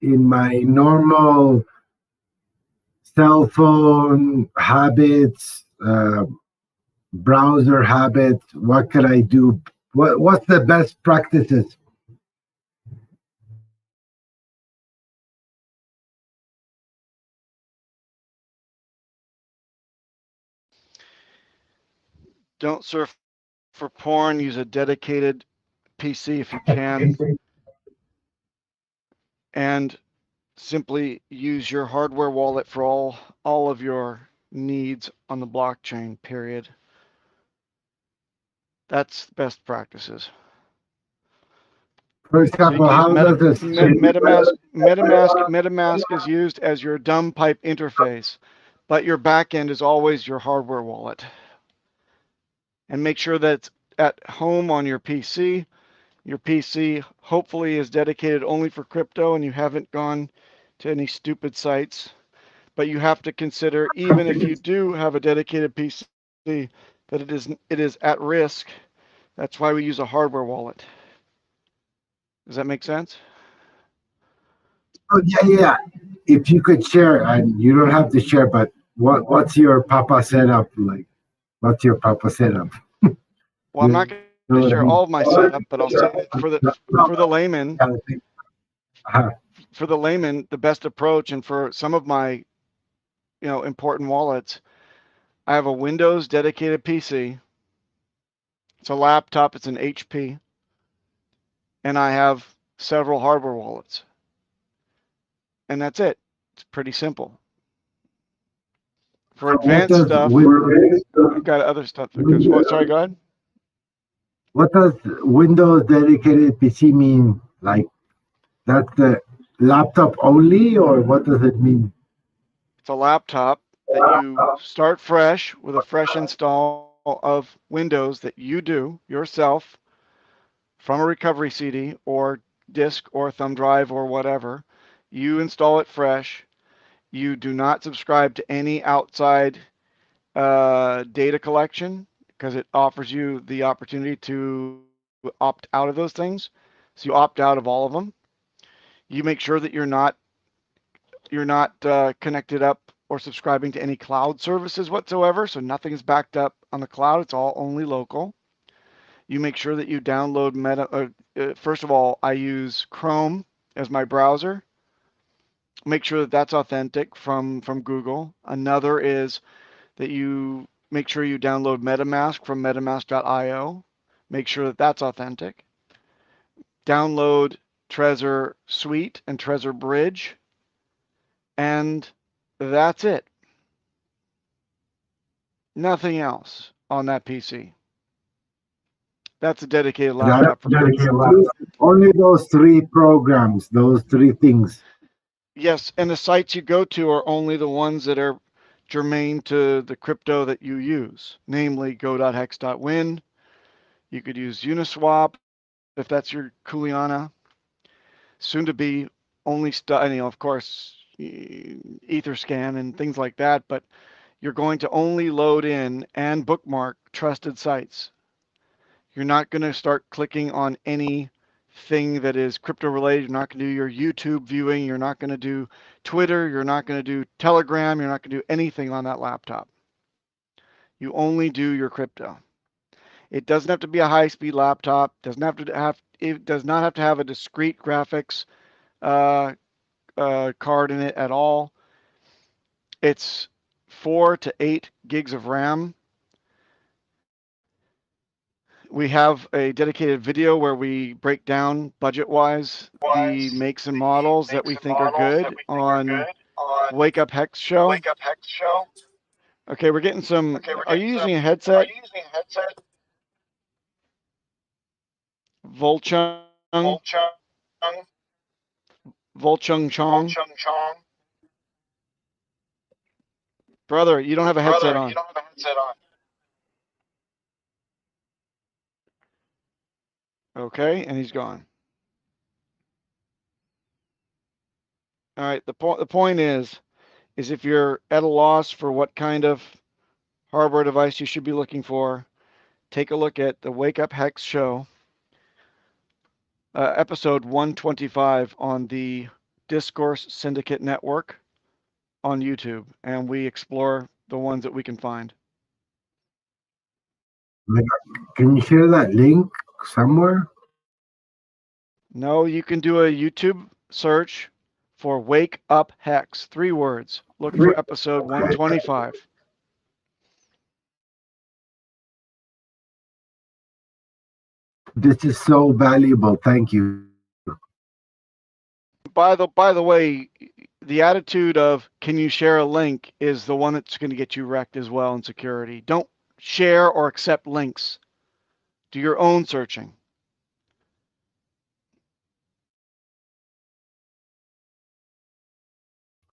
Speaker 2: in my normal cell phone habits, browser habits, what could I do? What's the best practices?
Speaker 7: Don't surf for porn. Use a dedicated PC if you can. And simply use your hardware wallet for all of your needs on the blockchain, period. That's best practices.
Speaker 2: For example, how does this
Speaker 7: MetaMask is used as your dumb pipe interface, but your backend is always your hardware wallet. And make sure that it's at home on your PC. Your PC hopefully is dedicated only for crypto and you haven't gone to any stupid sites. But you have to consider, even if you do have a dedicated PC, that it is at risk. That's why we use a hardware wallet. Does that make sense?
Speaker 2: Oh yeah. If you could share, and you don't have to share, but what's your Papa setup like? What's your Papa setup?
Speaker 7: Well, I'm not going to share all of my setup, but I'll say for the layman, the best approach, and for some of my important wallets, I have a Windows dedicated PC. It's a laptop. It's an HP, and I have several hardware wallets, and that's it. It's pretty simple. For
Speaker 2: What
Speaker 7: advanced
Speaker 2: does
Speaker 7: stuff, we've got other stuff that goes. Oh, sorry, go ahead.
Speaker 2: what does Windows dedicated PC mean? Like that's the laptop only, or what does it mean?
Speaker 7: It's a laptop that you start fresh with a fresh install of Windows that you do yourself from a recovery CD or disk or thumb drive or whatever. You install it fresh. You do not subscribe to any outside data collection because it offers you the opportunity to opt out of those things. So you opt out of all of them. You make sure that you're not connected up or subscribing to any cloud services whatsoever. So nothing's backed up on the cloud. It's all only local. You make sure that you download first of all, I use Chrome as my browser. Make sure that that's authentic from Google. Another is that you make sure you download MetaMask from metamask.io. Make sure that that's authentic. Download Trezor Suite and Trezor Bridge. And that's it. Nothing else on that PC. That's a dedicated laptop for
Speaker 2: Dedicated laptop. Only those three programs, those three things.
Speaker 7: Yes, and the sites you go to are only the ones that are germane to the crypto that you use, namely go.hex.win. You could use Uniswap if that's your Kuliana. Soon to be only of course, Etherscan and things like that, but you're going to only load in and bookmark trusted sites. You're not going to start clicking on anything that is crypto related. You're not going to do your YouTube viewing. You're not going to do Twitter. You're not going to do Telegram. You're not going to do anything on that laptop. You only do your crypto. It doesn't have to be a high-speed laptop. It does not have to have a discrete graphics card in it at all. It's 4 to 8 gigs of RAM. We have a dedicated video where we break down budget-wise the makes and models that we think are good on Wake Up Hex show. Okay, we're getting some. Are you using a headset? Volchung. Volchung Chong. Brother, you don't have a headset on. Okay, and he's gone. All right, the point is if you're at a loss for what kind of hardware device you should be looking for, take a look at the Wake Up Hex show, episode 125 on the Discourse Syndicate Network on YouTube, and we explore the ones that we can find.
Speaker 2: Can you share that link somewhere?
Speaker 7: No, you can do a YouTube search for Wake Up Hex, 3 words. Look for episode 125.
Speaker 2: This is so valuable. Thank you.
Speaker 7: By the way, the attitude of can you share a link is the one that's going to get you wrecked as well in security. Don't share or accept links. Do your own searching.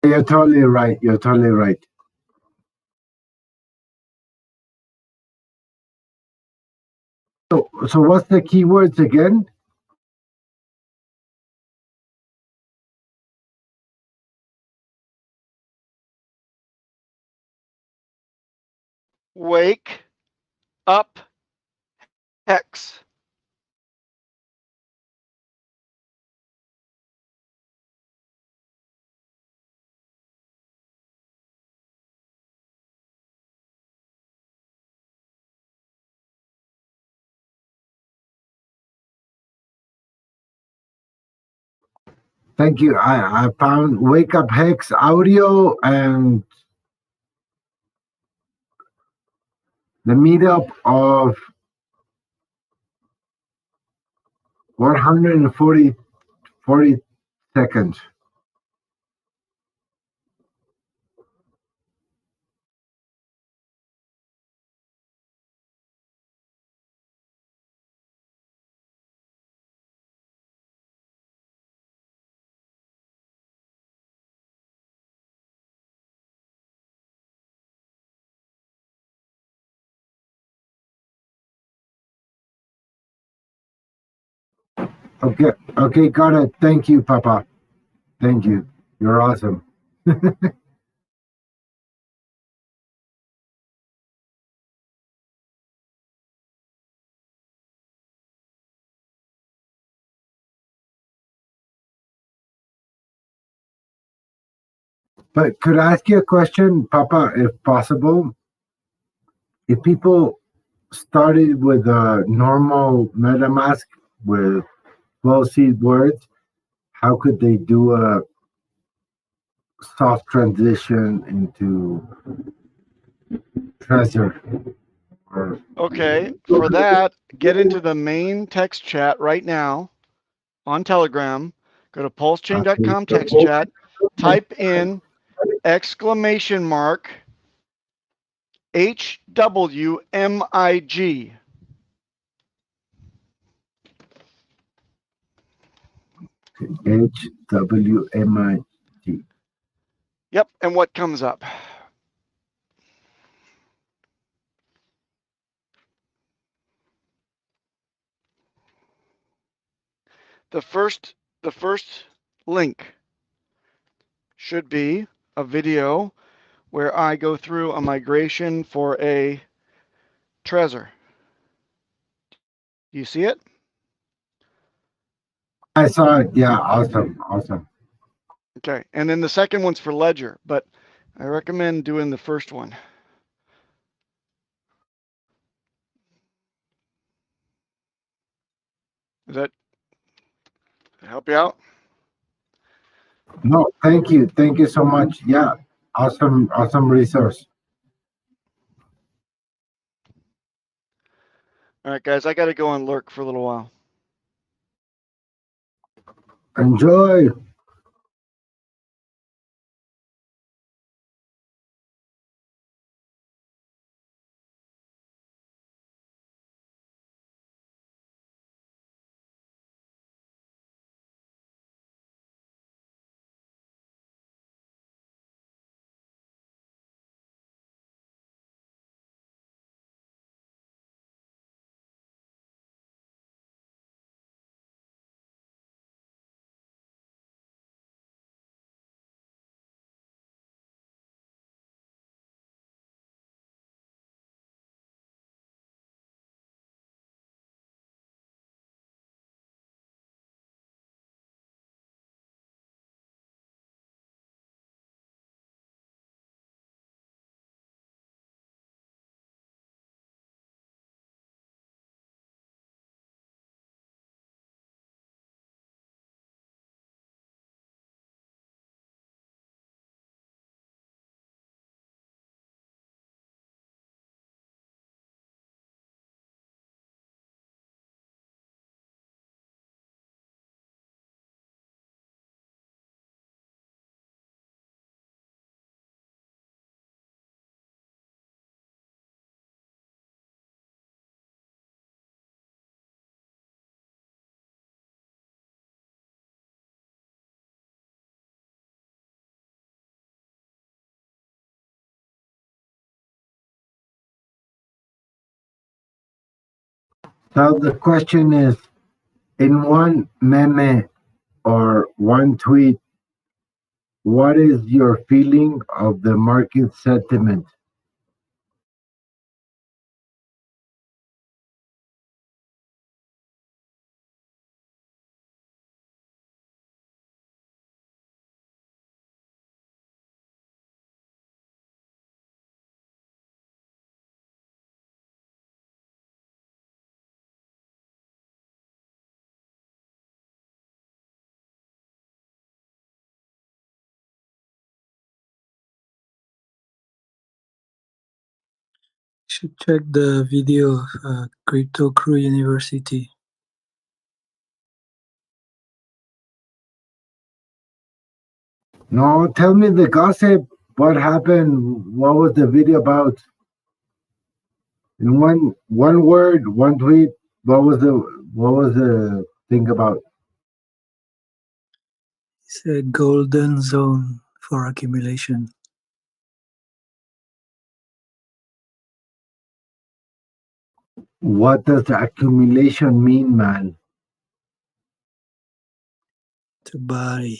Speaker 2: You're totally right. You're totally right. So what's the keywords again?
Speaker 7: Wake Up Hex.
Speaker 2: Thank you. I found Wake Up Hex audio and the meetup of 140 seconds. Okay, okay, got it. Thank you, Papa. Thank you. You're awesome. But could I ask you a question, Papa, if possible? If people started with a normal MetaMask with 12 seed words, how could they do a soft transition into Trezor? Or
Speaker 7: Okay, for that, get into the main text chat right now on Telegram. Go to pulsechain.com text chat, type in exclamation mark HWMIG.
Speaker 2: HWMIT.
Speaker 7: Yep, and what comes up? The first link should be a video where I go through a migration for a Trezor. Do you see it?
Speaker 2: I saw it. Yeah, awesome, awesome.
Speaker 7: Okay, and then the second one's for Ledger, but I recommend doing the first one. Does that help you out?
Speaker 2: No, thank you. Thank you so much. Yeah, awesome, awesome resource.
Speaker 7: All right, guys, I got to go on lurk for a little while.
Speaker 2: Enjoy. So the question is, in one meme or one tweet, what is your feeling of the market sentiment?
Speaker 11: Should check the video of Crypto Crew University.
Speaker 2: No, tell me the gossip. What happened? What was the video about? In one word, one tweet. What was the thing about?
Speaker 11: It's a golden zone for accumulation.
Speaker 2: What does the accumulation mean, man?
Speaker 11: Goodbye.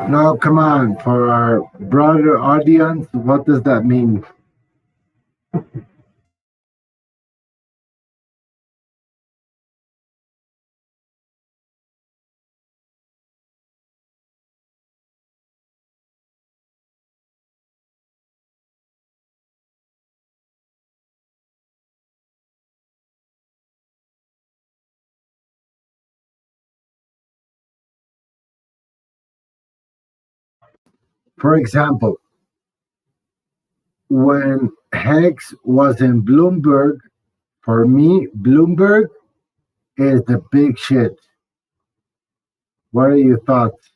Speaker 2: No, come on. For our broader audience, what does that mean? For example, when Hex was in Bloomberg, for me, Bloomberg is the big shit. What are your thoughts?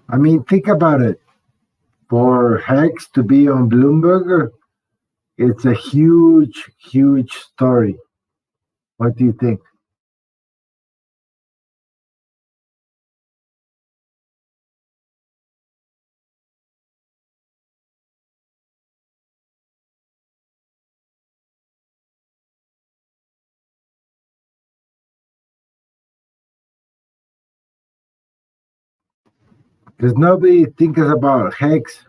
Speaker 2: I mean, think about it. For Hex to be on Bloomberg, it's a huge, huge story. What do you think? Because nobody thinks about Hex.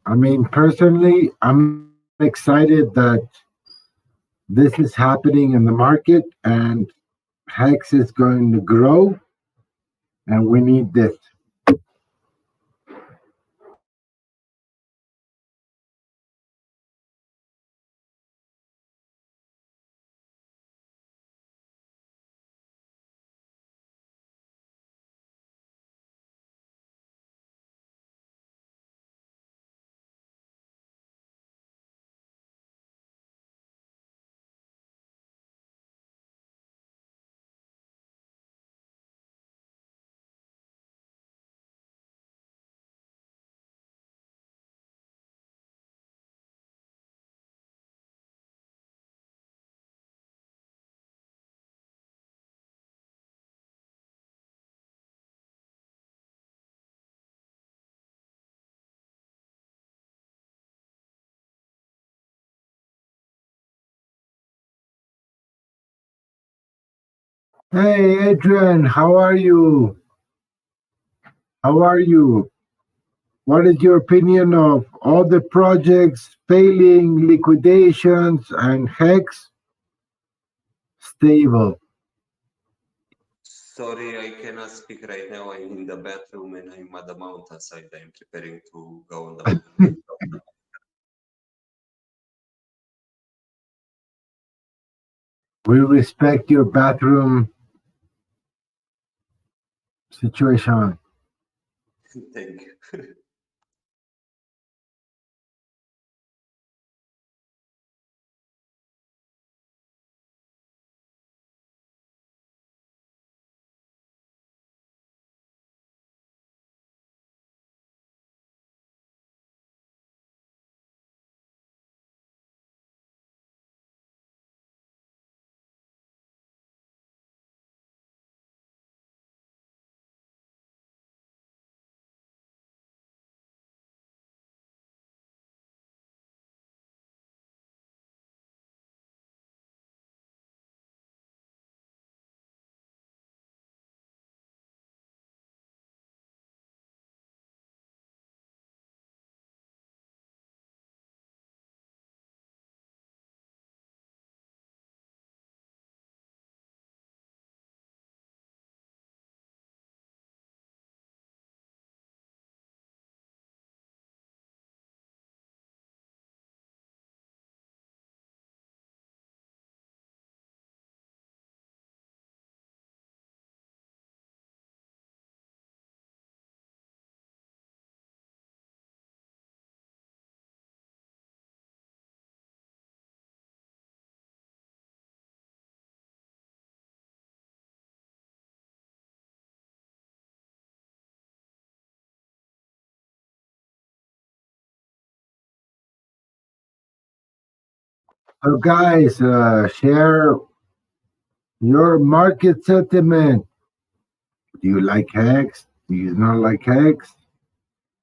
Speaker 2: I mean, personally, I'm excited that this is happening in the market and Hex is going to grow, and we need this. Hey, Adrian, how are you? How are you? What is your opinion of all the projects failing, liquidations, and Hex stable?
Speaker 12: Sorry, I cannot speak right now. I'm in the bathroom and I'm at the mountainside. I'm preparing to go on the mountain.
Speaker 2: We respect your bathroom situation.
Speaker 12: Thank you.
Speaker 2: So guys, share your market sentiment. Do you like Hex? Do you not like Hex?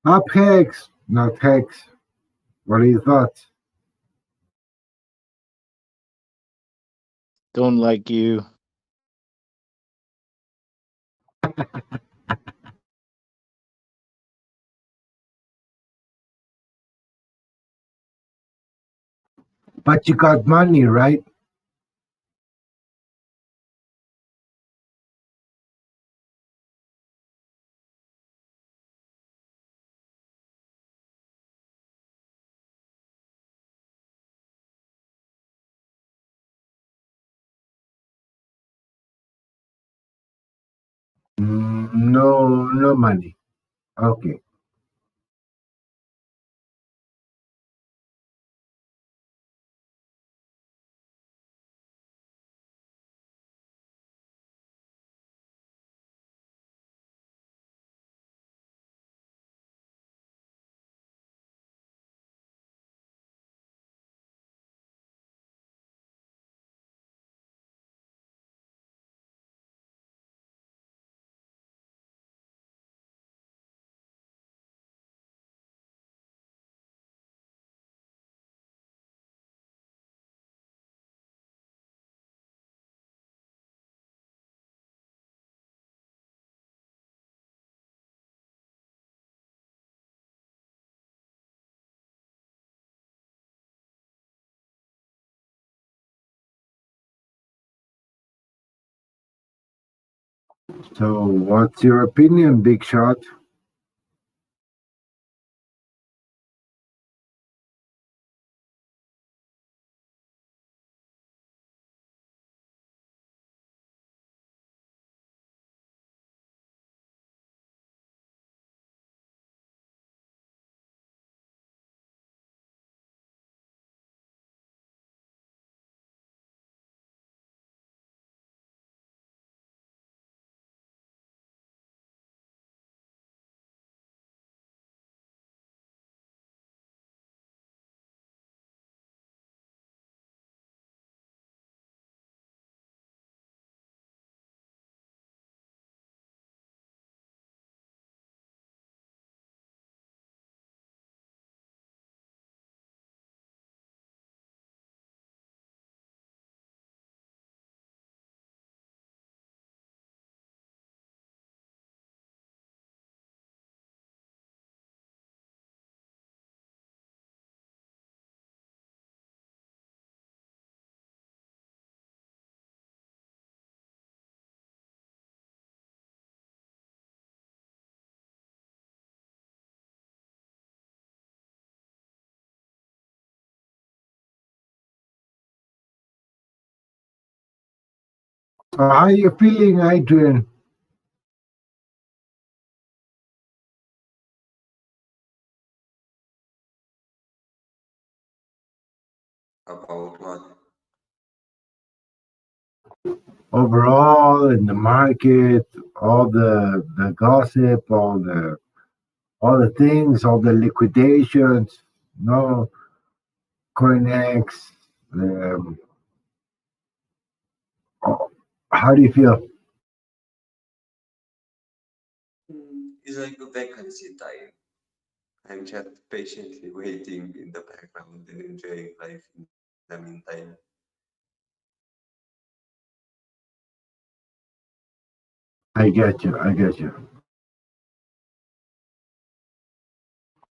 Speaker 2: Up Hex, not Hex. What are your thoughts?
Speaker 13: Don't like you.
Speaker 2: But you got money, right? No, no money. Okay. So, what's your opinion, Big Shot? So, how are you feeling, Adrian?
Speaker 12: About what?
Speaker 2: Overall, in the market, all the gossip, all the things, all the liquidations, no CoinX. Um, oh, how do you feel?
Speaker 12: It's like a vacancy time. I'm just patiently waiting in the background and enjoying life in the meantime.
Speaker 2: I get you. I get you.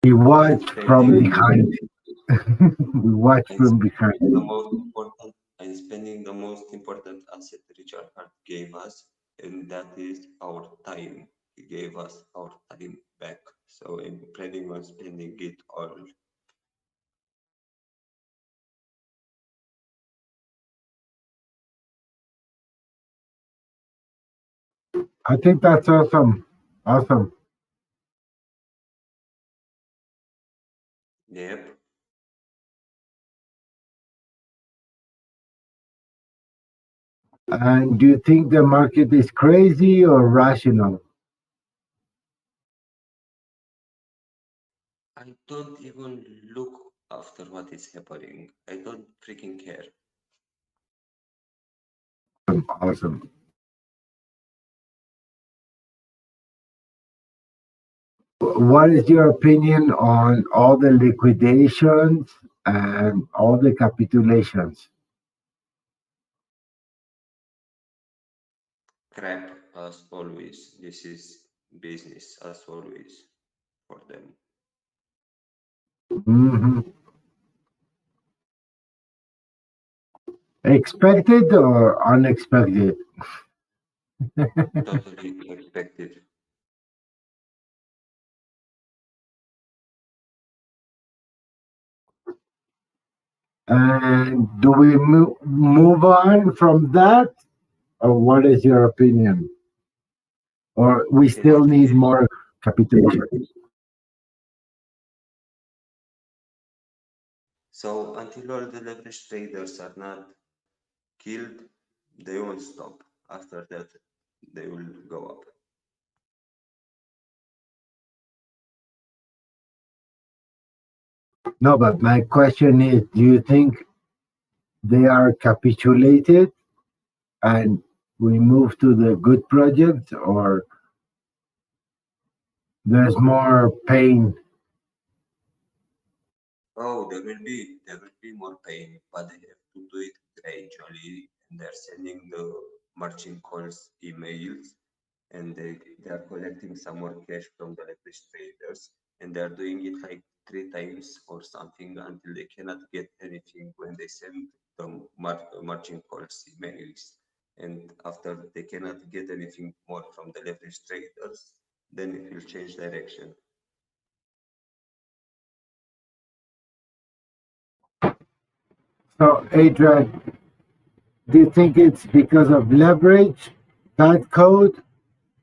Speaker 2: We watch from behind. We watch
Speaker 12: I'm
Speaker 2: from
Speaker 12: spending
Speaker 2: behind.
Speaker 12: the most important. I'm spending the most important asset Richard Hart gave us, and that is our time. He gave us our time back. So I'm planning on spending it all.
Speaker 2: I think that's awesome. Awesome.
Speaker 12: Yep.
Speaker 2: And do you think the market is crazy or rational?
Speaker 12: I don't even look after what is happening. I don't freaking care.
Speaker 2: Awesome. What is your opinion on all the liquidations and all the capitulations?
Speaker 12: Crap as always. This is business as always for them.
Speaker 2: Hmm. Expected or unexpected?
Speaker 12: Totally expected.
Speaker 2: And do we move on from that, or what is your opinion? Or we
Speaker 12: In
Speaker 2: still
Speaker 12: what
Speaker 2: need
Speaker 12: way?
Speaker 2: more capitulation?
Speaker 12: So until all the leverage traders are not killed, they won't stop. After that, they will go up.
Speaker 2: No, but my question is, do you think they are capitulated and we move to the good projects, or there's more pain?
Speaker 12: Oh, there will be more pain, but they have to do it gradually. And they're sending the margin calls emails, and they are collecting some more cash from the leverage traders, and they're doing it like 3 times or something until they cannot get anything when they send the margin calls emails. And after they cannot get anything more from the leverage traders, then it will change direction.
Speaker 2: So, Adrian, do you think it's because of leverage, bad code,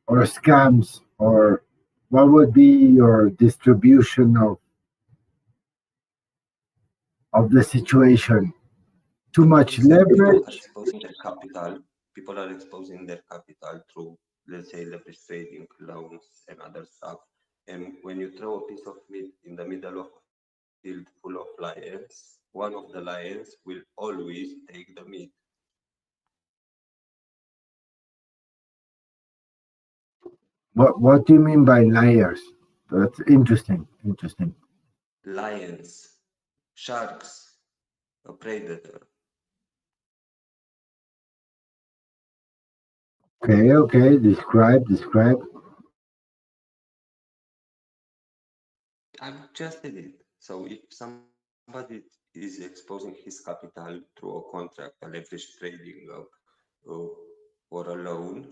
Speaker 2: or scams, or what would be your distribution of the situation? Too
Speaker 12: The
Speaker 2: much
Speaker 12: thing is that
Speaker 2: leverage?
Speaker 12: people are exposing their capital through, let's say, leverage trading, loans, and other stuff. And when you throw a piece of meat in the middle of a field full of lions, one of the lions will always take the meat.
Speaker 2: What do you mean by liars? That's interesting. Interesting.
Speaker 12: Lions, sharks, a predator.
Speaker 2: Okay, okay. Describe.
Speaker 12: I've just did it. So if somebody is exposing his capital through a contract, a leverage trading, uh, or a loan,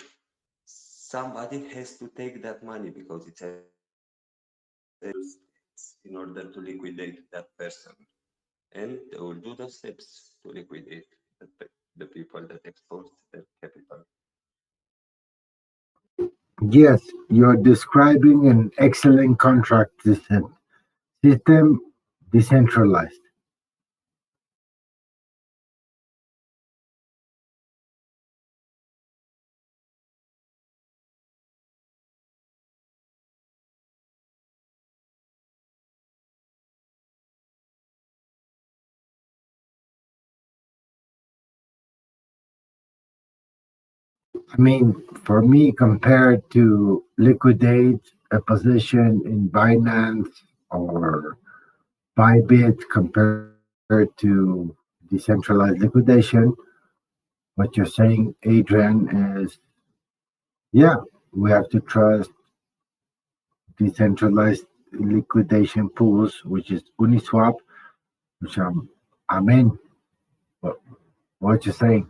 Speaker 12: somebody has to take that money because it's in order to liquidate that person, and they will do the steps to liquidate the people that exposed their capital.
Speaker 2: Yes, you're describing an excellent contract system decentralized. I mean, for me, compared to liquidate a position in Binance or Bybit compared to decentralized liquidation, what you're saying, Adrian, is yeah, we have to trust decentralized liquidation pools, which is Uniswap, which I'm in. What, what you saying?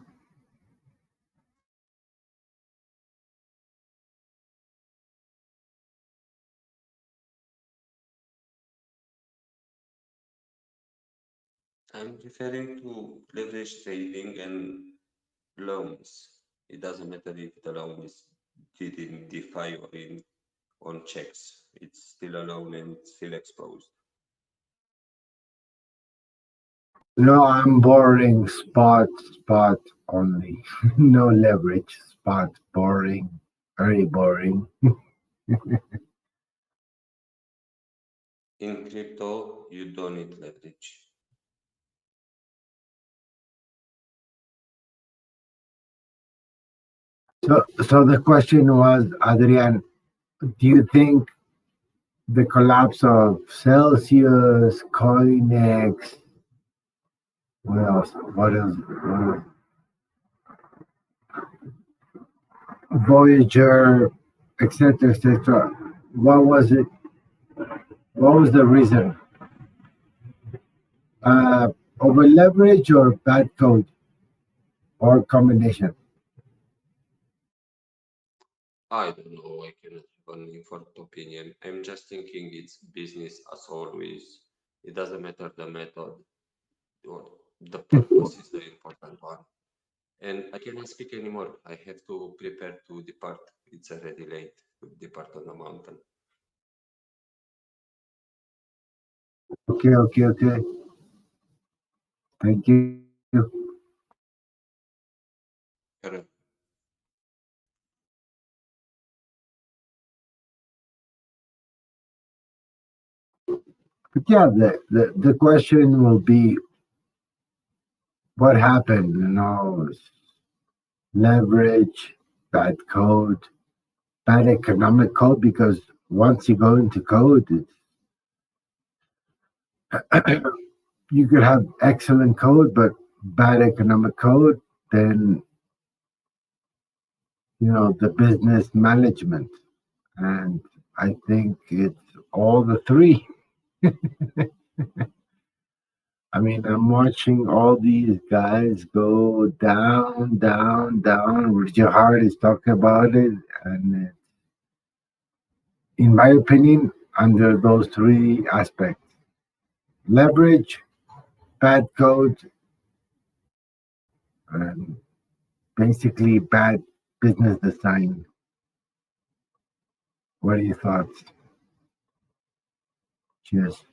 Speaker 12: I'm referring to leverage trading and loans. It doesn't matter if the loan is did in DeFi or in on checks. It's still a loan and it's still exposed.
Speaker 2: No, I'm borrowing spot only. No leverage, spot, boring, very boring.
Speaker 12: in crypto, you don't need leverage.
Speaker 2: So the question was, Adrian, do you think the collapse of Celsius, Coinex, what else? What else? Voyager, etc., etc. What was it? What was the reason? Over leverage or bad code or combination?
Speaker 12: I don't know, I cannot have an informed opinion. I'm just thinking it's business as always. It doesn't matter the method, or the purpose is the important one. And I cannot speak anymore. I have to prepare to depart. It's already late to depart on the mountain.
Speaker 2: Okay. Thank you.
Speaker 12: Correct.
Speaker 2: But yeah, the question will be what happened, leverage, bad code, bad economic code, because once you go into code, you could have excellent code, but bad economic code, then, the business management. And I think it's all the three. I mean, I'm watching all these guys go down, down, down. Jahar is talking about it. And in my opinion, under those three aspects: leverage, bad code, and basically bad business design. What are your thoughts? Cheers.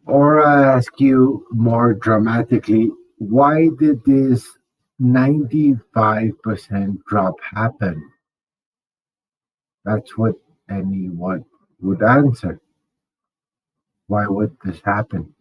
Speaker 2: Or I ask you more dramatically, why did this 95% drop happen? That's what anyone would answer. Why would this happen?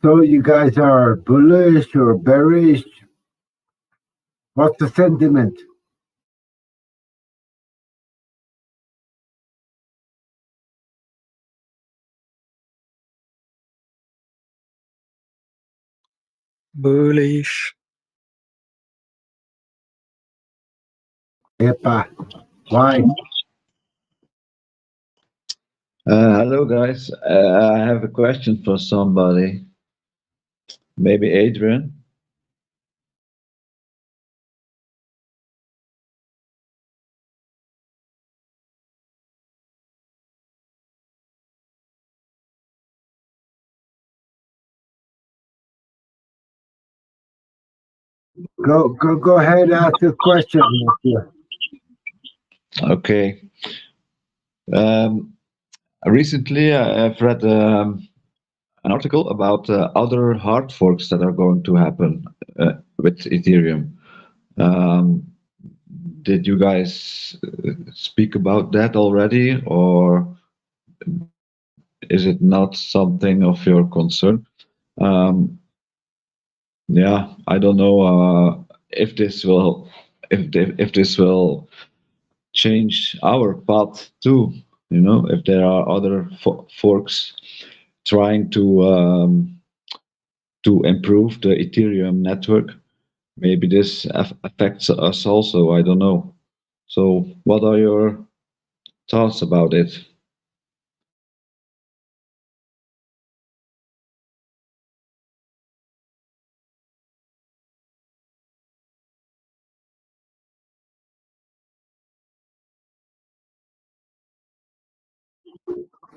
Speaker 2: So you guys are bullish or bearish? What's the sentiment?
Speaker 11: Bullish.
Speaker 2: Epa, why?
Speaker 13: Hello, guys. I have a question for somebody. Maybe Adrian.
Speaker 2: Go ahead, ask the question.
Speaker 13: Okay. Recently, I've read an article about other hard forks that are going to happen with Ethereum. Did you guys speak about that already, or is it not something of your concern? Yeah, I don't know if this will if this will change our path too. You know, if there are other forks trying to improve the Ethereum network, maybe this affects us also. I don't know. So, what are your thoughts about it?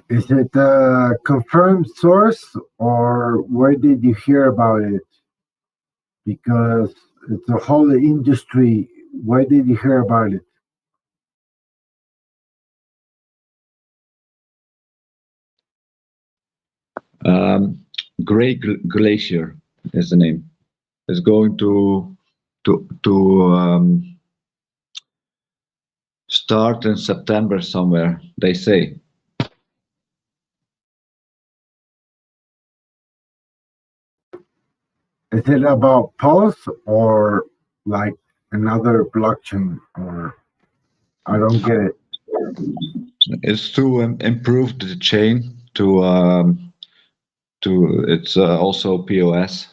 Speaker 2: Is it a confirmed source or where did you hear about it? Because it's a whole industry. Where did you hear about it?
Speaker 13: Gray Glacier is the name. It's going to start in September somewhere. They say.
Speaker 2: Is it about Pulse or like another blockchain? Or I don't get it.
Speaker 13: It's to improve the chain to it's also POS.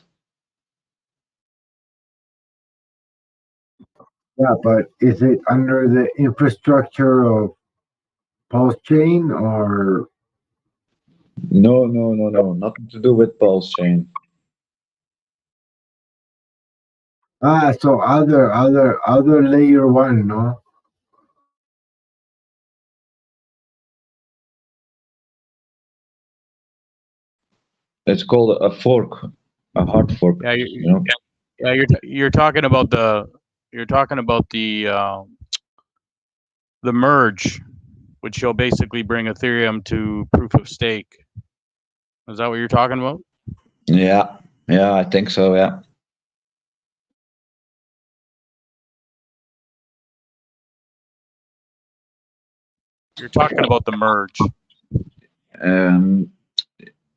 Speaker 2: Yeah, but is it under the infrastructure of Pulsechain or
Speaker 13: No, nothing to do with Pulsechain.
Speaker 2: so other layer one, no?
Speaker 13: It's called a fork, a hard fork.
Speaker 14: Yeah,
Speaker 13: You know.
Speaker 14: yeah, you're talking about the the merge, which will basically bring Ethereum to proof of stake. Is that what you're talking about?
Speaker 13: Yeah, I think so. Yeah.
Speaker 14: You're talking about the merge.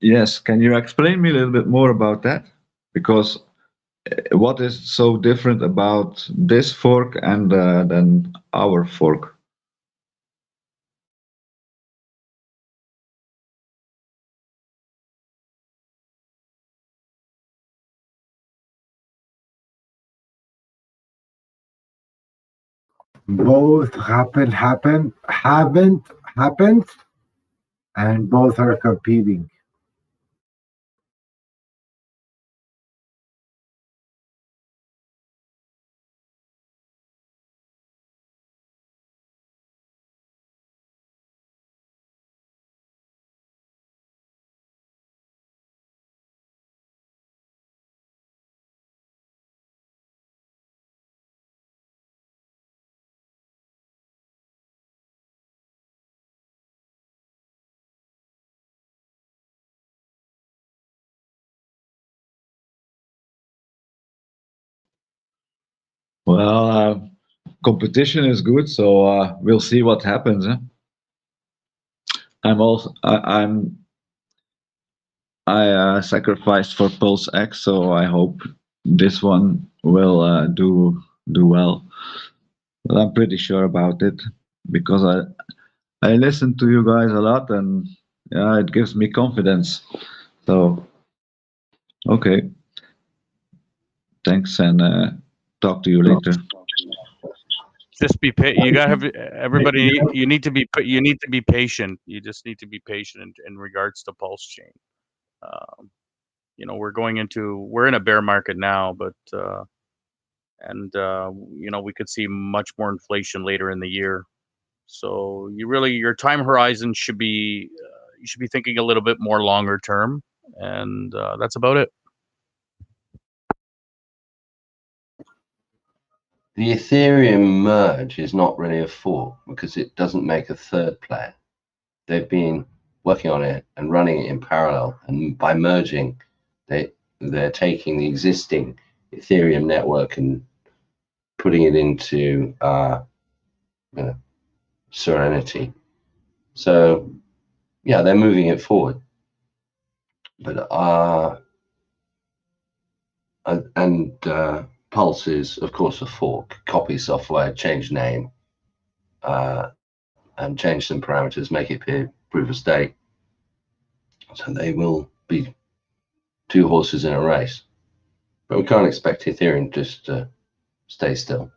Speaker 13: Yes. Can you explain me a little bit more about that? Because what is so different about this fork and than our fork?
Speaker 2: Both haven't happened, and both are competing.
Speaker 13: Well, competition is good, so we'll see what happens. I'm I sacrificed for PulseX, so I hope this one will do well. But I'm pretty sure about it because I listen to you guys a lot, and yeah, it gives me confidence. So okay, thanks, and talk to you later.
Speaker 14: Just be you gotta have everybody. You need to be patient. You just need to be patient in regards to Pulsechain. You know, we're in a bear market now, but you know, we could see much more inflation later in the year. So your time horizon should be you should be thinking a little bit more longer term, and that's about it.
Speaker 15: The Ethereum merge is not really a fork because it doesn't make a third player. They've been working on it and running it in parallel, and by merging, they're taking the existing Ethereum network and putting it into Serenity. So yeah, they're moving it forward. But Pulse is of course a fork, copy software, change name, and change some parameters, make it proof of stake. So they will be two horses in a race. But we can't expect Ethereum just to stay still.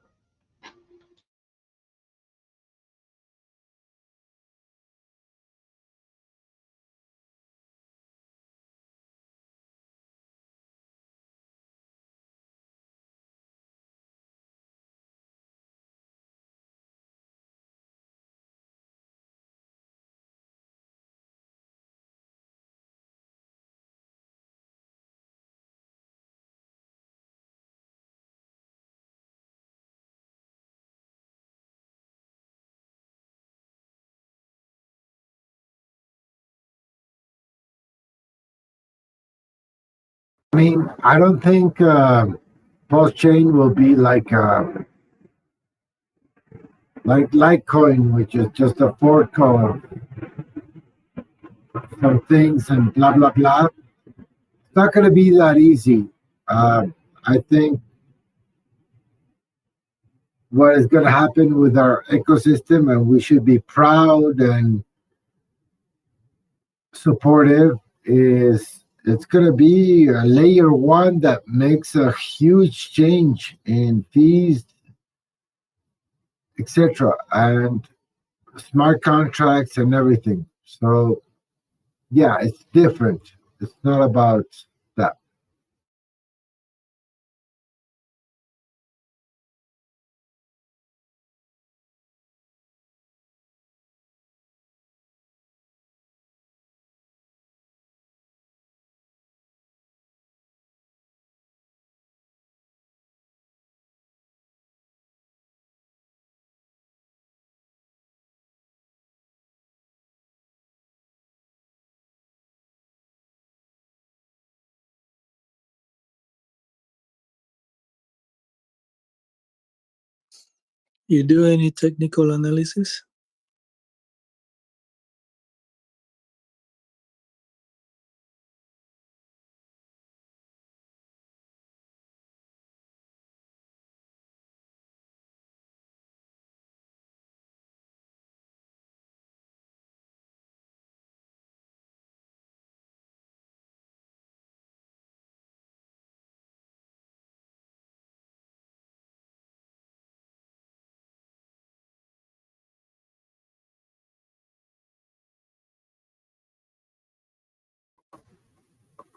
Speaker 2: I mean, I don't think Pulsechain will be like Litecoin, which is just a fork of some things and blah blah blah. It's not going to be that easy. I think what is going to happen with our ecosystem, and we should be proud and supportive, is it's going to be a layer one that makes a huge change in fees, etc., and smart contracts and everything. So yeah, it's different. It's not about that.
Speaker 11: You do any technical analysis?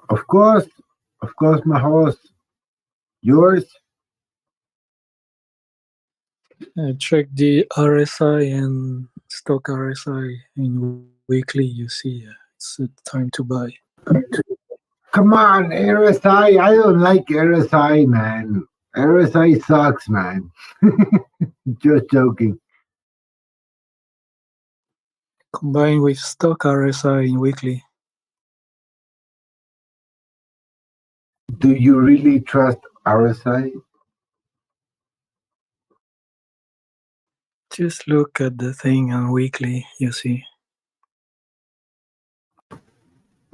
Speaker 2: Of course, my host. Yours?
Speaker 11: Check the RSI and stock RSI in weekly. You see, it's time to buy.
Speaker 2: Come on, RSI. I don't like RSI, man. RSI sucks, man. Just joking.
Speaker 11: Combine with stock RSI in weekly.
Speaker 2: Do you really trust RSI?
Speaker 11: Just look at the thing on weekly. You see.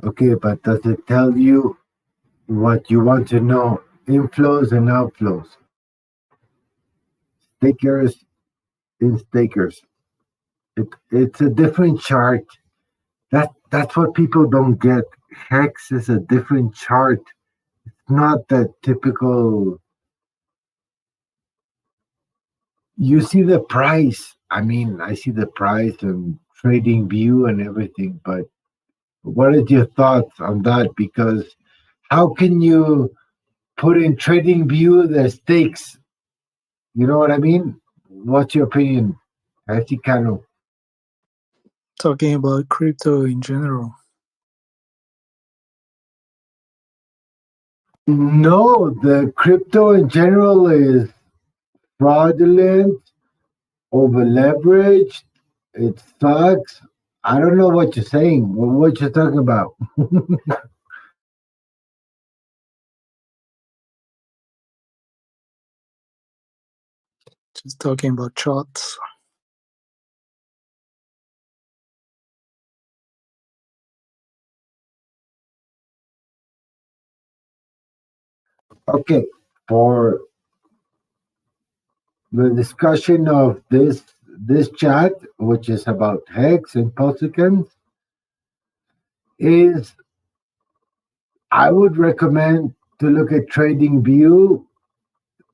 Speaker 2: Okay, but does it tell you what you want to know? Inflows and outflows, stakers in stakers. It's a different chart. That's what people don't get. Hex is a different chart. It's not the typical. You see the price. I mean, I see the price and trading view and everything, but what is your thoughts on that? Because how can you put in trading view the stakes? You know what I mean? What's your opinion, Mexicano?
Speaker 11: Talking about crypto in general.
Speaker 2: No, the crypto in general is fraudulent, over leveraged. It sucks. I don't know what you're saying. What you're talking about?
Speaker 11: Just talking about charts.
Speaker 2: Okay, for the discussion of this chat, which is about Hex and Pulsechain, is I would recommend to look at TradingView.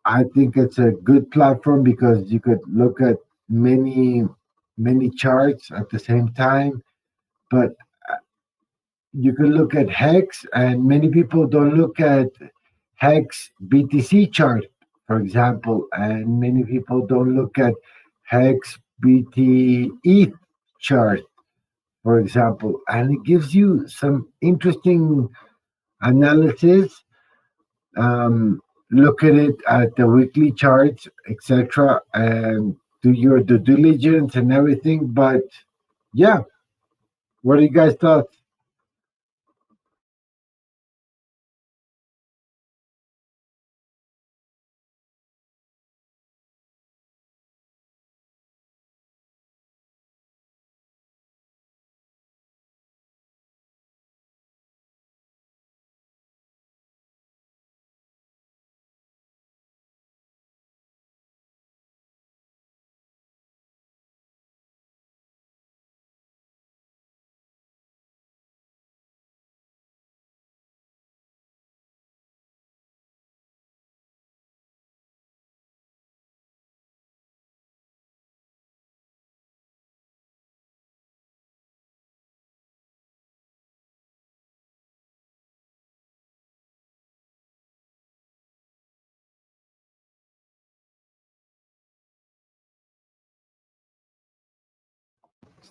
Speaker 2: I think it's a good platform because you could look at many charts at the same time. But you can look at Hex, and many people don't look at Hex BTC chart, for example, and many people don't look at Hex BT ETH chart, for example, and it gives you some interesting analysis. Look at it at the weekly charts, etc., and do your due diligence and everything. But yeah, what do you guys thought?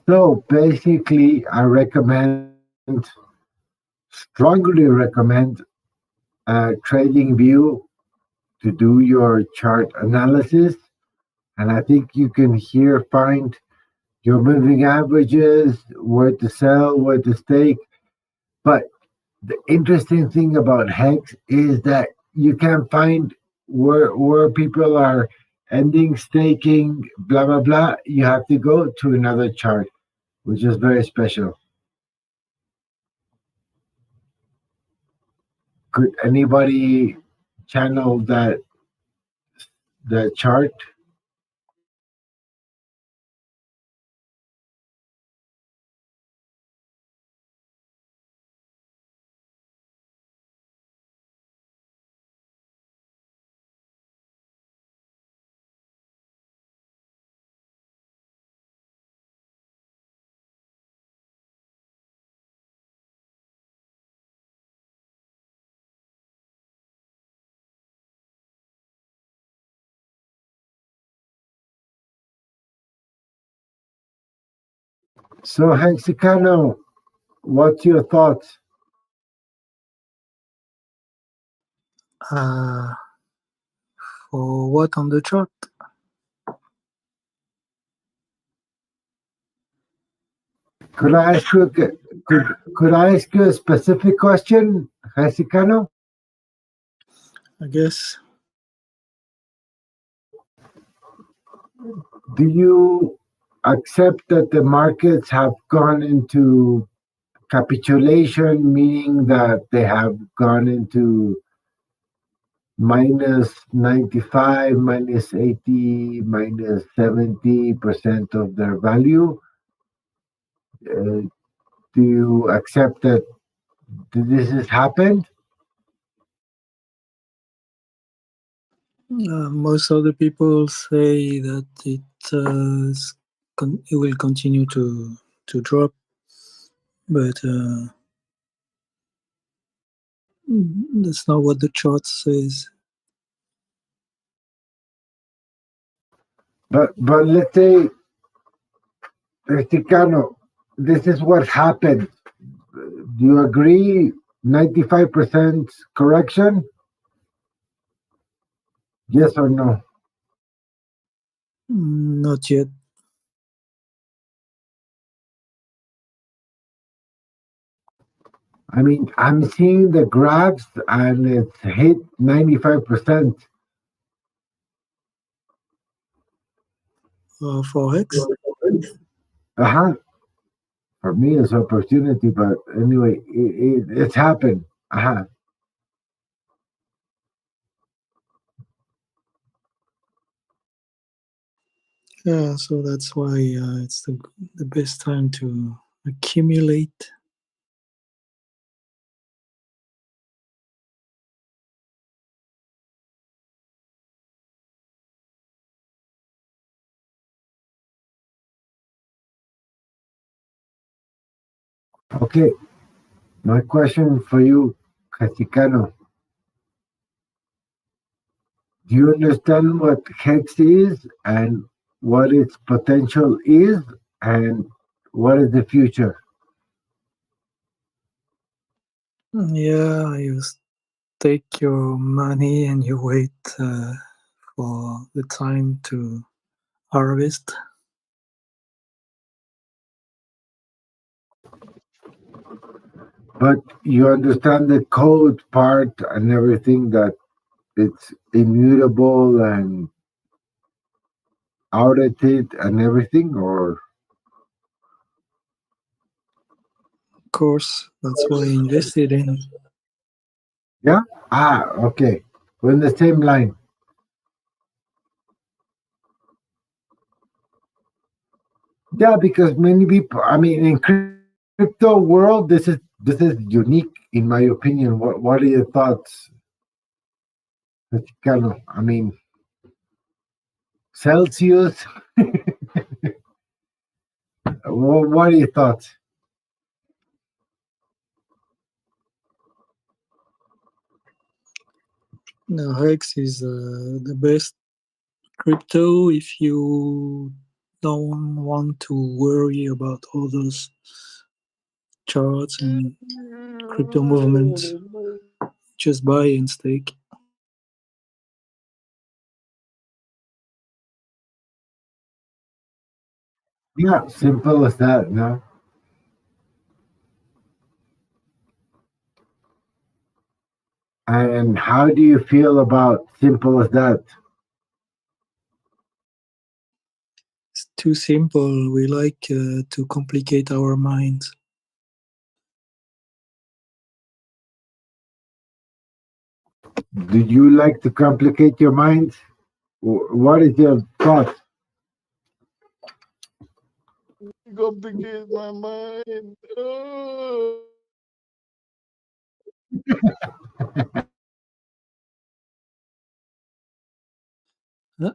Speaker 2: So basically, I strongly recommend TradingView to do your chart analysis. And I think you can here find your moving averages, where to sell, where to stake. But the interesting thing about Hex is that you can find where people are ending staking, blah blah blah. You have to go to another chart, which is very special. Could anybody channel that chart? So Hexicano, what's your thoughts?
Speaker 11: Uh, for what on the chart?
Speaker 2: Could I ask you could I ask you a specific question, Hexicano?
Speaker 11: I guess.
Speaker 2: Do you accept that the markets have gone into capitulation, meaning that they have gone into minus 95, minus 80, minus 70% of their value. Do you accept that this has happened?
Speaker 11: Most other people say that it will continue to drop, but that's not what the chart says.
Speaker 2: But let's say, Chicano, this is what happened. Do you agree? 95% correction? Yes or no?
Speaker 11: Not yet.
Speaker 2: I mean, I'm seeing the graphs and it's hit 95%.
Speaker 11: For HEX?
Speaker 2: Uh-huh. For me, it's opportunity, but anyway, it's happened. Uh-huh.
Speaker 11: Yeah, so that's why it's the best time to accumulate.
Speaker 2: Okay, my question for you, Chicano. Do you understand what HEX is and what its potential is and what is the future?
Speaker 11: Yeah, you take your money and you wait for the time to harvest.
Speaker 2: But you understand the code part and everything, that it's immutable and audited and everything, or?
Speaker 11: Of course, that's why I invested in.
Speaker 2: Yeah? Okay. We're in the same line. Yeah, because many people, I mean, in crypto world, this is unique in my opinion. What are your thoughts, Chicano? I mean, Celsius. What are your thoughts?
Speaker 11: Now, HEX is the best crypto if you don't want to worry about all those charts and crypto movements. Just buy and stake.
Speaker 2: Yeah, simple as that, no? And how do you feel about simple as that?
Speaker 11: It's too simple. We like to complicate our minds.
Speaker 2: Do you like to complicate your mind? What is your thought?
Speaker 7: Complicate my mind.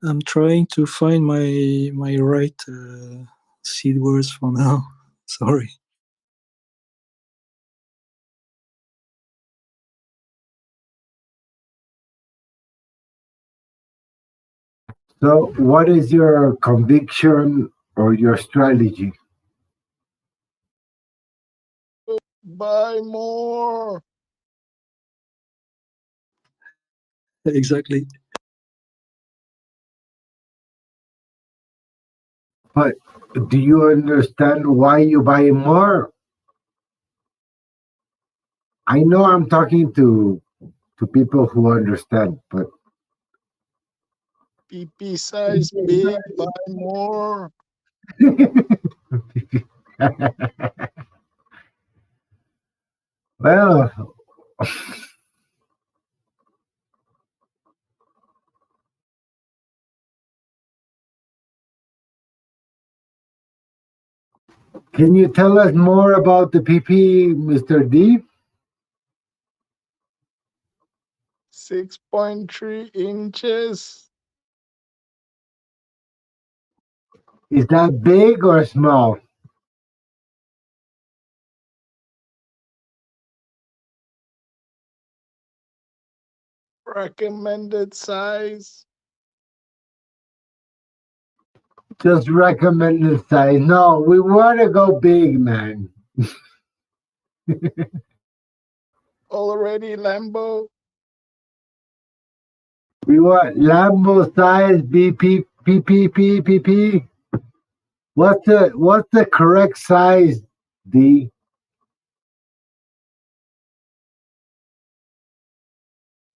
Speaker 11: I'm trying to find my right seed words for now. Sorry.
Speaker 2: So, what is your conviction or your strategy?
Speaker 7: Buy more.
Speaker 11: Exactly.
Speaker 2: But do you understand why you buy more? I know I'm talking to people who understand, but
Speaker 7: PP size big, buy more.
Speaker 2: Well, can you tell us more about the PP, Mr. D?
Speaker 16: 6.3 inches.
Speaker 2: Is that big or small?
Speaker 16: Recommended size.
Speaker 2: Just recommended size. No, we want to go big, man.
Speaker 16: Already Lambo.
Speaker 2: We want Lambo size BP PP. What's the correct size, D?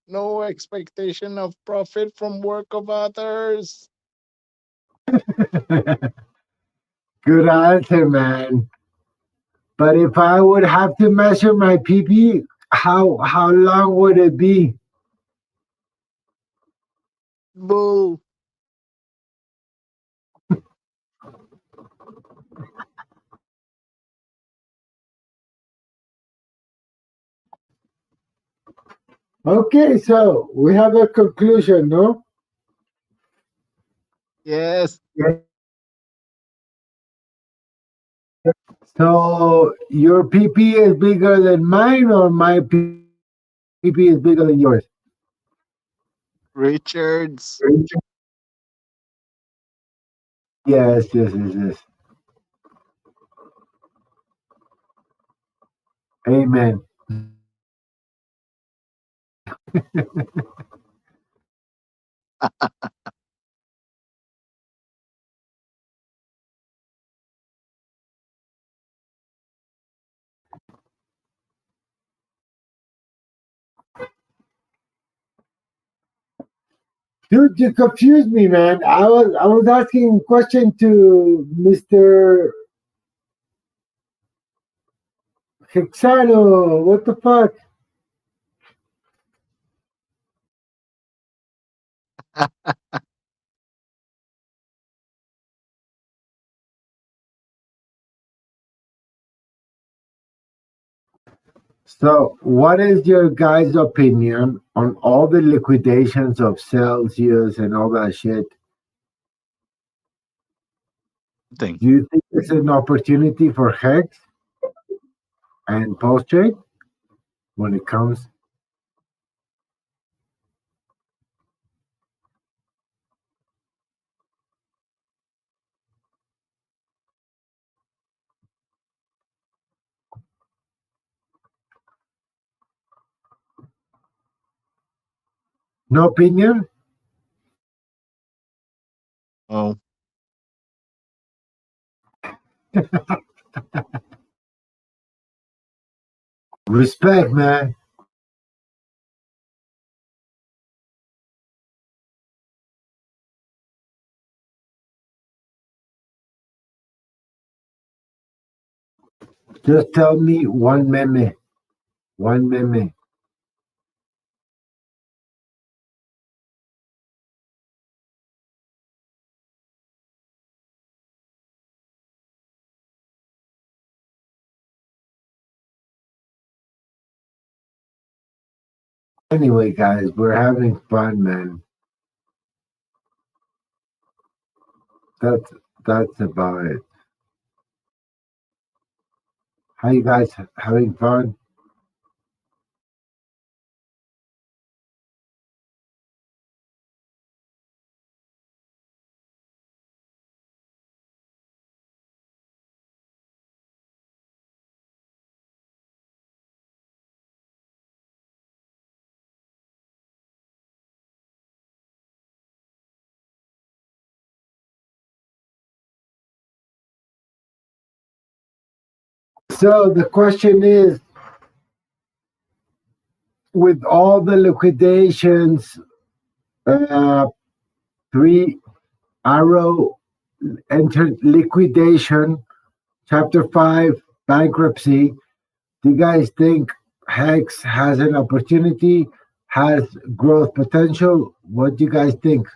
Speaker 16: No expectation of profit from work of others.
Speaker 2: Good answer, man. But if I would have to measure my PP, how long would it be?
Speaker 16: Bull.
Speaker 2: Okay, so we have a conclusion, no?
Speaker 16: Yes.
Speaker 2: So your PP is bigger than mine, or my PP is bigger than yours?
Speaker 16: Richards.
Speaker 2: Yes. Amen. Dude, you confused me, man. I was asking a question to Mr. HEXradio. What the fuck? So, what is your guys' opinion on all the liquidations of Celsius and all that shit? Do you think it's an opportunity for Hex and Pulsechain when it comes? No opinion?
Speaker 16: Oh.
Speaker 2: Respect, man. Just tell me one meme. One meme. Anyway, guys, we're having fun, man. That's about it. How you guys having fun? So the question is, with all the liquidations, 3 Arrow entered liquidation, Chapter 5 bankruptcy. Do you guys think Hex has an opportunity, has growth potential. What do you guys think?